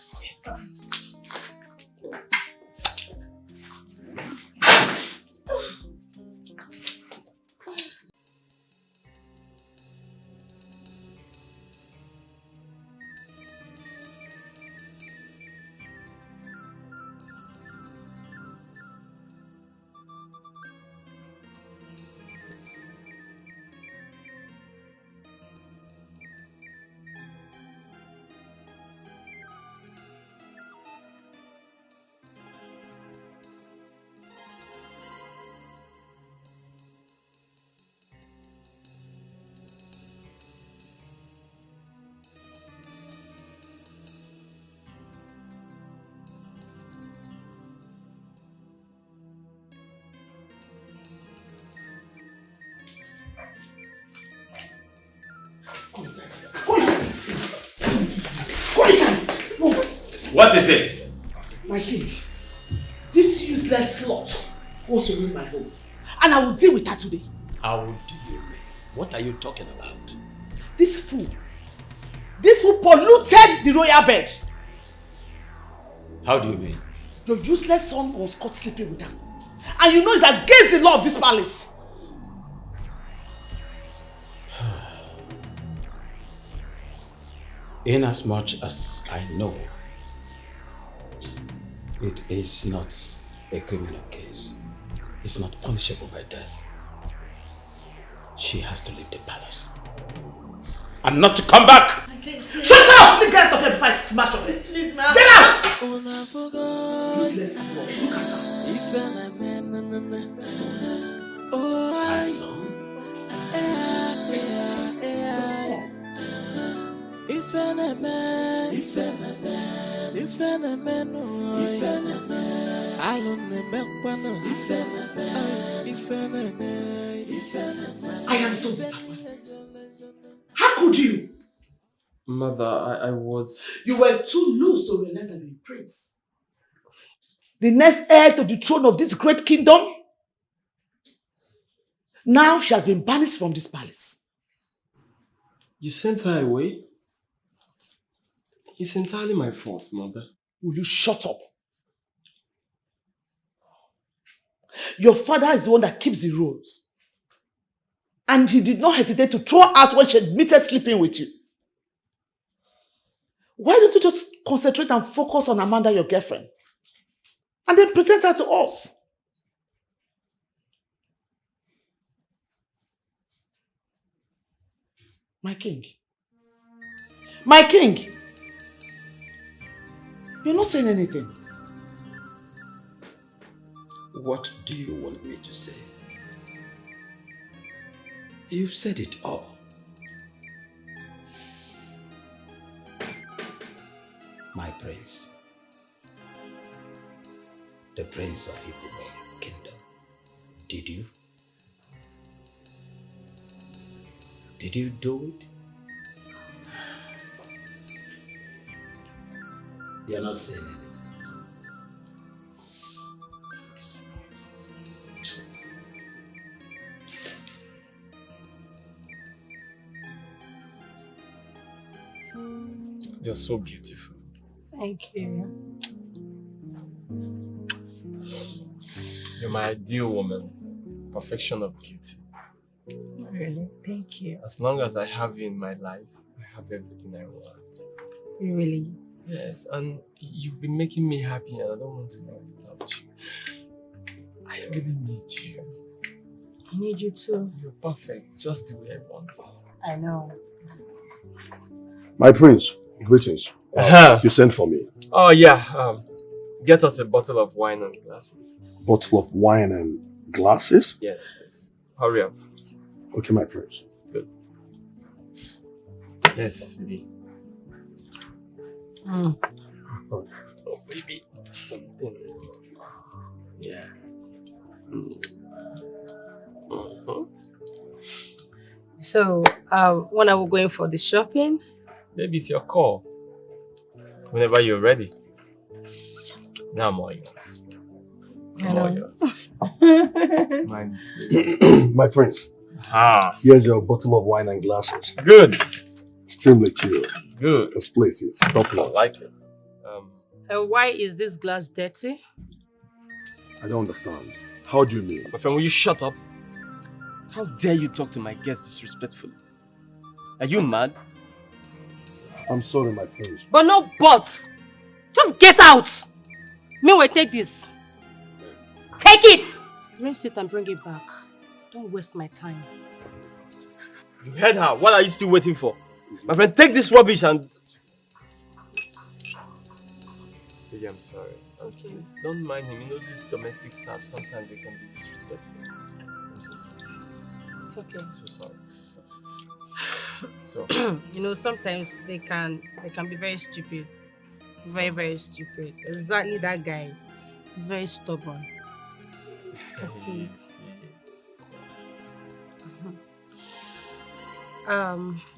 What is it? My king, this useless slut wants to ruin my home. And I will deal with her today. How do you mean? What are you talking about? This fool polluted the royal bed. How do you mean? Your useless son was caught sleeping with her. And you know it's against the law of this palace. Inasmuch as I know it is not a criminal case, it's not punishable by death, she has to leave the palace. And not to come back! Shut up! Let me get out of here before I smash on it. Please, ma'am. Get out! Useless slut. Look at her. My son. I am so disappointed. How could you? Mother, I was... You were too loose to realize that you're a prince. The next heir to the throne of this great kingdom. Now she has been banished from this palace. You sent her away? It's entirely my fault, Mother. Will you shut up? Your father is the one that keeps the rules. And he did not hesitate to throw her out when she admitted sleeping with you. Why don't you just concentrate and focus on Amanda, your girlfriend? And then present her to us. My king. My king. You're not saying anything. What do you want me to say? You've said it all. My prince. The prince of Igbo kingdom. Did you? Did you do it? You're not saying anything. You're so beautiful. Thank you. You're my ideal woman. Perfection of beauty. Really? Thank you. As long as I have you in my life, I have everything I want. Really? Yes, and you've been making me happy and I don't want to live without you. I really need you. I need you too. You're perfect, just the way I want it. I know. My prince, greetings. You sent for me. Oh yeah, get us a bottle of wine and glasses. Bottle of wine and glasses? Yes, please. Hurry up. Okay, my prince. Good. Yes, baby. Mm. Oh, baby, something. Yeah. So, when are we going for the shopping? Baby, it's your call. Whenever you're ready. Now I'm all yours. I'm all yours. My prince. Ah. Here's your bottle of wine and glasses. Good. Extremely cute. Good. Let's place it. Top I notch. like it. And why is this glass dirty? I don't understand. How do you mean? My friend, will you shut up? How dare you talk to my guests disrespectfully? Are you mad? I'm sorry, my prince. But no but! Just get out! Meanwhile, take this. Take it! Rinse it and bring it back. Don't waste my time. You heard her. What are you still waiting for? My friend, take this rubbish and... Baby, I'm sorry. Okay. Please don't mind him. You know, these domestic staff, sometimes they can be disrespectful. I'm so sorry. It's okay. So sorry. So sorry. So. You know, sometimes they can be very stupid. Very, very stupid. Exactly that guy. He's very stubborn. I can see it.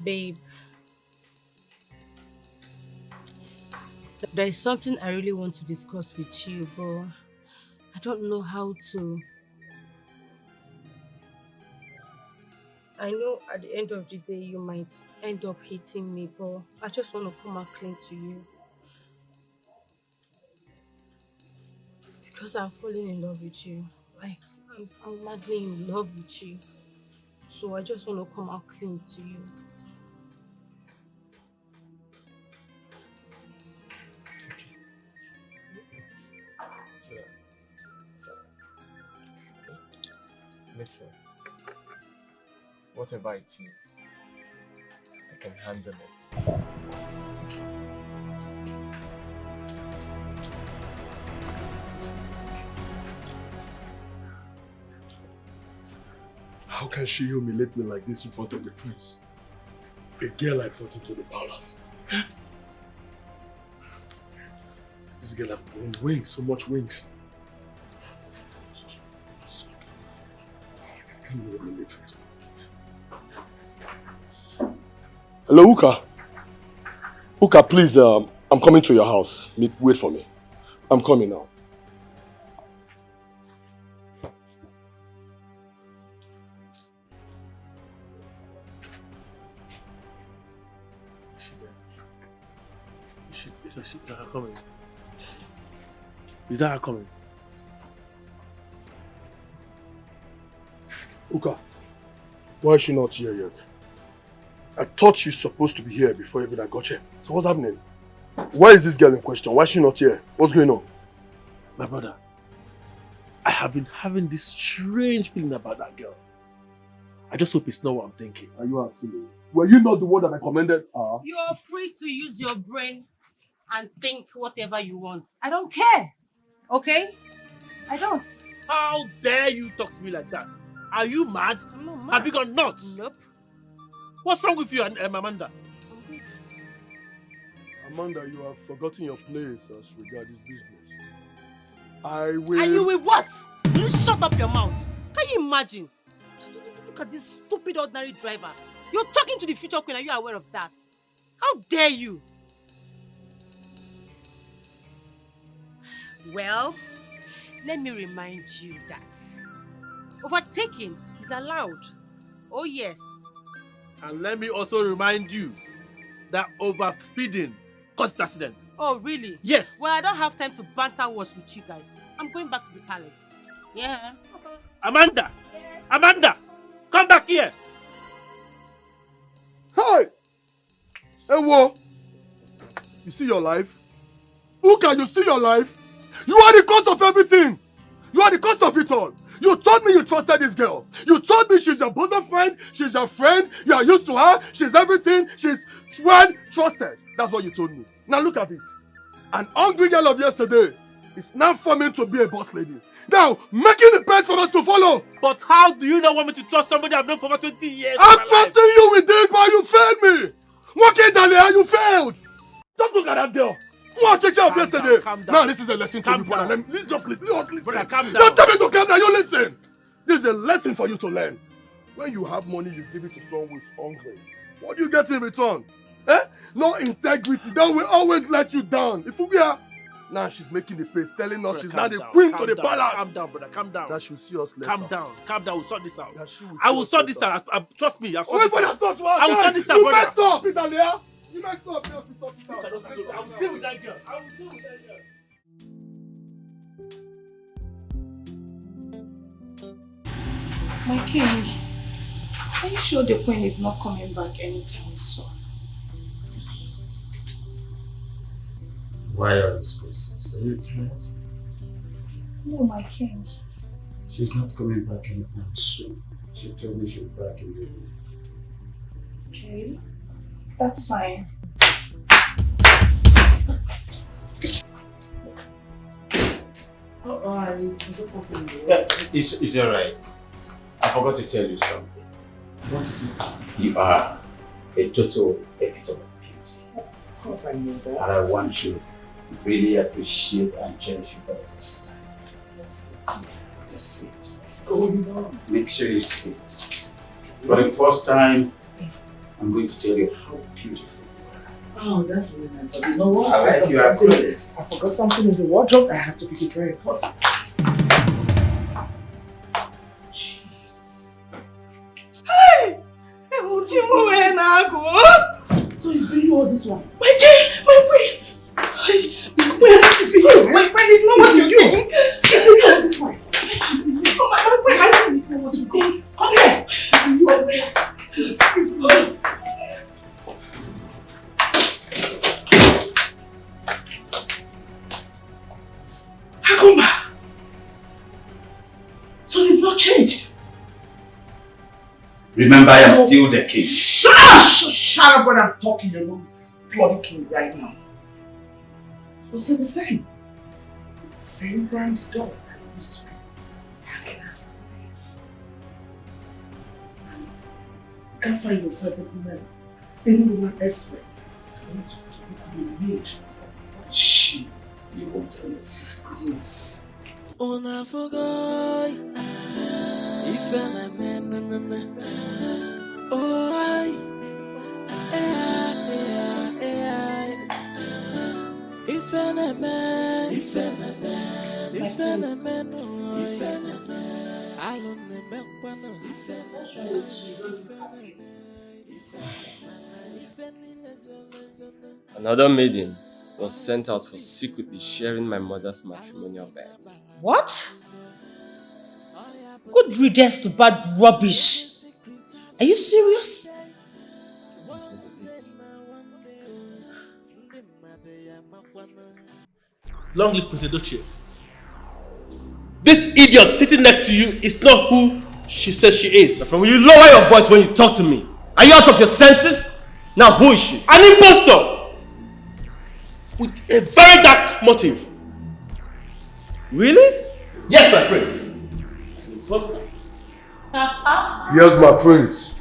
Babe. There is something I really want to discuss with you, but I don't know how to. I know at the end of the day you might end up hating me, but I just want to come out clean to you. Because I'm falling in love with you. Like, I'm madly in love with you. So I just want to come out clean to you. It's okay. It's alright. It's alright. Listen. Whatever it is, I can handle it. How can she humiliate me like this in front of the prince? A girl I brought into the palace. This girl has grown wings, so much wings. I can't even relate to it. Hello, Uka. Uka, please, I'm coming to your house. Wait for me. I'm coming now. Is her coming? Is that her coming? Uka, why is she not here yet? I thought she's supposed to be here before even I got here. So what's happening? Why is this girl in question? Why is she not here? What's going on? My brother, I have been having this strange feeling about that girl. I just hope it's not what I'm thinking. Are you asking me? Were you not the one that I commended her? You are free to use your brain and think whatever you want. I don't care. Okay? I don't. How dare you talk to me like that? Are you mad? I'm not mad. Have you gone nuts? Nope. What's wrong with you, Amanda? Amanda, you have forgotten your place as regards this business. I will... And you will what? Will you shut up your mouth? Can you imagine? Look at this stupid ordinary driver. You're talking to the future queen. Are you aware of that? How dare you? Well, let me remind you that overtaking is allowed. Oh yes. And let me also remind you that overspeeding caused accident. Oh really? Yes. Well, I don't have time to banter words with you guys. I'm going back to the palace. Yeah. Amanda! Amanda! Come back here! Hi! Hey, whoa! You see your life? Uka, you see your life? You are the cause of everything! You are the cause of it all! You told me you trusted this girl! You told me she's your bosom friend, she's your friend, you are used to her, she's everything, she's well trusted. That's what you told me. Now look at it. An hungry girl of yesterday is now forming to be a boss lady. Now, making the best for us to follow. But how do you not want me to trust somebody I've known for over 20 years? I'm trusting you with this, but you failed me. Working down there, you failed. Just look at that girl. What check out yesterday? Calm down. Now this is a lesson to you, brother. Let me just listen. Brother, calm down. Don't tell me to calm down. You listen. This is a lesson for you to learn. When you have money, you give it to someone who is hungry. What do you get in return? Eh? No integrity. That will always let you down. If we are. Now she's making the face, telling us brother, she's now the queen to the palace. Calm down, brother. Calm down. That she'll see us later. Calm down. Calm down. We'll sort this out. I will sort this out. Trust me. I'll sort this out. Wait for your thoughts. I will sort this out, brother. You messed up, Peter Leah. You messed up. I will deal with that girl. I will deal with that girl. My king, are you sure the queen is not coming back anytime soon? Why all these questions? Are you tired? No, my king. She's not coming back anytime soon. She told me she'll be back in the evening. Okay, that's fine. I forgot something. Yeah, it's alright. I forgot to tell you something. What is it? You are a total epitome of beauty. Of course I know that. And I want to really appreciate and cherish you for the first time. Just sit. What's going on? Make sure you sit. For the first time, I'm going to tell you how beautiful you are. Oh, that's really nice. You know what? I like your approach. I forgot something in the wardrobe. I have to pick it very important. Jeez. Hey! So it's been you all this one? My queen! My queen is not what you think! It's been you all this one. Oh my queen, I don't know what you think. Come here! It's been you all this one. Hakuma! So it's not changed? Remember, I am still the king. Shut up! Shut up when I'm talking. You're not bloody king right now. You're still the same. Same brand dog that you used to be. Acting as always. You can't find yourself a woman anywhere elsewhere. It's going to feel you need. She, you want to disgrace. Oh, I forgot. If I man, oh, I. If I man, if I man, if I man, I don't know. Another maiden. was sent out for secretly sharing my mother's matrimonial bed. What? Good riddance to bad rubbish. Are you serious? Long live Prince Edochie. This idiot sitting next to you is not who she says she is. From will you lower your voice when you talk to me? Are you out of your senses? Now who is she? An impostor! With a very dark motive. Really? Yes, my prince. An impostor? Yes, my prince.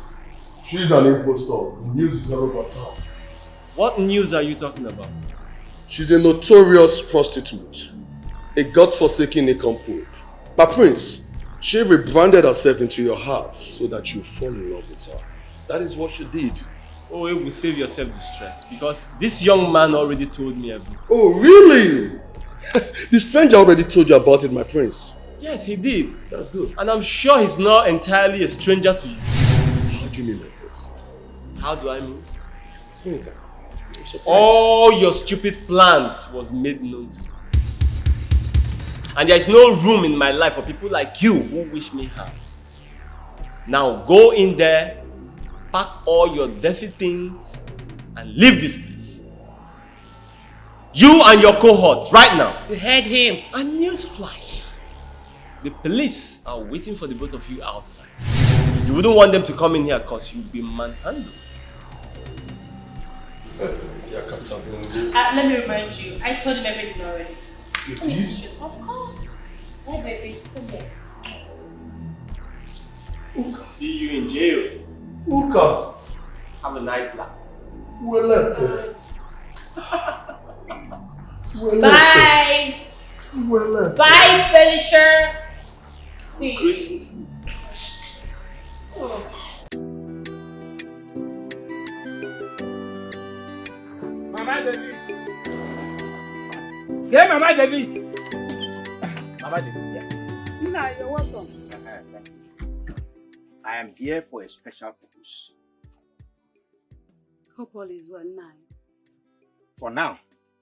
She's an impostor. The news is all over town. What news are you talking about? She's a notorious prostitute. A God-forsaken nincompoop. My prince, she rebranded herself into your heart so that you fall in love with her. That is what she did. Oh, it will save yourself distress because this young man already told me everything. Oh, really? The stranger already told you about it, my prince. Yes, he did. That's good. And I'm sure he's not entirely a stranger to you. How do you mean like this? How do I mean? Prince, all your stupid plans was made known to me. And there is no room in my life for people like you who wish me harm. Now go in there, pack all your dirty things, and leave this place. You and your cohort, right now. You heard him. A newsflash. The police are waiting for the both of you outside. You wouldn't want them to come in here because you'll be manhandled. Let me remind you, I told him everything already. You Come did? into shoes. Of course. Hey, baby, come here. See you in jail. Uka. Have a nice life. Bye. Bye, Felicia. Grateful fool. Oh. Mama David. Yeah, Mama David. Mama David, yeah. Nina, you're welcome. Thank you. I am here for a special purpose. Hope all is well now. For now,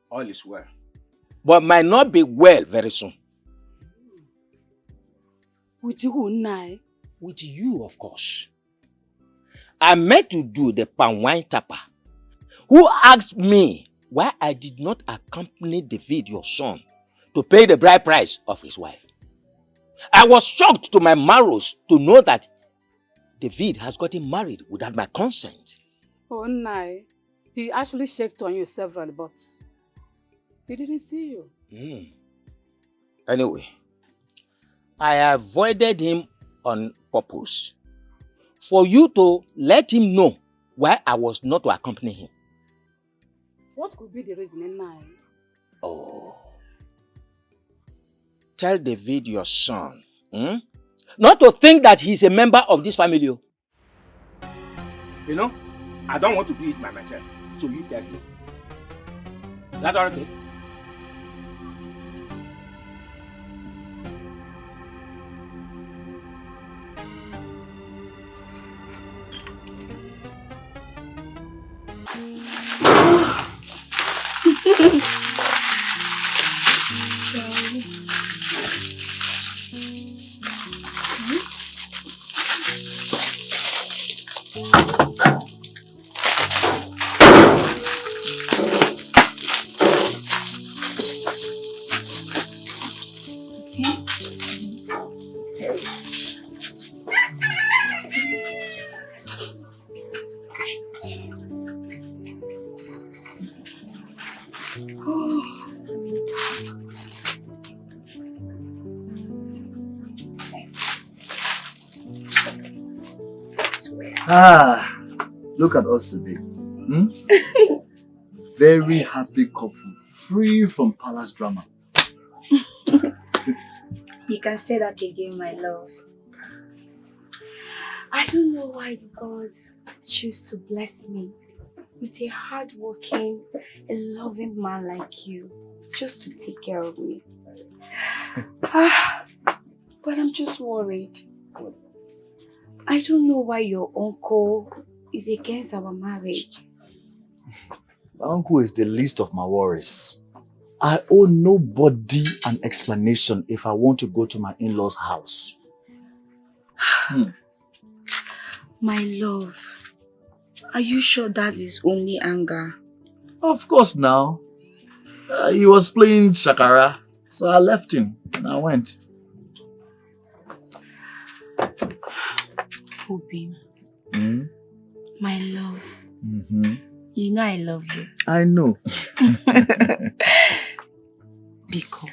all is well. But might not be well very soon. With who now? With you, of course. I meant to do the palm wine tapper, who asked me why I did not accompany David, your son, to pay the bride price of his wife. I was shocked to my marrows to know that David has gotten married without my consent. Oh, no. He actually checked on you several, but he didn't see you. Anyway, I avoided him on purpose for you to let him know why I was not to accompany him. What could be the reason now? Oh. Tell David, your son, not to think that he's a member of this family. You know, I don't want to do it by myself, so you tell me. Is that all okay? Ah, look at us today. Very happy couple, free from palace drama. You can say that again, my love. I don't know why the gods choose to bless me with a hardworking and loving man like you, just to take care of me. But I'm just worried. I don't know why your uncle is against our marriage. My uncle is the least of my worries. I owe nobody an explanation if I want to go to my in-laws' house. My love, are you sure that is only anger? Of course now. He was playing shakara, so I left him and I went. Obi, Hmm? my love, You know I love you. I know. Biko,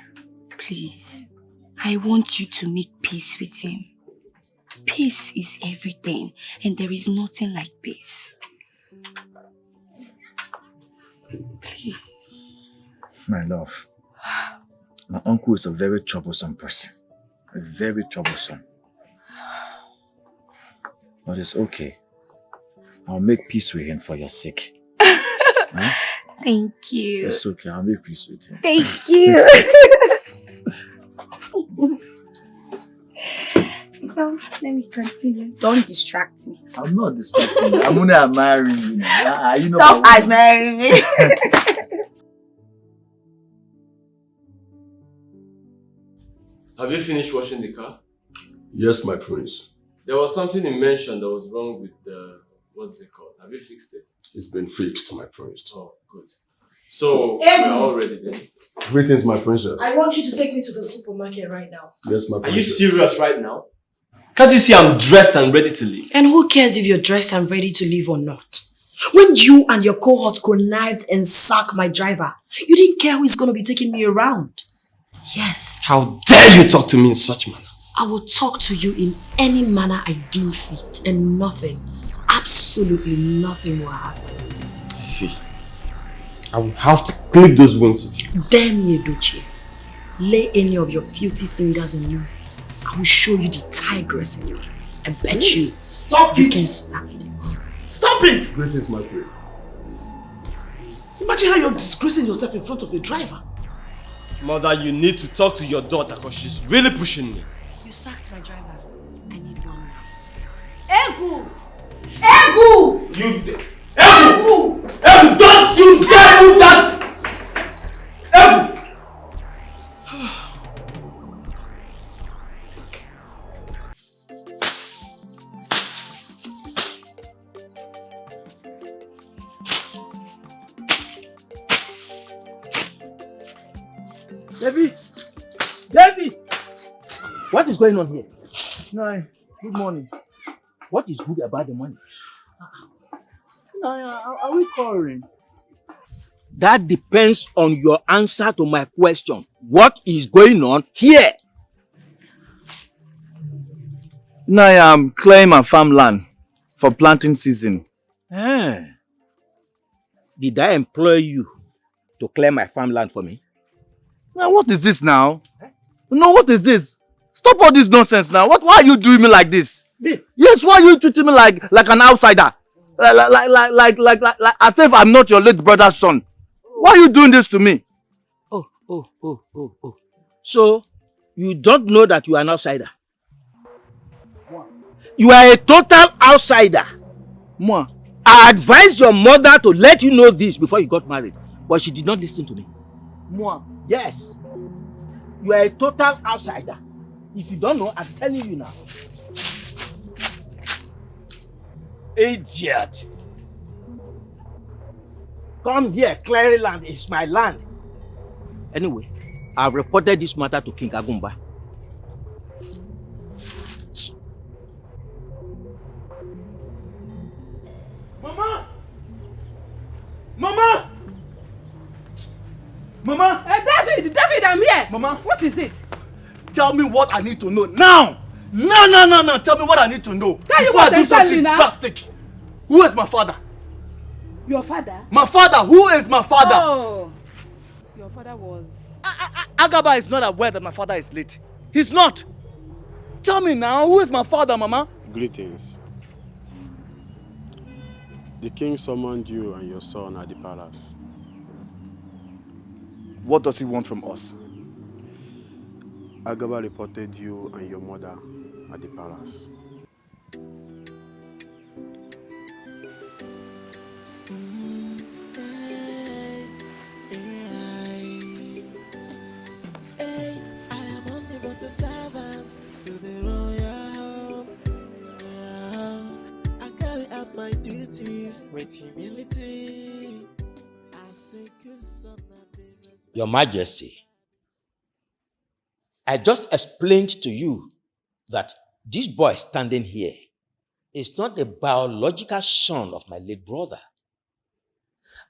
please, I want you to make peace with him. Peace is everything, and there is nothing like peace. Please. My love, my uncle is a very troublesome person. Very troublesome. But it's okay. I'll make peace with him for your sake. Huh? Thank you. It's okay, I'll make peace with him. Thank you. So, let me continue. Don't distract me. I'm not distracting you. I'm only admiring you. You know Stop admiring me. Have you finished washing the car? Yes, my prince. There was something you mentioned that was wrong with the... What's it called? Have you fixed it? It's been fixed, my prince. Oh, good. So, we're all ready then. Greetings, my princess. I want you to take me to the supermarket right now. Yes, my Are princess. you serious right now? Can't you see I'm dressed and ready to leave? And who cares if you're dressed and ready to leave or not? When you and your cohort connived and sacked my driver, you didn't care who is going to be taking me around. Yes. How dare you talk to me in such manner? I will talk to you in any manner I deem fit, and nothing, absolutely nothing will happen. I see. I will have to clip those wounds of you. Dare me, Edochie. Lay any of your filthy fingers on me. I will show you the tigress in me. I bet you. Stop you it. can stand it. Stop it! Greetings, my prince. Imagine how you're disgracing yourself in front of a driver. Mother, you need to talk to your daughter because she's really pushing me. You sacked my driver. I need one now. Egu! Egu! You... Egu! Egu, don't you dare move that! Egu! Debbie! Debbie! What is going on here? No, good morning. What is good about the money? No, are we quarreling? That depends on your answer to my question. What is going on here? No, I am clearing my farmland for planting season. Did I employ you to clear my farmland for me? Now, what is this now? No, what is this? Stop all this nonsense now. Why are you doing me like this? Me? Yes, why are you treating me like an outsider? Like as if I'm not your late brother's son. Why are you doing this to me? Oh. So, you don't know that you are an outsider? You are a total outsider. Moi. I advised your mother to let you know this before you got married, but she did not listen to me. Moi. Yes. You are a total outsider. If you don't know, I'm telling you now. Idiot. Come here, clearing land is my land. Anyway, I've reported this matter to King Agumba. Mama! Mama! Mama! David, I'm here. Mama! What is it? Tell me what I need to know now! No! Tell me what I need to know. Tell you before what I do exactly something now? drastic. Who is my father? Your father? My father! Who is my father? Oh, your father was... Agaba is not aware that my father is late. He's not. Tell me now, who is my father, Mama? Greetings. The king summoned you and your son at the palace. What does he want from us? Agaba reported you and your mother at the palace. my duties with humility. I say good son that they respect. Your Majesty, I just explained to you that this boy standing here is not the biological son of my late brother.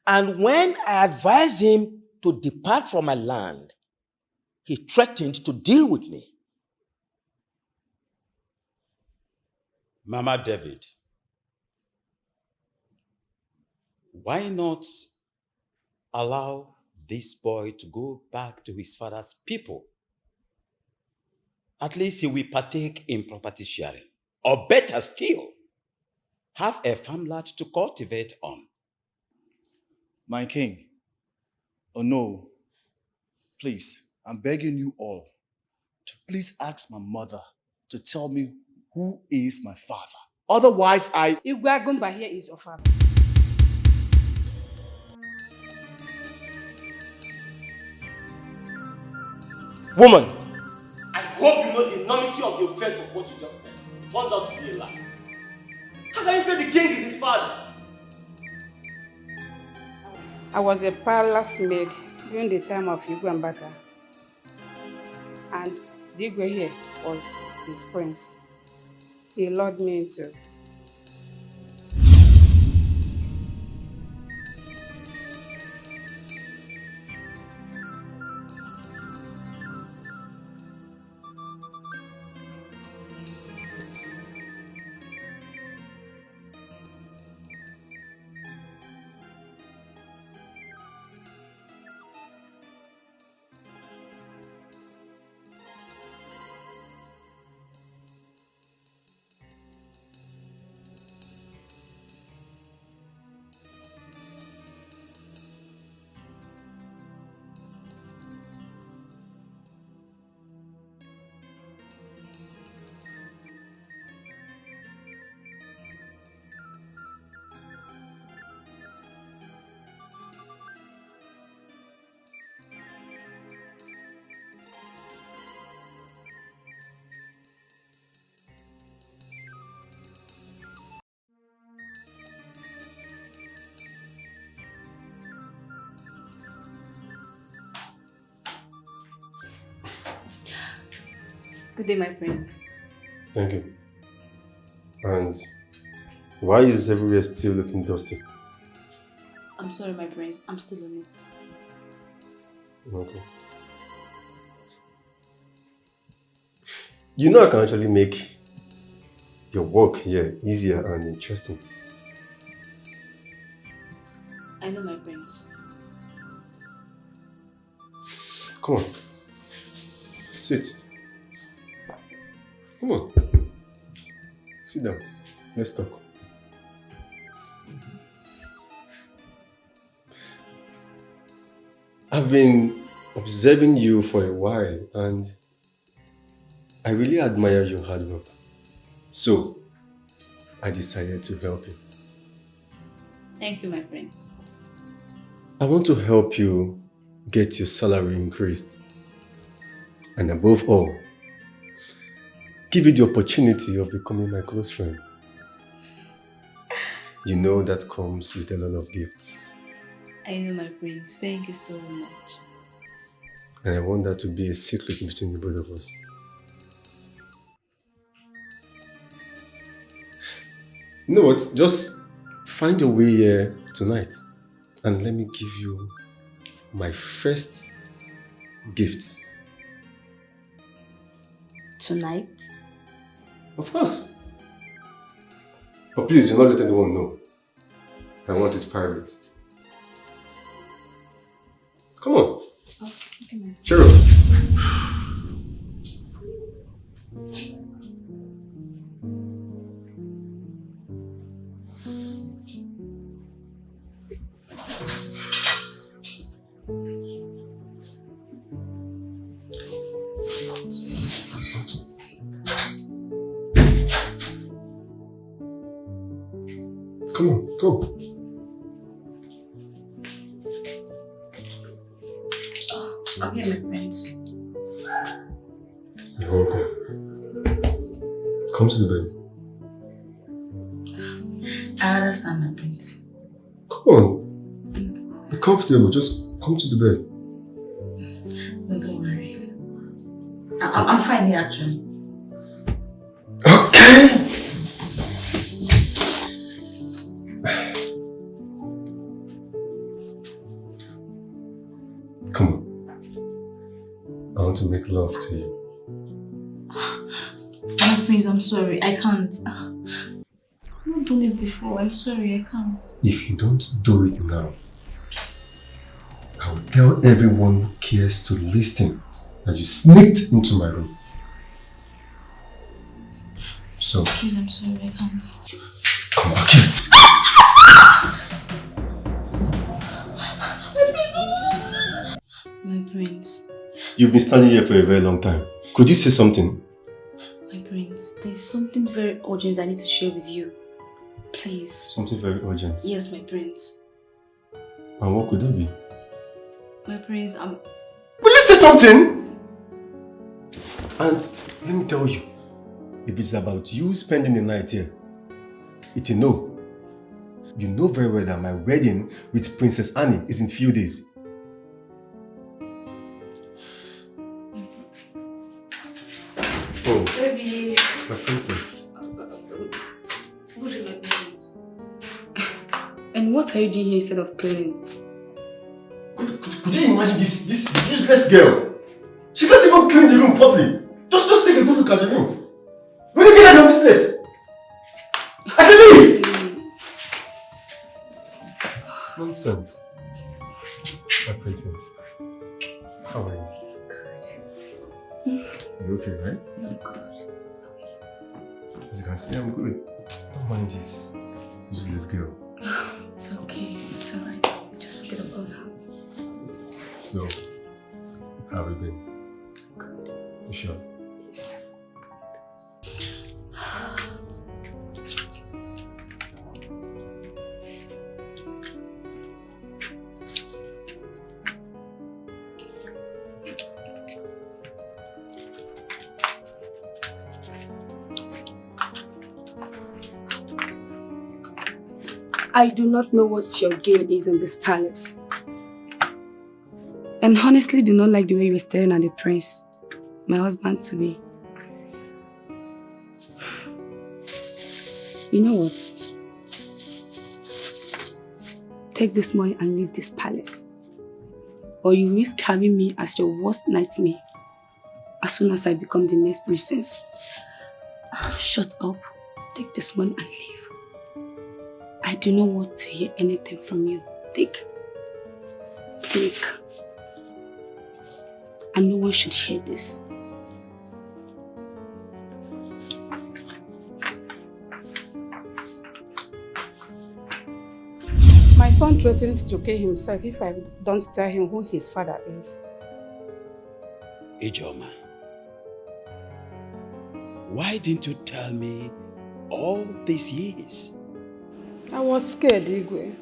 And when I advised him to depart from my land, he threatened to deal with me. Mama David, why not allow this boy to go back to his father's people? At least he will partake in property sharing. Or better still, have a farmland to cultivate on. My king, oh no, please, I'm begging you all to please ask my mother to tell me who is my father. Otherwise, Igwe Agumba here is your father. Woman, I hope you know the enormity of the offense of what you just said. It turns out to be a lie. How can you say the king is his father? I was a palace maid during the time of Igwe Mbaka. And Digwe here was his prince. He lured me into. Good day, my prince. Thank you. And why is everywhere still looking dusty? I'm sorry, my prince. I'm still on it. Okay. You know I can actually make your work here easier and interesting. I know, my prince. Come on. Sit. Come on. Sit down. Let's talk. I've been observing you for a while and I really admire your hard work. So, I decided to help you. Thank you, my prince. I want to help you get your salary increased. And above all, give you the opportunity of becoming my close friend. You know that comes with a lot of gifts. I know, my prince. Thank you so much. And I want that to be a secret between the both of us. You know what? Just find your way here tonight and let me give you my first gift. Tonight? Of course. But please, do not let anyone know. I want it private. Come on. Oh, okay, Cheer up. Come on, go. Okay, my prince. You're welcome. Come to the bed. I understand, my prince. Come on. Be comfortable. Just come to the bed. No, don't worry. I'm fine here, actually. Okay. Come on. I want to make love to you. My prince, I'm sorry. I can't. I've not done it before. I'm sorry, I can't. If you don't do it now, I will tell everyone who cares to listen that you sneaked into my room. So, Please, I'm sorry, I can't. come back here. My prince. You've been standing here for a very long time. Could you say something? My prince, there's something very urgent I need to share with you. Please. Something very urgent. Yes, my prince. And what could that be? My prince, Will you say something? And let me tell you, if it's about you spending the night here, it's a no. You know very well that my wedding with Princess Annie is in few days. Oh, Baby. my princess. What is my prince? And what are you doing here instead of cleaning? Could you imagine this useless girl? She can't even clean the room properly. Just take a good look at the room. Will you get out of your business? I said leave! Nonsense. My princess. How are you? Good. You okay, right? I'm good. As you can see, I'm good. Don't mind this useless girl. It's okay. It's alright. Just forget about her. So, how have you been? Good. You sure? Yes. I do not know what your game is in this palace. And honestly do not like the way you were staring at the prince, my husband to be. You know what? Take this money and leave this palace. Or you risk having me as your worst nightmare as soon as I become the next princess. Shut up. Take this money and leave. I do not want to hear anything from you. Take. And no one should hear this. My son threatened to kill himself if I don't tell him who his father is. Ijoma, why didn't you tell me all these years? I was scared, Igwe.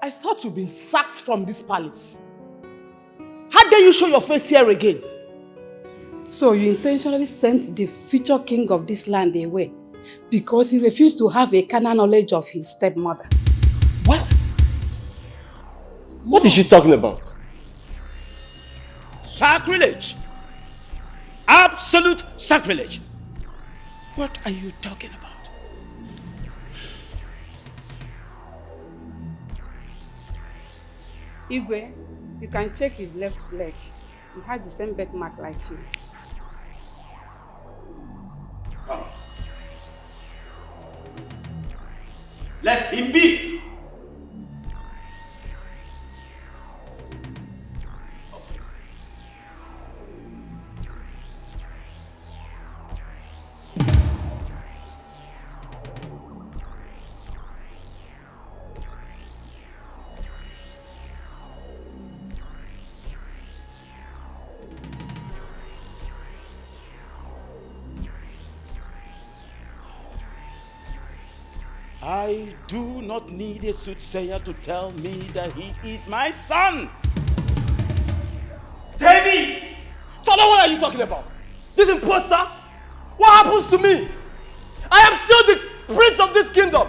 I thought you'd been sacked from this palace. How dare you show your face here again? So you intentionally sent the future king of this land away because he refused to have a carnal knowledge of his stepmother. What? What is she talking about? Sacrilege! Absolute sacrilege! What are you talking about? Igwe, you can check his left leg. He has the same birthmark like you. Come. Let him be! I do not need a soothsayer to tell me that he is my son. David! Father, what are you talking about? This imposter? What happens to me? I am still the prince of this kingdom.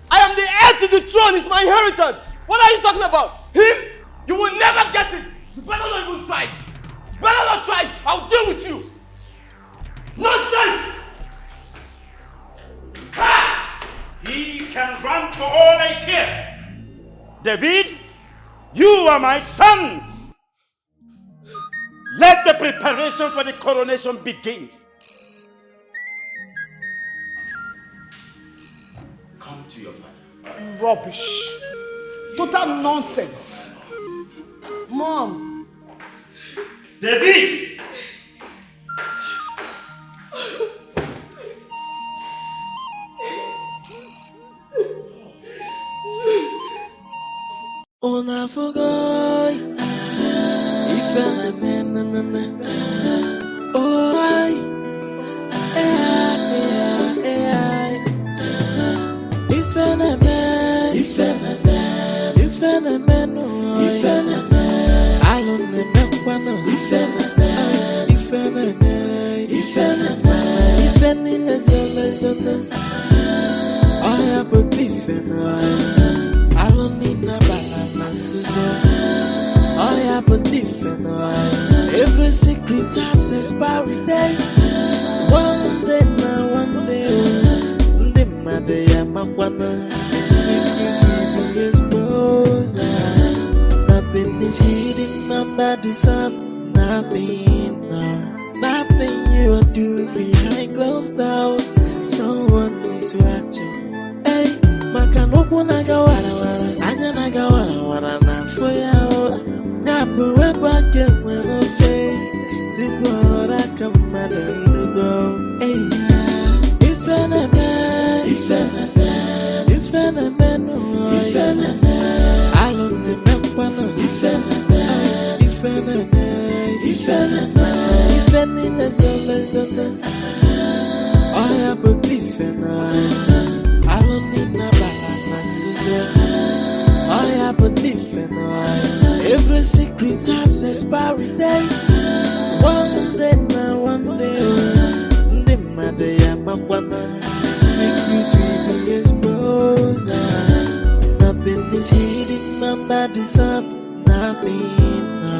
I am the heir to the throne. It's my inheritance. What are you talking about? Him? You will never get it. You better not even try. You better not try. I'll deal with you. Nonsense! He can run for all I care. David, you are my son. Let the preparation for the coronation begin. Come to your father. Rubbish. Total nonsense. Mom. David! Una forgot if I man oh if I man I don't know if I put I don't need no balance. Oh, yeah, but different. Every secret has expiry day. One day, now, one day. The matter, I'm a one. Secret will be exposed. Nothing is hidden under the sun. Nothing, no. Nothing you are doing behind closed doors. Someone is watching. Hey, Makanoku naga wara wara, anya naga wara wara na foya o. Nyapo weba kemwe no fe, tibora kamado inugo. Hey, ifene men, alone mekwana. Ifene zone. Oh yeah, but ifene. I don't need no balance. Oh yeah, but different. Every secret has expiry day. One day, now, one day. The matter, I'm a one. Secret will be exposed. Nothing is hidden under the sun. Nothing, no.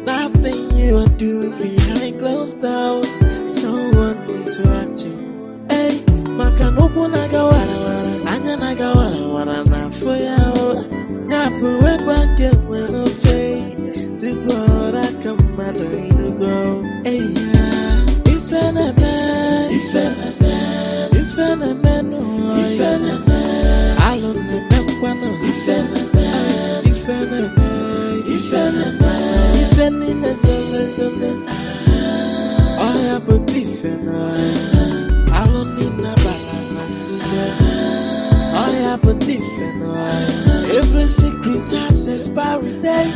Nothing you are doing behind closed doors. Someone is watching. Hey, Makanoku naga wara wara, anya naga wara wara na foya o. Nyapo weba kemwe no fe, tibora kamado inugo. Hey, ifene men, alone mekwana. Ifene zone. Oh yeah, but different. I don't need no balance. Oh yeah, but different. Every secret has expiry day.